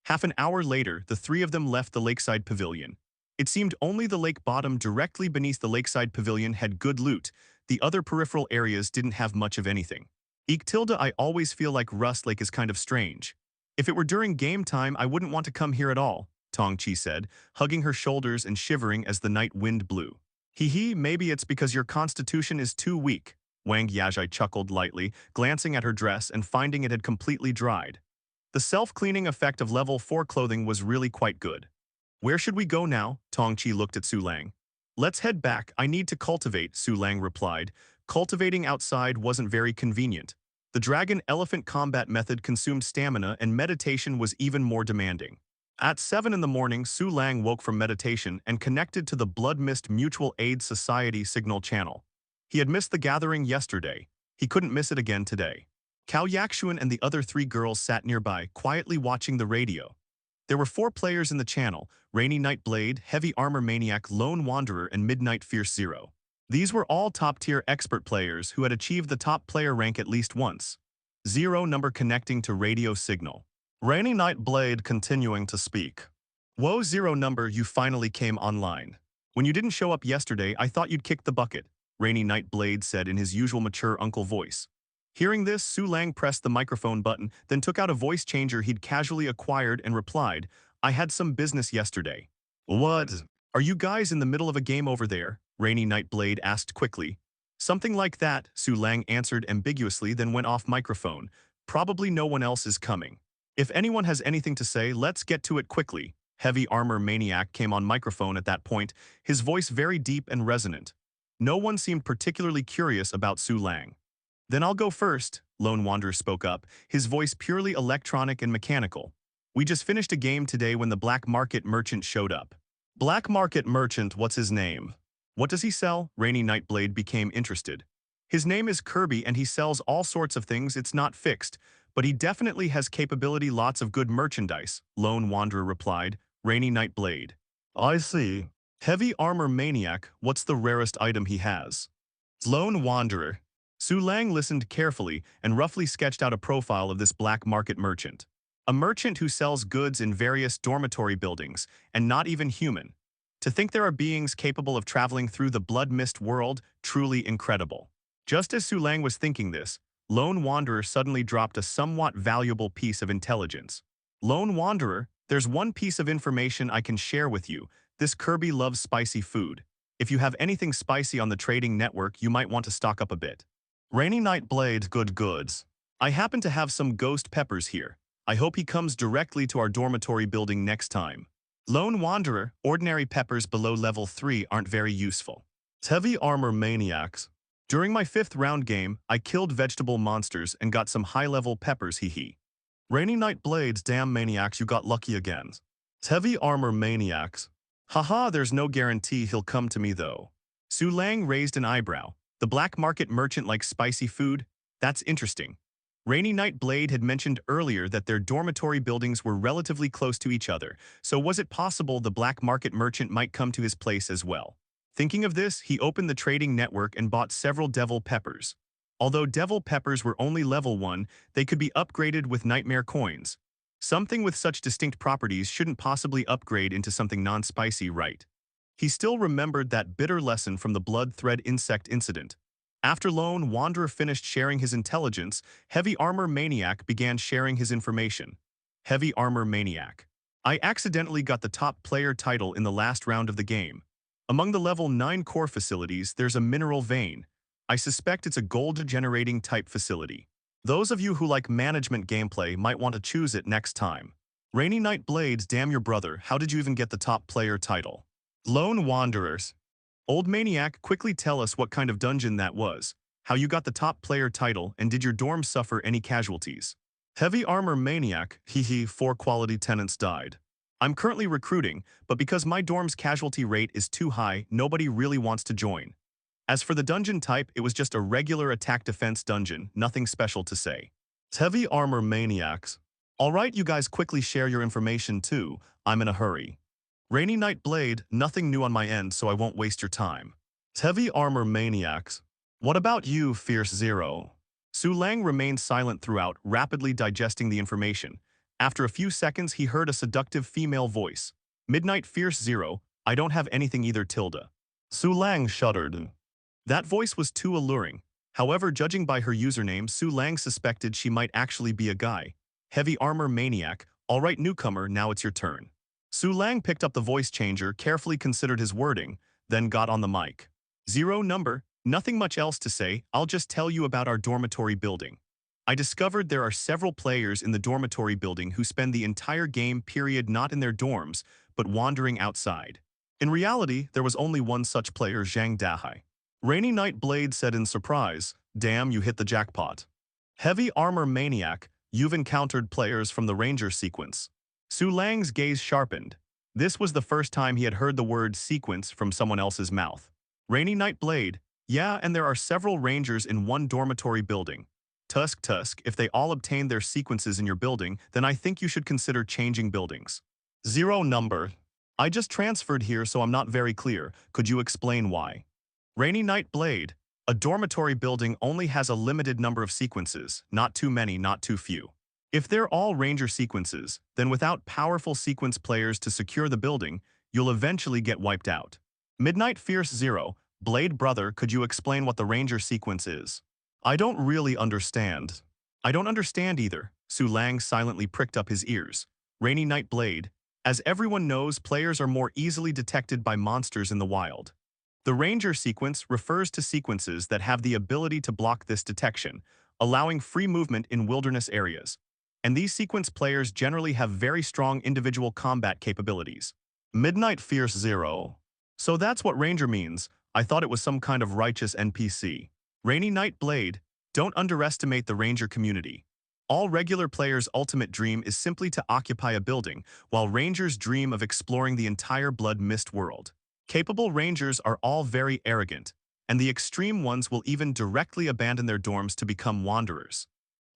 S2: Half an hour later, the three of them left the lakeside pavilion. It seemed only the lake bottom directly beneath the lakeside pavilion had good loot. The other peripheral areas didn't have much of anything. I always feel like Rust Lake is kind of strange. If it were during game time, I wouldn't want to come here at all, Tong Chi said, hugging her shoulders and shivering as the night wind blew. Hee, maybe it's because your constitution is too weak. Wang Yajai chuckled lightly, glancing at her dress and finding it had completely dried. The self-cleaning effect of level 4 clothing was really quite good. Where should we go now? Tong Chi looked at Su Lang. Let's head back, I need to cultivate, Su Lang replied. Cultivating outside wasn't very convenient. The dragon-elephant combat method consumed stamina and meditation was even more demanding. At 7 in the morning, Su Lang woke from meditation and connected to the Blood Mist Mutual Aid Society signal channel. He had missed the gathering yesterday. He couldn't miss it again today. Cao Yakshuan and the other 3 girls sat nearby, quietly watching the radio. There were 4 players in the channel: Rainy Night Blade, Heavy Armor Maniac, Lone Wanderer, and Midnight Fierce Zero. These were all top-tier expert players who had achieved the top player rank at least once. 0 number connecting to radio signal. Rainy Night Blade continuing to speak. Whoa, 0 number, you finally came online. When you didn't show up yesterday, I thought you'd kick the bucket, Rainy Night Blade said in his usual mature uncle voice. Hearing this, Su Lang pressed the microphone button, then took out a voice changer he'd casually acquired and replied, I had some business yesterday. What? Are you guys in the middle of a game over there? Rainy Night Blade asked quickly. Something like that, Su Lang answered ambiguously, then went off microphone. Probably no one else is coming. If anyone has anything to say, let's get to it quickly. Heavy Armor Maniac came on microphone at that point, his voice very deep and resonant. No one seemed particularly curious about Su Lang. Then I'll go first, Lone Wanderer spoke up, his voice purely electronic and mechanical. We just finished a game today when the black market merchant showed up. Black market merchant, what's his name? What does he sell? Rainy Night Blade became interested. His name is Kirby and he sells all sorts of things, it's not fixed, but he definitely has capability, lots of good merchandise, Lone Wanderer replied. Rainy Night Blade. I see. Heavy Armor Maniac, what's the rarest item he has? Lone Wanderer. Su Lang listened carefully and roughly sketched out a profile of this black market merchant. A merchant who sells goods in various dormitory buildings, and not even human. To think there are beings capable of traveling through the blood mist world, truly incredible. Just as Su Lang was thinking this, Lone Wanderer suddenly dropped a somewhat valuable piece of intelligence. Lone Wanderer, there's one piece of information I can share with you. This Kirby loves spicy food. If you have anything spicy on the trading network, you might want to stock up a bit. Rainy Night Blade, good goods. I happen to have some ghost peppers here. I hope he comes directly to our dormitory building next time. Lone Wanderer, ordinary peppers below level 3 aren't very useful. Heavy Armor Maniacs. During my 5th round game, I killed vegetable monsters and got some high-level peppers, hee. Rainy Night Blades, damn maniacs, you got lucky again. Heavy Armor Maniacs. Haha, there's no guarantee he'll come to me though. Su Lang raised an eyebrow. The black market merchant likes spicy food? That's interesting. Rainy Night Blade had mentioned earlier that their dormitory buildings were relatively close to each other, so was it possible the black market merchant might come to his place as well? Thinking of this, he opened the trading network and bought several devil peppers. Although devil peppers were only level 1, they could be upgraded with nightmare coins. Something with such distinct properties shouldn't possibly upgrade into something non-spicy, right? He still remembered that bitter lesson from the blood thread insect incident. After Lone Wanderer finished sharing his intelligence, Heavy Armor Maniac began sharing his information. Heavy Armor Maniac. I accidentally got the top player title in the last round of the game. Among the level 9 core facilities, there's a mineral vein. I suspect it's a gold-generating type facility. Those of you who like management gameplay might want to choose it next time. Rainy Night Blades, damn your brother, how did you even get the top player title? Lone Wanderers. Old Maniac, quickly tell us what kind of dungeon that was, how you got the top player title, and did your dorm suffer any casualties? Heavy Armor Maniac, hee 4 quality tenants died. I'm currently recruiting, but because my dorm's casualty rate is too high, nobody really wants to join. As for the dungeon type, it was just a regular attack defense dungeon, nothing special to say. Heavy Armor Maniacs. Alright, you guys quickly share your information too, I'm in a hurry. Rainy Night Blade, nothing new on my end, so I won't waste your time. Heavy Armor Maniacs. What about you, Fierce Zero? Su Lang remained silent throughout, rapidly digesting the information. After a few seconds, he heard a seductive female voice. Midnight Fierce Zero, I don't have anything either, tilde. Su Lang shuddered. That voice was too alluring. However, judging by her username, Su Lang suspected she might actually be a guy. Heavy Armor Maniac, alright newcomer, now it's your turn. Su Lang picked up the voice changer, carefully considered his wording, then got on the mic. Zero number, nothing much else to say, I'll just tell you about our dormitory building. I discovered there are several players in the dormitory building who spend the entire game period not in their dorms, but wandering outside. In reality, there was only one such player, Zhang Dahai. Rainy Night Blade said in surprise, damn, you hit the jackpot. Heavy Armor Maniac, you've encountered players from the Ranger sequence. Su Lang's gaze sharpened. This was the first time he had heard the word sequence from someone else's mouth. Rainy Night Blade, yeah, and there are several Rangers in one dormitory building. Tusk, if they all obtain their sequences in your building, then I think you should consider changing buildings. Zero number. I just transferred here, so I'm not very clear. Could you explain why? Rainy Night Blade, a dormitory building only has a limited number of sequences, not too many, not too few. If they're all Ranger sequences, then without powerful sequence players to secure the building, you'll eventually get wiped out. Midnight Fierce Zero, Blade Brother, could you explain what the Ranger sequence is? I don't really understand. I don't understand either. Su Lang silently pricked up his ears. Rainy Night Blade, as everyone knows, players are more easily detected by monsters in the wild. The Ranger sequence refers to sequences that have the ability to block this detection, allowing free movement in wilderness areas. And these sequence players generally have very strong individual combat capabilities. Midnight Fierce Zero. So that's what Ranger means. I thought it was some kind of righteous NPC. Rainy Night Blade, don't underestimate the Ranger community. All regular players' ultimate dream is simply to occupy a building, while Rangers dream of exploring the entire Blood Mist world. Capable Rangers are all very arrogant, and the extreme ones will even directly abandon their dorms to become wanderers.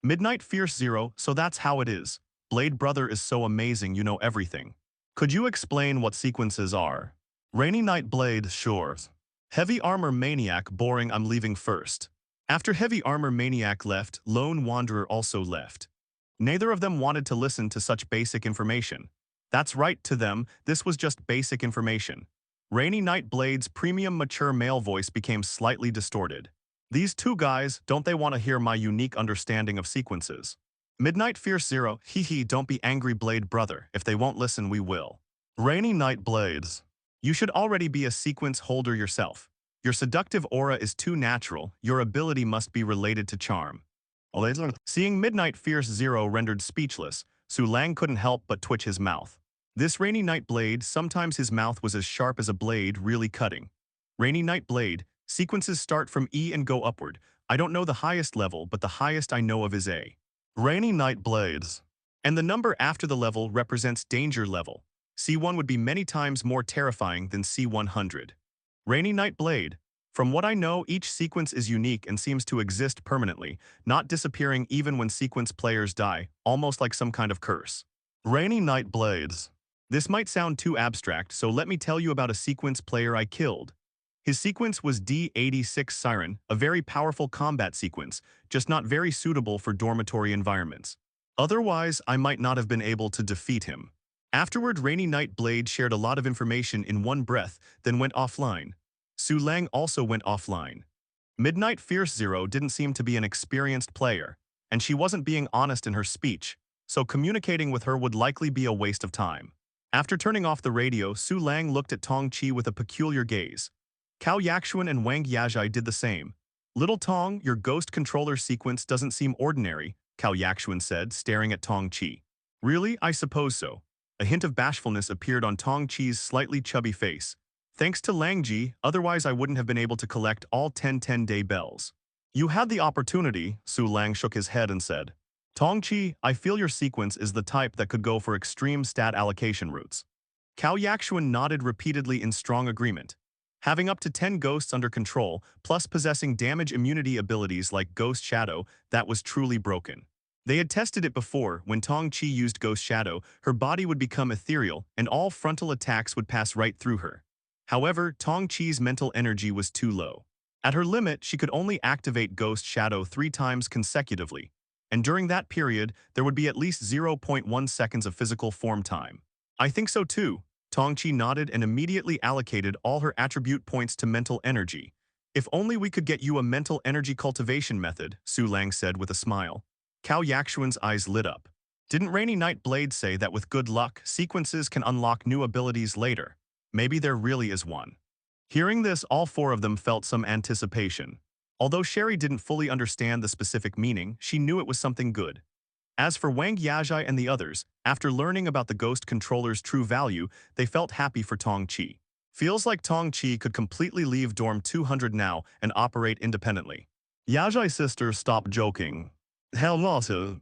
S2: Midnight Fierce Zero, so that's how it is. Blade Brother is so amazing, you know everything. Could you explain what sequences are? Rainy Night Blade, sure. Heavy Armor Maniac, boring, I'm leaving first. After Heavy Armor Maniac left, Lone Wanderer also left. Neither of them wanted to listen to such basic information. That's right, to them, this was just basic information. Rainy Night Blade's premium mature male voice became slightly distorted. These two guys, don't they want to hear my unique understanding of sequences? Midnight Fierce Zero, hee, don't be angry, Blade Brother. If they won't listen, we will. Rainy Night Blades. You should already be a sequence holder yourself. Your seductive aura is too natural, your ability must be related to charm. Seeing Midnight Fierce Zero rendered speechless, Su Lang couldn't help but twitch his mouth. This Rainy Night Blade, sometimes his mouth was as sharp as a blade, really cutting. Rainy Night Blade, sequences start from E and go upward. I don't know the highest level, but the highest I know of is A. Rainy Night Blades. And the number after the level represents danger level. C1 would be many times more terrifying than C100. Rainy Night Blade. From what I know, each sequence is unique and seems to exist permanently, not disappearing even when sequence players die, almost like some kind of curse. Rainy Night Blades. This might sound too abstract, so let me tell you about a sequence player I killed. His sequence was D86 Siren, a very powerful combat sequence, just not very suitable for dormitory environments. Otherwise, I might not have been able to defeat him. Afterward, Rainy Night Blade shared a lot of information in one breath, then went offline. Su Lang also went offline. Midnight Fierce Zero didn't seem to be an experienced player, and she wasn't being honest in her speech, so communicating with her would likely be a waste of time. After turning off the radio, Su Lang looked at Tong Chi with a peculiar gaze. Cao Yakshuan and Wang Yajai did the same. Little Tong, your ghost controller sequence doesn't seem ordinary, Cao Yakshuan said, staring at Tong Chi. Really? I suppose so. A hint of bashfulness appeared on Tong Chi's slightly chubby face. Thanks to Lang Ji, otherwise I wouldn't have been able to collect all 10 10-day bells. You had the opportunity, Su Lang shook his head and said. Tong Chi, I feel your sequence is the type that could go for extreme stat allocation routes. Cao Yakshuan nodded repeatedly in strong agreement. Having up to 10 ghosts under control, plus possessing damage immunity abilities like Ghost Shadow, that was truly broken. They had tested it before. When Tong Chi used Ghost Shadow, her body would become ethereal and all frontal attacks would pass right through her. However, Tong Chi's mental energy was too low. At her limit, she could only activate Ghost Shadow 3 times consecutively, and during that period, there would be at least 0.1 seconds of physical form time. I think so too. Tong Chi nodded and immediately allocated all her attribute points to mental energy. If only we could get you a mental energy cultivation method, Su Lang said with a smile. Cao Yakshuan's eyes lit up. Didn't Rainy Night Blade say that with good luck, sequences can unlock new abilities later? Maybe there really is one. Hearing this, all 4 of them felt some anticipation. Although Sherry didn't fully understand the specific meaning, she knew it was something good. As for Wang Yajai and the others, after learning about the ghost controller's true value, they felt happy for Tong Chi. Feels like Tong Chi could completely leave Dorm 200 now and operate independently. Yajai sister, stop joking. Hell no.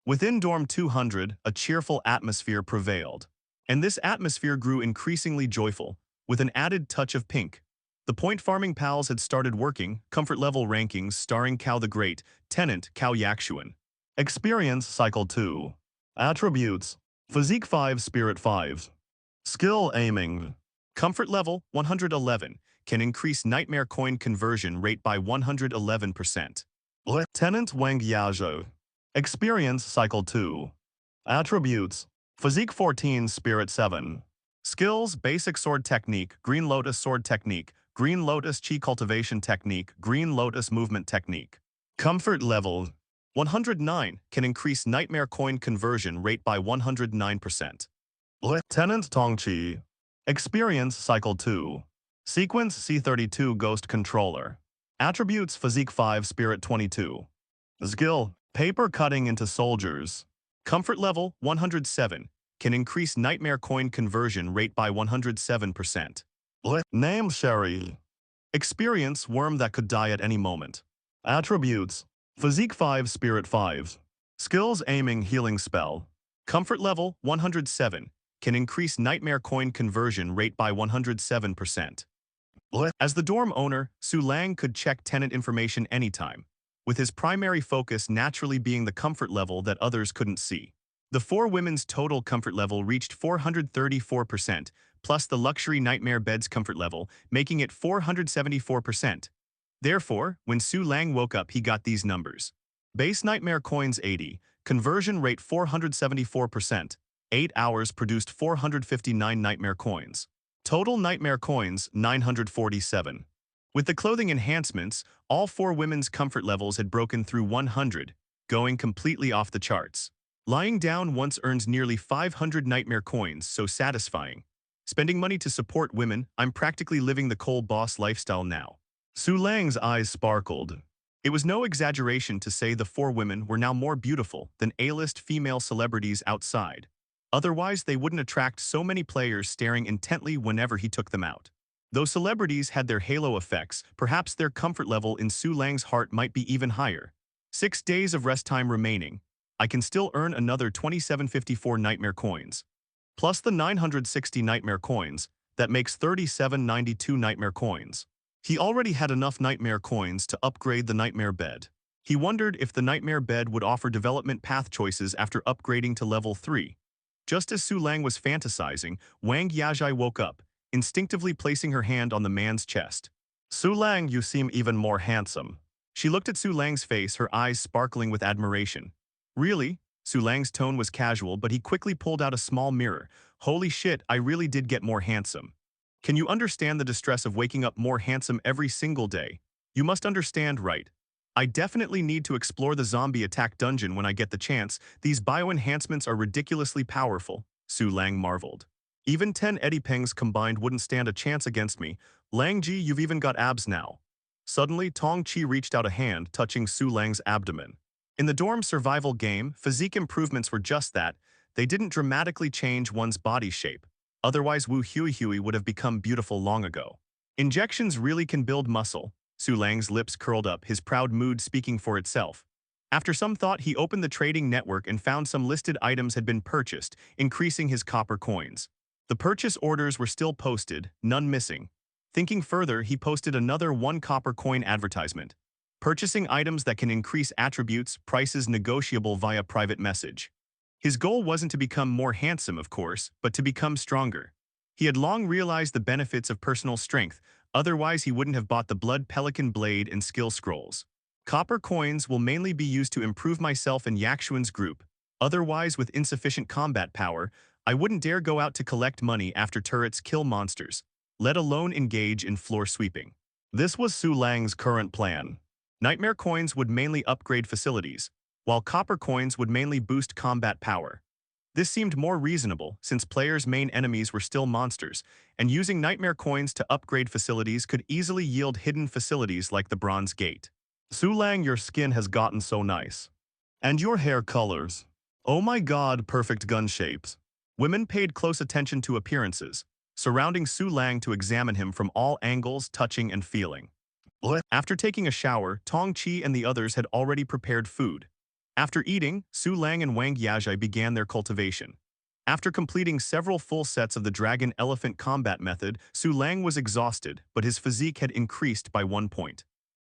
S2: Within Dorm 200, a cheerful atmosphere prevailed. And this atmosphere grew increasingly joyful, with an added touch of pink. The point farming pals had started working, comfort level rankings starring Cao the Great, Tenant Cao Yakshuan. Experience Cycle 2. Attributes. Physique 5, Spirit 5. Skill Aiming. Comfort level 111, can increase Nightmare Coin conversion rate by 111%. Tenant Wang Yazhou. Experience Cycle 2. Attributes. Physique 14, Spirit 7. Skills, Basic Sword Technique, Green Lotus Sword Technique, Green Lotus Chi Cultivation Technique, Green Lotus Movement Technique. Comfort level 109, can increase Nightmare Coin conversion rate by 109%. Lieutenant Tongchi. Experience Cycle 2. Sequence C32 Ghost Controller. Attributes Physique 5 Spirit 22. Skill, Paper Cutting into Soldiers. Comfort level 107, can increase Nightmare Coin conversion rate by 107%. Name Sherry. Experience Worm that could die at any moment. Attributes Physique 5 Spirit 5. Skills Aiming Healing Spell. Comfort level 107, can increase Nightmare Coin conversion rate by 107%. As the dorm owner, Su Lang could check tenant information anytime, with his primary focus naturally being the comfort level that others couldn't see. The 4 women's total comfort level reached 434%, plus the luxury nightmare bed's comfort level, making it 474%. Therefore, when Su Lang woke up, he got these numbers. Base nightmare coins 80, conversion rate 474%, 8 hours produced 459 nightmare coins. Total nightmare coins 947. With the clothing enhancements, all 4 women's comfort levels had broken through 100, going completely off the charts. Lying down once earns nearly 500 nightmare coins, so satisfying. Spending money to support women, I'm practically living the coal boss lifestyle now. Su Lang's eyes sparkled. It was no exaggeration to say the 4 women were now more beautiful than A-list female celebrities outside. Otherwise, they wouldn't attract so many players staring intently whenever he took them out. Though celebrities had their halo effects, perhaps their comfort level in Su Lang's heart might be even higher. 6 days of rest time remaining. I can still earn another 2754 nightmare coins. Plus the 960 nightmare coins, that makes 3792 nightmare coins. He already had enough nightmare coins to upgrade the nightmare bed. He wondered if the nightmare bed would offer development path choices after upgrading to level 3. Just as Su Lang was fantasizing, Wang Yajai woke up, instinctively placing her hand on the man's chest. Su Lang, you seem even more handsome. She looked at Su Lang's face, her eyes sparkling with admiration. Really? Su Lang's tone was casual, but he quickly pulled out a small mirror. Holy shit, I really did get more handsome. Can you understand the distress of waking up more handsome every single day? You must understand, right? I definitely need to explore the zombie attack dungeon when I get the chance. These bio-enhancements are ridiculously powerful, Su Lang marveled. Even 10 Eddie Pengs combined wouldn't stand a chance against me. Lang Ji, you've even got abs now. Suddenly, Tong Chi reached out a hand, touching Su Lang's abdomen. In the dorm survival game, physique improvements were just that. They didn't dramatically change one's body shape. Otherwise, Wu Huihui would have become beautiful long ago. Injections really can build muscle. Su Lang's lips curled up, his proud mood speaking for itself. After some thought, he opened the trading network and found some listed items had been purchased, increasing his copper coins. The purchase orders were still posted, none missing. Thinking further, he posted another 1 copper coin advertisement. Purchasing items that can increase attributes, prices negotiable via private message. His goal wasn't to become more handsome, of course, but to become stronger. He had long realized the benefits of personal strength, otherwise he wouldn't have bought the Blood Pelican Blade and skill scrolls. Copper coins will mainly be used to improve myself and Yakshuan's group. Otherwise, with insufficient combat power, I wouldn't dare go out to collect money after turrets kill monsters, let alone engage in floor sweeping. This was Su Lang's current plan. Nightmare coins would mainly upgrade facilities, while copper coins would mainly boost combat power. This seemed more reasonable since players' main enemies were still monsters, and using nightmare coins to upgrade facilities could easily yield hidden facilities like the Bronze Gate. Su Lang, your skin has gotten so nice. And your hair colors. Oh my god, perfect gun shapes. Women paid close attention to appearances, surrounding Su Lang to examine him from all angles, touching and feeling. After taking a shower, Tong Chi and the others had already prepared food. After eating, Su Lang and Wang Yajai began their cultivation. After completing several full sets of the dragon-elephant combat method, Su Lang was exhausted, but his physique had increased by 1 point.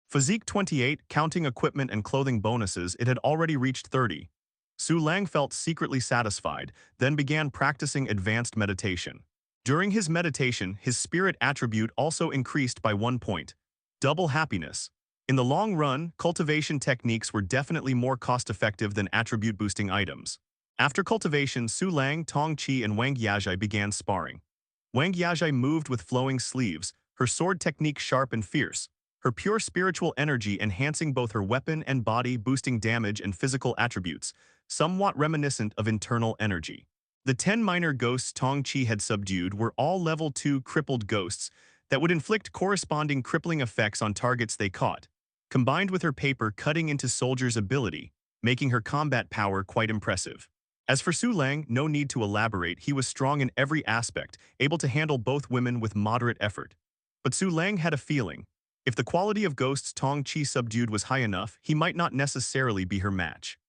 S2: Physique 28, counting equipment and clothing bonuses, it had already reached 30. Su Lang felt secretly satisfied, then began practicing advanced meditation. During his meditation, his spirit attribute also increased by 1 point. Double happiness. In the long run, cultivation techniques were definitely more cost-effective than attribute-boosting items. After cultivation, Su Lang, Tong Chi, and Wang Yajai began sparring. Wang Yajai moved with flowing sleeves, her sword technique sharp and fierce, her pure spiritual energy enhancing both her weapon and body, boosting damage and physical attributes, somewhat reminiscent of internal energy. The 10 minor ghosts Tong Chi had subdued were all level 2 crippled ghosts that would inflict corresponding crippling effects on targets they caught, combined with her paper cutting into soldiers' ability, making her combat power quite impressive. As for Su Lang, no need to elaborate, he was strong in every aspect, able to handle both women with moderate effort. But Su Lang had a feeling. If the quality of ghosts Tong Chi subdued was high enough, he might not necessarily be her match.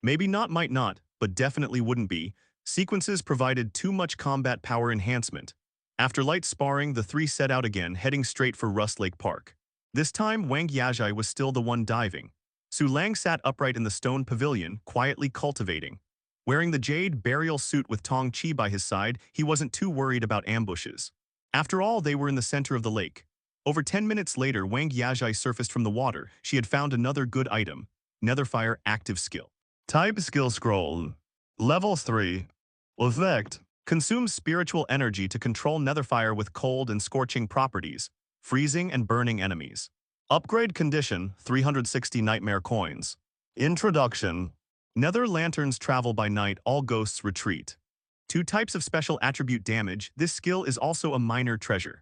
S2: Maybe not, might not, but definitely wouldn't be. Sequences provided too much combat power enhancement. After light sparring, the three set out again, heading straight for Rust Lake Park. This time, Wang Yajai was still the one diving. Su Lang sat upright in the stone pavilion, quietly cultivating. Wearing the jade burial suit with Tong Chi by his side, he wasn't too worried about ambushes. After all, they were in the center of the lake. Over 10 minutes later, Wang Yajai surfaced from the water. She had found another good item. Netherfire active skill. Type skill scroll. Level 3. Effect. Consumes spiritual energy to control Netherfire with cold and scorching properties, freezing and burning enemies. Upgrade condition, 360 nightmare coins. Introduction. Nether lanterns travel by night, all ghosts retreat. 2 types of special attribute damage, this skill is also a minor treasure.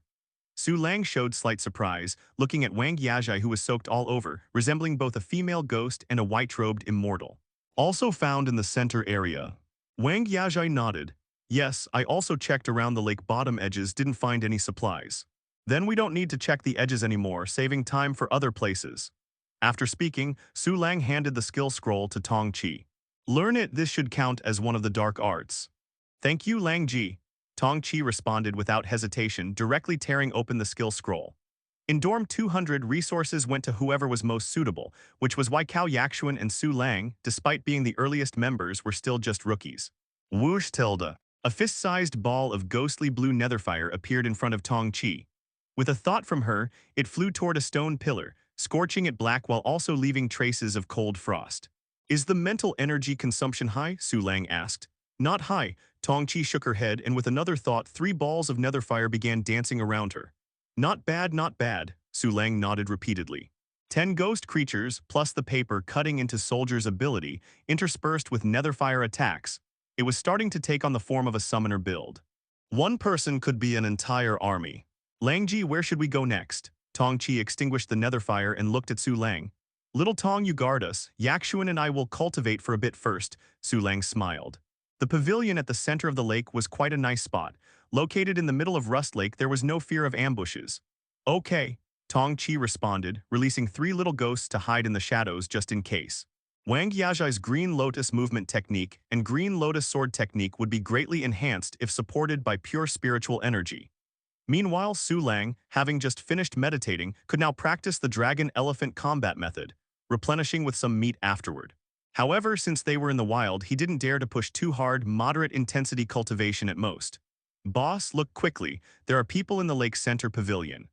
S2: Su Lang showed slight surprise, looking at Wang Yajai who was soaked all over, resembling both a female ghost and a white-robed immortal. Also found in the center area. Wang Yajai nodded. Yes, I also checked around the lake bottom edges, didn't find any supplies. Then we don't need to check the edges anymore, saving time for other places. After speaking, Su Lang handed the skill scroll to Tong Chi. Learn it, this should count as one of the dark arts. Thank you, Lang Ji. Tong Chi responded without hesitation, directly tearing open the skill scroll. In Dorm 200, resources went to whoever was most suitable, which was why Cao Yakshuan and Su Lang, despite being the earliest members, were still just rookies. Whoosh tilde. A fist-sized ball of ghostly blue netherfire appeared in front of Tong Chi. With a thought from her, it flew toward a stone pillar, scorching it black while also leaving traces of cold frost. Is the mental energy consumption high? Su Lang asked. Not high. Tong Chi shook her head, and with another thought, 3 balls of netherfire began dancing around her. Not bad, not bad, Su Lang nodded repeatedly. 10 ghost creatures, plus the paper cutting into soldiers' ability, interspersed with netherfire attacks. It was starting to take on the form of a summoner build. One person could be an entire army. Langji, where should we go next? Tong Chi extinguished the netherfire and looked at Su Lang. Little Tong, you guard us. Yakshuan and I will cultivate for a bit first, Su Lang smiled. The pavilion at the center of the lake was quite a nice spot. Located in the middle of Rust Lake, there was no fear of ambushes. Okay, Tong Chi responded, releasing 3 little ghosts to hide in the shadows just in case. Wang Yajai's Green Lotus movement technique and Green Lotus sword technique would be greatly enhanced if supported by pure spiritual energy. Meanwhile, Su Lang, having just finished meditating, could now practice the dragon-elephant combat method, replenishing with some meat afterward. However, since they were in the wild, he didn't dare to push too hard, moderate-intensity cultivation at most. Boss, look quickly. There are people in the lake center pavilion.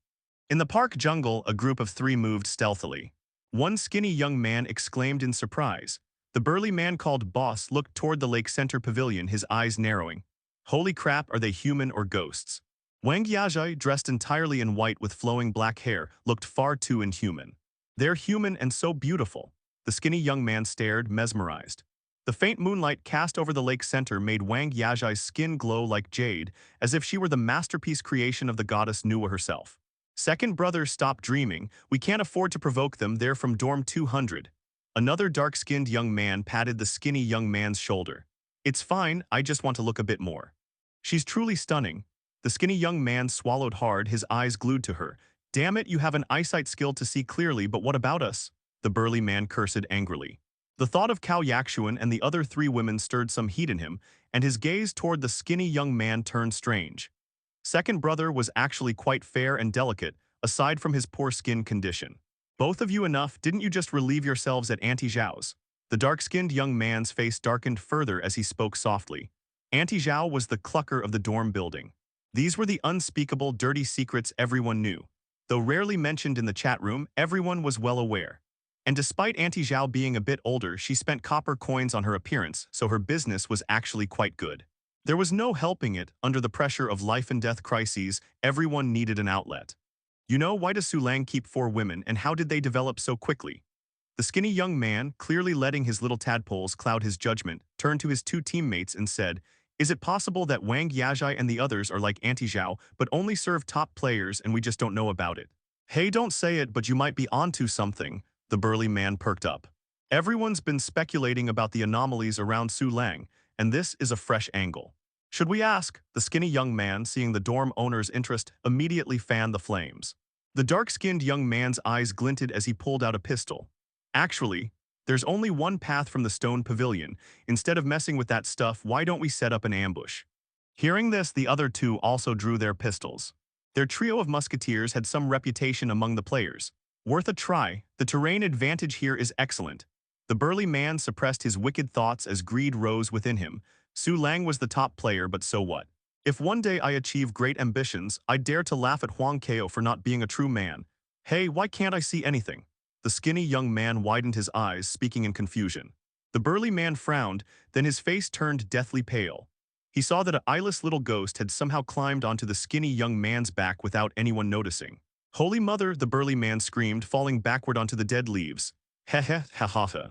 S2: In the park jungle, a group of 3 moved stealthily. One skinny young man exclaimed in surprise. The burly man called Boss looked toward the lake center pavilion, his eyes narrowing. Holy crap, are they human or ghosts? Wang Yajai, dressed entirely in white with flowing black hair, looked far too inhuman. They're human and so beautiful. The skinny young man stared, mesmerized. The faint moonlight cast over the lake center made Wang Yajai's skin glow like jade, as if she were the masterpiece creation of the goddess Nuwa herself. Second brother, stop dreaming. We can't afford to provoke them. They're from dorm 200. Another dark-skinned young man patted the skinny young man's shoulder. It's fine, I just want to look a bit more. She's truly stunning. The skinny young man swallowed hard, his eyes glued to her. Damn it, you have an eyesight skill to see clearly, but what about us? The burly man cursed angrily. The thought of Cao Yakshuan and the other 3 women stirred some heat in him, and his gaze toward the skinny young man turned strange. Second brother was actually quite fair and delicate, aside from his poor skin condition. Both of you enough, didn't you just relieve yourselves at Auntie Zhao's? The dark-skinned young man's face darkened further as he spoke softly. Auntie Zhao was the clucker of the dorm building. These were the unspeakable, dirty secrets everyone knew. Though rarely mentioned in the chat room, everyone was well aware. And despite Auntie Zhao being a bit older, she spent copper coins on her appearance, so her business was actually quite good. There was no helping it. Under the pressure of life and death crises, everyone needed an outlet. You know, why does Su Lang keep 4 women, and how did they develop so quickly? The skinny young man, clearly letting his little tadpoles cloud his judgment, turned to his 2 teammates and said, is it possible that Wang Yajai and the others are like Auntie Zhao, but only serve top players and we just don't know about it? Hey, don't say it, but you might be onto something. The burly man perked up. Everyone's been speculating about the anomalies around Su Lang, and this is a fresh angle. Should we ask? The skinny young man, seeing the dorm owner's interest, immediately fanned the flames. The dark-skinned young man's eyes glinted as he pulled out a pistol. Actually, there's only one path from the stone pavilion. Instead of messing with that stuff, why don't we set up an ambush? Hearing this, the other 2 also drew their pistols. Their trio of musketeers had some reputation among the players. Worth a try. The terrain advantage here is excellent. The burly man suppressed his wicked thoughts as greed rose within him. Su Lang was the top player, but so what? If one day I achieve great ambitions, I dare to laugh at Huang Kao for not being a true man. Hey, why can't I see anything? The skinny young man widened his eyes, speaking in confusion. The burly man frowned, then his face turned deathly pale. He saw that an eyeless little ghost had somehow climbed onto the skinny young man's back without anyone noticing. Holy Mother, the burly man screamed, falling backward onto the dead leaves. Heh heh ha ha ha.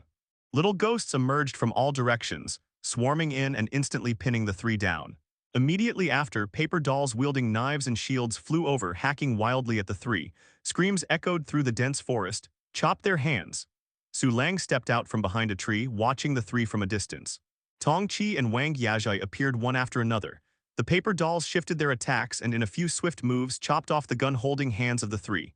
S2: Little ghosts emerged from all directions, swarming in and instantly pinning the 3 down. Immediately after, paper dolls wielding knives and shields flew over, hacking wildly at the 3. Screams echoed through the dense forest. Chop their hands. Su Lang stepped out from behind a tree, watching the 3 from a distance. Tong Chi and Wang Yajai appeared one after another. The paper dolls shifted their attacks and in a few swift moves chopped off the gun-holding hands of the 3.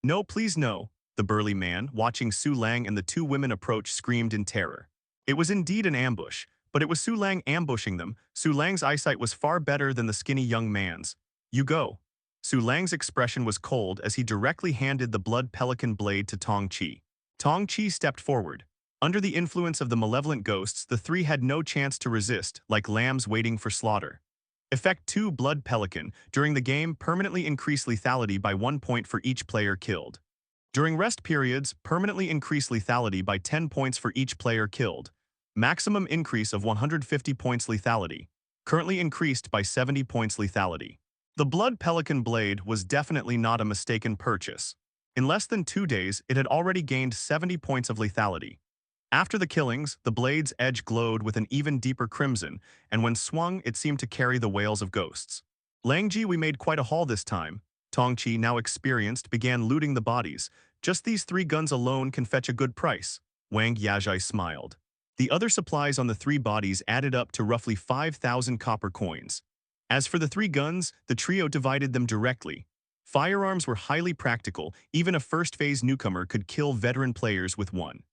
S2: No, please no, the burly man, watching Su Lang and the 2 women approach, screamed in terror. It was indeed an ambush, but it was Su Lang ambushing them. Su Lang's eyesight was far better than the skinny young man's. You go. Su Lang's expression was cold as he directly handed the blood pelican blade to Tong Chi. Tong Chi stepped forward. Under the influence of the malevolent ghosts, the 3 had no chance to resist, like lambs waiting for slaughter. Effect 2 Blood Pelican. During the game, permanently increase lethality by 1 point for each player killed. During rest periods, permanently increase lethality by 10 points for each player killed. Maximum increase of 150 points lethality. Currently increased by 70 points lethality. The Blood Pelican Blade was definitely not a mistaken purchase. In less than 2 days, it had already gained 70 points of lethality. After the killings, the blade's edge glowed with an even deeper crimson, and when swung, it seemed to carry the wails of ghosts. Langji, we made quite a haul this time. Tongqi, now experienced, began looting the bodies. Just these 3 guns alone can fetch a good price. Wang Yajai smiled. The other supplies on the 3 bodies added up to roughly 5,000 copper coins. As for the 3 guns, the trio divided them directly. Firearms were highly practical, even a first-phase newcomer could kill veteran players with one.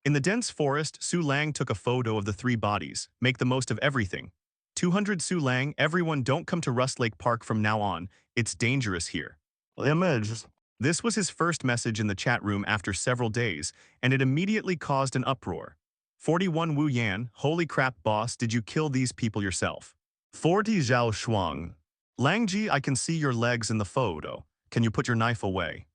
S2: In the dense forest, Su Lang took a photo of the 3 bodies. Make the most of everything. 200 Su Lang, everyone don't come to Rust Lake Park from now on. It's dangerous here. Image. This was his first message in the chat room after several days, and it immediately caused an uproar. 41 Wu Yan, holy crap boss, did you kill these people yourself? 40 Zhao Shuang. Langji, I can see your legs in the photo. Can you put your knife away?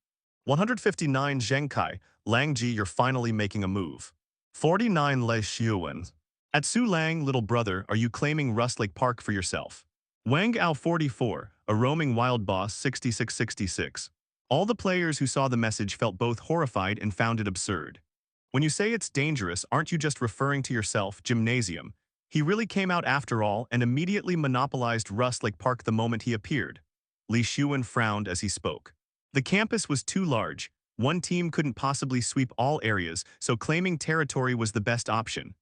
S2: 159 Zhengkai, Langji, you're finally making a move. 49 Lei Xiuwen. At Su Lang, little brother, are you claiming Rust Lake Park for yourself? Wang Ao 44, a roaming wild boss 6666. All the players who saw the message felt both horrified and found it absurd. When you say it's dangerous, aren't you just referring to yourself, gymnasium? He really came out after all and immediately monopolized Rust Lake Park the moment he appeared. Li Xuan frowned as he spoke. The campus was too large. One team couldn't possibly sweep all areas, so claiming territory was the best option.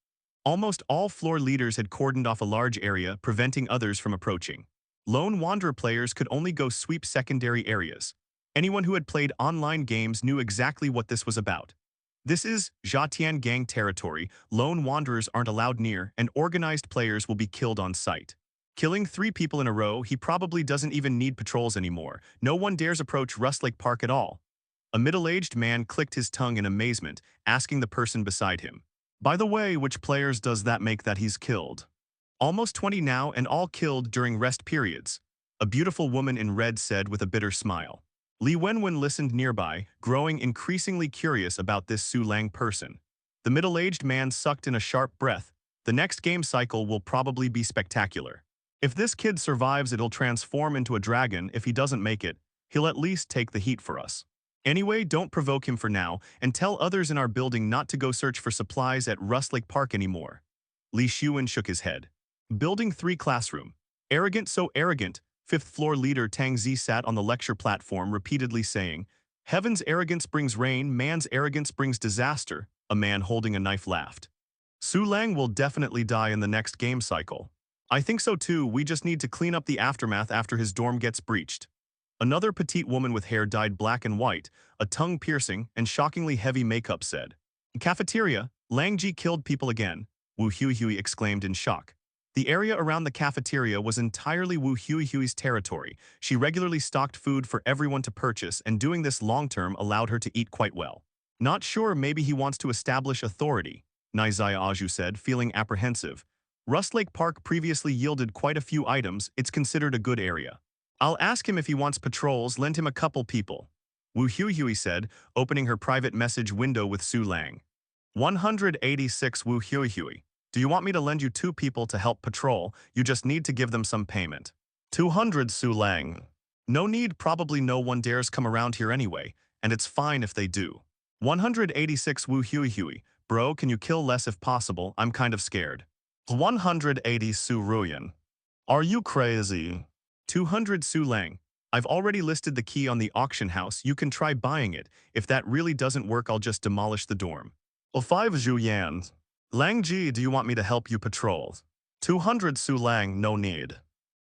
S2: Almost all floor leaders had cordoned off a large area, preventing others from approaching. Lone Wanderer players could only go sweep secondary areas. Anyone who had played online games knew exactly what this was about. This is Zhatian Gang territory. Lone Wanderers aren't allowed near, and organized players will be killed on sight. Killing 3 people in a row, he probably doesn't even need patrols anymore. No one dares approach Rust Lake Park at all. A middle-aged man clicked his tongue in amazement, asking the person beside him. By the way, which players does that make that he's killed? Almost 20 now, and all killed during rest periods. A beautiful woman in red said with a bitter smile. Li Wenwen listened nearby, growing increasingly curious about this Su Lang person. The middle-aged man sucked in a sharp breath. The next game cycle will probably be spectacular. If this kid survives, it'll transform into a dragon. If he doesn't make it, he'll at least take the heat for us. Anyway, don't provoke him for now, and tell others in our building not to go search for supplies at Rust Lake Park anymore. Li Xuan shook his head. Building 3 classroom. Arrogant, so arrogant. 5th floor leader Tang Zi sat on the lecture platform repeatedly saying, Heaven's arrogance brings rain, man's arrogance brings disaster. A man holding a knife laughed. Su Lang will definitely die in the next game cycle. I think so too, we just need to clean up the aftermath after his dorm gets breached. Another petite woman with hair dyed black and white, a tongue-piercing and shockingly heavy makeup said. Cafeteria, Langji killed people again, Wu Huihui exclaimed in shock. The area around the cafeteria was entirely Wu Huihui's territory. She regularly stocked food for everyone to purchase, and doing this long-term allowed her to eat quite well. Not sure, maybe he wants to establish authority, Nizaya Aju said, feeling apprehensive. Rust Lake Park previously yielded quite a few items. It's considered a good area. I'll ask him if he wants patrols, lend him a couple people. Wu Huihui said, opening her private message window with Su Lang. 186 Wu Huihui. Do you want me to lend you 2 people to help patrol? You just need to give them some payment. 200 Su Lang. No need, probably no one dares come around here anyway, and it's fine if they do. 186 Wu Huihui. Bro, can you kill less if possible? I'm kind of scared. 180 Su Ruyan. Are you crazy? 200 Su Lang. I've already listed the key on the auction house. You can try buying it. If that really doesn't work, I'll just demolish the dorm. 5 Zhu Yan. Lang Ji, do you want me to help you patrol? 200 Su Lang, no need.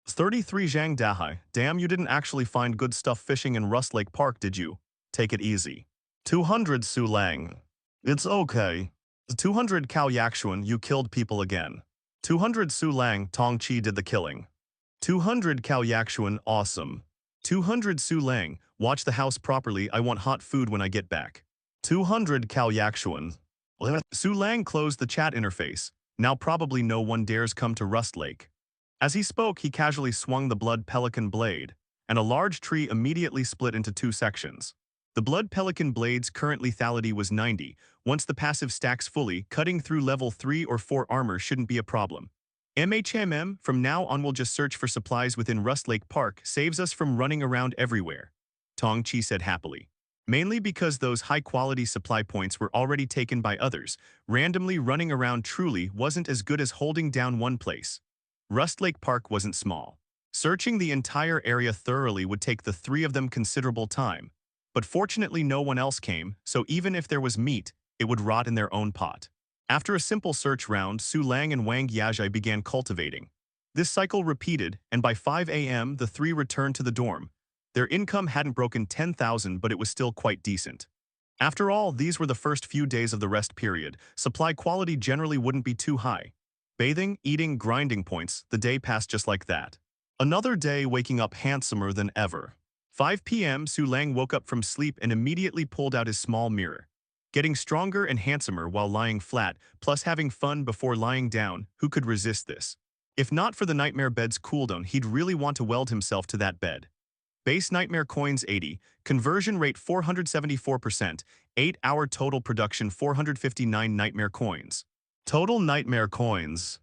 S2: 33 Zhang Dahai. Damn, you didn't actually find good stuff fishing in Rust Lake Park, did you? Take it easy. 200 Su Lang. It's okay. 200 Cao Yakshuan, you killed people again. 200 Su Lang, Tong Chi did the killing. 200 Cao Yakshuan, awesome. 200 Su Lang, watch the house properly, I want hot food when I get back. 200 Cao Yakshuan. Su Lang closed the chat interface. Now probably no one dares come to Rust Lake. As he spoke, he casually swung the Blood Pelican blade, and a large tree immediately split into 2 sections. The Blood Pelican Blade's current lethality was 90. Once the passive stacks fully, cutting through level 3 or 4 armor shouldn't be a problem. From now on we'll just search for supplies within Rust Lake Park, saves us from running around everywhere, Tong Chi said happily. Mainly because those high-quality supply points were already taken by others, randomly running around truly wasn't as good as holding down one place. Rust Lake Park wasn't small. Searching the entire area thoroughly would take the three of them considerable time. But fortunately no one else came, so even if there was meat, it would rot in their own pot. After a simple search round, Su Lang and Wang Yajai began cultivating. This cycle repeated, and by 5 a.m. the three returned to the dorm. Their income hadn't broken 10,000, but it was still quite decent. After all, these were the first few days of the rest period. Supply quality generally wouldn't be too high. Bathing, eating, grinding points, the day passed just like that. Another day waking up handsomer than ever. 5 p.m. Su Lang woke up from sleep and immediately pulled out his small mirror. Getting stronger and handsomer while lying flat, plus having fun before lying down, who could resist this? If not for the Nightmare bed's cooldown, he'd really want to weld himself to that bed. Base Nightmare coins 80, conversion rate 474%, 8-hour total production 459 Nightmare coins. Total Nightmare coins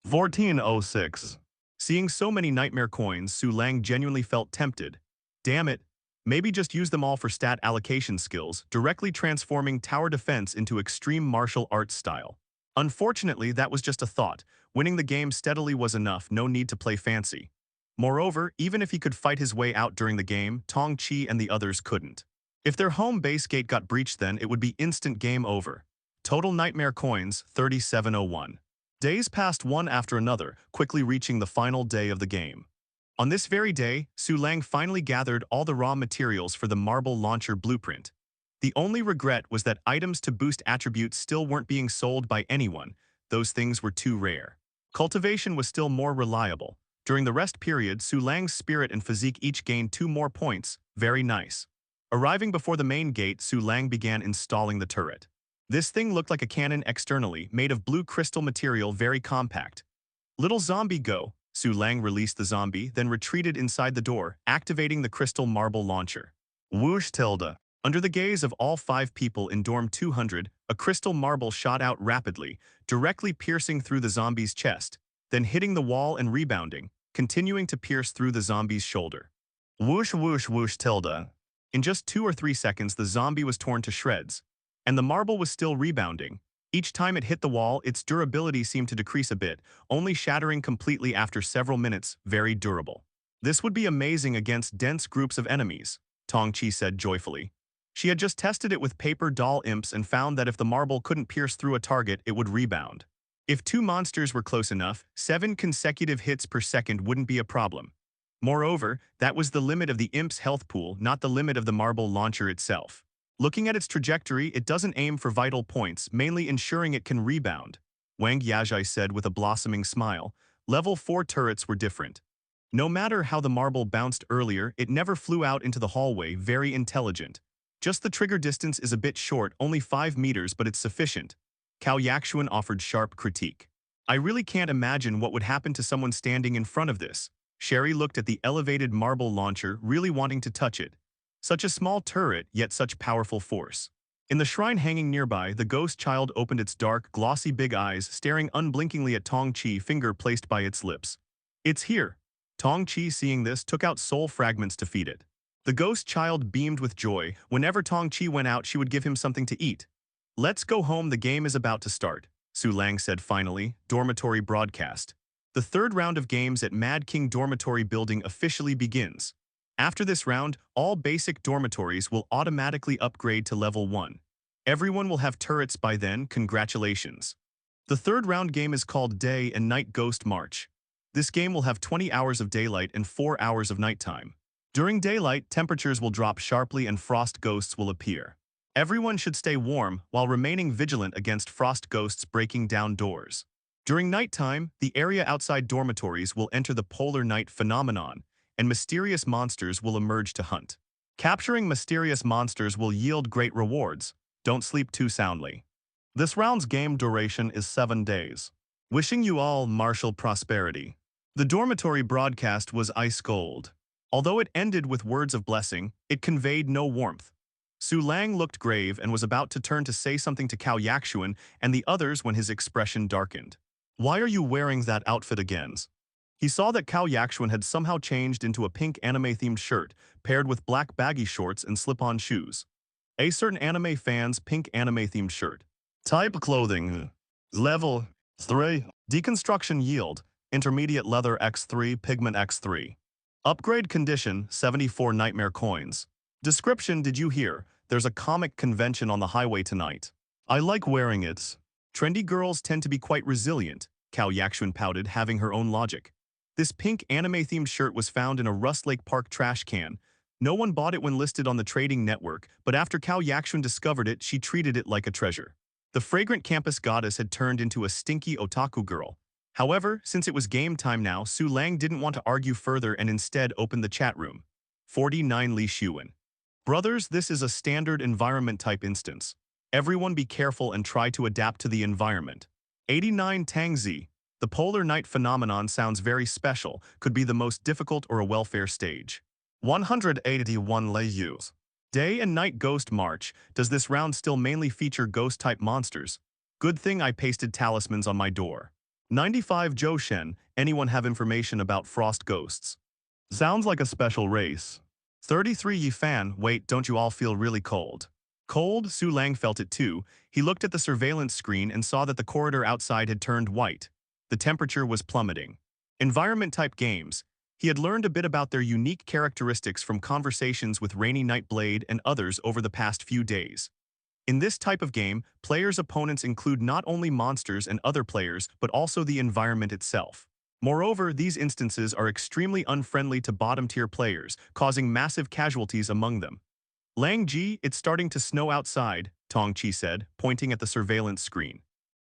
S2: 1406. Seeing so many Nightmare coins, Su Lang genuinely felt tempted. Damn it, maybe just use them all for stat allocation skills, directly transforming tower defense into extreme martial arts style. Unfortunately, that was just a thought. Winning the game steadily was enough, no need to play fancy. Moreover, even if he could fight his way out during the game, Tong Chi and the others couldn't. If their home base gate got breached, then it would be instant game over. Total Nightmare coins 3701. Days passed one after another, quickly reaching the final day of the game. On this very day, Su Lang finally gathered all the raw materials for the marble launcher blueprint. The only regret was that items to boost attributes still weren't being sold by anyone. Those things were too rare. Cultivation was still more reliable. During the rest period, Su Lang's spirit and physique each gained 2 more points. Very nice. Arriving before the main gate, Su Lang began installing the turret. This thing looked like a cannon externally, made of blue crystal material, very compact. Little zombie go. Su Lang released the zombie, then retreated inside the door, activating the crystal marble launcher. Whoosh tilde. Under the gaze of all 5 people in Dorm 200, a crystal marble shot out rapidly, directly piercing through the zombie's chest, then hitting the wall and rebounding, continuing to pierce through the zombie's shoulder. Whoosh whoosh whoosh tilde. In just 2 or 3 seconds, the zombie was torn to shreds. And the marble was still rebounding. Each time it hit the wall, its durability seemed to decrease a bit, only shattering completely after several minutes, very durable. This would be amazing against dense groups of enemies, Tong Chi said joyfully. She had just tested it with paper doll imps and found that if the marble couldn't pierce through a target, it would rebound. If 2 monsters were close enough, 7 consecutive hits per second wouldn't be a problem. Moreover, that was the limit of the imp's health pool, not the limit of the marble launcher itself. Looking at its trajectory, it doesn't aim for vital points, mainly ensuring it can rebound. Wang Yajai said with a blossoming smile. Level 4 turrets were different. No matter how the marble bounced earlier, it never flew out into the hallway, very intelligent. Just the trigger distance is a bit short, only 5 meters, but it's sufficient. Cao Yakshuan offered sharp critique. I really can't imagine what would happen to someone standing in front of this. Sherry looked at the elevated marble launcher, really wanting to touch it. Such a small turret, yet such powerful force. In the shrine hanging nearby, the ghost child opened its dark, glossy big eyes, staring unblinkingly at Tong Chi, finger placed by its lips. It's here. Tong Chi, seeing this, took out soul fragments to feed it. The ghost child beamed with joy. Whenever Tong Chi went out, she would give him something to eat. Let's go home, the game is about to start, Su Lang said finally. Dormitory broadcast. The 3rd round of games at Mad King Dormitory building officially begins. After this round, all basic dormitories will automatically upgrade to level 1. Everyone will have turrets by then, congratulations. The 3rd round game is called Day and Night Ghost March. This game will have 20 hours of daylight and 4 hours of nighttime. During daylight, temperatures will drop sharply and frost ghosts will appear. Everyone should stay warm while remaining vigilant against frost ghosts breaking down doors. During nighttime, the area outside dormitories will enter the polar night phenomenon, and mysterious monsters will emerge to hunt. Capturing mysterious monsters will yield great rewards. Don't sleep too soundly. This round's game duration is 7 days. Wishing you all martial prosperity. The dormitory broadcast was ice cold. Although it ended with words of blessing, it conveyed no warmth. Su Lang looked grave and was about to turn to say something to Cao Yaxuan and the others when his expression darkened. Why are you wearing that outfit again? He saw that Cao Yaxuan had somehow changed into a pink anime-themed shirt, paired with black baggy shorts and slip-on shoes. A certain anime fan's pink anime-themed shirt. Type clothing. Level 3. Deconstruction yield. Intermediate leather X3, pigment X3. Upgrade condition, 74 nightmare coins. Description: did you hear? There's a comic convention on the highway tonight. I like wearing it. Trendy girls tend to be quite resilient, Cao Yaxuan pouted, having her own logic. This pink anime-themed shirt was found in a Rust Lake Park trash can. No one bought it when listed on the trading network, but after Cao Yaxuan discovered it, she treated it like a treasure. The fragrant campus goddess had turned into a stinky otaku girl. However, since it was game time now, Su Lang didn't want to argue further and instead opened the chat room. 49 Li Xuan. Brothers, this is a standard environment type instance. Everyone be careful and try to adapt to the environment. 89 Tangzi. The polar night phenomenon sounds very special, could be the most difficult or a welfare stage. 181 Layus. Day and Night Ghost March. Does this round still mainly feature ghost-type monsters? Good thing I pasted talismans on my door. 95 Zhou Shen. Anyone have information about frost ghosts? Sounds like a special race. 33 Yi Fan. Wait, don't you all feel really cold? Cold? Su Lang felt it too. He looked at the surveillance screen and saw that the corridor outside had turned white. The temperature was plummeting. Environment-type games. He had learned a bit about their unique characteristics from conversations with Rainy Nightblade and others over the past few days. In this type of game, players' opponents include not only monsters and other players, but also the environment itself. Moreover, these instances are extremely unfriendly to bottom-tier players, causing massive casualties among them. Lang Ji, it's starting to snow outside, Tong Chi said, pointing at the surveillance screen.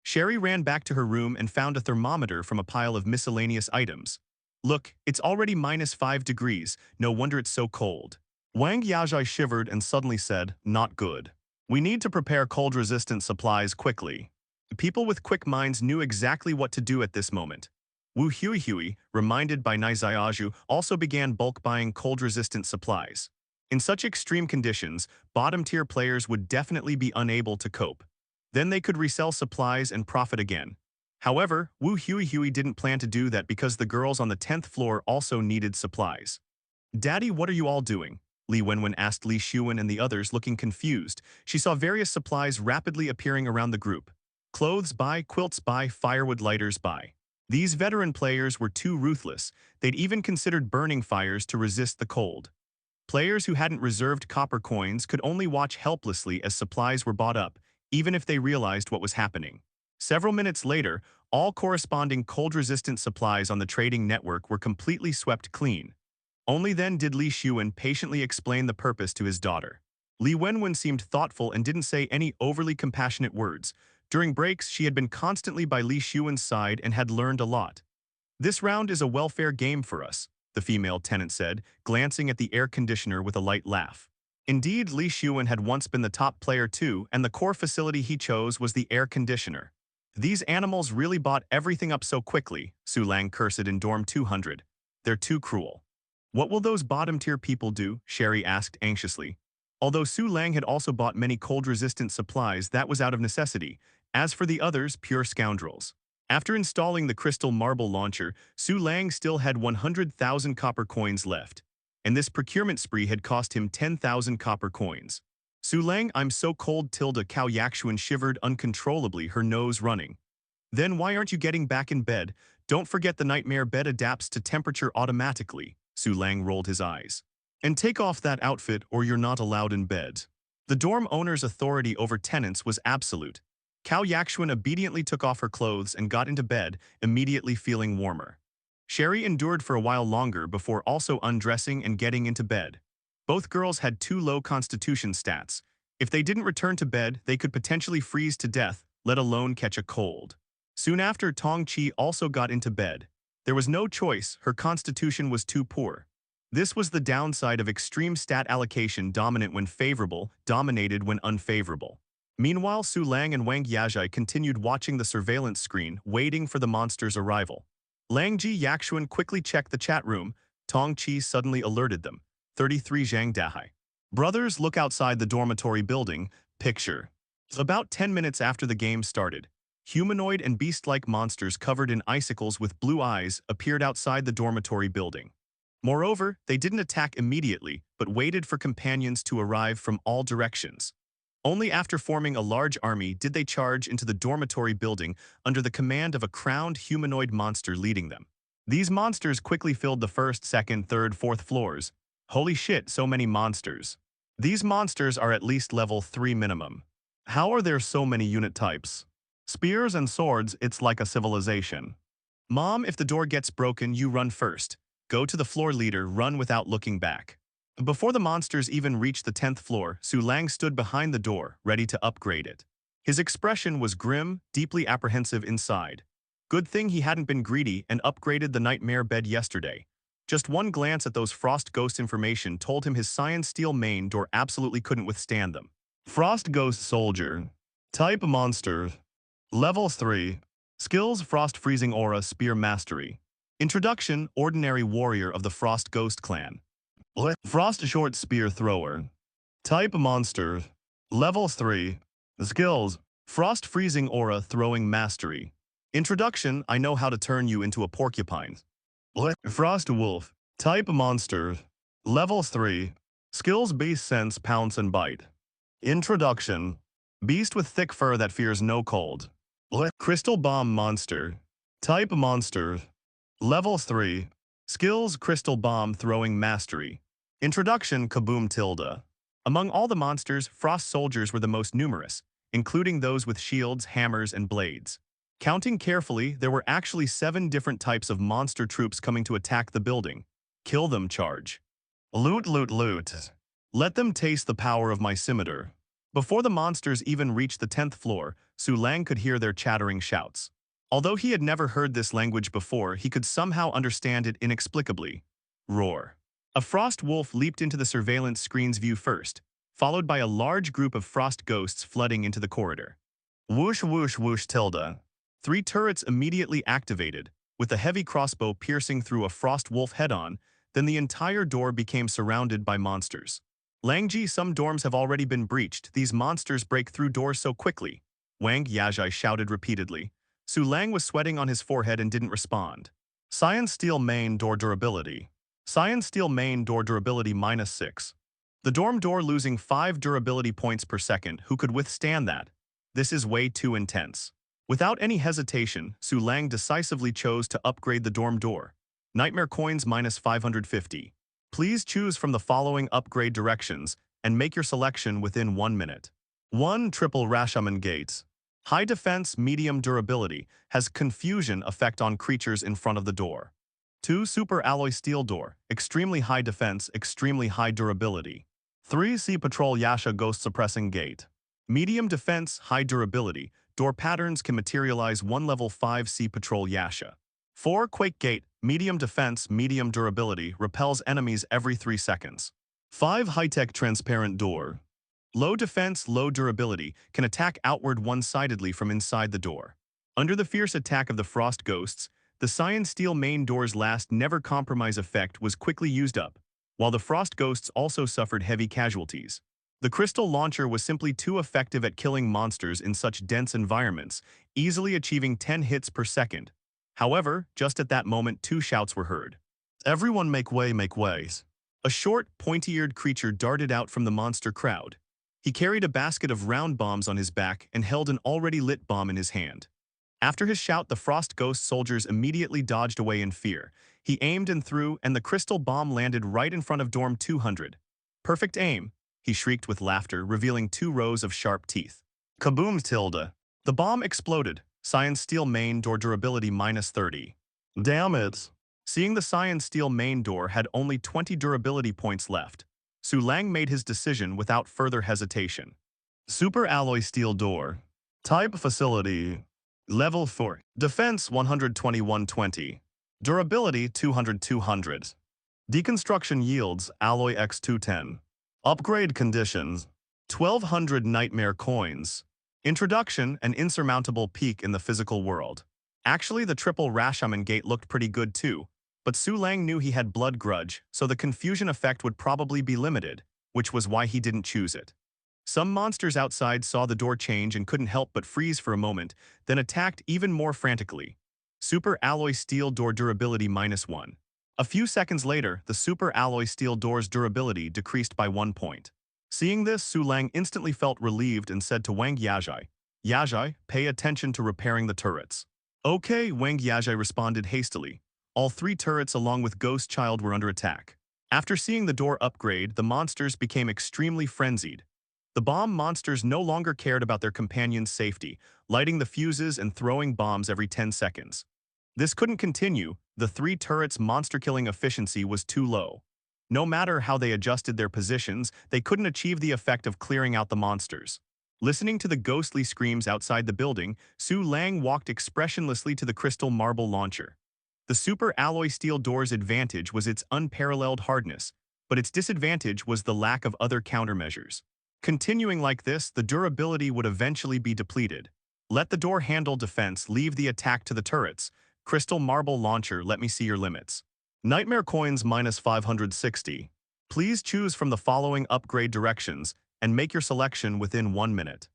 S2: Sherry ran back to her room and found a thermometer from a pile of miscellaneous items. Look, it's already -5 degrees, no wonder it's so cold. Wang Yajai shivered and suddenly said, not good. We need to prepare cold-resistant supplies quickly. People with quick minds knew exactly what to do at this moment. Wu Huihui, reminded by Nai Xiaozhu, also began bulk buying cold-resistant supplies. In such extreme conditions, bottom-tier players would definitely be unable to cope. Then they could resell supplies and profit again. However, Wu Huihui didn't plan to do that because the girls on the 10th floor also needed supplies. Daddy, what are you all doing? Li Wenwen asked Li Xuan and the others, looking confused. She saw various supplies rapidly appearing around the group. Clothes buy, quilts buy, firewood lighters buy. These veteran players were too ruthless. They'd even considered burning fires to resist the cold. Players who hadn't reserved copper coins could only watch helplessly as supplies were bought up, even if they realized what was happening. Several minutes later, all corresponding cold-resistant supplies on the trading network were completely swept clean. Only then did Li Xuan patiently explain the purpose to his daughter. Li Wenwen seemed thoughtful and didn't say any overly compassionate words. During breaks, she had been constantly by Li Xuan's side and had learned a lot. This round is a welfare game for us, the female tenant said, glancing at the air conditioner with a light laugh. Indeed, Li Xuan had once been the top player too, and the core facility he chose was the air conditioner. These animals really bought everything up so quickly, Su Lang cursed in Dorm 200. They're too cruel. What will those bottom-tier people do? Sherry asked anxiously. Although Su Lang had also bought many cold-resistant supplies, that was out of necessity. As for the others, pure scoundrels. After installing the crystal marble launcher, Su Lang still had 100,000 copper coins left. And this procurement spree had cost him 10,000 copper coins. Su Lang, I'm so cold. Cao Yaxuan shivered uncontrollably, her nose running. Then why aren't you getting back in bed? Don't forget the nightmare bed adapts to temperature automatically. Su Lang rolled his eyes. And take off that outfit or you're not allowed in bed. The dorm owner's authority over tenants was absolute. Cao Yaxuan obediently took off her clothes and got into bed, immediately feeling warmer. Sherry endured for a while longer before also undressing and getting into bed. Both girls had too low constitution stats. If they didn't return to bed, they could potentially freeze to death, let alone catch a cold. Soon after, Tong Chi also got into bed. There was no choice, her constitution was too poor. This was the downside of extreme stat allocation, dominant when favorable, dominated when unfavorable. Meanwhile, Su Lang and Wang Yajai continued watching the surveillance screen, waiting for the monster's arrival. Lang Ji Yaxuan quickly checked the chat room. Tong Chi suddenly alerted them. 33 Zhang Dahai. Brothers look outside the dormitory building, picture. About 10 minutes after the game started, humanoid and beast-like monsters covered in icicles with blue eyes appeared outside the dormitory building. Moreover, they didn't attack immediately, but waited for companions to arrive from all directions. Only after forming a large army did they charge into the dormitory building under the command of a crowned humanoid monster leading them. These monsters quickly filled the first, second, third, fourth floors. Holy shit, so many monsters. These monsters are at least level 3 minimum. How are there so many unit types? Spears and swords, it's like a civilization. Mom, if the door gets broken, you run first. Go to the floor leader, run without looking back. Before the monsters even reached the 10th floor, Su Lang stood behind the door, ready to upgrade it. His expression was grim, deeply apprehensive inside. Good thing he hadn't been greedy and upgraded the nightmare bed yesterday. Just one glance at those Frost Ghost information told him his Cyan Steel main door absolutely couldn't withstand them. Frost Ghost Soldier. Type Monster. Level 3. Skills Frost Freezing Aura Spear Mastery. Introduction Ordinary Warrior of the Frost Ghost Clan. Frost Short Spear Thrower. Type Monster. Level 3. Skills Frost Freezing Aura Throwing Mastery. Introduction I know how to turn you into a porcupine. Frost Wolf. Type Monster. Level 3. Skills Beast Sense Pounce and Bite. Introduction Beast with thick fur that fears no cold. Crystal Bomb Monster. Type Monster. Level 3. Skills Crystal Bomb Throwing Mastery. Introduction Kaboom Tilda. Among all the monsters, Frost Soldiers were the most numerous, including those with shields, hammers, and blades. Counting carefully, there were actually 7 different types of monster troops coming to attack the building. Kill them, charge. Loot, loot, loot. Let them taste the power of my scimitar. Before the monsters even reached the 10th floor, Su Lang could hear their chattering shouts. Although he had never heard this language before, he could somehow understand it inexplicably. Roar. A frost wolf leaped into the surveillance screen's view first, followed by a large group of frost ghosts flooding into the corridor. Whoosh, whoosh, whoosh, tilde. 3 turrets immediately activated, with a heavy crossbow piercing through a frost wolf head-on, then the entire door became surrounded by monsters. Langji, some dorms have already been breached. These monsters break through doors so quickly. Wang Yajai shouted repeatedly. Su Lang was sweating on his forehead and didn't respond. Cyan Steel Main Door Durability. Cyan Steel Main Door Durability -6. The dorm door losing 5 durability points per second. Who could withstand that? This is way too intense. Without any hesitation, Su Lang decisively chose to upgrade the dorm door. Nightmare Coins -550. Please choose from the following upgrade directions and make your selection within 1 minute. 1. Triple Rashomon Gates. High defense, medium durability, has confusion effect on creatures in front of the door. 2. Super Alloy Steel Door. Extremely high defense, extremely high durability. 3. Sea Patrol Yasha Ghost Suppressing Gate. Medium defense, high durability. Door patterns can materialize 1 level 5 Sea Patrol Yasha. 4. Quake Gate. Medium defense, medium durability. Repels enemies every 3 seconds. 5. High-Tech Transparent Door. Low defense, low durability, can attack outward one-sidedly from inside the door. Under the fierce attack of the Frost Ghosts, the Cyan Steel main door's last never compromise effect was quickly used up, while the Frost Ghosts also suffered heavy casualties. The Crystal Launcher was simply too effective at killing monsters in such dense environments, easily achieving 10 hits per second. However, just at that moment 2 shouts were heard. Everyone make way, make ways. A short, pointy-eared creature darted out from the monster crowd. He carried a basket of round bombs on his back and held an already lit bomb in his hand. After his shout, the Frost Ghost soldiers immediately dodged away in fear. He aimed and threw, and the crystal bomb landed right in front of Dorm 200. Perfect aim, he shrieked with laughter, revealing 2 rows of sharp teeth. Kaboom tilde. The bomb exploded. Cyan Steel main door durability -30. Damn it. Seeing the Cyan Steel main door had only 20 durability points left, Su Lang made his decision without further hesitation. Super Alloy Steel Door. Type Facility. Level 4. Defense 120-120. Durability 200-200. Deconstruction yields Alloy X210. Upgrade conditions 1200 Nightmare Coins. Introduction An insurmountable peak in the physical world. Actually, the triple Rashomon Gate looked pretty good too, but Su Lang knew he had blood grudge, so the confusion effect would probably be limited. which was why he didn't choose it. Some monsters outside saw the door change and couldn't help but freeze for a moment, then attacked even more frantically. Super Alloy Steel Door Durability -1. A few seconds later, the Super Alloy Steel Door's durability decreased by 1 point. Seeing this, Su Lang instantly felt relieved and said to Wang Yajai, "Yajai, pay attention to repairing the turrets." "Okay," Wang Yajai responded hastily. All 3 turrets along with Ghost Child were under attack. After seeing the door upgrade, the monsters became extremely frenzied. The bomb monsters no longer cared about their companions' safety, lighting the fuses and throwing bombs every 10 seconds. This couldn't continue. The 3 turrets' monster-killing efficiency was too low. No matter how they adjusted their positions, they couldn't achieve the effect of clearing out the monsters. Listening to the ghostly screams outside the building, Su Lang walked expressionlessly to the crystal marble launcher. The Super Alloy Steel Door's advantage was its unparalleled hardness, but its disadvantage was the lack of other countermeasures. Continuing like this, the durability would eventually be depleted. Let the door handle defense, leave the attack to the turrets. Crystal Marble Launcher, let me see your limits. Nightmare Coins -560. Please choose from the following upgrade directions and make your selection within 1 minute.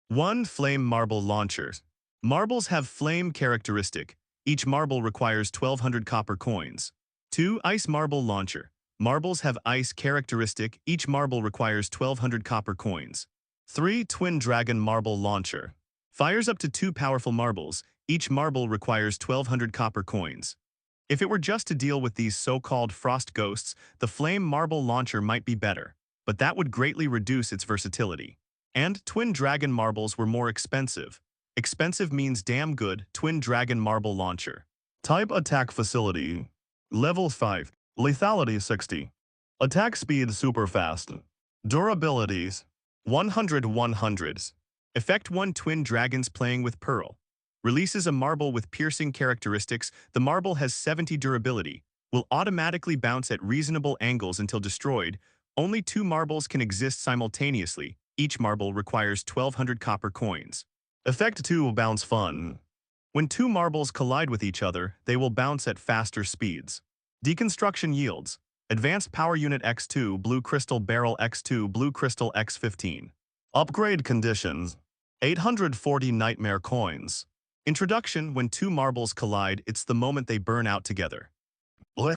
S2: 1. Flame Marble Launcher. Marbles have flame characteristic. Each marble requires 1200 copper coins. 2. Ice Marble Launcher. Marbles have ice characteristic. Each marble requires 1200 copper coins. 3. Twin Dragon Marble Launcher. Fires up to 2 powerful marbles. Each marble requires 1200 copper coins. If it were just to deal with these so-called frost ghosts, the Flame Marble Launcher might be better, but that would greatly reduce its versatility. And Twin Dragon Marbles were more expensive. Expensive means damn good. Twin Dragon Marble Launcher. Type Attack Facility. Level 5. Lethality 60. Attack Speed Super Fast. Durabilities 100. Effect 1. Twin Dragons Playing with Pearl. Releases a marble with piercing characteristics. The marble has 70 durability, will automatically bounce at reasonable angles until destroyed. Only 2 marbles can exist simultaneously. Each marble requires 1200 copper coins. Effect 2. Bounce Fun. When 2 marbles collide with each other, they will bounce at faster speeds. Deconstruction yields. Advanced Power Unit X2, Blue Crystal Barrel X2, Blue Crystal X15. Upgrade conditions. 840 Nightmare Coins. Introduction. When 2 marbles collide, it's the moment they burn out together.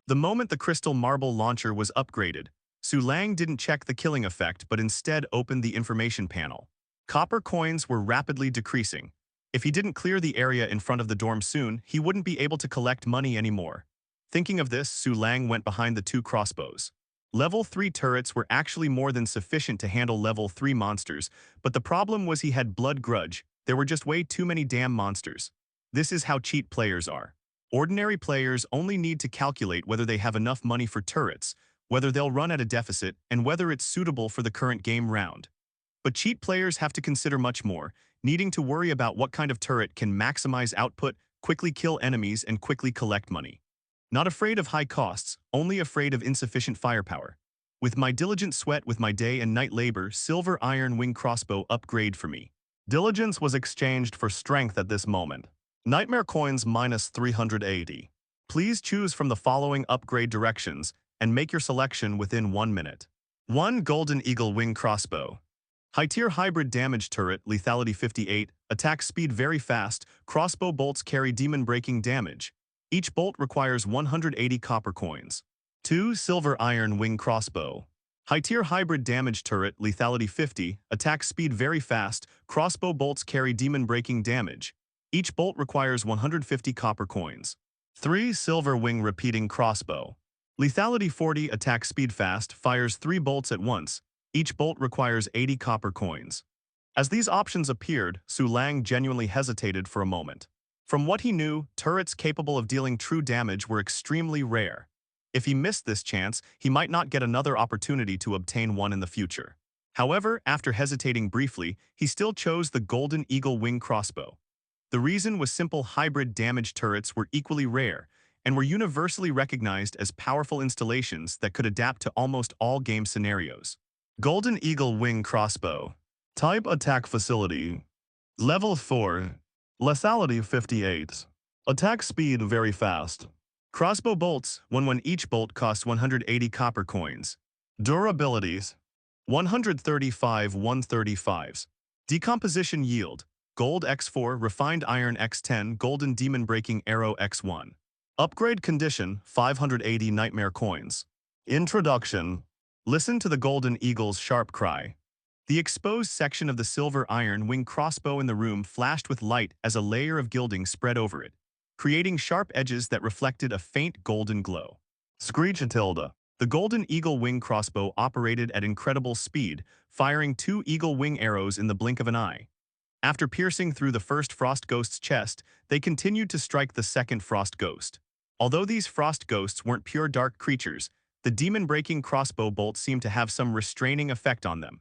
S2: The moment the Crystal Marble Launcher was upgraded, Su Lang didn't check the killing effect but instead opened the information panel. Copper coins were rapidly decreasing. If he didn't clear the area in front of the dorm soon, he wouldn't be able to collect money anymore. Thinking of this, Su Lang went behind the 2 crossbows. Level 3 turrets were actually more than sufficient to handle level 3 monsters, but the problem was he had blood grudge. There were just way too many damn monsters. This is how cheat players are. Ordinary players only need to calculate whether they have enough money for turrets, whether they'll run at a deficit, and whether it's suitable for the current game round. But cheat players have to consider much more, needing to worry about what kind of turret can maximize output, quickly kill enemies, and quickly collect money. Not afraid of high costs, only afraid of insufficient firepower. With my diligent sweat, with my day and night labor, Silver Iron Wing Crossbow upgrade for me. Diligence was exchanged for strength at this moment. Nightmare Coins -380. Please choose from the following upgrade directions and make your selection within 1 minute. 1. Golden Eagle Wing Crossbow. High-tier hybrid damage turret, lethality 58, attack speed very fast, crossbow bolts carry demon-breaking damage. Each bolt requires 180 copper coins. 2. Silver Iron Wing Crossbow. High-tier hybrid damage turret, lethality 50, attack speed very fast, crossbow bolts carry demon-breaking damage. Each bolt requires 150 copper coins. 3. Silver Wing Repeating Crossbow. Lethality 40, attack speed fast, fires 3 bolts at once. Each bolt requires 80 copper coins. As these options appeared, Su Lang genuinely hesitated for a moment. From what he knew, turrets capable of dealing true damage were extremely rare. If he missed this chance, he might not get another opportunity to obtain one in the future. However, after hesitating briefly, he still chose the Golden Eagle Wing Crossbow. The reason was simple: hybrid damage turrets were equally rare, and were universally recognized as powerful installations that could adapt to almost all game scenarios. Golden Eagle Wing Crossbow. Type Attack Facility. Level 4. Lethality 58. Attack speed very fast. Crossbow bolts, when each bolt costs 180 copper coins. Durabilities. 135 135s. Decomposition yield. Gold X4, refined iron X10, golden demon breaking arrow X1. Upgrade condition, 580 nightmare coins. Introduction. Listen to the golden eagle's sharp cry. The exposed section of the silver iron wing crossbow in the room flashed with light as a layer of gilding spread over it, creating sharp edges that reflected a faint golden glow. Screech Tilda. The golden eagle wing crossbow operated at incredible speed, firing 2 eagle wing arrows in the blink of an eye. After piercing through the first frost ghost's chest, they continued to strike the second frost ghost. Although these frost ghosts weren't pure dark creatures, the demon-breaking crossbow bolt seemed to have some restraining effect on them.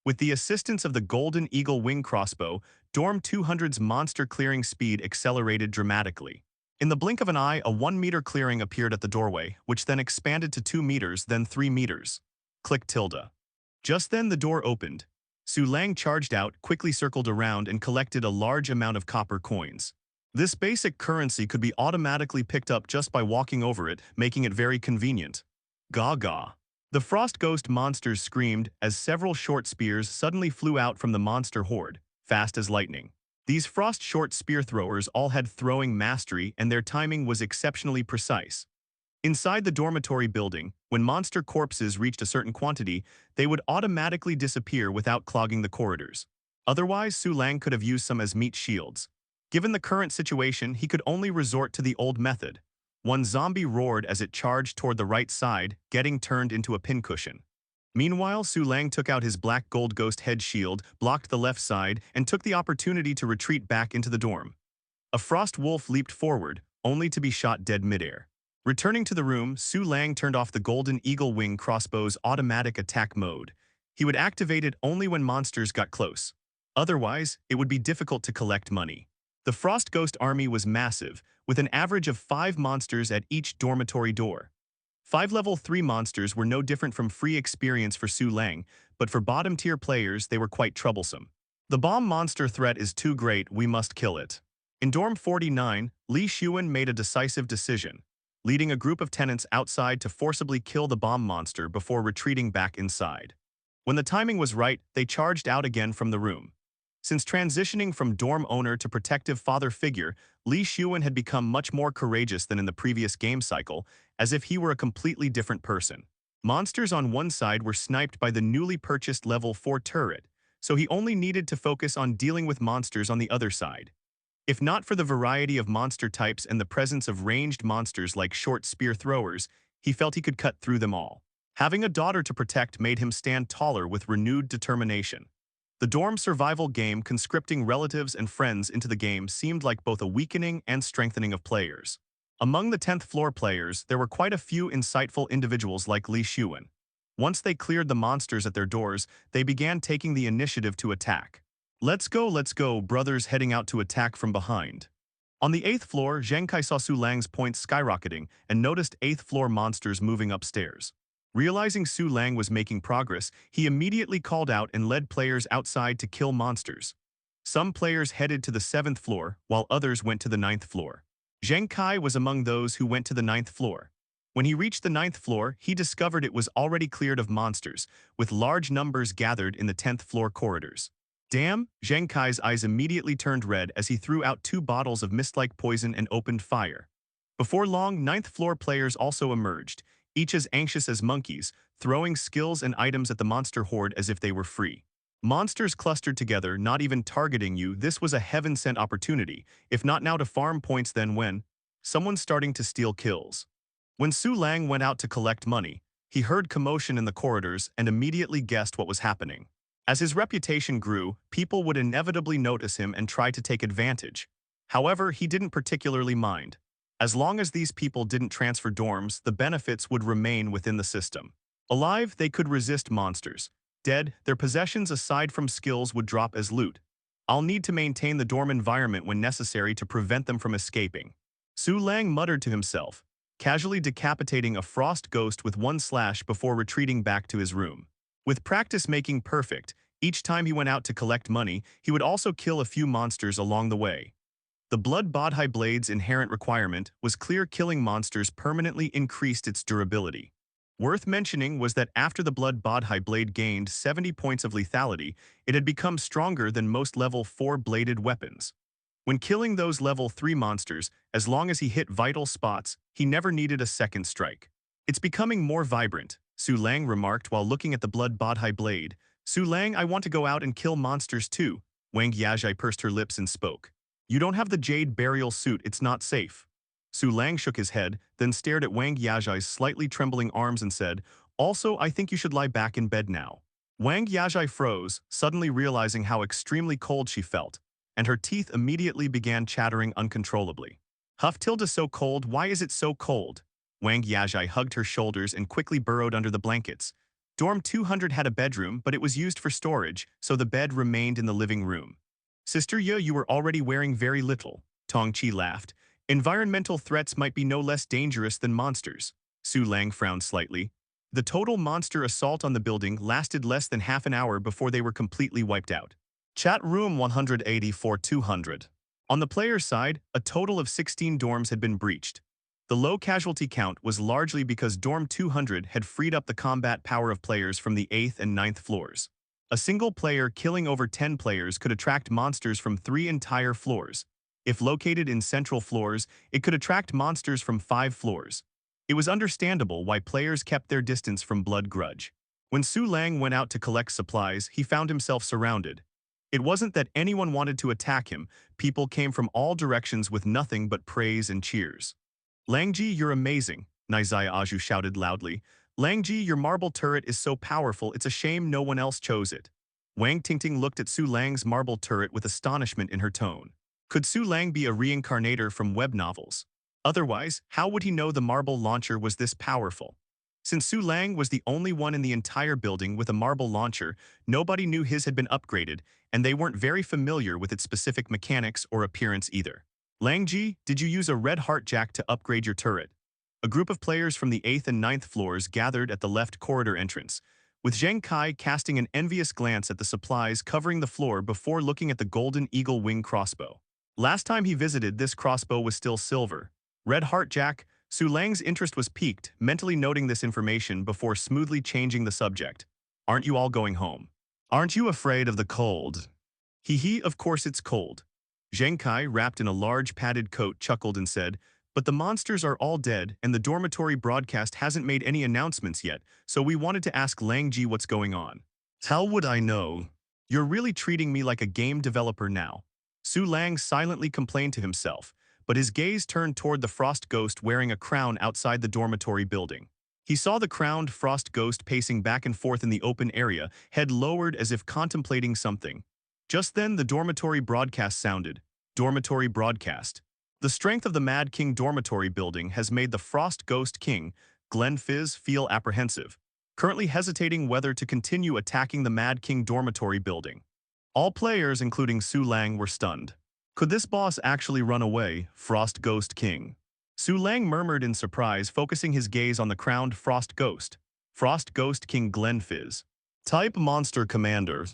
S2: With the assistance of the golden eagle wing crossbow, Dorm 200's monster clearing speed accelerated dramatically. In the blink of an eye, a 1-meter clearing appeared at the doorway, which then expanded to 2 meters, then 3 meters. Click tilde. Just then the door opened. Su Lang charged out, quickly circled around, and collected a large amount of copper coins. This basic currency could be automatically picked up just by walking over it, making it very convenient. Gaga. The frost ghost monsters screamed as several short spears suddenly flew out from the monster horde, fast as lightning. These frost short spear throwers all had throwing mastery, and their timing was exceptionally precise. Inside the dormitory building, when monster corpses reached a certain quantity, they would automatically disappear without clogging the corridors. Otherwise, Su Lang could have used some as meat shields. Given the current situation, he could only resort to the old method. One zombie roared as it charged toward the right side, getting turned into a pincushion. Meanwhile, Su Lang took out his black gold ghost head shield, blocked the left side, and took the opportunity to retreat back into the dorm. A frost wolf leaped forward, only to be shot dead midair. Returning to the room, Su Lang turned off the golden eagle wing crossbow's automatic attack mode. He would activate it only when monsters got close. Otherwise, it would be difficult to collect money. The frost ghost army was massive, with an average of 5 monsters at each dormitory door. 5 level 3 monsters were no different from free experience for Su Lang, but for bottom-tier players they were quite troublesome. The bomb monster threat is too great, we must kill it. In Dorm 49, Li Xuan made a decisive decision, leading a group of tenants outside to forcibly kill the bomb monster before retreating back inside. When the timing was right, they charged out again from the room. Since transitioning from dorm owner to protective father figure, Li Xuan had become much more courageous than in the previous game cycle, as if he were a completely different person. Monsters on one side were sniped by the newly purchased level 4 turret, so he only needed to focus on dealing with monsters on the other side. If not for the variety of monster types and the presence of ranged monsters like short spear throwers, he felt he could cut through them all. Having a daughter to protect made him stand taller with renewed determination. The dorm survival game conscripting relatives and friends into the game seemed like both a weakening and strengthening of players. Among the 10th floor players, there were quite a few insightful individuals like Li Xuan. Once they cleared the monsters at their doors, they began taking the initiative to attack. Let's go, brothers heading out to attack from behind. On the 8th floor, Zheng Kai saw Su Lang's points skyrocketing and noticed 8th floor monsters moving upstairs. Realizing Su Lang was making progress, he immediately called out and led players outside to kill monsters. Some players headed to the 7th floor, while others went to the 9th floor. Zheng Kai was among those who went to the 9th floor. When he reached the 9th floor, he discovered it was already cleared of monsters, with large numbers gathered in the 10th floor corridors. Damn, Zheng Kai's eyes immediately turned red as he threw out 2 bottles of mist-like poison and opened fire. Before long, 9th floor players also emerged, each as anxious as monkeys, throwing skills and items at the monster horde as if they were free. Monsters clustered together, not even targeting you. This was a heaven-sent opportunity, if not now to farm points then when. Someone's starting to steal kills. When Su Lang went out to collect money, he heard commotion in the corridors and immediately guessed what was happening. As his reputation grew, people would inevitably notice him and try to take advantage. However, he didn't particularly mind. As long as these people didn't transfer dorms, the benefits would remain within the system. Alive, they could resist monsters. Dead, their possessions aside from skills would drop as loot. I'll need to maintain the dorm environment when necessary to prevent them from escaping. Su Lang muttered to himself, casually decapitating a frost ghost with 1 slash before retreating back to his room. With practice making perfect, each time he went out to collect money, he would also kill a few monsters along the way. The Blood Bodhi Blade's inherent requirement was clear killing monsters permanently increased its durability. Worth mentioning was that after the Blood Bodhi blade gained 70 points of lethality, it had become stronger than most level 4 bladed weapons. When killing those level 3 monsters, as long as he hit vital spots, he never needed a second strike. It's becoming more vibrant, Su Lang remarked while looking at the Blood Bodhi blade. Su Lang, I want to go out and kill monsters too. Wang Yajai pursed her lips and spoke. You don't have the jade burial suit, it's not safe. Su Lang shook his head, then stared at Wang Yajai's slightly trembling arms and said, Also, I think you should lie back in bed now. Wang Yajai froze, suddenly realizing how extremely cold she felt, and her teeth immediately began chattering uncontrollably. Huff tilde so cold, why is it so cold? Wang Yajai hugged her shoulders and quickly burrowed under the blankets. Dorm 200 had a bedroom, but it was used for storage, so the bed remained in the living room. Sister Ye, you were already wearing very little. Tong Chi laughed. Environmental threats might be no less dangerous than monsters. Su Lang frowned slightly. The total monster assault on the building lasted less than half an hour before they were completely wiped out. Chat room 184-200. On the player's side, a total of 16 dorms had been breached. The low casualty count was largely because Dorm 200 had freed up the combat power of players from the 8th and 9th floors. A single player killing over 10 players could attract monsters from 3 entire floors. If located in central floors, it could attract monsters from 5 floors. It was understandable why players kept their distance from Blood Grudge. When Su Lang went out to collect supplies, he found himself surrounded. It wasn't that anyone wanted to attack him, people came from all directions with nothing but praise and cheers. Langji, you're amazing, Nizaya Aju shouted loudly. Langji, your marble turret is so powerful, it's a shame no one else chose it. Wang Tingting looked at Su Lang's marble turret with astonishment in her tone. Could Su Lang be a reincarnator from web novels? Otherwise, how would he know the marble launcher was this powerful? Since Su Lang was the only one in the entire building with a marble launcher, nobody knew his had been upgraded, and they weren't very familiar with its specific mechanics or appearance either. Langji, did you use a red heart jack to upgrade your turret? A group of players from the 8th and 9th floors gathered at the left corridor entrance, with Zheng Kai casting an envious glance at the supplies covering the floor before looking at the golden eagle wing crossbow. Last time he visited, this crossbow was still silver. Red heart jack, Su Lang's interest was piqued, mentally noting this information before smoothly changing the subject. Aren't you all going home? Aren't you afraid of the cold? Hee, of course it's cold. Zheng Kai, wrapped in a large padded coat, chuckled and said, but the monsters are all dead and the dormitory broadcast hasn't made any announcements yet, so we wanted to ask Langji what's going on. How would I know? You're really treating me like a game developer now. Su Lang silently complained to himself, but his gaze turned toward the frost ghost wearing a crown outside the dormitory building. He saw the crowned frost ghost pacing back and forth in the open area, head lowered as if contemplating something. Just then, the dormitory broadcast sounded. Dormitory broadcast. The strength of the Mad King dormitory building has made the Frost Ghost King, Glen Fizz, feel apprehensive, currently hesitating whether to continue attacking the Mad King dormitory building. All players, including Su Lang, were stunned. Could this boss actually run away, Frost Ghost King? Su Lang murmured in surprise, focusing his gaze on the crowned Frost Ghost King Glen Fizz. Type Monster Commander.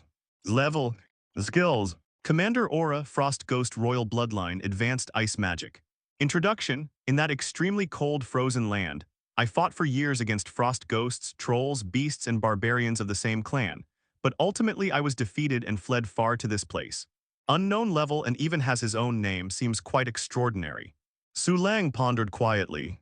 S2: Level. Skills. Commander Aura, Frost Ghost Royal Bloodline, Advanced Ice Magic. Introduction. In that extremely cold, frozen land, I fought for years against frost ghosts, trolls, beasts, and barbarians of the same clan, but ultimately I was defeated and fled far to this place. Unknown level and even has his own name seems quite extraordinary. Su Lang pondered quietly.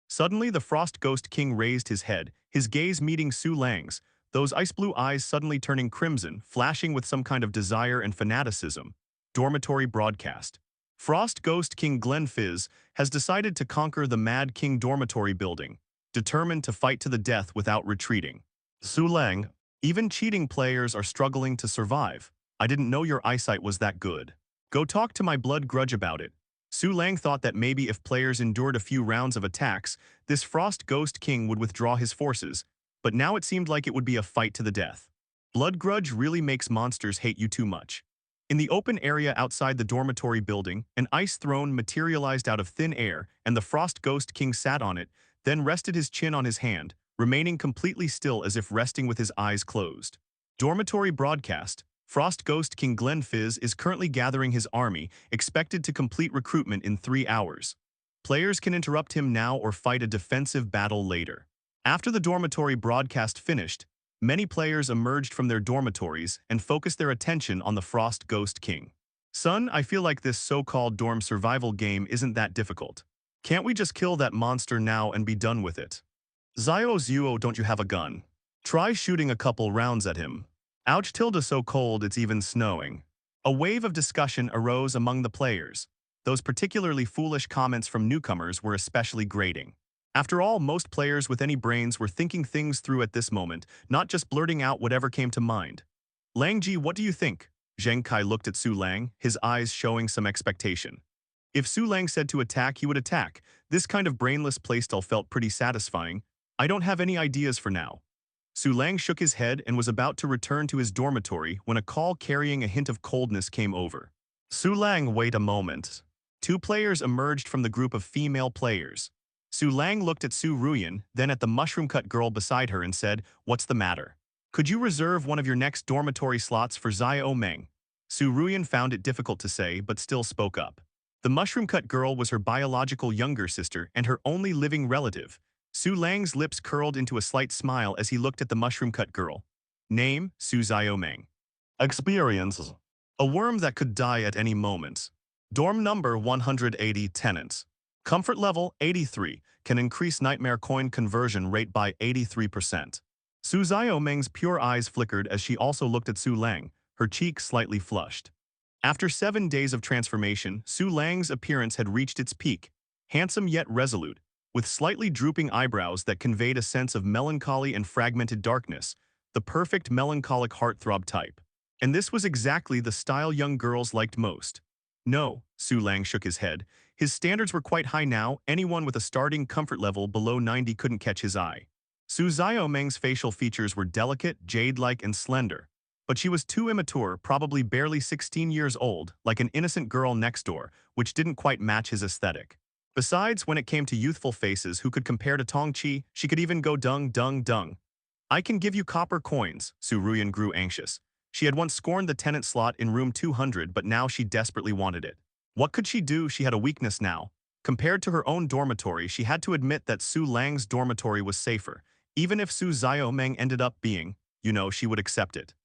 S2: Suddenly, the Frost Ghost King raised his head, his gaze meeting Su Lang's, those ice-blue eyes suddenly turning crimson, flashing with some kind of desire and fanaticism. Dormitory broadcast. Frost Ghost King Glen Fizz has decided to conquer the Mad King dormitory building, determined to fight to the death without retreating. Su Lang, even cheating players are struggling to survive. I didn't know your eyesight was that good. Go talk to my Blood Grudge about it. Su Lang thought that maybe if players endured a few rounds of attacks, this Frost Ghost King would withdraw his forces, but now it seemed like it would be a fight to the death. Blood Grudge really makes monsters hate you too much. In the open area outside the dormitory building, an ice throne materialized out of thin air, and the Frost Ghost King sat on it, then rested his chin on his hand, remaining completely still as if resting with his eyes closed. Dormitory broadcast. Frost Ghost King Glen Fizz is currently gathering his army, expected to complete recruitment in 3 hours. Players can interrupt him now or fight a defensive battle later. After the dormitory broadcast finished, many players emerged from their dormitories and focused their attention on the Frost Ghost King. Son, I feel like this so-called dorm survival game isn't that difficult. Can't we just kill that monster now and be done with it? Zio, don't you have a gun? Try shooting a couple rounds at him. Ouch, tilde so cold it's even snowing. A wave of discussion arose among the players. Those particularly foolish comments from newcomers were especially grating. After all, most players with any brains were thinking things through at this moment, not just blurting out whatever came to mind. Langji, what do you think? Zheng Kai looked at Su Lang, his eyes showing some expectation. If Su Lang said to attack, he would attack. This kind of brainless playstyle felt pretty satisfying. I don't have any ideas for now. Su Lang shook his head and was about to return to his dormitory when a call carrying a hint of coldness came over. Su Lang, wait a moment. Two players emerged from the group of female players. Su Lang looked at Su Ruyan, then at the mushroom-cut girl beside her and said, "What's the matter? Could you reserve one of your next dormitory slots for Zia Meng?" Su Ruyan found it difficult to say, but still spoke up. The mushroom-cut girl was her biological younger sister and her only living relative. Su Lang's lips curled into a slight smile as he looked at the mushroom-cut girl. Name, Su Xiaomeng. Experience. A worm that could die at any moment. Dorm number 180 tenants. Comfort level 83, can increase nightmare coin conversion rate by 83%. Su Xiaomeng's pure eyes flickered as she also looked at Su Lang, her cheeks slightly flushed. After 7 days of transformation, Su Lang's appearance had reached its peak, handsome yet resolute, with slightly drooping eyebrows that conveyed a sense of melancholy and fragmented darkness, the perfect melancholic heartthrob type. And this was exactly the style young girls liked most. No, Su Lang shook his head. His standards were quite high now, anyone with a starting comfort level below 90 couldn't catch his eye. Su Xiaomeng's facial features were delicate, jade-like, and slender, but she was too immature, probably barely 16 years old, like an innocent girl next door, which didn't quite match his aesthetic. Besides, when it came to youthful faces who could compare to Tongqi, she could even go dung. I can give you copper coins, Su Ruyan grew anxious. She had once scorned the tenant slot in room 200, but now she desperately wanted it. What could she do? She had a weakness now. Compared to her own dormitory, she had to admit that Su Lang's dormitory was safer. Even if Su Xiaomeng ended up being, she would accept it.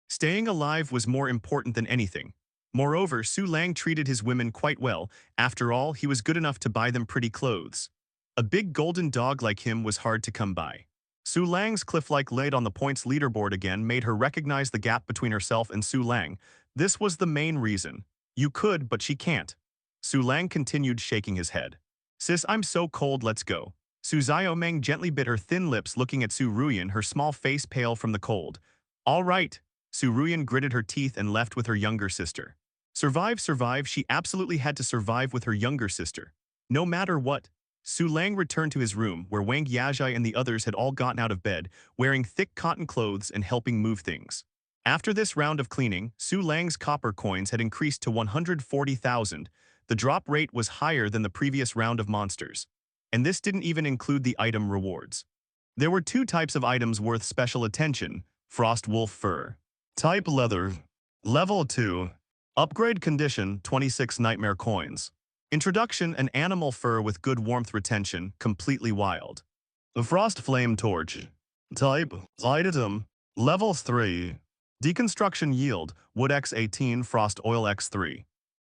S2: Staying alive was more important than anything. Moreover, Su Lang treated his women quite well. After all, he was good enough to buy them pretty clothes. A big golden dog like him was hard to come by. Su Lang's cliff-like laid on the points leaderboard again made her recognize the gap between herself and Su Lang. This was the main reason. You could, but she can't. Su Lang continued shaking his head. Sis, I'm so cold, let's go. Su Xiaomeng gently bit her thin lips looking at Su Ruyan, her small face pale from the cold. All right. Su Ruyan gritted her teeth and left with her younger sister. Survive, she absolutely had to survive with her younger sister. No matter what. Su Lang returned to his room, where Wang Yajai and the others had all gotten out of bed, wearing thick cotton clothes and helping move things. After this round of cleaning, Su Lang's copper coins had increased to 140,000. The drop rate was higher than the previous round of monsters. And this didn't even include the item rewards. There were 2 types of items worth special attention: Frost Wolf Fur. Type Leather. Level 2. Upgrade condition 26 Nightmare Coins. Introduction: an animal fur with good warmth retention, completely wild. The Frost Flame Torch. Type Item. Level 3. Deconstruction Yield Wood X18 Frost Oil X3.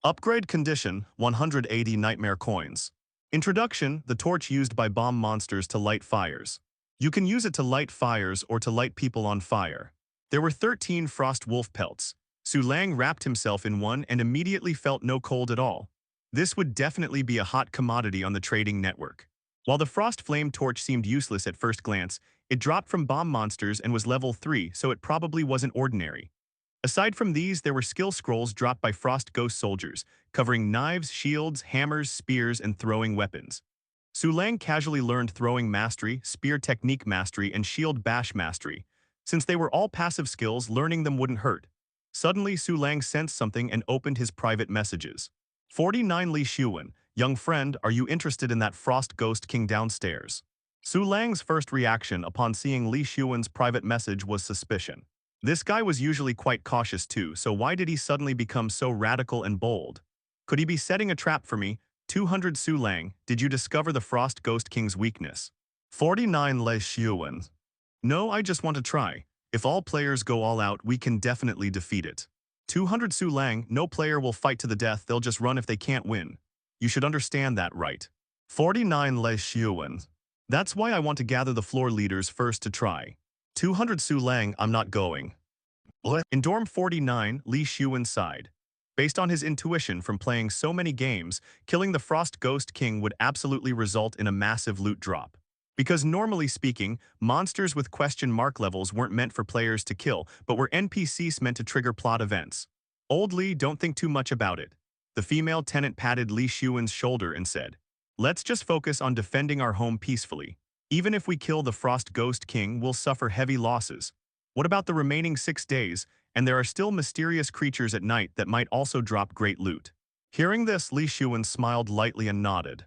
S2: Upgrade condition 180 Nightmare Coins. Introduction: the torch used by bomb monsters to light fires. You can use it to light fires or to light people on fire. There were 13 Frost Wolf pelts. Su Lang wrapped himself in one and immediately felt no cold at all. This would definitely be a hot commodity on the trading network. While the Frost Flame Torch seemed useless at first glance, it dropped from bomb monsters and was level 3, so it probably wasn't ordinary. Aside from these, there were skill scrolls dropped by Frost Ghost soldiers, covering knives, shields, hammers, spears, and throwing weapons. Su Lang casually learned throwing mastery, spear technique mastery, and shield bash mastery. Since they were all passive skills, learning them wouldn't hurt. Suddenly, Su Lang sensed something and opened his private messages. 49 Li Xuan, young friend, are you interested in that Frost Ghost King downstairs? Su Lang's first reaction upon seeing Li Xuan's private message was suspicion. This guy was usually quite cautious too, so why did he suddenly become so radical and bold? Could he be setting a trap for me? 200 Su Lang, did you discover the Frost Ghost King's weakness? 49 Le Xuan. No, I just want to try. If all players go all out, we can definitely defeat it. 200 Su Lang, no player will fight to the death, they'll just run if they can't win. You should understand that, right? 49 Le Xuan. That's why I want to gather the floor leaders first to try. 200 Su Lang, I'm not going. In Dorm 49, Li Xuan sighed. Based on his intuition from playing so many games, killing the Frost Ghost King would absolutely result in a massive loot drop. Because normally speaking, monsters with question mark levels weren't meant for players to kill, but were NPCs meant to trigger plot events. Old Li, don't think too much about it. The female tenant patted Li Xuan's shoulder and said, "Let's just focus on defending our home peacefully. Even if we kill the Frost Ghost King, we'll suffer heavy losses. What about the remaining 6 days? And there are still mysterious creatures at night that might also drop great loot." Hearing this, Li Xuan smiled lightly and nodded.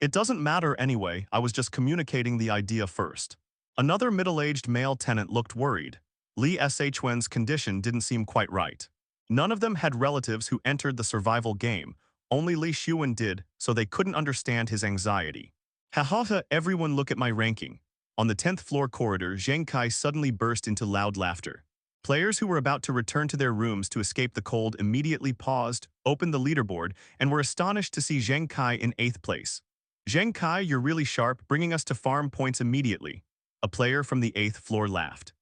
S2: It doesn't matter anyway, I was just communicating the idea first. Another middle-aged male tenant looked worried. Li Shuan's condition didn't seem quite right. None of them had relatives who entered the survival game. Only Li Xuan did, so they couldn't understand his anxiety. Ha, everyone look at my ranking. On the 10th floor corridor, Zheng Kai suddenly burst into loud laughter. Players who were about to return to their rooms to escape the cold immediately paused, opened the leaderboard, and were astonished to see Zheng Kai in 8th place. "Zheng Kai, you're really sharp, bringing us to farm points immediately." A player from the 8th floor laughed.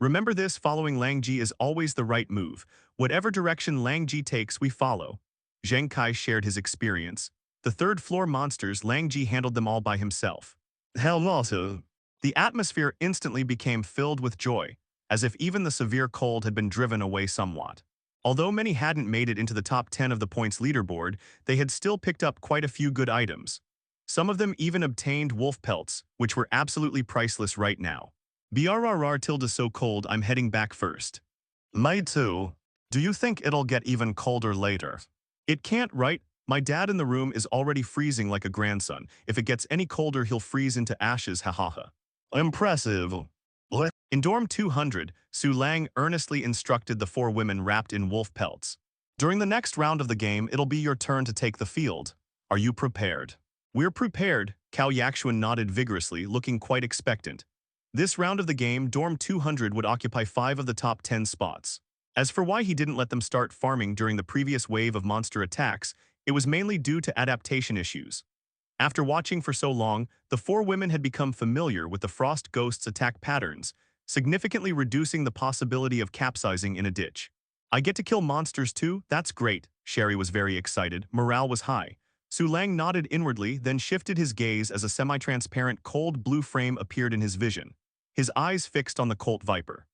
S2: "Remember this, following Lang Ji is always the right move. Whatever direction Lang Ji takes, we follow." Zheng Kai shared his experience. The 3rd floor monsters, Lang Ji handled them all by himself. Hell no. The atmosphere instantly became filled with joy, as if even the severe cold had been driven away somewhat. Although many hadn't made it into the top 10 of the points leaderboard, they had still picked up quite a few good items. Some of them even obtained wolf pelts, which were absolutely priceless right now. "Brrr tilde so cold, I'm heading back first." "Me too. Do you think it'll get even colder later?" "It can't, right? My dad in the room is already freezing like a grandson. If it gets any colder, he'll freeze into ashes, hahaha." "Impressive." In Dorm 200, Su Lang earnestly instructed the 4 women wrapped in wolf pelts. "During the next round of the game, it'll be your turn to take the field. Are you prepared?" "We're prepared," Cao Yaxuan nodded vigorously, looking quite expectant. This round of the game, Dorm 200 would occupy 5 of the top 10 spots. As for why he didn't let them start farming during the previous wave of monster attacks, it was mainly due to adaptation issues. After watching for so long, the 4 women had become familiar with the Frost Ghost's attack patterns, significantly reducing the possibility of capsizing in a ditch. "I get to kill monsters too? That's great." Sherry was very excited. Morale was high. Su Lang nodded inwardly, then shifted his gaze as a semi-transparent cold blue frame appeared in his vision, his eyes fixed on the Colt Viper.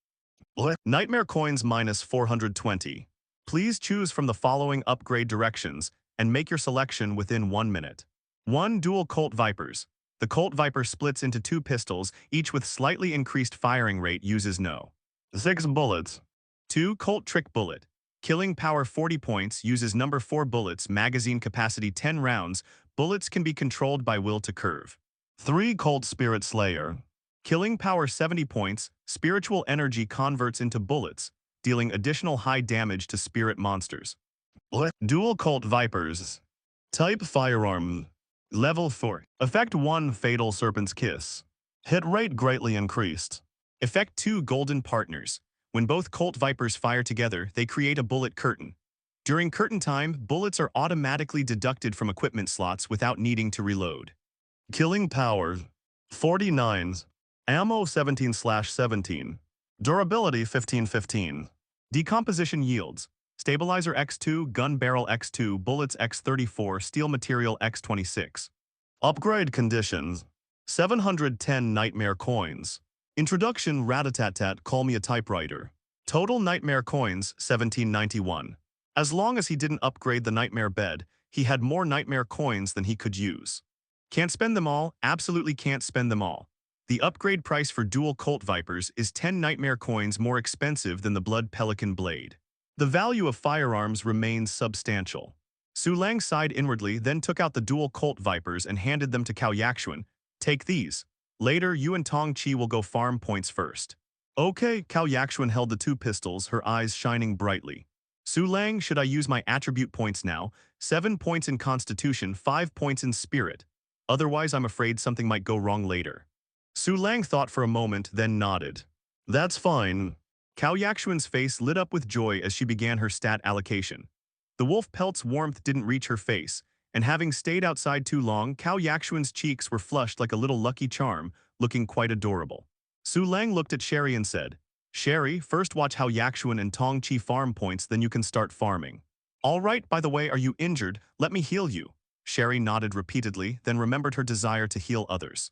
S2: "Nightmare coins minus 420. Please choose from the following upgrade directions and make your selection within 1 minute. 1. Dual Colt Vipers. The Colt Viper splits into 2 pistols, each with slightly increased firing rate, uses no. 6 bullets. 2. Colt Trick Bullet. Killing power 40 points, uses number 4 bullets, magazine capacity 10 rounds, bullets can be controlled by will to curve. 3. Colt Spirit Slayer. Killing power 70 points, spiritual energy converts into bullets, dealing additional high damage to spirit monsters. Dual Colt Vipers. Type Firearm. Level 4. Effect 1 Fatal Serpent's Kiss. Hit rate greatly increased. Effect 2 Golden Partners. When both Colt Vipers fire together, they create a bullet curtain. During curtain time, bullets are automatically deducted from equipment slots without needing to reload. Killing power 49. Ammo 17/17. Durability 15/15. Decomposition yields. Stabilizer X2, Gun Barrel X2, Bullets X34, Steel Material X26. Upgrade conditions. 710 Nightmare Coins. Introduction Ratatatat, Call Me a Typewriter. Total Nightmare Coins 1791. As long as he didn't upgrade the Nightmare Bed, he had more Nightmare Coins than he could use. Can't spend them all, absolutely can't spend them all. The upgrade price for dual Colt Vipers is 10 Nightmare Coins more expensive than the Blood Pelican Blade. The value of firearms remains substantial. Su Lang sighed inwardly, then took out the dual Colt Vipers and handed them to Cao Yaxuan. "Take these. Later, you and Tong Chi will go farm points first." "Okay," Cao Yaxuan held the 2 pistols, her eyes shining brightly. "Su Lang, should I use my attribute points now? 7 points in Constitution, 5 points in Spirit. Otherwise, I'm afraid something might go wrong later." Su Lang thought for a moment, then nodded. That's fine. Cao Yaxuan's face lit up with joy as she began her stat allocation. The wolf pelt's warmth didn't reach her face, and having stayed outside too long, Cao Yaxuan's cheeks were flushed like a little lucky charm, looking quite adorable. Su Lang looked at Sherry and said, Sherry, first watch how Yaxuan and Tong Chi farm points, then you can start farming. All right, by the way, are you injured? Let me heal you. Sherry nodded repeatedly, then remembered her desire to heal others.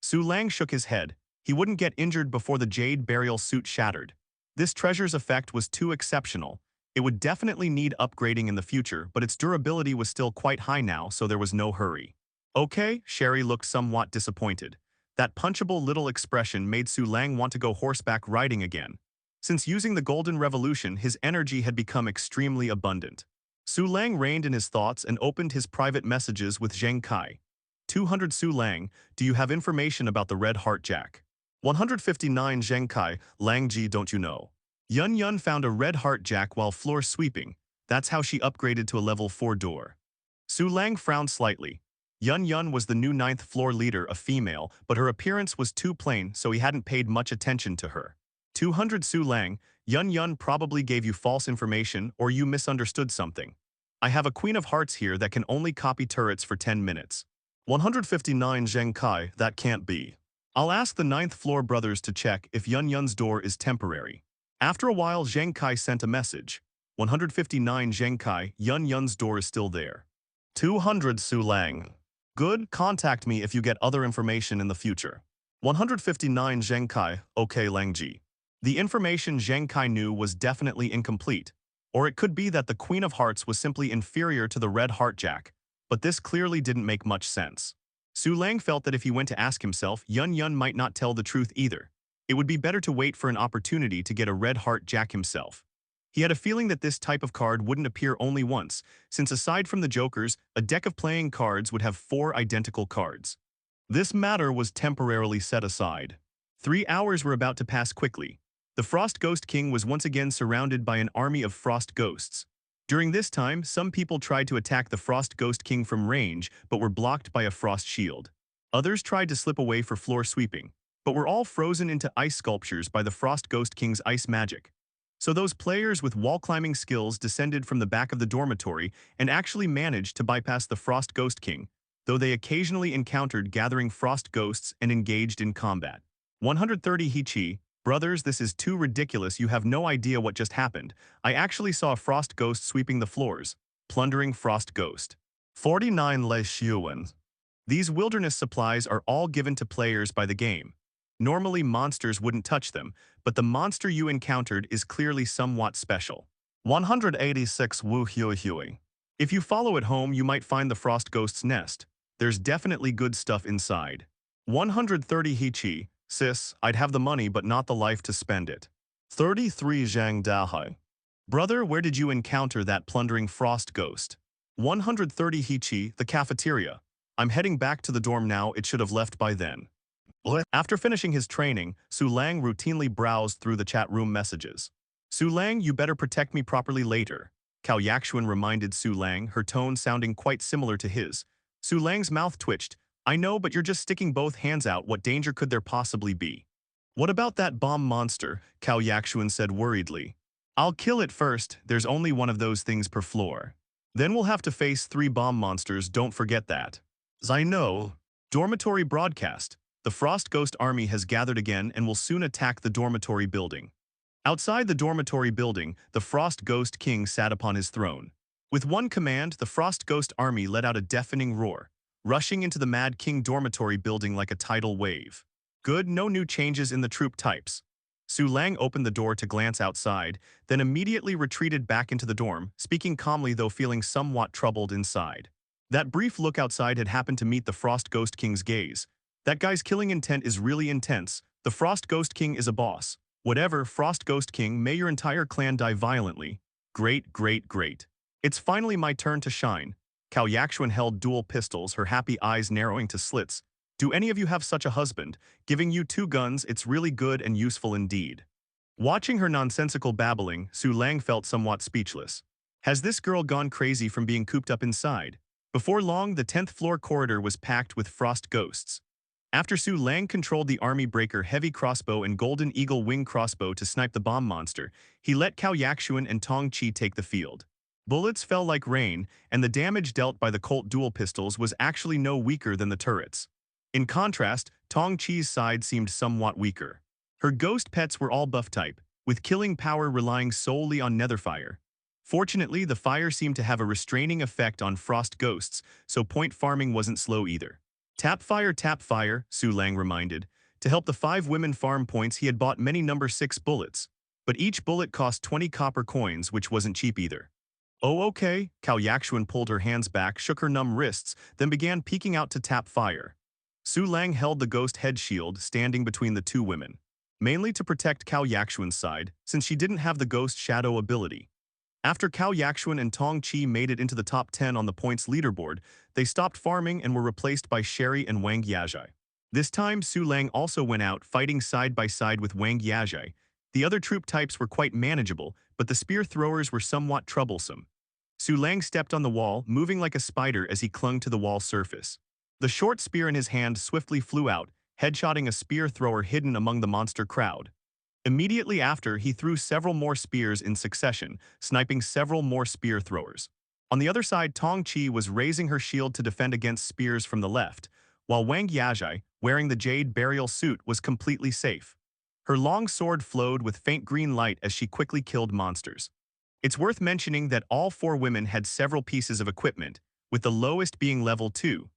S2: Su Lang shook his head. He wouldn't get injured before the jade burial suit shattered. This treasure's effect was too exceptional. It would definitely need upgrading in the future, but its durability was still quite high now, so there was no hurry. Okay, Sherry looked somewhat disappointed. That punchable little expression made Su Lang want to go horseback riding again. Since using the Golden Revolution, his energy had become extremely abundant. Su Lang reined in his thoughts and opened his private messages with Zheng Kai. 200 Su Lang, do you have information about the Red Heart Jack? 159 Zheng Kai, Lang Ji, don't you know? Yun Yun found a Red Heart Jack while floor sweeping. That's how she upgraded to a level 4 door. Su Lang frowned slightly. Yun Yun was the new 9th floor leader, a female, but her appearance was too plain, so he hadn't paid much attention to her. 200 Su Lang, Yun Yun probably gave you false information or you misunderstood something. I have a Queen of Hearts here that can only copy turrets for 10 minutes. 159 Zheng Kai, that can't be. I'll ask the 9th floor brothers to check if Yun Yun's door is temporary. After a while, Zheng Kai sent a message. 159 Zheng Kai, Yun Yun's door is still there. 200 Su Lang. Good, contact me if you get other information in the future. 159 Zheng Kai, okay Lang Ji. The information Zheng Kai knew was definitely incomplete, or it could be that the Queen of Hearts was simply inferior to the Red Heart Jack, but this clearly didn't make much sense. Su Lang felt that if he went to ask himself, Yun Yun might not tell the truth either. It would be better to wait for an opportunity to get a Red Heart Jack himself. He had a feeling that this type of card wouldn't appear only once, since aside from the jokers, a deck of playing cards would have 4 identical cards. This matter was temporarily set aside. 3 hours were about to pass quickly. The Frost Ghost King was once again surrounded by an army of frost ghosts. During this time, some people tried to attack the Frost Ghost King from range, but were blocked by a frost shield. Others tried to slip away for floor sweeping, but were all frozen into ice sculptures by the Frost Ghost King's ice magic. So those players with wall-climbing skills descended from the back of the dormitory and actually managed to bypass the Frost Ghost King, though they occasionally encountered gathering frost ghosts and engaged in combat. 130 Hichi, brothers, this is too ridiculous, you have no idea what just happened. I actually saw a frost ghost sweeping the floors. Plundering frost ghost. 49 Le Xiuan. These wilderness supplies are all given to players by the game. Normally monsters wouldn't touch them, but the monster you encountered is clearly somewhat special. 186 Wu Hui Hui. If you follow it home, you might find the frost ghost's nest. There's definitely good stuff inside. 130 Hichi, sis, I'd have the money but not the life to spend it. 33 Zhang Dahai. Brother, where did you encounter that plundering frost ghost? 130 Hichi, the cafeteria. I'm heading back to the dorm now, it should have left by then. After finishing his training, Su Lang routinely browsed through the chat room messages. Su Lang, you better protect me properly later. Cao Yaxuan reminded Su Lang, her tone sounding quite similar to his. Su Lang's mouth twitched. I know, but you're just sticking both hands out, what danger could there possibly be? What about that bomb monster? Cao Yaxuan said worriedly. I'll kill it first, there's only one of those things per floor. Then we'll have to face 3 bomb monsters, don't forget that. I know. Dormitory broadcast. The Frost Ghost army has gathered again and will soon attack the dormitory building. Outside the dormitory building, the Frost Ghost King sat upon his throne. With one command, the Frost Ghost army let out a deafening roar, rushing into the Mad King dormitory building like a tidal wave. Good, no new changes in the troop types. Su Lang opened the door to glance outside, then immediately retreated back into the dorm, speaking calmly though feeling somewhat troubled inside. That brief look outside had happened to meet the Frost Ghost King's gaze. That guy's killing intent is really intense. The Frost Ghost King is a boss. Whatever, Frost Ghost King, may your entire clan die violently. Great, great, great. It's finally my turn to shine. Cao Yaxuan held dual pistols, her happy eyes narrowing to slits. Do any of you have such a husband? Giving you 2 guns, it's really good and useful indeed. Watching her nonsensical babbling, Su Lang felt somewhat speechless. Has this girl gone crazy from being cooped up inside? Before long, the 10th floor corridor was packed with frost ghosts. After Su Lang controlled the Army Breaker heavy crossbow and Golden Eagle wing crossbow to snipe the bomb monster, he let Cao Yakshuan and Tong Chi take the field. Bullets fell like rain, and the damage dealt by the Colt dual pistols was actually no weaker than the turrets. In contrast, Tong Chi's side seemed somewhat weaker. Her ghost pets were all buff type, with killing power relying solely on netherfire. Fortunately, the fire seemed to have a restraining effect on frost ghosts, so point farming wasn't slow either. Tap fire, Su Lang reminded. To help the 5 women farm points, he had bought many number 6 bullets. But each bullet cost 20 copper coins, which wasn't cheap either. Oh, okay, Cao Yakshuan pulled her hands back, shook her numb wrists, then began peeking out to tap fire. Su Lang held the ghost head shield, standing between the 2 women. Mainly to protect Cao Yakshuan's side, since she didn't have the ghost shadow ability. After Cao Yakshuan and Tong Chi made it into the top 10 on the points leaderboard, they stopped farming and were replaced by Sherry and Wang Yazhai. This time, Su Lang also went out, fighting side by side with Wang Yazhai. The other troop types were quite manageable, but the spear throwers were somewhat troublesome. Su Lang stepped on the wall, moving like a spider as he clung to the wall surface. The short spear in his hand swiftly flew out, headshotting a spear thrower hidden among the monster crowd. Immediately after, he threw several more spears in succession, sniping several more spear throwers. On the other side, Tong Chi was raising her shield to defend against spears from the left, while Wang Yazhai, wearing the jade burial suit, was completely safe. Her long sword flowed with faint green light as she quickly killed monsters. It's worth mentioning that all 4 women had several pieces of equipment, with the lowest being level 2.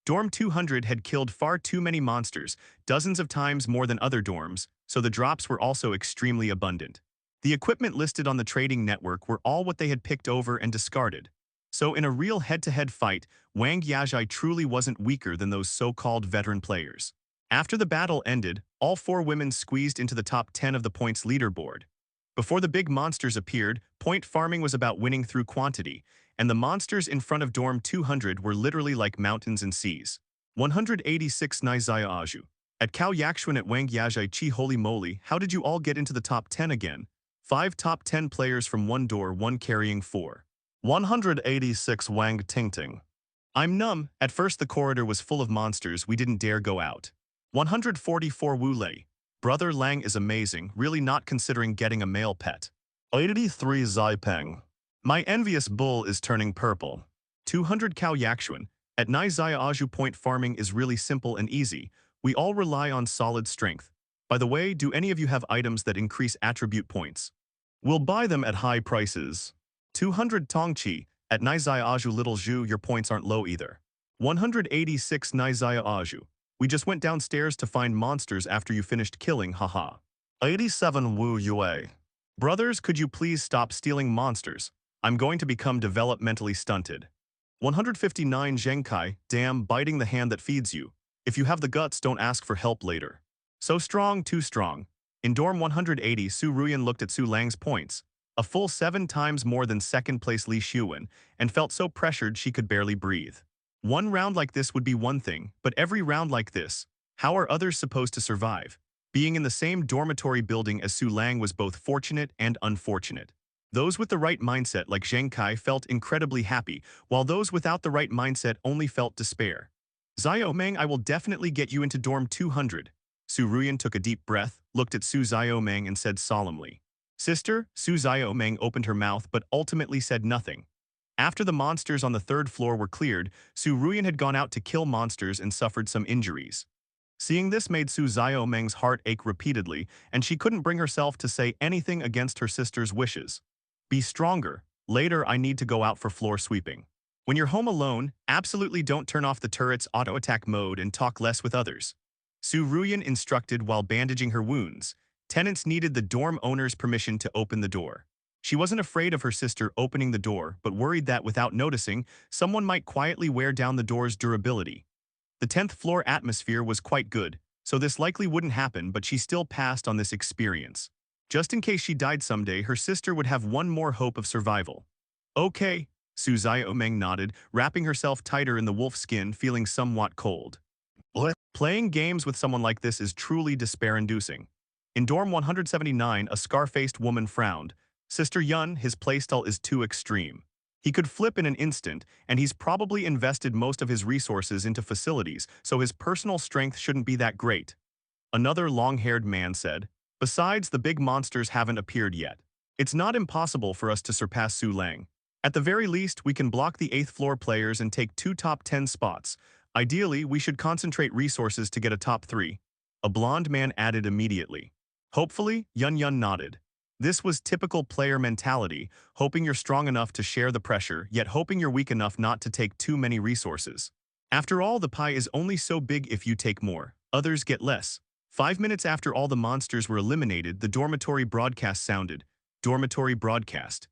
S2: Dorm 200 had killed far too many monsters, dozens of times more than other dorms, so the drops were also extremely abundant. The equipment listed on the trading network were all what they had picked over and discarded. So in a real head-to-head fight, Wang Yazhai truly wasn't weaker than those so-called veteran players. After the battle ended, all 4 women squeezed into the top 10 of the points leaderboard. Before the big monsters appeared, point farming was about winning through quantity, and the monsters in front of Dorm 200 were literally like mountains and seas. 186 Nizaya Aju. At Cao Yakshuan at Wang Yazhai Chi holy moly, how did you all get into the top 10 again? 5 top 10 players from one door, one carrying 4. 186 Wang Tingting. I'm numb. At first the corridor was full of monsters, we didn't dare go out. 144 Wu Lei. Brother Lang is amazing, really not considering getting a male pet. 83 Zai Peng. My envious bull is turning purple. 200 Cao Yakshuan. At Nizaya Aju point farming is really simple and easy. We all rely on solid strength. By the way, do any of you have items that increase attribute points? We'll buy them at high prices. 200 Tong Chi. At Nizaya Aju Little Zhu, your points aren't low either. 186 Nizaya Aju. We just went downstairs to find monsters after you finished killing, haha. 87 Wu Yue. Brothers, could you please stop stealing monsters? I'm going to become developmentally stunted. 159 Zhengkai, damn, biting the hand that feeds you. If you have the guts, don't ask for help later. So strong, too strong. In Dorm 180, Su Ruyan looked at Su Lang's points, a full 7 times more than second-place Li Xuan, and felt so pressured she could barely breathe. One round like this would be one thing, but every round like this, how are others supposed to survive? Being in the same dormitory building as Su Lang was both fortunate and unfortunate. Those with the right mindset like Zheng Kai felt incredibly happy, while those without the right mindset only felt despair. Xiaomeng, I will definitely get you into Dorm 200. Su Ruyan took a deep breath, looked at Su Xiaomeng and said solemnly. Sister, Su Xiaomeng opened her mouth but ultimately said nothing. After the monsters on the 3rd floor were cleared, Su Ruyan had gone out to kill monsters and suffered some injuries. Seeing this made Su Xiaomeng's heart ache repeatedly, and she couldn't bring herself to say anything against her sister's wishes. Be stronger. Later, I need to go out for floor sweeping. When you're home alone, absolutely don't turn off the turret's auto-attack mode and talk less with others. Su Ruyan instructed while bandaging her wounds. Tenants needed the dorm owner's permission to open the door. She wasn't afraid of her sister opening the door, but worried that without noticing, someone might quietly wear down the door's durability. The 10th floor atmosphere was quite good, so this likely wouldn't happen, but she still passed on this experience. Just in case she died someday, her sister would have one more hope of survival. Okay, Su Xiaomeng nodded, wrapping herself tighter in the wolf skin, feeling somewhat cold. Playing games with someone like this is truly despair-inducing. In Dorm 179, a scar-faced woman frowned. Sister Yun, his playstyle is too extreme. He could flip in an instant, and he's probably invested most of his resources into facilities, so his personal strength shouldn't be that great. Another long-haired man said, "Besides, the big monsters haven't appeared yet. It's not impossible for us to surpass Su Lang. At the very least, we can block the 8th floor players and take 2 top 10 spots. Ideally, we should concentrate resources to get a top 3. A blonde man added immediately. Hopefully, Yun Yun nodded. This was typical player mentality, hoping you're strong enough to share the pressure, yet hoping you're weak enough not to take too many resources. After all, the pie is only so big if you take more. Others get less. 5 minutes after all the monsters were eliminated, the dormitory broadcast sounded. Dormitory broadcast.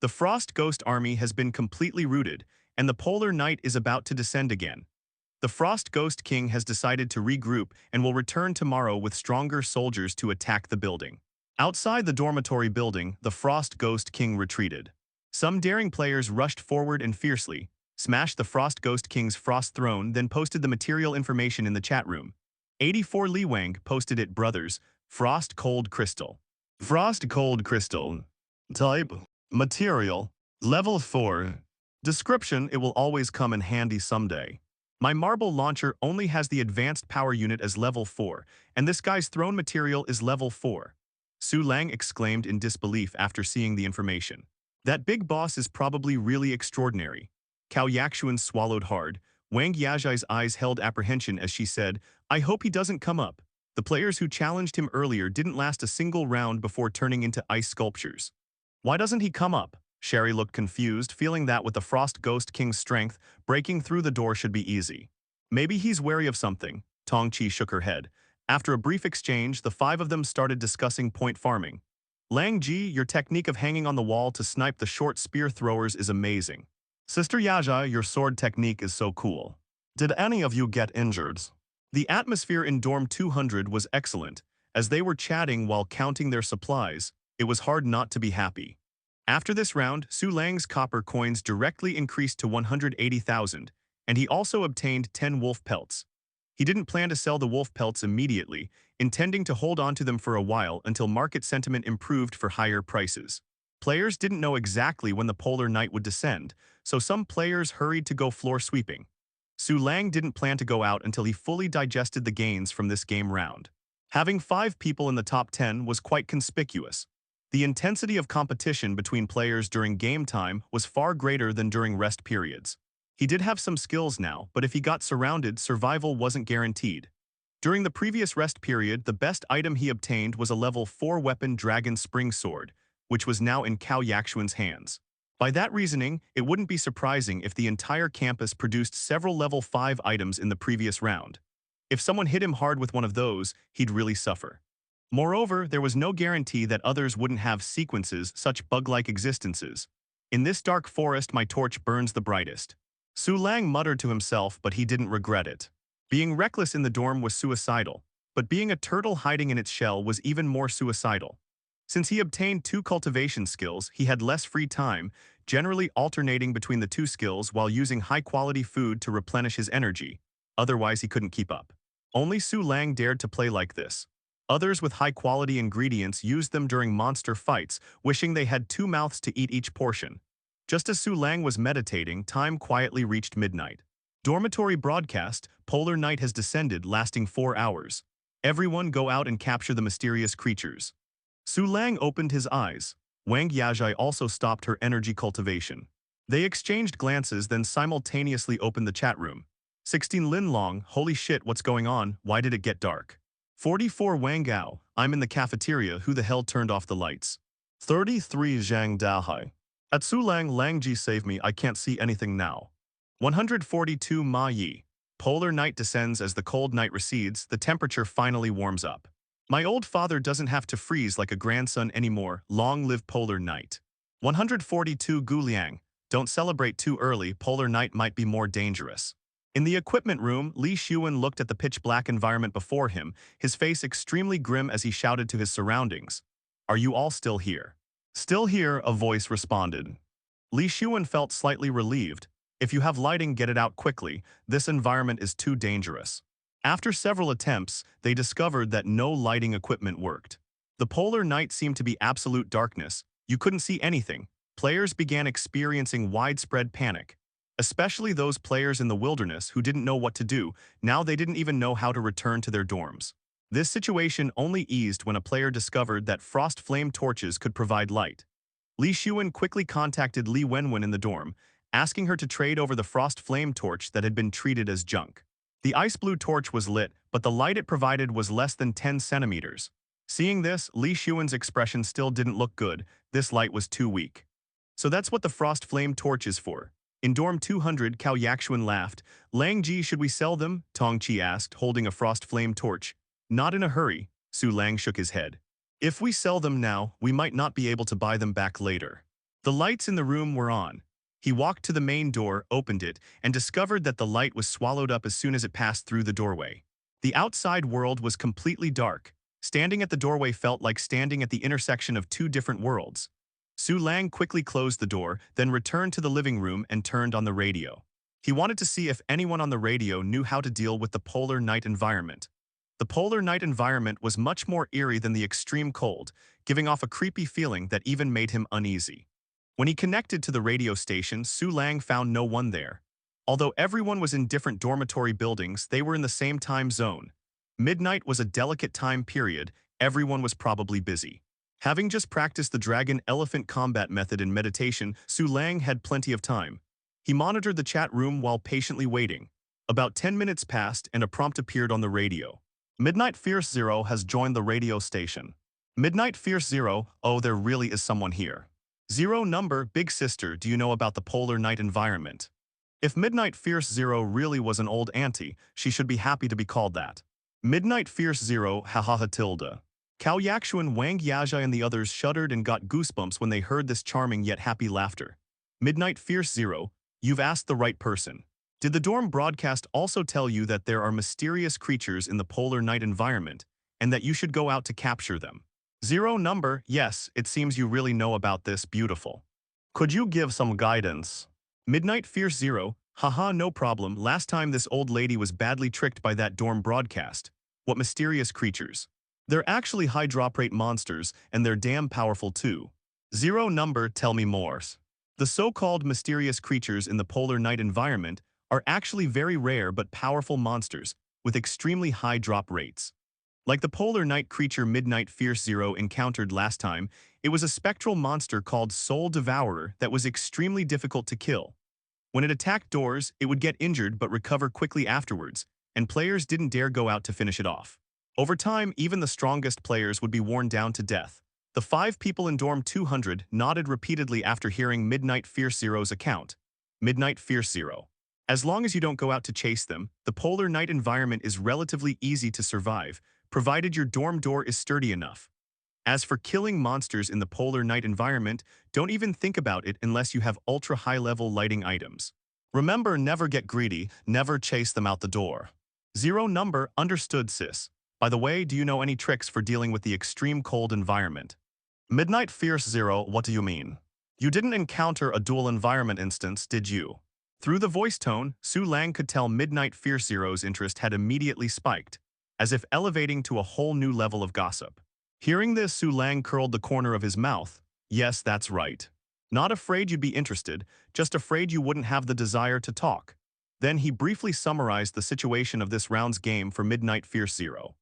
S2: The Frost Ghost Army has been completely routed, and the Polar Night is about to descend again. The Frost Ghost King has decided to regroup and will return tomorrow with stronger soldiers to attack the building. Outside the dormitory building, the Frost Ghost King retreated. Some daring players rushed forward and fiercely smashed the Frost Ghost King's frost throne, then posted the material information in the chat room. 84 Li Wang posted it, brothers, Frost Cold Crystal. Frost Cold Crystal. Type. Material. Level 4. Description: it will always come in handy someday. My marble launcher only has the advanced power unit as level 4, and this guy's throne material is level 4. Su Lang exclaimed in disbelief after seeing the information. That big boss is probably really extraordinary. Cao Yaxuan swallowed hard. Wang Yazhai's eyes held apprehension as she said, "I hope he doesn't come up." The players who challenged him earlier didn't last a single round before turning into ice sculptures. Why doesn't he come up? Sherry looked confused, feeling that with the Frost Ghost King's strength, breaking through the door should be easy. Maybe he's wary of something. Tongqi shook her head. After a brief exchange, the 5 of them started discussing point farming. Lang Ji, your technique of hanging on the wall to snipe the short spear throwers is amazing. Sister Yazha, your sword technique is so cool. Did any of you get injured? The atmosphere in Dorm 200 was excellent. As they were chatting while counting their supplies, it was hard not to be happy. After this round, Su Lang's copper coins directly increased to 180,000, and he also obtained 10 wolf pelts. He didn't plan to sell the wolf pelts immediately, intending to hold on to them for a while until market sentiment improved for higher prices. Players didn't know exactly when the Polar Night would descend, so some players hurried to go floor sweeping. Su Lang didn't plan to go out until he fully digested the gains from this game round. Having 5 people in the top 10 was quite conspicuous. The intensity of competition between players during game time was far greater than during rest periods. He did have some skills now, but if he got surrounded, survival wasn't guaranteed. During the previous rest period, the best item he obtained was a level 4 weapon dragon spring sword, which was now in Cao Yaxuan's hands. By that reasoning, it wouldn't be surprising if the entire campus produced several level 5 items in the previous round. If someone hit him hard with one of those, he'd really suffer. Moreover, there was no guarantee that others wouldn't have sequences, such bug-like existences. In this dark forest, my torch burns the brightest. Su Lang muttered to himself, but he didn't regret it. Being reckless in the dorm was suicidal, but being a turtle hiding in its shell was even more suicidal. Since he obtained 2 cultivation skills, he had less free time, generally alternating between the 2 skills while using high-quality food to replenish his energy. Otherwise, he couldn't keep up. Only Su Lang dared to play like this. Others with high-quality ingredients used them during monster fights, wishing they had 2 mouths to eat each portion. Just as Su Lang was meditating, time quietly reached midnight. Dormitory broadcast, Polar Night has descended, lasting 4 hours. Everyone go out and capture the mysterious creatures. Su Lang opened his eyes. Wang Yazhai also stopped her energy cultivation. They exchanged glances, then simultaneously opened the chat room. 16 Lin Long, holy shit, what's going on? Why did it get dark? 44 Wang Gao, I'm in the cafeteria, who the hell turned off the lights? 33 Zhang Dahai. At Su Lang, Lang Ji save me, I can't see anything now. 142 Ma Yi. Polar night descends as the cold night recedes, the temperature finally warms up. My old father doesn't have to freeze like a grandson anymore, long live Polar Night. 142 Gu Liang. Don't celebrate too early, Polar Night might be more dangerous. In the equipment room, Li Xuan looked at the pitch-black environment before him, his face extremely grim as he shouted to his surroundings. Are you all still here? Still here, a voice responded. Li Xuan felt slightly relieved. If you have lighting, get it out quickly, this environment is too dangerous. After several attempts, they discovered that no lighting equipment worked. The Polar Night seemed to be absolute darkness, you couldn't see anything. players began experiencing widespread panic. Especially those players in the wilderness who didn't know what to do, now they didn't even know how to return to their dorms. This situation only eased when a player discovered that frost flame torches could provide light. Li Xuan quickly contacted Li Wenwen in the dorm, asking her to trade over the frost flame torch that had been treated as junk. The ice blue torch was lit, but the light it provided was less than 10 centimeters. Seeing this, Li Xuan's expression still didn't look good. This light was too weak. So that's what the frost flame torch is for. In dorm 200, Cao Yaxuan laughed. Lang Ji, should we sell them? Tong Qi asked, holding a frost flame torch. Not in a hurry, Su Lang shook his head. If we sell them now, we might not be able to buy them back later. The lights in the room were on. He walked to the main door, opened it, and discovered that the light was swallowed up as soon as it passed through the doorway. The outside world was completely dark. Standing at the doorway felt like standing at the intersection of two different worlds. Su Lang quickly closed the door, then returned to the living room and turned on the radio. He wanted to see if anyone on the radio knew how to deal with the polar night environment. The polar night environment was much more eerie than the extreme cold, giving off a creepy feeling that even made him uneasy. When he connected to the radio station, Su Lang found no one there. Although everyone was in different dormitory buildings, they were in the same time zone. Midnight was a delicate time period, everyone was probably busy. Having just practiced the dragon-elephant combat method in meditation, Su Lang had plenty of time. He monitored the chat room while patiently waiting. About 10 minutes passed and a prompt appeared on the radio. Midnight Fierce Zero has joined the radio station. Midnight Fierce Zero, oh, there really is someone here. Zero number, big sister, do you know about the polar night environment? If Midnight Fierce Zero really was an old auntie, she should be happy to be called that. Midnight Fierce Zero, ha tilde. Cao Yaxuan, Wang Yajai and the others shuddered and got goosebumps when they heard this charming yet happy laughter. Midnight Fierce Zero, you've asked the right person. Did the dorm broadcast also tell you that there are mysterious creatures in the polar night environment, and that you should go out to capture them? Zero number, yes, it seems you really know about this, beautiful. Could you give some guidance? Midnight Fierce Zero, haha, no problem, last time this old lady was badly tricked by that dorm broadcast. What mysterious creatures? They're actually high drop rate monsters, and they're damn powerful too. Zero number, tell me more. The so-called mysterious creatures in the polar night environment are actually very rare but powerful monsters with extremely high drop rates. Like the polar night creature Midnight Fierce Zero encountered last time, it was a spectral monster called Soul Devourer that was extremely difficult to kill. When it attacked doors, it would get injured but recover quickly afterwards, and players didn't dare go out to finish it off. Over time, even the strongest players would be worn down to death. The 5 people in dorm 200 nodded repeatedly after hearing Midnight Fierce Zero's account. Midnight Fierce Zero. As long as you don't go out to chase them, the polar night environment is relatively easy to survive, provided your dorm door is sturdy enough. As for killing monsters in the polar night environment, don't even think about it unless you have ultra-high-level lighting items. Remember, never get greedy, never chase them out the door. Zero number, understood sis. By the way, do you know any tricks for dealing with the extreme cold environment? Midnight Fierce Zero, what do you mean? You didn't encounter a dual environment instance, did you? Through the voice tone, Su Lang could tell Midnight Fierce Zero's interest had immediately spiked, as if elevating to a whole new level of gossip. Hearing this, Su Lang curled the corner of his mouth. Yes, that's right. Not afraid you'd be interested, just afraid you wouldn't have the desire to talk. Then he briefly summarized the situation of this round's game for Midnight Fierce Zero.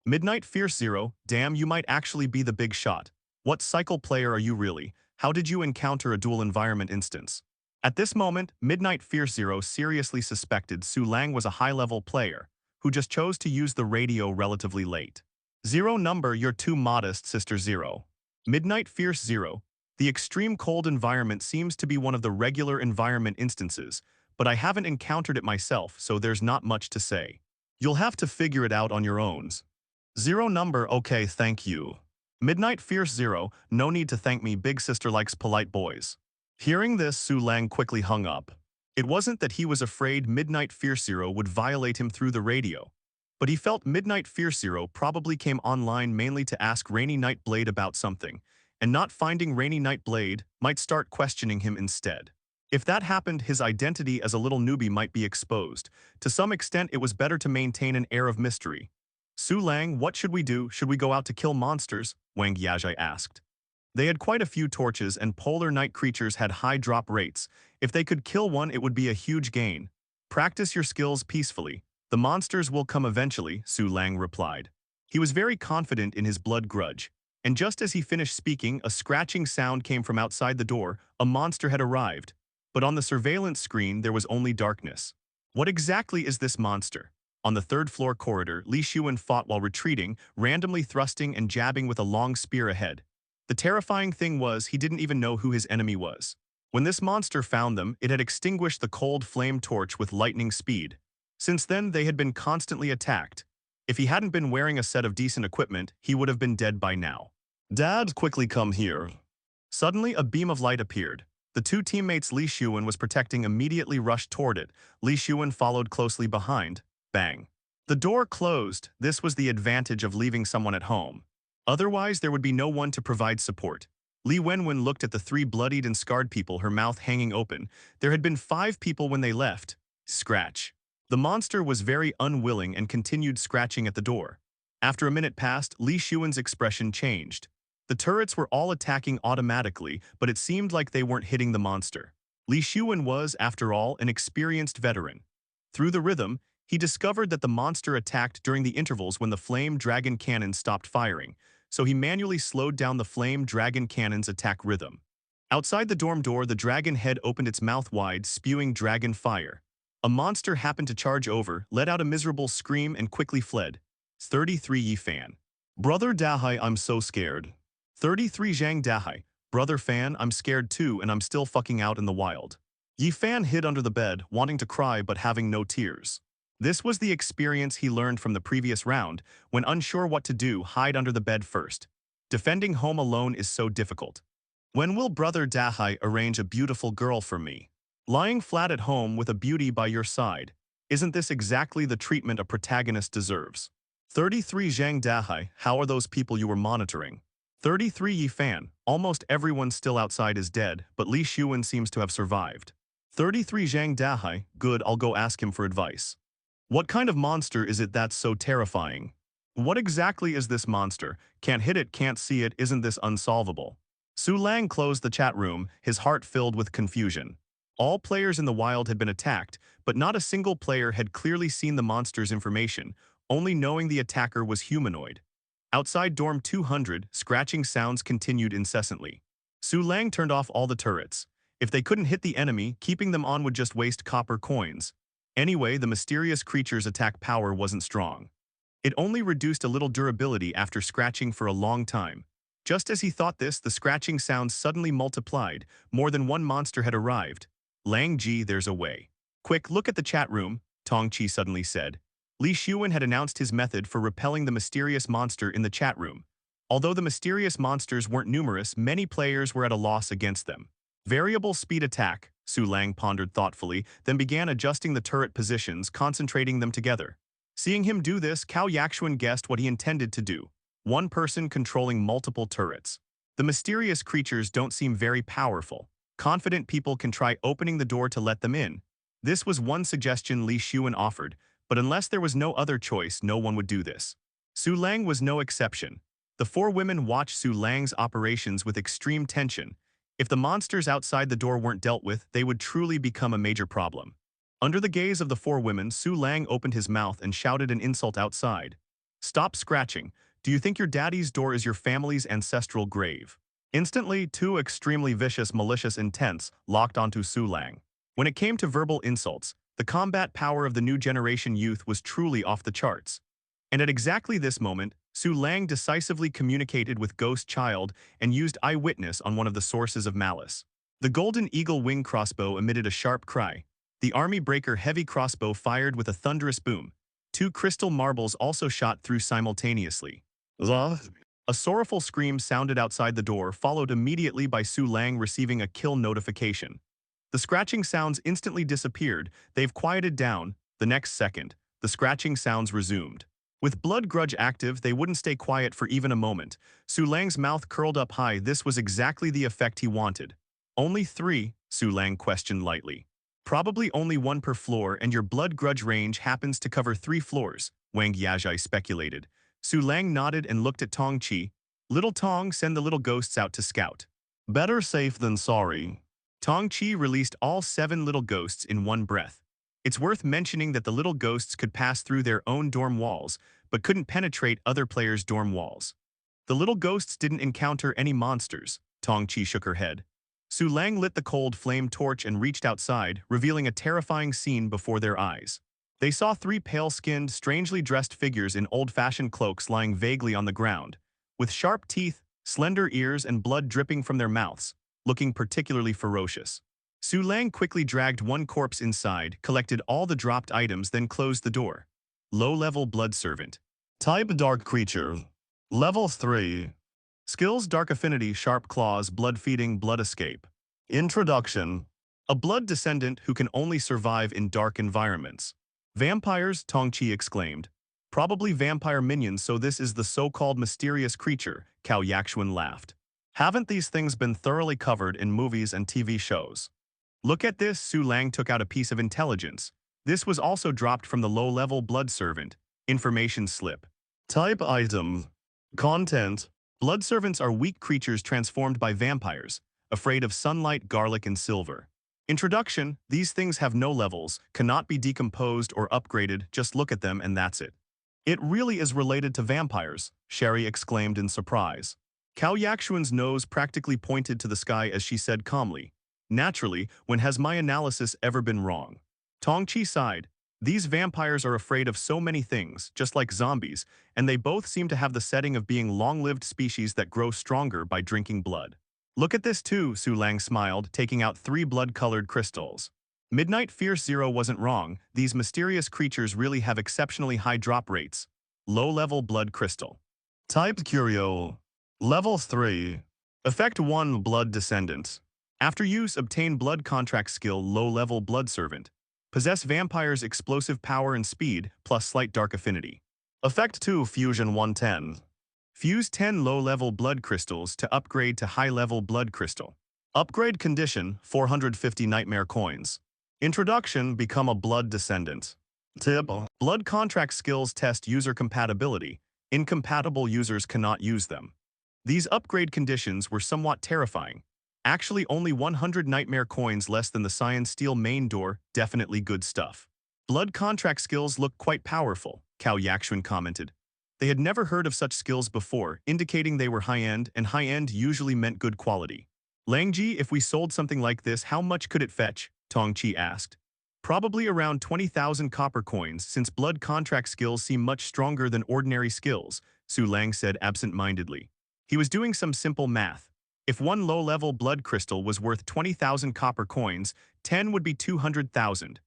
S2: Midnight Fierce Zero, damn, you might actually be the big shot. What cycle player are you really? How did you encounter a dual environment instance? At this moment, Midnight Fierce Zero seriously suspected Su Lang was a high-level player, who just chose to use the radio relatively late. Zero number, you're too modest, Sister Zero. Midnight Fierce Zero. The extreme cold environment seems to be one of the regular environment instances, but I haven't encountered it myself, so there's not much to say. You'll have to figure it out on your own. Zero number, okay, thank you. Midnight Fierce Zero, no need to thank me, big sister likes polite boys. Hearing this, Su Lang quickly hung up. It wasn't that he was afraid Midnight Fierce Zero would violate him through the radio, but he felt Midnight Fierce Zero probably came online mainly to ask Rainy Night Blade about something, and not finding Rainy Night Blade might start questioning him instead. If that happened, his identity as a little newbie might be exposed. To some extent, it was better to maintain an air of mystery. Su Lang, what should we do? Should we go out to kill monsters? Wang Yajai asked. They had quite a few torches and polar night creatures had high drop rates. If they could kill one, it would be a huge gain. Practice your skills peacefully. The monsters will come eventually, Su Lang replied. He was very confident in his blood grudge. And just as he finished speaking, a scratching sound came from outside the door. A monster had arrived. But on the surveillance screen, there was only darkness. What exactly is this monster? On the third-floor corridor, Li Xuan fought while retreating, randomly thrusting and jabbing with a long spear ahead. The terrifying thing was he didn't even know who his enemy was. When this monster found them, it had extinguished the cold flame torch with lightning speed. Since then, they had been constantly attacked. If he hadn't been wearing a set of decent equipment, he would have been dead by now. Dad, quickly come here. Suddenly, a beam of light appeared. The two teammates Li Xuan was protecting immediately rushed toward it. Li Xuan followed closely behind. Bang. The door closed. This was the advantage of leaving someone at home. Otherwise, there would be no one to provide support. Li Wenwen looked at the three bloodied and scarred people, her mouth hanging open. There had been 5 people when they left. Scratch. The monster was very unwilling and continued scratching at the door. After a minute passed, Li Xuan's expression changed. The turrets were all attacking automatically, but it seemed like they weren't hitting the monster. Li Xuan was, after all, an experienced veteran. Through the rhythm, he discovered that the monster attacked during the intervals when the flame dragon cannon stopped firing, so he manually slowed down the flame dragon cannon's attack rhythm. Outside the dorm door, the dragon head opened its mouth wide, spewing dragon fire. A monster happened to charge over, let out a miserable scream, and quickly fled. 33 Yi Fan. Brother Dahai, I'm so scared. 33 Zhang Dahai. Brother Fan, I'm scared too, and I'm still fucking out in the wild. Yi Fan hid under the bed, wanting to cry but having no tears. This was the experience he learned from the previous round. When unsure what to do, hide under the bed first. Defending home alone is so difficult. When will Brother Dahai arrange a beautiful girl for me? Lying flat at home with a beauty by your side. Isn't this exactly the treatment a protagonist deserves? 33 Zhang Dahai, how are those people you were monitoring? 33 Yi Fan, almost everyone still outside is dead, but Li Xuan seems to have survived. 33 Zhang Dahai, good, I'll go ask him for advice. What kind of monster is it that's so terrifying? What exactly is this monster? Can't hit it, can't see it, isn't this unsolvable? Su Lang closed the chat room, his heart filled with confusion. All players in the wild had been attacked, but not a single player had clearly seen the monster's information, only knowing the attacker was humanoid. Outside dorm 200, scratching sounds continued incessantly. Su Lang turned off all the turrets. If they couldn't hit the enemy, keeping them on would just waste copper coins. Anyway, the mysterious creature's attack power wasn't strong. It only reduced a little durability after scratching for a long time. Just as he thought this, the scratching sounds suddenly multiplied. More than one monster had arrived. Lang Ji, there's a way. Quick, look at the chat room, Tong Chi suddenly said. Li Xuan had announced his method for repelling the mysterious monster in the chat room. Although the mysterious monsters weren't numerous, many players were at a loss against them. Variable speed attack, Su Lang pondered thoughtfully, then began adjusting the turret positions, concentrating them together. Seeing him do this, Cao Yaxuan guessed what he intended to do. One person controlling multiple turrets. The mysterious creatures don't seem very powerful. Confident people can try opening the door to let them in. This was one suggestion Li Xuan offered, but unless there was no other choice, no one would do this. Su Lang was no exception. The 4 women watched Su Lang's operations with extreme tension. If the monsters outside the door weren't dealt with, they would truly become a major problem. Under the gaze of the 4 women, Su Lang opened his mouth and shouted an insult outside. Stop scratching. Do you think your daddy's door is your family's ancestral grave? Instantly, 2 extremely vicious, malicious intents locked onto Su Lang. When it came to verbal insults, the combat power of the new generation youth was truly off the charts. And at exactly this moment, Su Lang decisively communicated with Ghost Child and used eyewitness on one of the sources of malice. The Golden Eagle wing crossbow emitted a sharp cry. The Army Breaker heavy crossbow fired with a thunderous boom. 2 crystal marbles also shot through simultaneously. A sorrowful scream sounded outside the door, followed immediately by Su Lang receiving a kill notification. The scratching sounds instantly disappeared. They've quieted down. The next second, the scratching sounds resumed. With blood grudge active, they wouldn't stay quiet for even a moment. Su Lang's mouth curled up high. This was exactly the effect he wanted. Only 3, Su Lang questioned lightly. Probably only 1 per floor, and your blood grudge range happens to cover 3 floors, Wang Yajai speculated. Su Lang nodded and looked at Tong Chi. Little Tong, send the little ghosts out to scout. Better safe than sorry. Tong Chi released all 7 little ghosts in one breath. It's worth mentioning that the little ghosts could pass through their own dorm walls, but couldn't penetrate other players' dorm walls. The little ghosts didn't encounter any monsters. Tong Chi shook her head. Su Lang lit the cold flame torch and reached outside, revealing a terrifying scene before their eyes. They saw 3 pale-skinned, strangely dressed figures in old-fashioned cloaks lying vaguely on the ground, with sharp teeth, slender ears, and blood dripping from their mouths, looking particularly ferocious. Su Lang quickly dragged one corpse inside, collected all the dropped items, then closed the door. Low-level blood servant. Type dark creature. Level 3. Skills dark affinity, sharp claws, blood feeding, blood escape. Introduction. A blood descendant who can only survive in dark environments. Vampires, Tong Chi exclaimed. Probably vampire minions, so this is the so-called mysterious creature, Cao Yaxuan laughed. Haven't these things been thoroughly covered in movies and TV shows? Look at this, Su Lang took out a piece of intelligence. This was also dropped from the low-level blood servant. Information slip. Type item. Content. Blood servants are weak creatures transformed by vampires, afraid of sunlight, garlic, and silver. Introduction. These things have no levels, cannot be decomposed or upgraded, just look at them and that's it. It really is related to vampires, Sherry exclaimed in surprise. Cao Yaxuan's nose practically pointed to the sky as she said calmly, naturally, when has my analysis ever been wrong? Tong Chi sighed. These vampires are afraid of so many things, just like zombies, and they both seem to have the setting of being long-lived species that grow stronger by drinking blood. Look at this too, Su Lang smiled, taking out 3 blood-colored crystals. Midnight Fierce Zero wasn't wrong, these mysterious creatures really have exceptionally high drop rates. Low-level blood crystal. Type Curio. Level 3. Effect 1 Blood Descendant. After use, obtain blood contract skill low-level blood servant. Possess vampires' explosive power and speed, plus slight dark affinity. Effect 2 Fusion 110. Fuse 10 low-level blood crystals to upgrade to high-level blood crystal. Upgrade condition 450 nightmare coins. Introduction, become a blood descendant. Tip. Blood contract skills test user compatibility. Incompatible users cannot use them. These upgrade conditions were somewhat terrifying. Actually only 100 nightmare coins less than the Cyan Steel main door, definitely good stuff. Blood contract skills look quite powerful, Cao Yaxuan commented. They had never heard of such skills before, indicating they were high-end, and high-end usually meant good quality. Langji, if we sold something like this, how much could it fetch? Tong Chi asked. Probably around 20,000 copper coins, since blood contract skills seem much stronger than ordinary skills, Su Lang said absent-mindedly. He was doing some simple math. If one low-level blood crystal was worth 20,000 copper coins, 10 would be 200,000.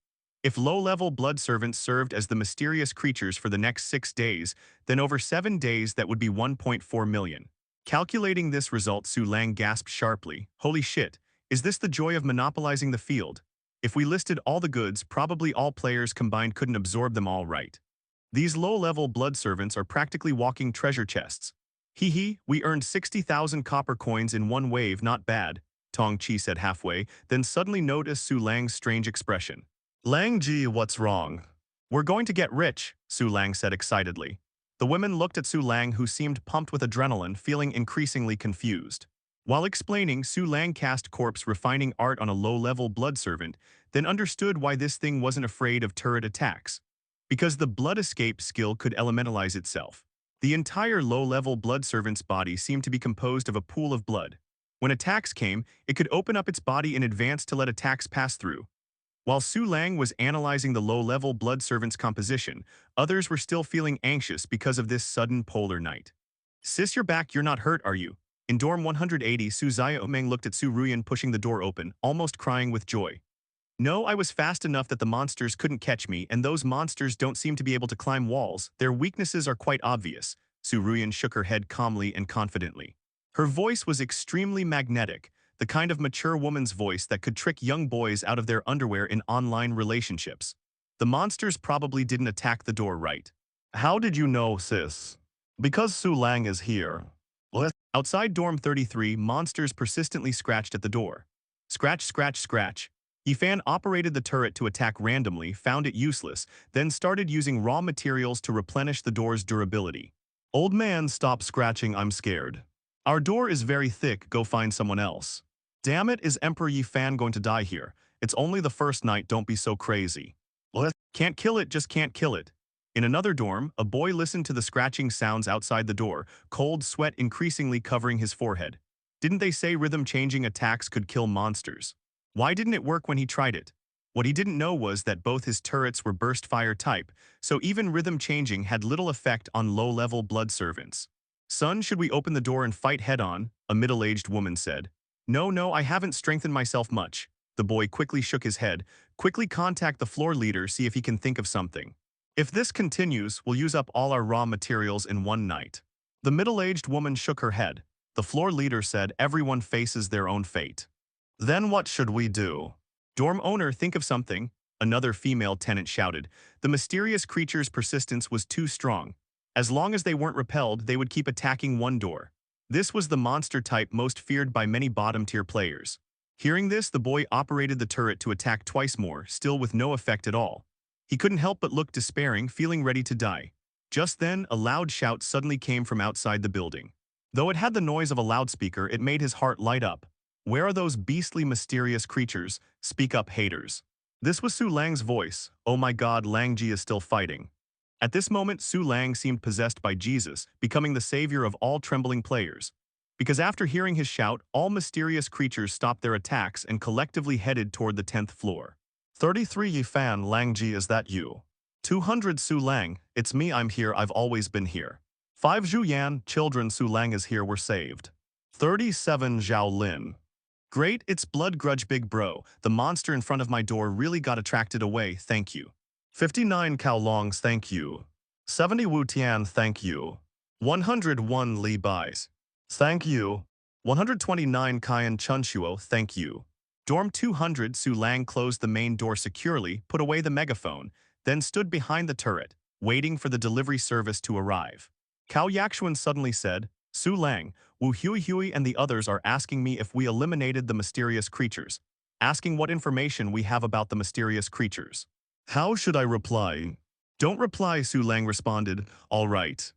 S2: If low-level blood servants served as the mysterious creatures for the next 6 days, then over 7 days that would be 1.4 million. Calculating this result, Su Lang gasped sharply, holy shit, is this the joy of monopolizing the field? If we listed all the goods, probably all players combined couldn't absorb them all right. These low-level blood servants are practically walking treasure chests. Hee hee, we earned 60,000 copper coins in one wave, not bad, Tong Chi said halfway, then suddenly noticed Su Lang's strange expression. Lang Ji, what's wrong? We're going to get rich, Su Lang said excitedly. The women looked at Su Lang, who seemed pumped with adrenaline, feeling increasingly confused. While explaining, Su Lang cast corpse refining art on a low-level blood servant, then understood why this thing wasn't afraid of turret attacks. Because the blood escape skill could elementalize itself. The entire low-level blood servant's body seemed to be composed of a pool of blood. When attacks came, it could open up its body in advance to let attacks pass through. While Su Lang was analyzing the low-level blood servant's composition, others were still feeling anxious because of this sudden polar night. Sis, you're back, you're not hurt, are you? In dorm 180, Su Xiaomeng looked at Su Ruyan pushing the door open, almost crying with joy. No, I was fast enough that the monsters couldn't catch me, and those monsters don't seem to be able to climb walls. Their weaknesses are quite obvious. Su Ruyan shook her head calmly and confidently. Her voice was extremely magnetic, the kind of mature woman's voice that could trick young boys out of their underwear in online relationships. The monsters probably didn't attack the door right. How did you know, sis? Because Su Lang is here. Outside dorm 33, monsters persistently scratched at the door. Scratch, scratch, scratch. Yifan operated the turret to attack randomly, found it useless, then started using raw materials to replenish the door's durability. Old man, stop scratching, I'm scared. Our door is very thick, go find someone else. Damn it, is Emperor Yi Fan going to die here? It's only the first night, don't be so crazy. What? Can't kill it, just can't kill it. In another dorm, a boy listened to the scratching sounds outside the door, cold sweat increasingly covering his forehead. Didn't they say rhythm-changing attacks could kill monsters? Why didn't it work when he tried it? What he didn't know was that both his turrets were burst fire type, so even rhythm-changing had little effect on low-level blood servants. Son, should we open the door and fight head-on? A middle-aged woman said. No, I haven't strengthened myself much. The boy quickly shook his head. Quickly contact the floor leader, see if he can think of something. If this continues, we'll use up all our raw materials in one night. The middle-aged woman shook her head. The floor leader said everyone faces their own fate. Then what should we do? Dorm owner, think of something. Another female tenant shouted. The mysterious creature's persistence was too strong. As long as they weren't repelled, they would keep attacking one door. This was the monster type most feared by many bottom-tier players. Hearing this, the boy operated the turret to attack twice more, still with no effect at all. He couldn't help but look despairing, feeling ready to die. Just then, a loud shout suddenly came from outside the building. Though it had the noise of a loudspeaker, it made his heart light up. Where are those beastly mysterious creatures? Speak up, haters. This was Su Lang's voice. Oh my god, Lang Ji is still fighting. At this moment, Su Lang seemed possessed by Jesus, becoming the savior of all trembling players. Because after hearing his shout, all mysterious creatures stopped their attacks and collectively headed toward the 10th floor. 33 Yi Fan, Lang Ji, is that you? 200 Su Lang, it's me, I'm here, I've always been here. 5 Zhu Yan, children, Su Lang is here, we're saved. 37 Zhao Lin. Great, it's Blood Grudge Big Bro, the monster in front of my door really got attracted away, thank you. 59 Cao Longs, thank you. 70 Wu Tian, thank you. 101 Li Bais. Thank you. 129 Kayan Chunshuo, thank you. Dorm 200 Su Lang closed the main door securely, put away the megaphone, then stood behind the turret, waiting for the delivery service to arrive. Cao Yakshuan suddenly said, Su Lang, Wu Hui and the others are asking me if we eliminated the mysterious creatures, asking what information we have about the mysterious creatures. How should I reply? Don't reply, Su Lang responded, all right.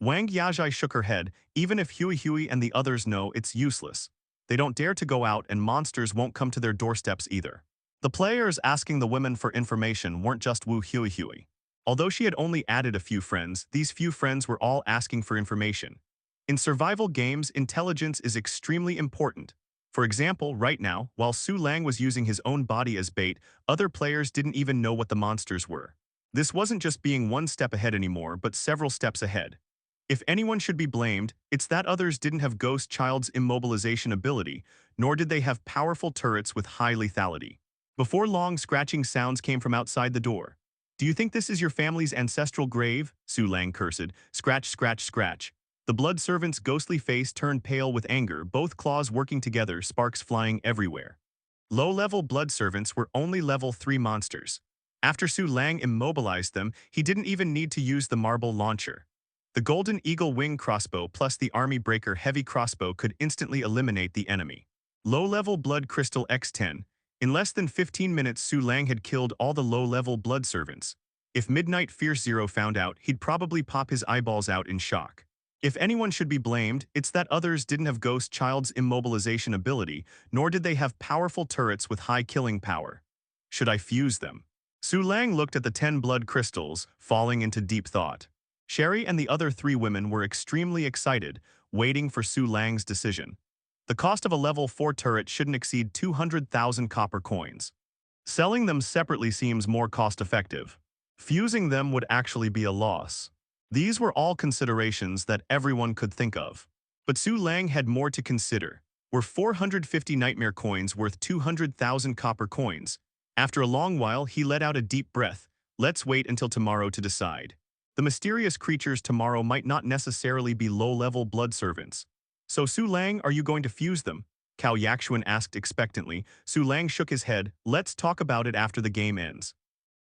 S2: Wang Yajai shook her head, even if Hui and the others know, it's useless. They don't dare to go out and monsters won't come to their doorsteps either. The players asking the women for information weren't just Wu Hui. Although she had only added a few friends, these few friends were all asking for information. In survival games, intelligence is extremely important. For example, right now, while Su Lang was using his own body as bait, other players didn't even know what the monsters were. This wasn't just being one step ahead anymore, but several steps ahead. If anyone should be blamed, it's that others didn't have Ghost Child's immobilization ability, nor did they have powerful turrets with high lethality. Before long, scratching sounds came from outside the door. Do you think this is your family's ancestral grave? Su Lang cursed. Scratch, scratch, scratch. The blood servant's ghostly face turned pale with anger, both claws working together, sparks flying everywhere. Low-level blood servants were only level 3 monsters. After Su Lang immobilized them, he didn't even need to use the marble launcher. The Golden Eagle Wing crossbow plus the Army Breaker heavy crossbow could instantly eliminate the enemy. Low-level Blood Crystal X10. In less than 15 minutes, Su Lang had killed all the low-level blood servants. If Midnight Fierce Zero found out, he'd probably pop his eyeballs out in shock. If anyone should be blamed, it's that others didn't have Ghost Child's immobilization ability, nor did they have powerful turrets with high killing power. Should I fuse them? Su Lang looked at the 10 blood crystals, falling into deep thought. Sherry and the other 3 women were extremely excited, waiting for Su Lang's decision. The cost of a level 4 turret shouldn't exceed 200,000 copper coins. Selling them separately seems more cost-effective. Fusing them would actually be a loss. These were all considerations that everyone could think of. But Su Lang had more to consider. Were 450 nightmare coins worth 200,000 copper coins? After a long while, he let out a deep breath. Let's wait until tomorrow to decide. The mysterious creatures tomorrow might not necessarily be low-level blood servants. So Su Lang, are you going to fuse them? Cao Yakshuan asked expectantly. Su Lang shook his head. Let's talk about it after the game ends.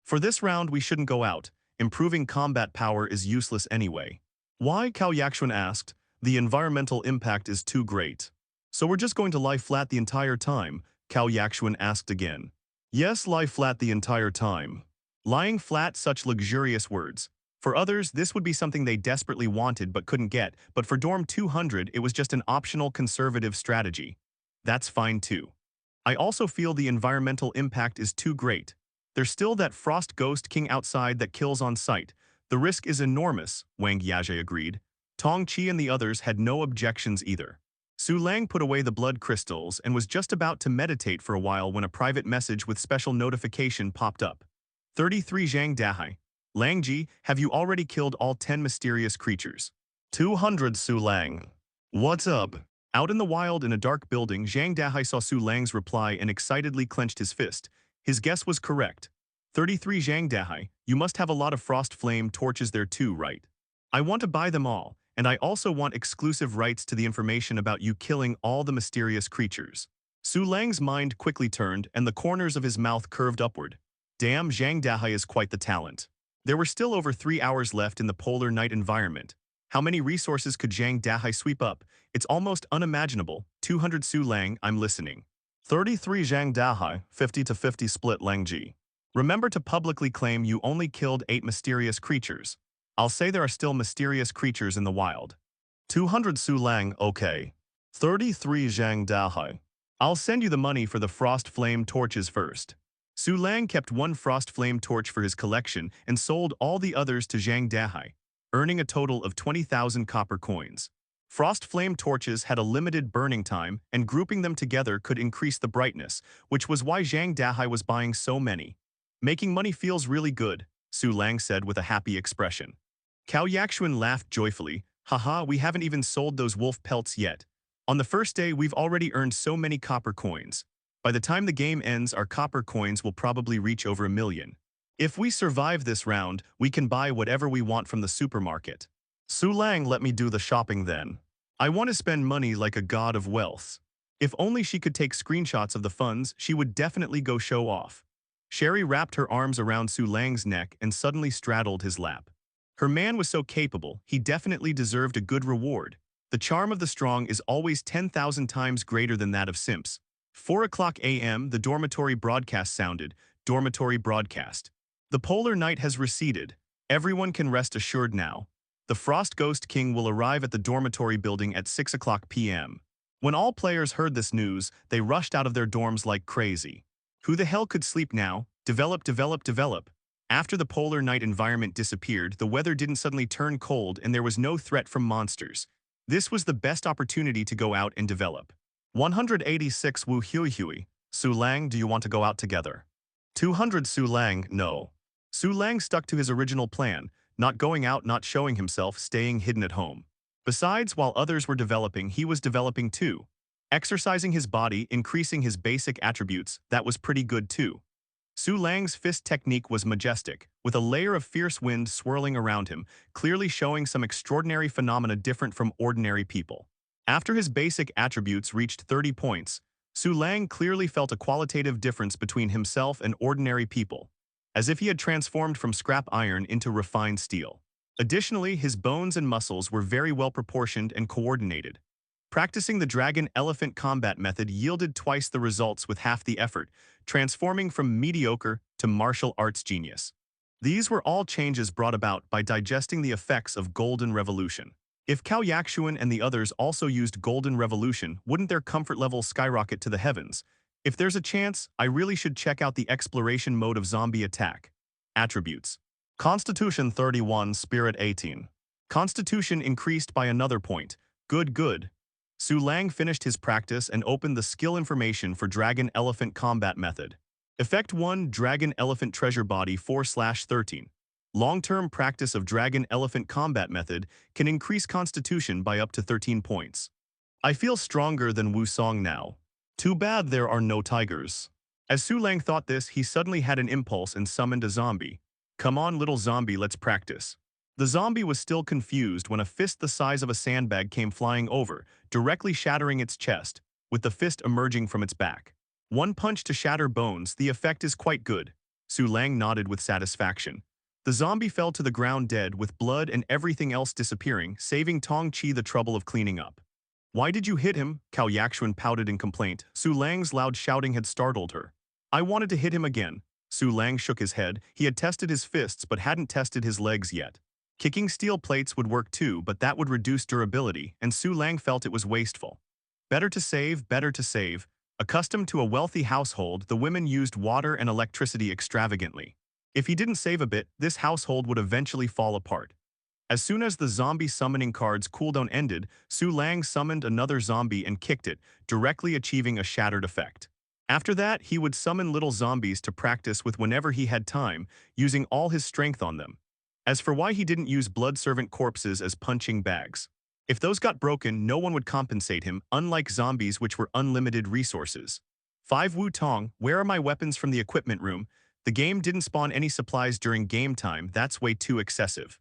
S2: For this round, we shouldn't go out. Improving combat power is useless anyway. Why? Cao Yakshuan asked. The environmental impact is too great. So we're just going to lie flat the entire time? Cao Yakshuan asked again. Yes, lie flat the entire time. Lying flat, such luxurious words. For others, this would be something they desperately wanted but couldn't get, but for Dorm 200, it was just an optional conservative strategy. That's fine too. I also feel the environmental impact is too great. There's still that Frost Ghost King outside that kills on sight. The risk is enormous, Wang Yaje agreed. Tong Chi and the others had no objections either. Su Lang put away the blood crystals and was just about to meditate for a while when a private message with special notification popped up. 33 Zhang Dahai. Lang Ji, have you already killed all 10 mysterious creatures? 200 Su Lang. What's up? Out in the wild in a dark building, Zhang Dahai saw Su Lang's reply and excitedly clenched his fist. His guess was correct. 33 Zhang Dahai, you must have a lot of frost flame torches there too, right? I want to buy them all, and I also want exclusive rights to the information about you killing all the mysterious creatures. Su Lang's mind quickly turned and the corners of his mouth curved upward. Damn, Zhang Dahai is quite the talent. There were still over 3 hours left in the polar night environment. How many resources could Zhang Dahai sweep up? It's almost unimaginable. 200 Su Lang, I'm listening. 33 Zhang Dahai, 50 to 50 split Lang Ji. Remember to publicly claim you only killed 8 mysterious creatures. I'll say there are still mysterious creatures in the wild. 200 Su Lang, okay. 33 Zhang Dahai. I'll send you the money for the frost flame torches first. Su Lang kept one frost flame torch for his collection and sold all the others to Zhang Dahai, earning a total of 20,000 copper coins. Frost flame torches had a limited burning time, and grouping them together could increase the brightness, which was why Zhang Dahai was buying so many. Making money feels really good, Su Lang said with a happy expression. Cao Yaxuan laughed joyfully. Haha, we haven't even sold those wolf pelts yet. On the first day, we've already earned so many copper coins. By the time the game ends, our copper coins will probably reach over 1 million. If we survive this round, we can buy whatever we want from the supermarket. Su Lang let me do the shopping then. I want to spend money like a god of wealth. If only she could take screenshots of the funds, she would definitely go show off. Sherry wrapped her arms around Su Lang's neck and suddenly straddled his lap. Her man was so capable, he definitely deserved a good reward. The charm of the strong is always 10,000 times greater than that of simps. 4:00 a.m. the dormitory broadcast sounded. Dormitory broadcast. The polar night has receded. Everyone can rest assured now. The Frost Ghost King will arrive at the dormitory building at 6:00 p.m. When all players heard this news, they rushed out of their dorms like crazy. Who the hell could sleep now? Develop. After the polar night environment disappeared, the weather didn't suddenly turn cold and there was no threat from monsters. This was the best opportunity to go out and develop. 186 Wu Hui. Su Lang, do you want to go out together? 200 Su Lang, no. Su Lang stuck to his original plan, not going out, not showing himself, staying hidden at home. Besides, while others were developing, he was developing too. Exercising his body, increasing his basic attributes, that was pretty good too. Su Lang's fist technique was majestic, with a layer of fierce wind swirling around him, clearly showing some extraordinary phenomena different from ordinary people. After his basic attributes reached 30 points, Su Lang clearly felt a qualitative difference between himself and ordinary people, as if he had transformed from scrap iron into refined steel. Additionally, his bones and muscles were very well proportioned and coordinated. Practicing the dragon-elephant combat method yielded twice the results with half the effort, transforming from mediocre to martial arts genius. These were all changes brought about by digesting the effects of Golden Revolution. If Cao Yaxuan and the others also used Golden Revolution, wouldn't their comfort level skyrocket to the heavens? If there's a chance, I really should check out the exploration mode of zombie attack. Attributes. Constitution 31, Spirit 18. Constitution increased by another point. Good. Su Lang finished his practice and opened the skill information for Dragon Elephant Combat Method. Effect 1, Dragon Elephant Treasure Body 4/13. Long-term practice of Dragon Elephant Combat Method can increase Constitution by up to 13 points. I feel stronger than Wu Song now. Too bad there are no tigers. As Su Lang thought this, he suddenly had an impulse and summoned a zombie. Come on, little zombie, let's practice. The zombie was still confused when a fist the size of a sandbag came flying over, directly shattering its chest, with the fist emerging from its back. One punch to shatter bones, the effect is quite good. Su Lang nodded with satisfaction. The zombie fell to the ground dead with blood and everything else disappearing, saving Tong Chi the trouble of cleaning up. Why did you hit him? Cao Yaxuan pouted in complaint. Su Lang's loud shouting had startled her. I wanted to hit him again. Su Lang shook his head. He had tested his fists but hadn't tested his legs yet. Kicking steel plates would work too, but that would reduce durability, and Su Lang felt it was wasteful. Better to save, better to save. Accustomed to a wealthy household, the women used water and electricity extravagantly. If he didn't save a bit, this household would eventually fall apart. As soon as the zombie summoning card's cooldown ended, Su Lang summoned another zombie and kicked it, directly achieving a shattered effect. After that, he would summon little zombies to practice with whenever he had time, using all his strength on them. As for why he didn't use blood servant corpses as punching bags. If those got broken, no one would compensate him, unlike zombies which were unlimited resources. 5 Wu Tong, where are my weapons from the equipment room? The game didn't spawn any supplies during game time, that's way too excessive.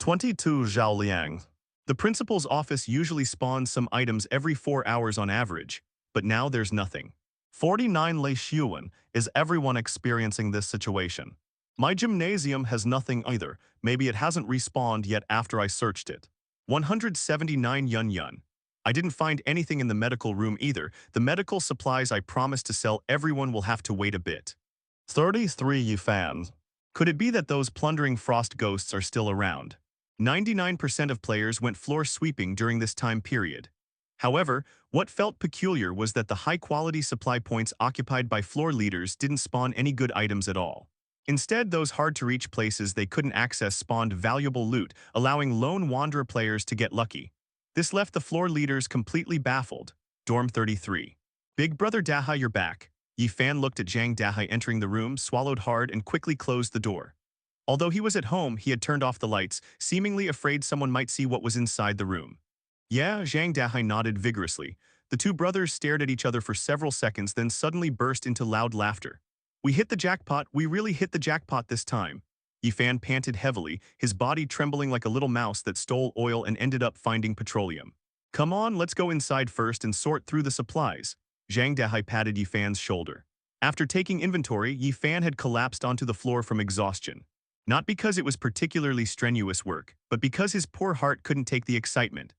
S2: 22 Zhao Liang. The principal's office usually spawns some items every 4 hours on average, but now there's nothing. 49 Lei Xuan, is everyone experiencing this situation? My gymnasium has nothing either, maybe it hasn't respawned yet after I searched it. 179 Yun Yun. I didn't find anything in the medical room either, the medical supplies I promised to sell everyone will have to wait a bit. 33 Yufan. Could it be that those plundering frost ghosts are still around? 99% of players went floor sweeping during this time period. However, what felt peculiar was that the high-quality supply points occupied by floor leaders didn't spawn any good items at all. Instead, those hard-to-reach places they couldn't access spawned valuable loot, allowing lone wanderer players to get lucky. This left the floor leaders completely baffled. Dorm 33. Big Brother Dahai, you're back. Yi Fan looked at Zhang Dahai entering the room, swallowed hard, and quickly closed the door. Although he was at home, he had turned off the lights, seemingly afraid someone might see what was inside the room. Yeah, Zhang Dahai nodded vigorously. The two brothers stared at each other for several seconds, then suddenly burst into loud laughter. We hit the jackpot, we really hit the jackpot this time. Yi Fan panted heavily, his body trembling like a little mouse that stole oil and ended up finding petroleum. Come on, let's go inside first and sort through the supplies. Zhang Dahai patted Yi Fan's shoulder. After taking inventory, Yi Fan had collapsed onto the floor from exhaustion. Not because it was particularly strenuous work, but because his poor heart couldn't take the excitement.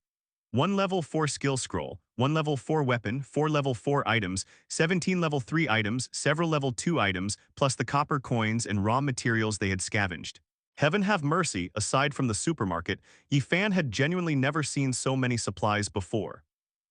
S2: 1 level 4 skill scroll, 1 level 4 weapon, 4 level 4 items, 17 level 3 items, several level 2 items, plus the copper coins and raw materials they had scavenged. Heaven have mercy, aside from the supermarket, Yi Fan had genuinely never seen so many supplies before.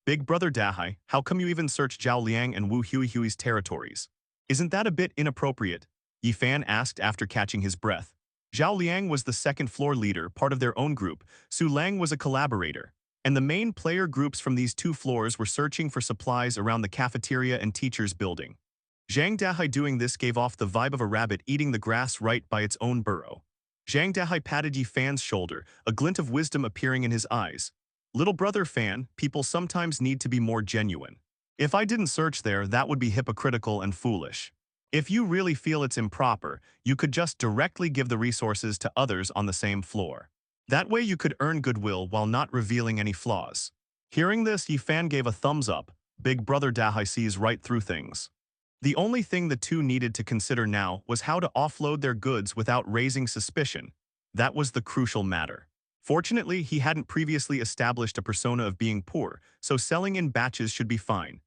S2: Big Brother Dahai, how come you even searched Zhao Liang and Wu Hui's territories? Isn't that a bit inappropriate? Yi Fan asked after catching his breath. Zhao Liang was the second floor leader, part of their own group. Su Lang was a collaborator. And the main player groups from these two floors were searching for supplies around the cafeteria and teachers' building. Zhang Dahai doing this gave off the vibe of a rabbit eating the grass right by its own burrow. Zhang Dahai patted Yi Fan's shoulder, a glint of wisdom appearing in his eyes. Little brother Fan, people sometimes need to be more genuine. If I didn't search there, that would be hypocritical and foolish. If you really feel it's improper, you could just directly give the resources to others on the same floor. That way you could earn goodwill while not revealing any flaws. Hearing this, Yi Fan gave a thumbs up. Big Brother Dahai sees right through things. The only thing the two needed to consider now was how to offload their goods without raising suspicion. That was the crucial matter. Fortunately, he hadn't previously established a persona of being poor, so selling in batches should be fine.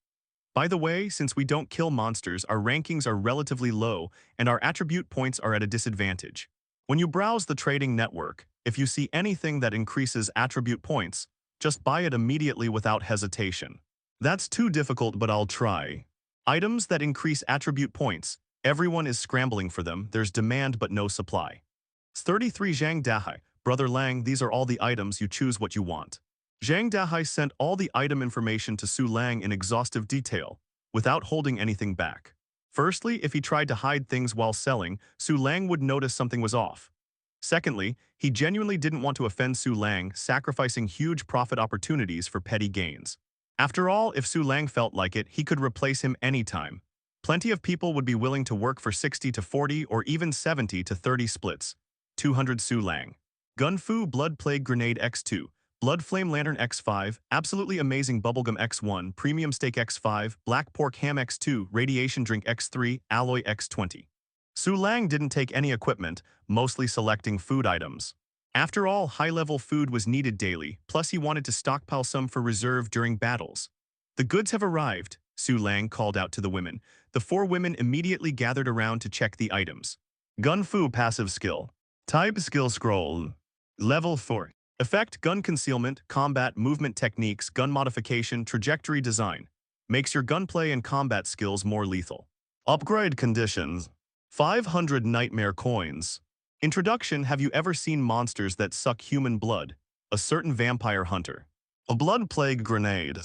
S2: By the way, since we don't kill monsters, our rankings are relatively low and our attribute points are at a disadvantage. When you browse the trading network, if you see anything that increases attribute points, just buy it immediately without hesitation. That's too difficult, but I'll try. Items that increase attribute points, everyone is scrambling for them, there's demand but no supply. 33 Zhang Dahai, Brother Lang, these are all the items, you choose what you want. Zhang Dahai sent all the item information to Su Lang in exhaustive detail, without holding anything back. Firstly, if he tried to hide things while selling, Su Lang would notice something was off. Secondly, he genuinely didn't want to offend Su Lang, sacrificing huge profit opportunities for petty gains. After all, if Su Lang felt like it, he could replace him anytime. Plenty of people would be willing to work for 60 to 40 or even 70 to 30 splits. 200 Su Lang. Gun Fu Blood Plague Grenade X2. Blood Flame Lantern X5, Absolutely Amazing Bubblegum X1, Premium Steak X5, Black Pork Ham X2, Radiation Drink X3, Alloy X20. Su Lang didn't take any equipment, mostly selecting food items. After all, high-level food was needed daily, plus he wanted to stockpile some for reserve during battles. The goods have arrived, Su Lang called out to the women. The 4 women immediately gathered around to check the items. Gun Fu passive skill. Type skill scroll. Level 4. Effect, gun concealment, combat, movement techniques, gun modification, trajectory design. Makes your gunplay and combat skills more lethal. Upgrade conditions. 500 nightmare coins. Introduction, have you ever seen monsters that suck human blood? A certain vampire hunter. A blood plague grenade.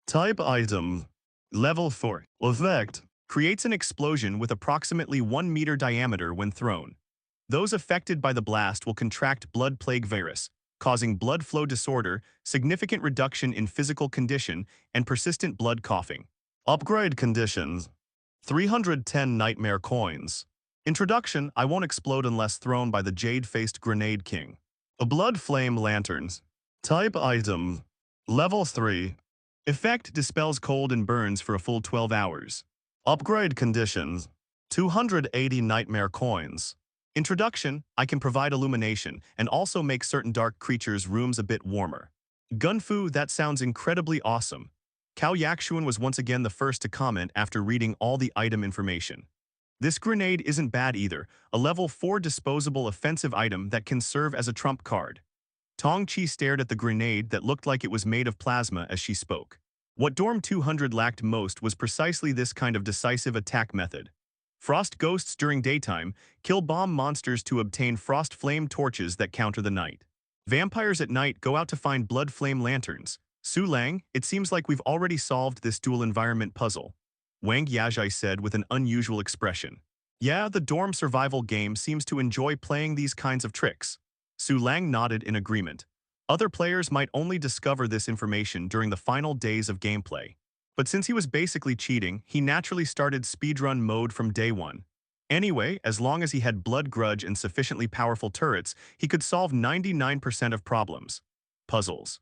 S2: Type item. Level 4. Effect. Creates an explosion with approximately 1 meter diameter when thrown. Those affected by the blast will contract blood plague virus, causing blood flow disorder, significant reduction in physical condition, and persistent blood coughing. Upgrade conditions. 310 nightmare coins. Introduction, I won't explode unless thrown by the jade-faced grenade king. A blood flame lanterns. Type item. Level 3. Effect, dispels cold and burns for a full 12 hours. Upgrade conditions. 280 nightmare coins. Introduction, I can provide illumination and also make certain dark creatures' rooms a bit warmer. Gunfu, that sounds incredibly awesome. Cao Yakshuan was once again the first to comment after reading all the item information. This grenade isn't bad either, a level 4 disposable offensive item that can serve as a trump card. Tong Chi stared at the grenade that looked like it was made of plasma as she spoke. What Dorm 200 lacked most was precisely this kind of decisive attack method. Frost ghosts during daytime kill bomb monsters to obtain frost flame torches that counter the night. Vampires at night go out to find blood flame lanterns. Su Lang, it seems like we've already solved this dual environment puzzle. Wang Yajai said with an unusual expression. Yeah, the dorm survival game seems to enjoy playing these kinds of tricks. Su Lang nodded in agreement. Other players might only discover this information during the final days of gameplay. But since he was basically cheating, he naturally started speedrun mode from day one. Anyway, as long as he had blood grudge and sufficiently powerful turrets, he could solve 99% of problems. Puzzles.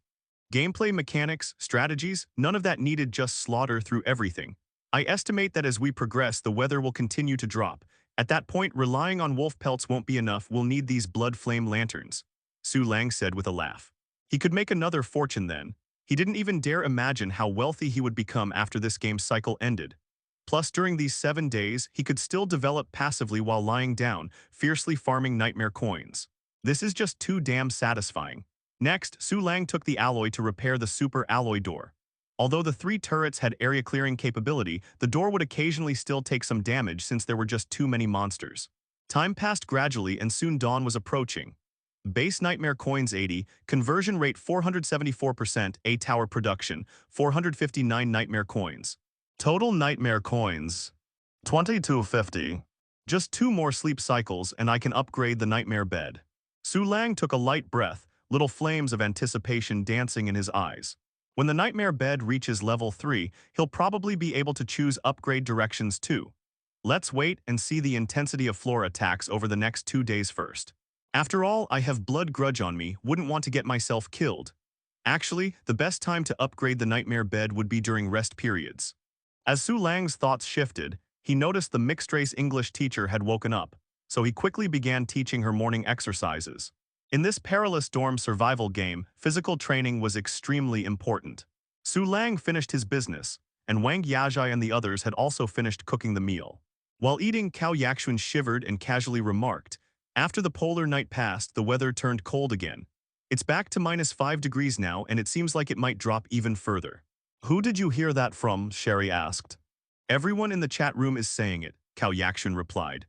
S2: Gameplay mechanics, strategies, none of that needed, just slaughter through everything. I estimate that as we progress, the weather will continue to drop. At that point, relying on wolf pelts won't be enough, we'll need these blood flame lanterns. Su Lang said with a laugh. He could make another fortune then. He didn't even dare imagine how wealthy he would become after this game cycle ended. Plus, during these 7 days, he could still develop passively while lying down, fiercely farming nightmare coins. This is just too damn satisfying. Next, Su Lang took the alloy to repair the super alloy door. Although the 3 turrets had area clearing capability, the door would occasionally still take some damage since there were just too many monsters. Time passed gradually and soon dawn was approaching. Base Nightmare Coins 80, conversion rate 474%, A-Tower production, 459 Nightmare Coins. Total Nightmare Coins, 2250. Just 2 more sleep cycles and I can upgrade the Nightmare Bed. Su Lang took a light breath, little flames of anticipation dancing in his eyes. When the Nightmare Bed reaches level 3, he'll probably be able to choose upgrade directions too. Let's wait and see the intensity of floor attacks over the next 2 days first. After all, I have blood grudge on me, wouldn't want to get myself killed. Actually, the best time to upgrade the Nightmare Bed would be during rest periods. As Su Lang's thoughts shifted, he noticed the mixed-race English teacher had woken up, so he quickly began teaching her morning exercises. In this perilous dorm survival game, physical training was extremely important. Su Lang finished his business, and Wang Yajai and the others had also finished cooking the meal. While eating, Cao Yakshuan shivered and casually remarked, after the polar night passed, the weather turned cold again. It's back to -5 degrees now, and it seems like it might drop even further. Who did you hear that from? Sherry asked. Everyone in the chat room is saying it, Cao Yakshuan replied.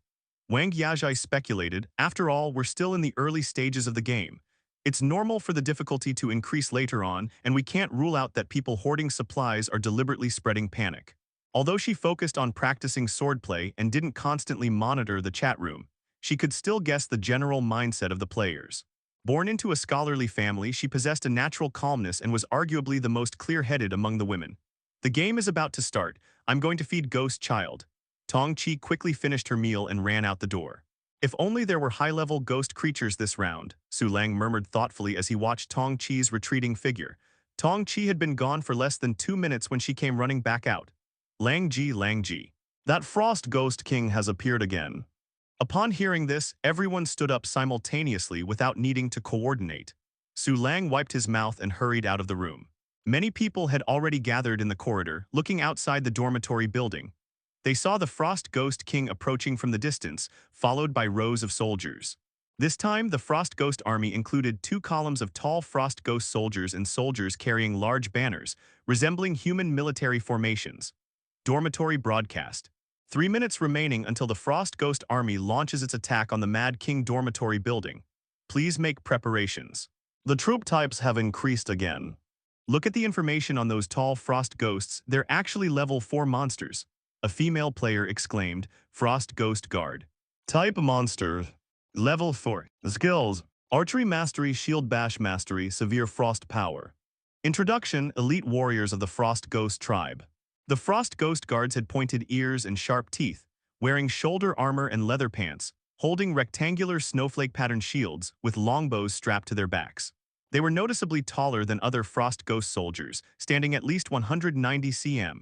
S2: Wang Yajai speculated, after all, we're still in the early stages of the game. It's normal for the difficulty to increase later on, and we can't rule out that people hoarding supplies are deliberately spreading panic. Although she focused on practicing swordplay and didn't constantly monitor the chat room, she could still guess the general mindset of the players. Born into a scholarly family, she possessed a natural calmness and was arguably the most clear-headed among the women. The game is about to start. I'm going to feed Ghost Child. Tong Chi quickly finished her meal and ran out the door. If only there were high-level ghost creatures this round, Su Lang murmured thoughtfully as he watched Tong Chi's retreating figure. Tong Chi had been gone for less than 2 minutes when she came running back out. Lang Ji. That Frost Ghost King has appeared again. Upon hearing this, everyone stood up simultaneously without needing to coordinate. Su Lang wiped his mouth and hurried out of the room. Many people had already gathered in the corridor, looking outside the dormitory building. They saw the Frost Ghost King approaching from the distance, followed by rows of soldiers. This time, the Frost Ghost army included 2 columns of tall Frost Ghost soldiers and soldiers carrying large banners, resembling human military formations. Dormitory broadcast. 3 minutes remaining until the Frost Ghost army launches its attack on the Mad King dormitory building. Please make preparations. The troop types have increased again. Look at the information on those tall Frost Ghosts, they're actually level 4 monsters. A female player exclaimed, Frost Ghost Guard. Type monster. Level 4. Skills. Archery Mastery, Shield Bash Mastery, Severe Frost Power. Introduction, Elite Warriors of the Frost Ghost Tribe. The Frost Ghost Guards had pointed ears and sharp teeth, wearing shoulder armor and leather pants, holding rectangular snowflake-patterned shields with longbows strapped to their backs. They were noticeably taller than other Frost Ghost soldiers, standing at least 190 cm.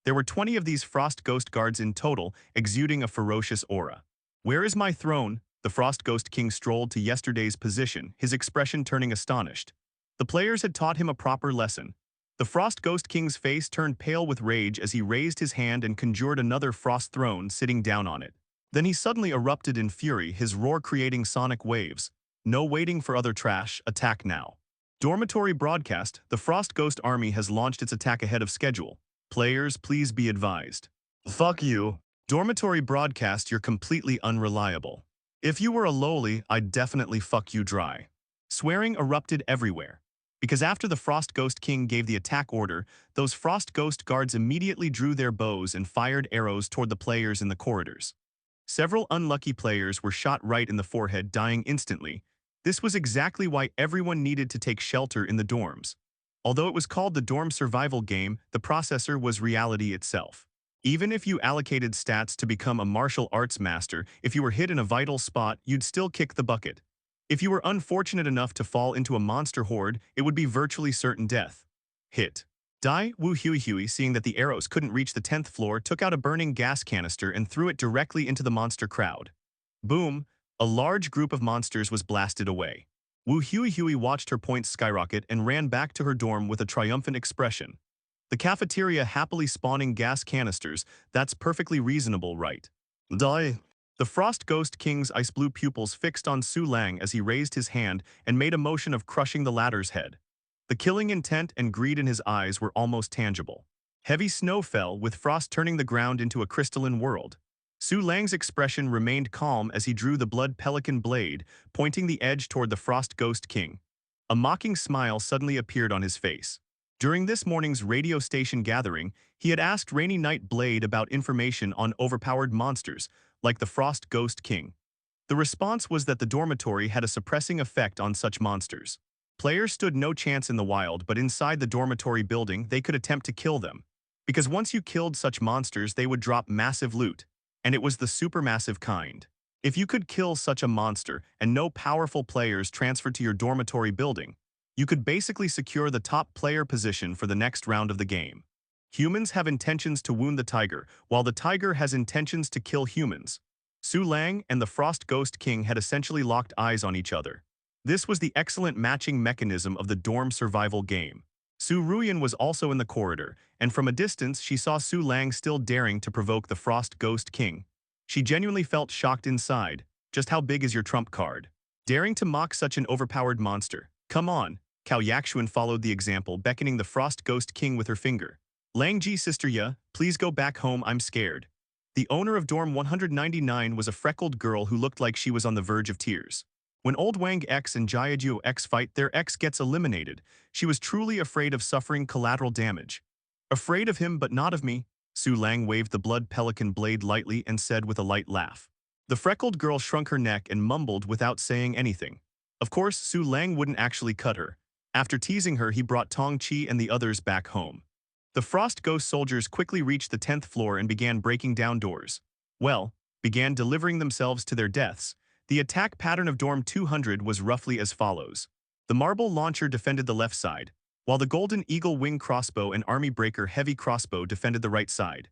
S2: There were 20 of these Frost Ghost Guards in total, exuding a ferocious aura. Where is my throne? The Frost Ghost King strolled to yesterday's position, his expression turning astonished. The players had taught him a proper lesson. The Frost Ghost King's face turned pale with rage as he raised his hand and conjured another Frost throne, sitting down on it. Then he suddenly erupted in fury, his roar creating sonic waves. No waiting for other trash, attack now. Dormitory broadcast, the Frost Ghost army has launched its attack ahead of schedule. Players, please be advised. Fuck you. Dormitory broadcast, you're completely unreliable. If you were a lowly, I'd definitely fuck you dry. Swearing erupted everywhere. Because after the Frost Ghost King gave the attack order, those Frost Ghost Guards immediately drew their bows and fired arrows toward the players in the corridors. Several unlucky players were shot right in the forehead, dying instantly. This was exactly why everyone needed to take shelter in the dorms. Although it was called the dorm survival game, the processor was reality itself. Even if you allocated stats to become a martial arts master, if you were hit in a vital spot, you'd still kick the bucket. If you were unfortunate enough to fall into a monster horde, it would be virtually certain death. Hit. Die. Wu Huey, seeing that the arrows couldn't reach the 10th floor, took out a burning gas canister and threw it directly into the monster crowd. Boom. A large group of monsters was blasted away. Wu Huey watched her points skyrocket and ran back to her dorm with a triumphant expression. The cafeteria happily spawning gas canisters, that's perfectly reasonable, right? Die. The Frost Ghost King's ice blue pupils fixed on Su Lang as he raised his hand and made a motion of crushing the latter's head. The killing intent and greed in his eyes were almost tangible. Heavy snow fell, with frost turning the ground into a crystalline world. Su Lang's expression remained calm as he drew the blood pelican blade, pointing the edge toward the Frost Ghost King. A mocking smile suddenly appeared on his face. During this morning's radio station gathering, he had asked Rainy Night Blade about information on overpowered monsters, like the Frost Ghost King. The response was that the dormitory had a suppressing effect on such monsters. Players stood no chance in the wild, but inside the dormitory building, they could attempt to kill them. Because once you killed such monsters, they would drop massive loot, and it was the supermassive kind. If you could kill such a monster and no powerful players transferred to your dormitory building, you could basically secure the top player position for the next round of the game. Humans have intentions to wound the tiger, while the tiger has intentions to kill humans. Su Lang and the Frost Ghost King had essentially locked eyes on each other. This was the excellent matching mechanism of the dorm survival game. Su Ruyan was also in the corridor, and from a distance she saw Su Lang still daring to provoke the Frost Ghost King. She genuinely felt shocked inside. Just how big is your trump card? Daring to mock such an overpowered monster. Come on. Cao Yaxuan followed the example, beckoning the Frost Ghost King with her finger. Lang Ji, sister Ya, please go back home, I'm scared. The owner of dorm 199 was a freckled girl who looked like she was on the verge of tears. When Old Wang X and Jiajiu X fight, their X gets eliminated. She was truly afraid of suffering collateral damage. Afraid of him but not of me. Su Lang waved the blood pelican blade lightly and said with a light laugh. The freckled girl shrunk her neck and mumbled without saying anything. Of course, Su Lang wouldn't actually cut her. After teasing her, he brought Tong Chi and the others back home. The Frost Ghost soldiers quickly reached the 10th floor and began breaking down doors. Began delivering themselves to their deaths. The attack pattern of Dorm 200 was roughly as follows. The marble launcher defended the left side, while the Golden Eagle Wing Crossbow and Army Breaker Heavy Crossbow defended the right side.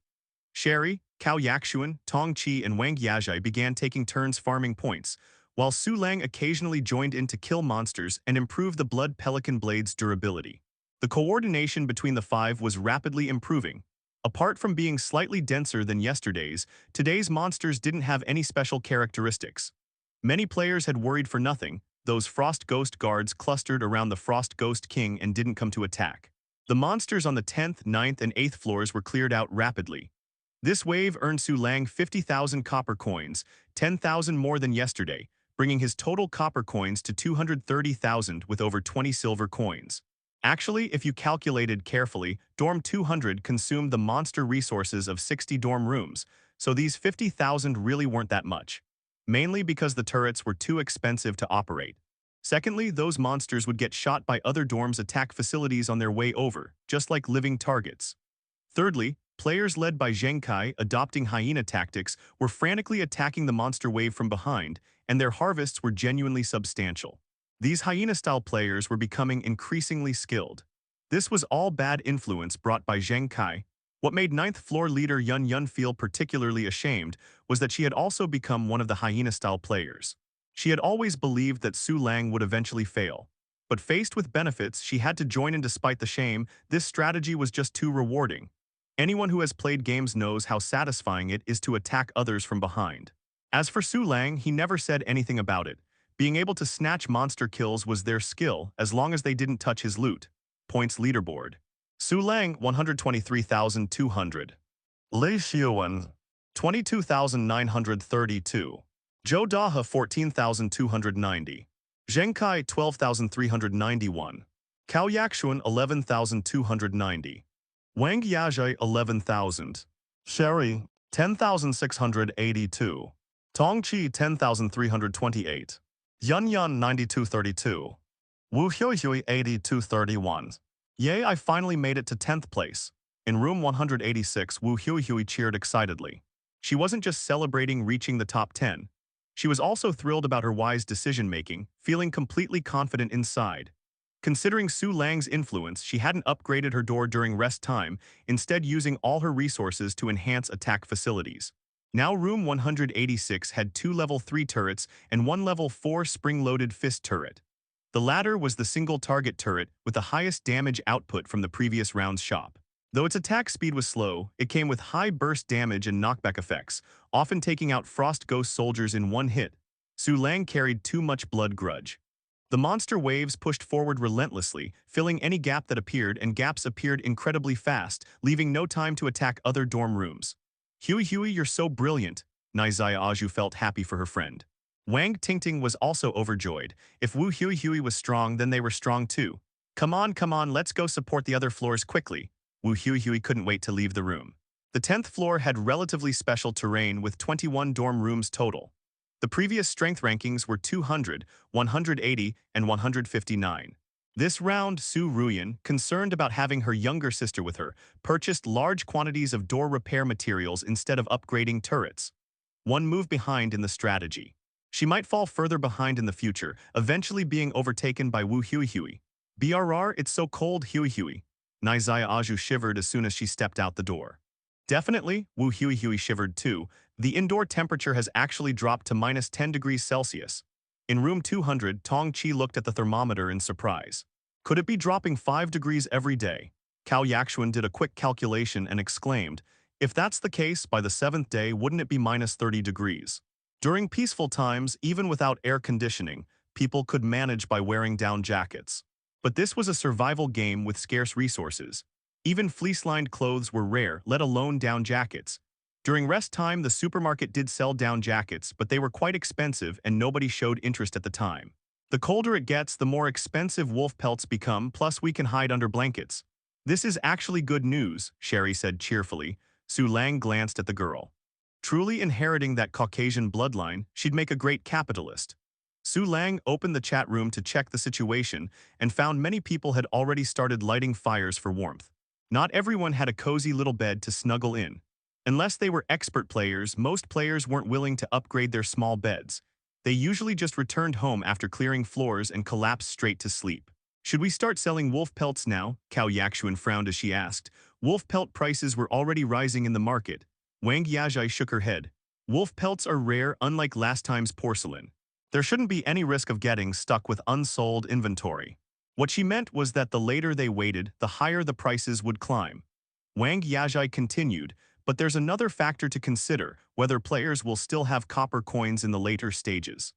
S2: Sherry, Cao Yaxuan, Tong Chi, and Wang Yajai began taking turns farming points, while Su Lang occasionally joined in to kill monsters and improve the Blood Pelican Blade's durability. The coordination between the five was rapidly improving. Apart from being slightly denser than yesterday's, today's monsters didn't have any special characteristics. Many players had worried for nothing. Those Frost Ghost guards clustered around the Frost Ghost King and didn't come to attack. The monsters on the 10th, 9th, and 8th floors were cleared out rapidly. This wave earned Su Lang 50,000 copper coins, 10,000 more than yesterday, bringing his total copper coins to 230,000 with over 20 silver coins. Actually, if you calculated carefully, Dorm 200 consumed the monster resources of 60 dorm rooms, so these 50,000 really weren't that much. Mainly because the turrets were too expensive to operate. Secondly, those monsters would get shot by other dorms' attack facilities on their way over, just like living targets. Thirdly, players led by Zhengkai, adopting hyena tactics, were frantically attacking the monster wave from behind, and their harvests were genuinely substantial. These hyena-style players were becoming increasingly skilled. This was all bad influence brought by Zhengkai. What made 9th floor leader Yun Yun feel particularly ashamed was that she had also become one of the hyena-style players. She had always believed that Su Lang would eventually fail. But faced with benefits, she had to join in despite the shame. This strategy was just too rewarding. Anyone who has played games knows how satisfying it is to attack others from behind. As for Su Lang, he never said anything about it. Being able to snatch monster kills was their skill as long as they didn't touch his loot. Points leaderboard. Su Lang, 123,200. Li Xiuwen, 22,932. Zhou Daha, 14,290. Zheng Kai, 12,391. Cao Yaxuan, 11,290. Wang Yazhai, 11,000. Sherry, 10,682. Tong Qi, 10,328. Yun Yun, 9232. Wu Huihui, 8231. Yay, I finally made it to 10th place. In room 186, Wu Huihui cheered excitedly. She wasn't just celebrating reaching the top 10. She was also thrilled about her wise decision-making, feeling completely confident inside. Considering Su Lang's influence, she hadn't upgraded her door during rest time, instead using all her resources to enhance attack facilities. Now room 186 had 2 level 3 turrets and 1 level 4 spring-loaded fist turret. The latter was the single target turret with the highest damage output from the previous round's shop. Though its attack speed was slow, it came with high burst damage and knockback effects, often taking out Frost Ghost soldiers in one hit. Su Lang carried too much blood grudge. The monster waves pushed forward relentlessly, filling any gap that appeared, and gaps appeared incredibly fast, leaving no time to attack other dorm rooms. Huey, you're so brilliant. Nizaya Aju felt happy for her friend. Wang Tingting was also overjoyed. If Wu Huey was strong, then they were strong too. Come on, let's go support the other floors quickly. Wu Huey couldn't wait to leave the room. The 10th floor had relatively special terrain with 21 dorm rooms total. The previous strength rankings were 200, 180, and 159. This round, Su Ruyan, concerned about having her younger sister with her, purchased large quantities of door repair materials instead of upgrading turrets. One move behind in the strategy. She might fall further behind in the future, eventually being overtaken by Wu Huey. BRR, it's so cold, Huey. Nizaya Aju shivered as soon as she stepped out the door. Definitely, Wu Huey shivered too. The indoor temperature has actually dropped to minus 10 degrees Celsius. In room 200, Tong Qi looked at the thermometer in surprise. Could it be dropping 5 degrees every day? Cao Yaxuan did a quick calculation and exclaimed, if that's the case, by the 7th day, wouldn't it be minus 30 degrees? During peaceful times, even without air conditioning, people could manage by wearing down jackets. But this was a survival game with scarce resources. Even fleece-lined clothes were rare, let alone down jackets. During rest time, the supermarket did sell down jackets, but they were quite expensive and nobody showed interest at the time. The colder it gets, the more expensive wolf pelts become, plus we can hide under blankets. This is actually good news, Sherry said cheerfully. Su Lang glanced at the girl. Truly inheriting that Caucasian bloodline, she'd make a great capitalist. Su Lang opened the chat room to check the situation and found many people had already started lighting fires for warmth. Not everyone had a cozy little bed to snuggle in. Unless they were expert players, most players weren't willing to upgrade their small beds. They usually just returned home after clearing floors and collapsed straight to sleep. Should we start selling wolf pelts now? Cao Yaxuan frowned as she asked. Wolf pelt prices were already rising in the market. Wang Yazhai shook her head. Wolf pelts are rare, unlike last time's porcelain. There shouldn't be any risk of getting stuck with unsold inventory. What she meant was that the later they waited, the higher the prices would climb. Wang Yazhai continued, but there's another factor to consider, whether players will still have copper coins in the later stages.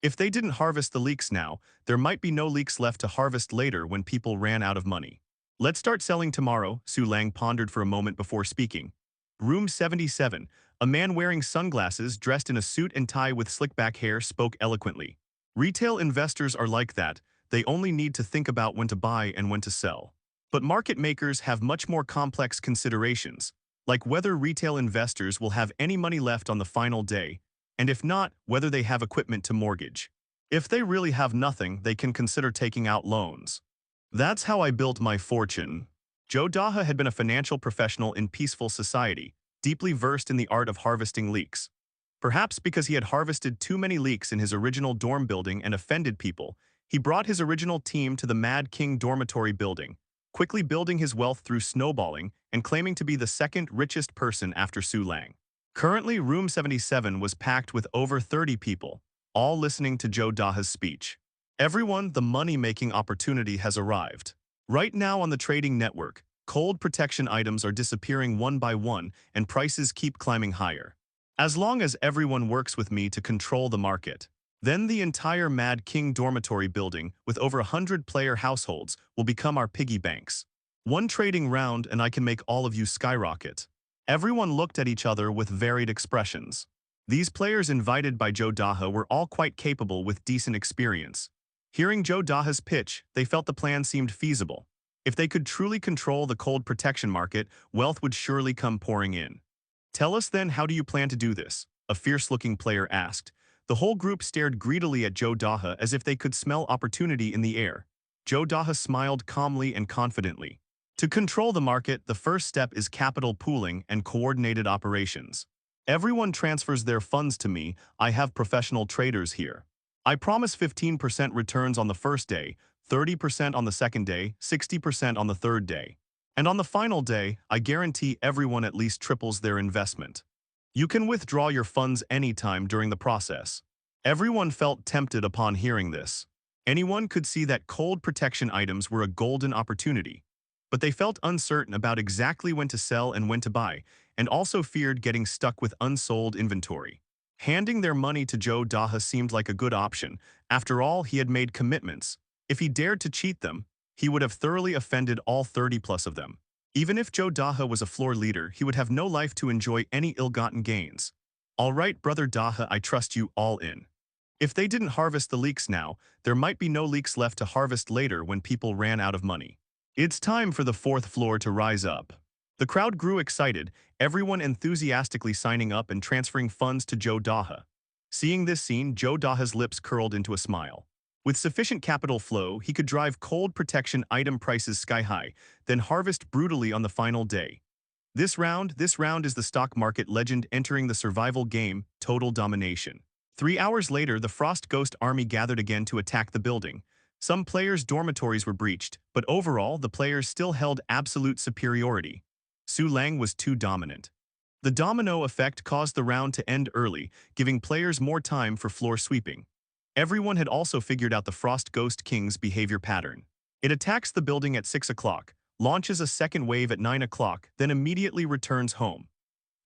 S2: If they didn't harvest the leeks now, there might be no leeks left to harvest later when people ran out of money. Let's start selling tomorrow, Su Lang pondered for a moment before speaking. Room 77. A man wearing sunglasses dressed in a suit and tie with slick-back hair spoke eloquently. Retail investors are like that. They only need to think about when to buy and when to sell. But market makers have much more complex considerations, like whether retail investors will have any money left on the final day, and if not, whether they have equipment to mortgage. If they really have nothing, they can consider taking out loans. That's how I built my fortune. Joe Daha had been a financial professional in peaceful society, deeply versed in the art of harvesting leeks. Perhaps because he had harvested too many leeks in his original dorm building and offended people, he brought his original team to the Mad King dormitory building, quickly building his wealth through snowballing and claiming to be the second richest person after Su Lang. Currently, room 77 was packed with over 30 people, all listening to Joe Daha's speech. Everyone, the money-making opportunity has arrived. Right now on the trading network, cold protection items are disappearing one by one and prices keep climbing higher. As long as everyone works with me to control the market, then the entire Mad King dormitory building with over 100-player households will become our piggy banks. One trading round and I can make all of you skyrocket. Everyone looked at each other with varied expressions. These players invited by Joe Daha were all quite capable with decent experience. Hearing Joe Daha's pitch, they felt the plan seemed feasible. If they could truly control the cold protection market, wealth would surely come pouring in. Tell us then, how do you plan to do this? A fierce-looking player asked. The whole group stared greedily at Joe Daha as if they could smell opportunity in the air. Joe Daha smiled calmly and confidently. To control the market, the first step is capital pooling and coordinated operations. Everyone transfers their funds to me. I have professional traders here. I promise 15% returns on the first day, 30% on the second day, 60% on the third day. And on the final day, I guarantee everyone at least triples their investment. You can withdraw your funds anytime during the process. Everyone felt tempted upon hearing this. Anyone could see that cold protection items were a golden opportunity. But they felt uncertain about exactly when to sell and when to buy, and also feared getting stuck with unsold inventory. Handing their money to Joe Daha seemed like a good option. After all, he had made commitments. If he dared to cheat them, he would have thoroughly offended all 30+ of them. Even if Joe Daha was a floor leader, he would have no life to enjoy any ill-gotten gains. All right, Brother Daha, I trust you all in. If they didn't harvest the leeks now, there might be no leeks left to harvest later when people ran out of money. It's time for the fourth floor to rise up. The crowd grew excited, everyone enthusiastically signing up and transferring funds to Joe Daha. Seeing this scene, Joe Daha's lips curled into a smile. With sufficient capital flow, he could drive cold protection item prices sky-high, then harvest brutally on the final day. This round is the stock market legend entering the survival game, total domination. 3 hours later, the Frost Ghost army gathered again to attack the building. Some players' dormitories were breached, but overall, the players still held absolute superiority. Su Lang was too dominant. The domino effect caused the round to end early, giving players more time for floor sweeping. Everyone had also figured out the Frost Ghost King's behavior pattern. It attacks the building at 6 o'clock, launches a second wave at 9 o'clock, then immediately returns home.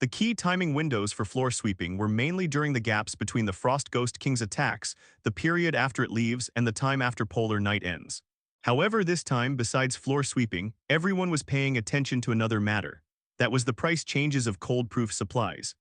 S2: The key timing windows for floor sweeping were mainly during the gaps between the Frost Ghost King's attacks, the period after it leaves, and the time after polar night ends. However, this time, besides floor sweeping, everyone was paying attention to another matter. That was the price changes of cold-proof supplies.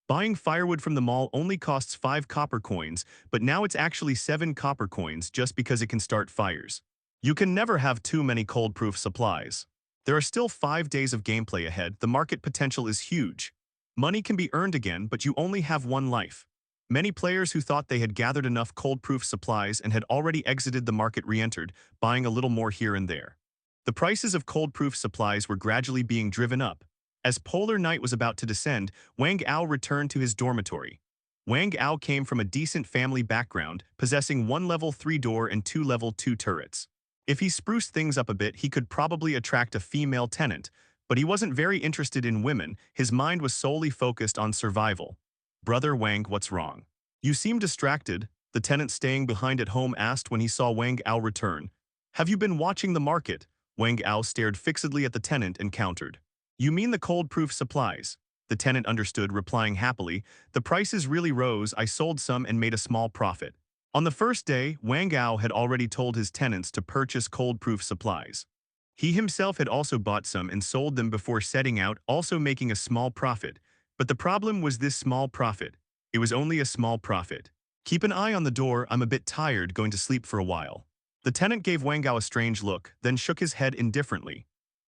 S2: Buying firewood from the mall only costs 5 copper coins, but now it's actually 7 copper coins just because it can start fires. You can never have too many cold-proof supplies. There are still 5 days of gameplay ahead. The market potential is huge. Money can be earned again, but you only have one life. Many players who thought they had gathered enough cold-proof supplies and had already exited the market re-entered, buying a little more here and there. The prices of cold-proof supplies were gradually being driven up. As polar night was about to descend, Wang Ao returned to his dormitory. Wang Ao came from a decent family background, possessing 1 level 3 door and 2 level 2 turrets. If he spruced things up a bit, he could probably attract a female tenant, but he wasn't very interested in women. His mind was solely focused on survival. Brother Wang, what's wrong? You seem distracted, the tenant staying behind at home asked when he saw Wang Ao return. Have you been watching the market? Wang Ao stared fixedly at the tenant and countered. You mean the cold-proof supplies? The tenant understood, replying happily, the prices really rose, I sold some and made a small profit. On the first day, Wang Ao had already told his tenants to purchase cold-proof supplies. He himself had also bought some and sold them before setting out, also making a small profit. But the problem was this small profit. It was only a small profit. Keep an eye on the door, I'm a bit tired, going to sleep for a while. The tenant gave Wang Ao a strange look, then shook his head indifferently.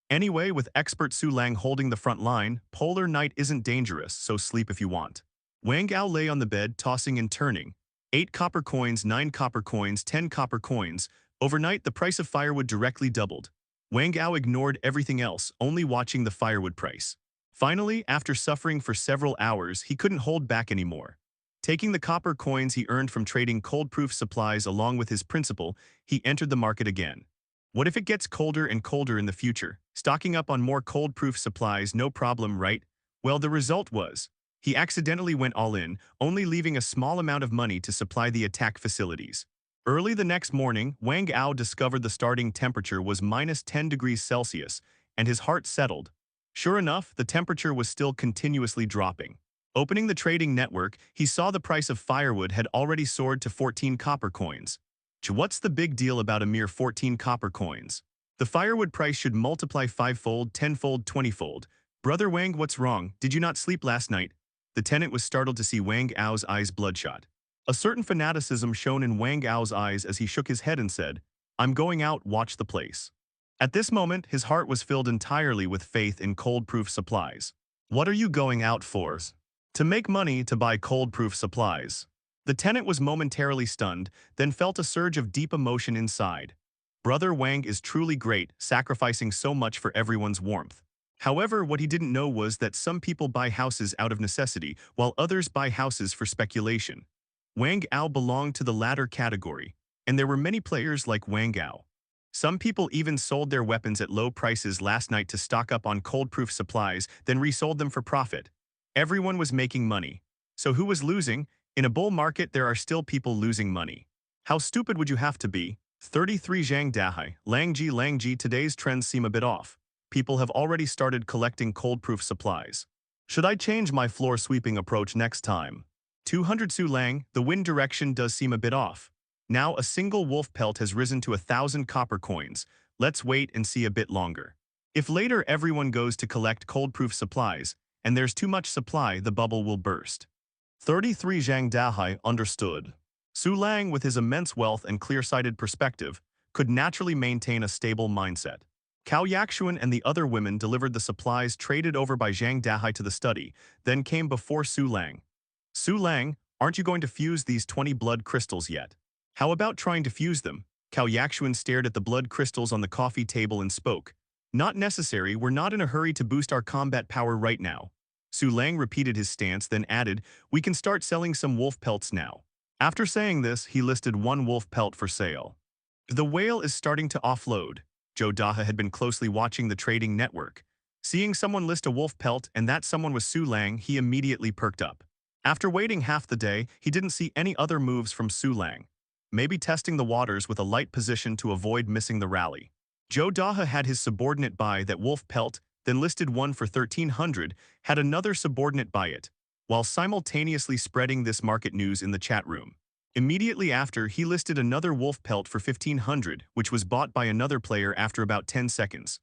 S2: Anyway, with expert Su Lang holding the front line, polar night isn't dangerous, so sleep if you want. Wang Ao lay on the bed, tossing and turning. 8 copper coins, 9 copper coins, 10 copper coins. Overnight, the price of firewood directly doubled. Wang Ao ignored everything else, only watching the firewood price. Finally, after suffering for several hours, he couldn't hold back anymore. Taking the copper coins he earned from trading cold-proof supplies along with his principal, he entered the market again. What if it gets colder and colder in the future? Stocking up on more cold-proof supplies, no problem, right? Well, the result was, he accidentally went all in, only leaving a small amount of money to supply the attack facilities. Early the next morning, Wang Ao discovered the starting temperature was -10 degrees Celsius, and his heart settled. Sure enough, the temperature was still continuously dropping. Opening the trading network, he saw the price of firewood had already soared to 14 copper coins. What's the big deal about a mere 14 copper coins? The firewood price should multiply 5-fold, 10-fold, 20-fold. Brother Wang, what's wrong? Did you not sleep last night? The tenant was startled to see Wang Ao's eyes bloodshot. A certain fanaticism shone in Wang Ao's eyes as he shook his head and said, I'm going out, watch the place. At this moment, his heart was filled entirely with faith in cold-proof supplies. What are you going out for? To make money to buy cold-proof supplies. The tenant was momentarily stunned, then felt a surge of deep emotion inside. Brother Wang is truly great, sacrificing so much for everyone's warmth. However, what he didn't know was that some people buy houses out of necessity, while others buy houses for speculation. Wang Ao belonged to the latter category, and there were many players like Wang Ao. Some people even sold their weapons at low prices last night to stock up on cold-proof supplies, then resold them for profit. Everyone was making money. So who was losing? In a bull market, there are still people losing money. How stupid would you have to be? 33 Zhang Dahai, Langji, today's trends seem a bit off. People have already started collecting cold-proof supplies. Should I change my floor sweeping approach next time? 200 Su Lang, the wind direction does seem a bit off. Now a single wolf pelt has risen to 1,000 copper coins. Let's wait and see a bit longer. If later everyone goes to collect cold-proof supplies, and there's too much supply, the bubble will burst. 33 Zhang Dahai understood. Su Lang, with his immense wealth and clear-sighted perspective, could naturally maintain a stable mindset. Cao Yaxuan and the other women delivered the supplies traded over by Zhang Dahai to the study, then came before Su Lang. Su Lang, aren't you going to fuse these 20 blood crystals yet? How about trying to fuse them? Cao Yaxuan stared at the blood crystals on the coffee table and spoke. Not necessary, we're not in a hurry to boost our combat power right now. Su Lang repeated his stance, then added, we can start selling some wolf pelts now. After saying this, he listed 1 wolf pelt for sale. The whale is starting to offload. Joe Daha had been closely watching the trading network. Seeing someone list a wolf pelt and that someone was Su Lang, he immediately perked up. After waiting half the day, he didn't see any other moves from Su Lang. Maybe testing the waters with a light position to avoid missing the rally. Joe Daha had his subordinate buy that wolf pelt, then listed one for 1,300, had another subordinate buy it, while simultaneously spreading this market news in the chat room. Immediately after, he listed another wolf pelt for 1,500, which was bought by another player after about 10 seconds.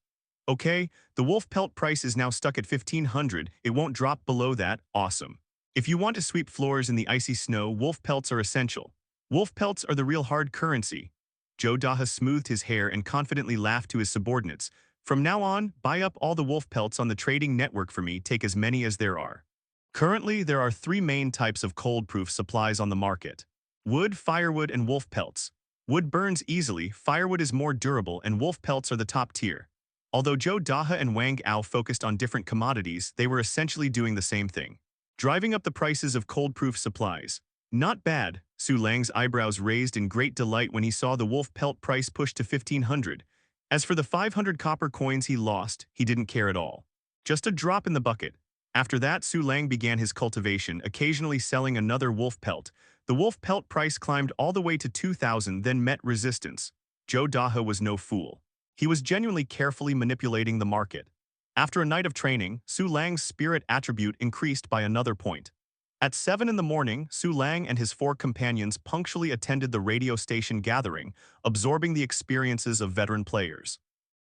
S2: Okay, the wolf pelt price is now stuck at 1,500, it won't drop below that, awesome. If you want to sweep floors in the icy snow, wolf pelts are essential. Wolf pelts are the real hard currency. Joe Daha smoothed his hair and confidently laughed to his subordinates. From now on, buy up all the wolf pelts on the trading network for me, take as many as there are. Currently, there are 3 main types of cold-proof supplies on the market. Wood, firewood, and wolf pelts. Wood burns easily, firewood is more durable, and wolf pelts are the top tier. Although Joe Daha and Wang Ao focused on different commodities, they were essentially doing the same thing. Driving up the prices of cold-proof supplies. Not bad. Su Lang's eyebrows raised in great delight when he saw the wolf pelt price pushed to 1,500. As for the 500 copper coins he lost, he didn't care at all. Just a drop in the bucket. After that, Su Lang began his cultivation, occasionally selling another wolf pelt. The wolf pelt price climbed all the way to 2,000, then met resistance. Joe Daha was no fool. He was genuinely carefully manipulating the market. After a night of training, Su Lang's spirit attribute increased by another point. At 7 in the morning, Su Lang and his 4 companions punctually attended the radio station gathering, absorbing the experiences of veteran players.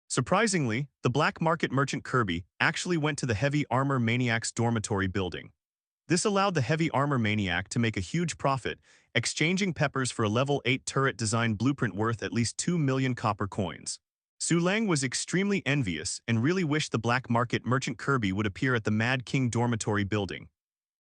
S2: Surprisingly, the black market merchant Kirby actually went to the heavy armor maniac's dormitory building. This allowed the heavy armor maniac to make a huge profit, exchanging peppers for a level 8 turret design blueprint worth at least 2 million copper coins. Su Lang was extremely envious and really wished the black market merchant Kirby would appear at the Mad King dormitory building.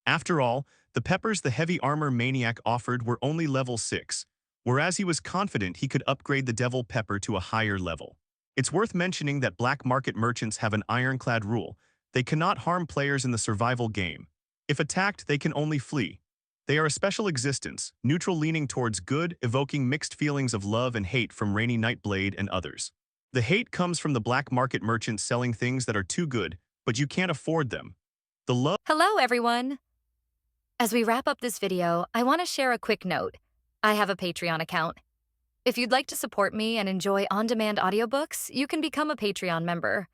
S2: After all, the peppers the heavy armor maniac offered were only level 6, whereas he was confident he could upgrade the devil pepper to a higher level. It's worth mentioning that black market merchants have an ironclad rule: they cannot harm players in the survival game. If attacked, they can only flee. They are a special existence, neutral leaning towards good, evoking mixed feelings of love and hate from Rainy Nightblade and others. The hate comes from the black market merchants selling things that are too good, but you can't afford them. The love
S3: Hello, everyone. As we wrap up this video, I want to share a quick note. I have a Patreon account. If you'd like to support me and enjoy on-demand audiobooks, you can become a Patreon member.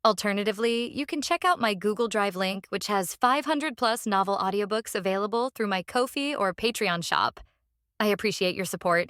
S3: Alternatively, you can check out my Google Drive link, which has 500+ novel audiobooks available through my Ko-fi or Patreon shop. I appreciate your support.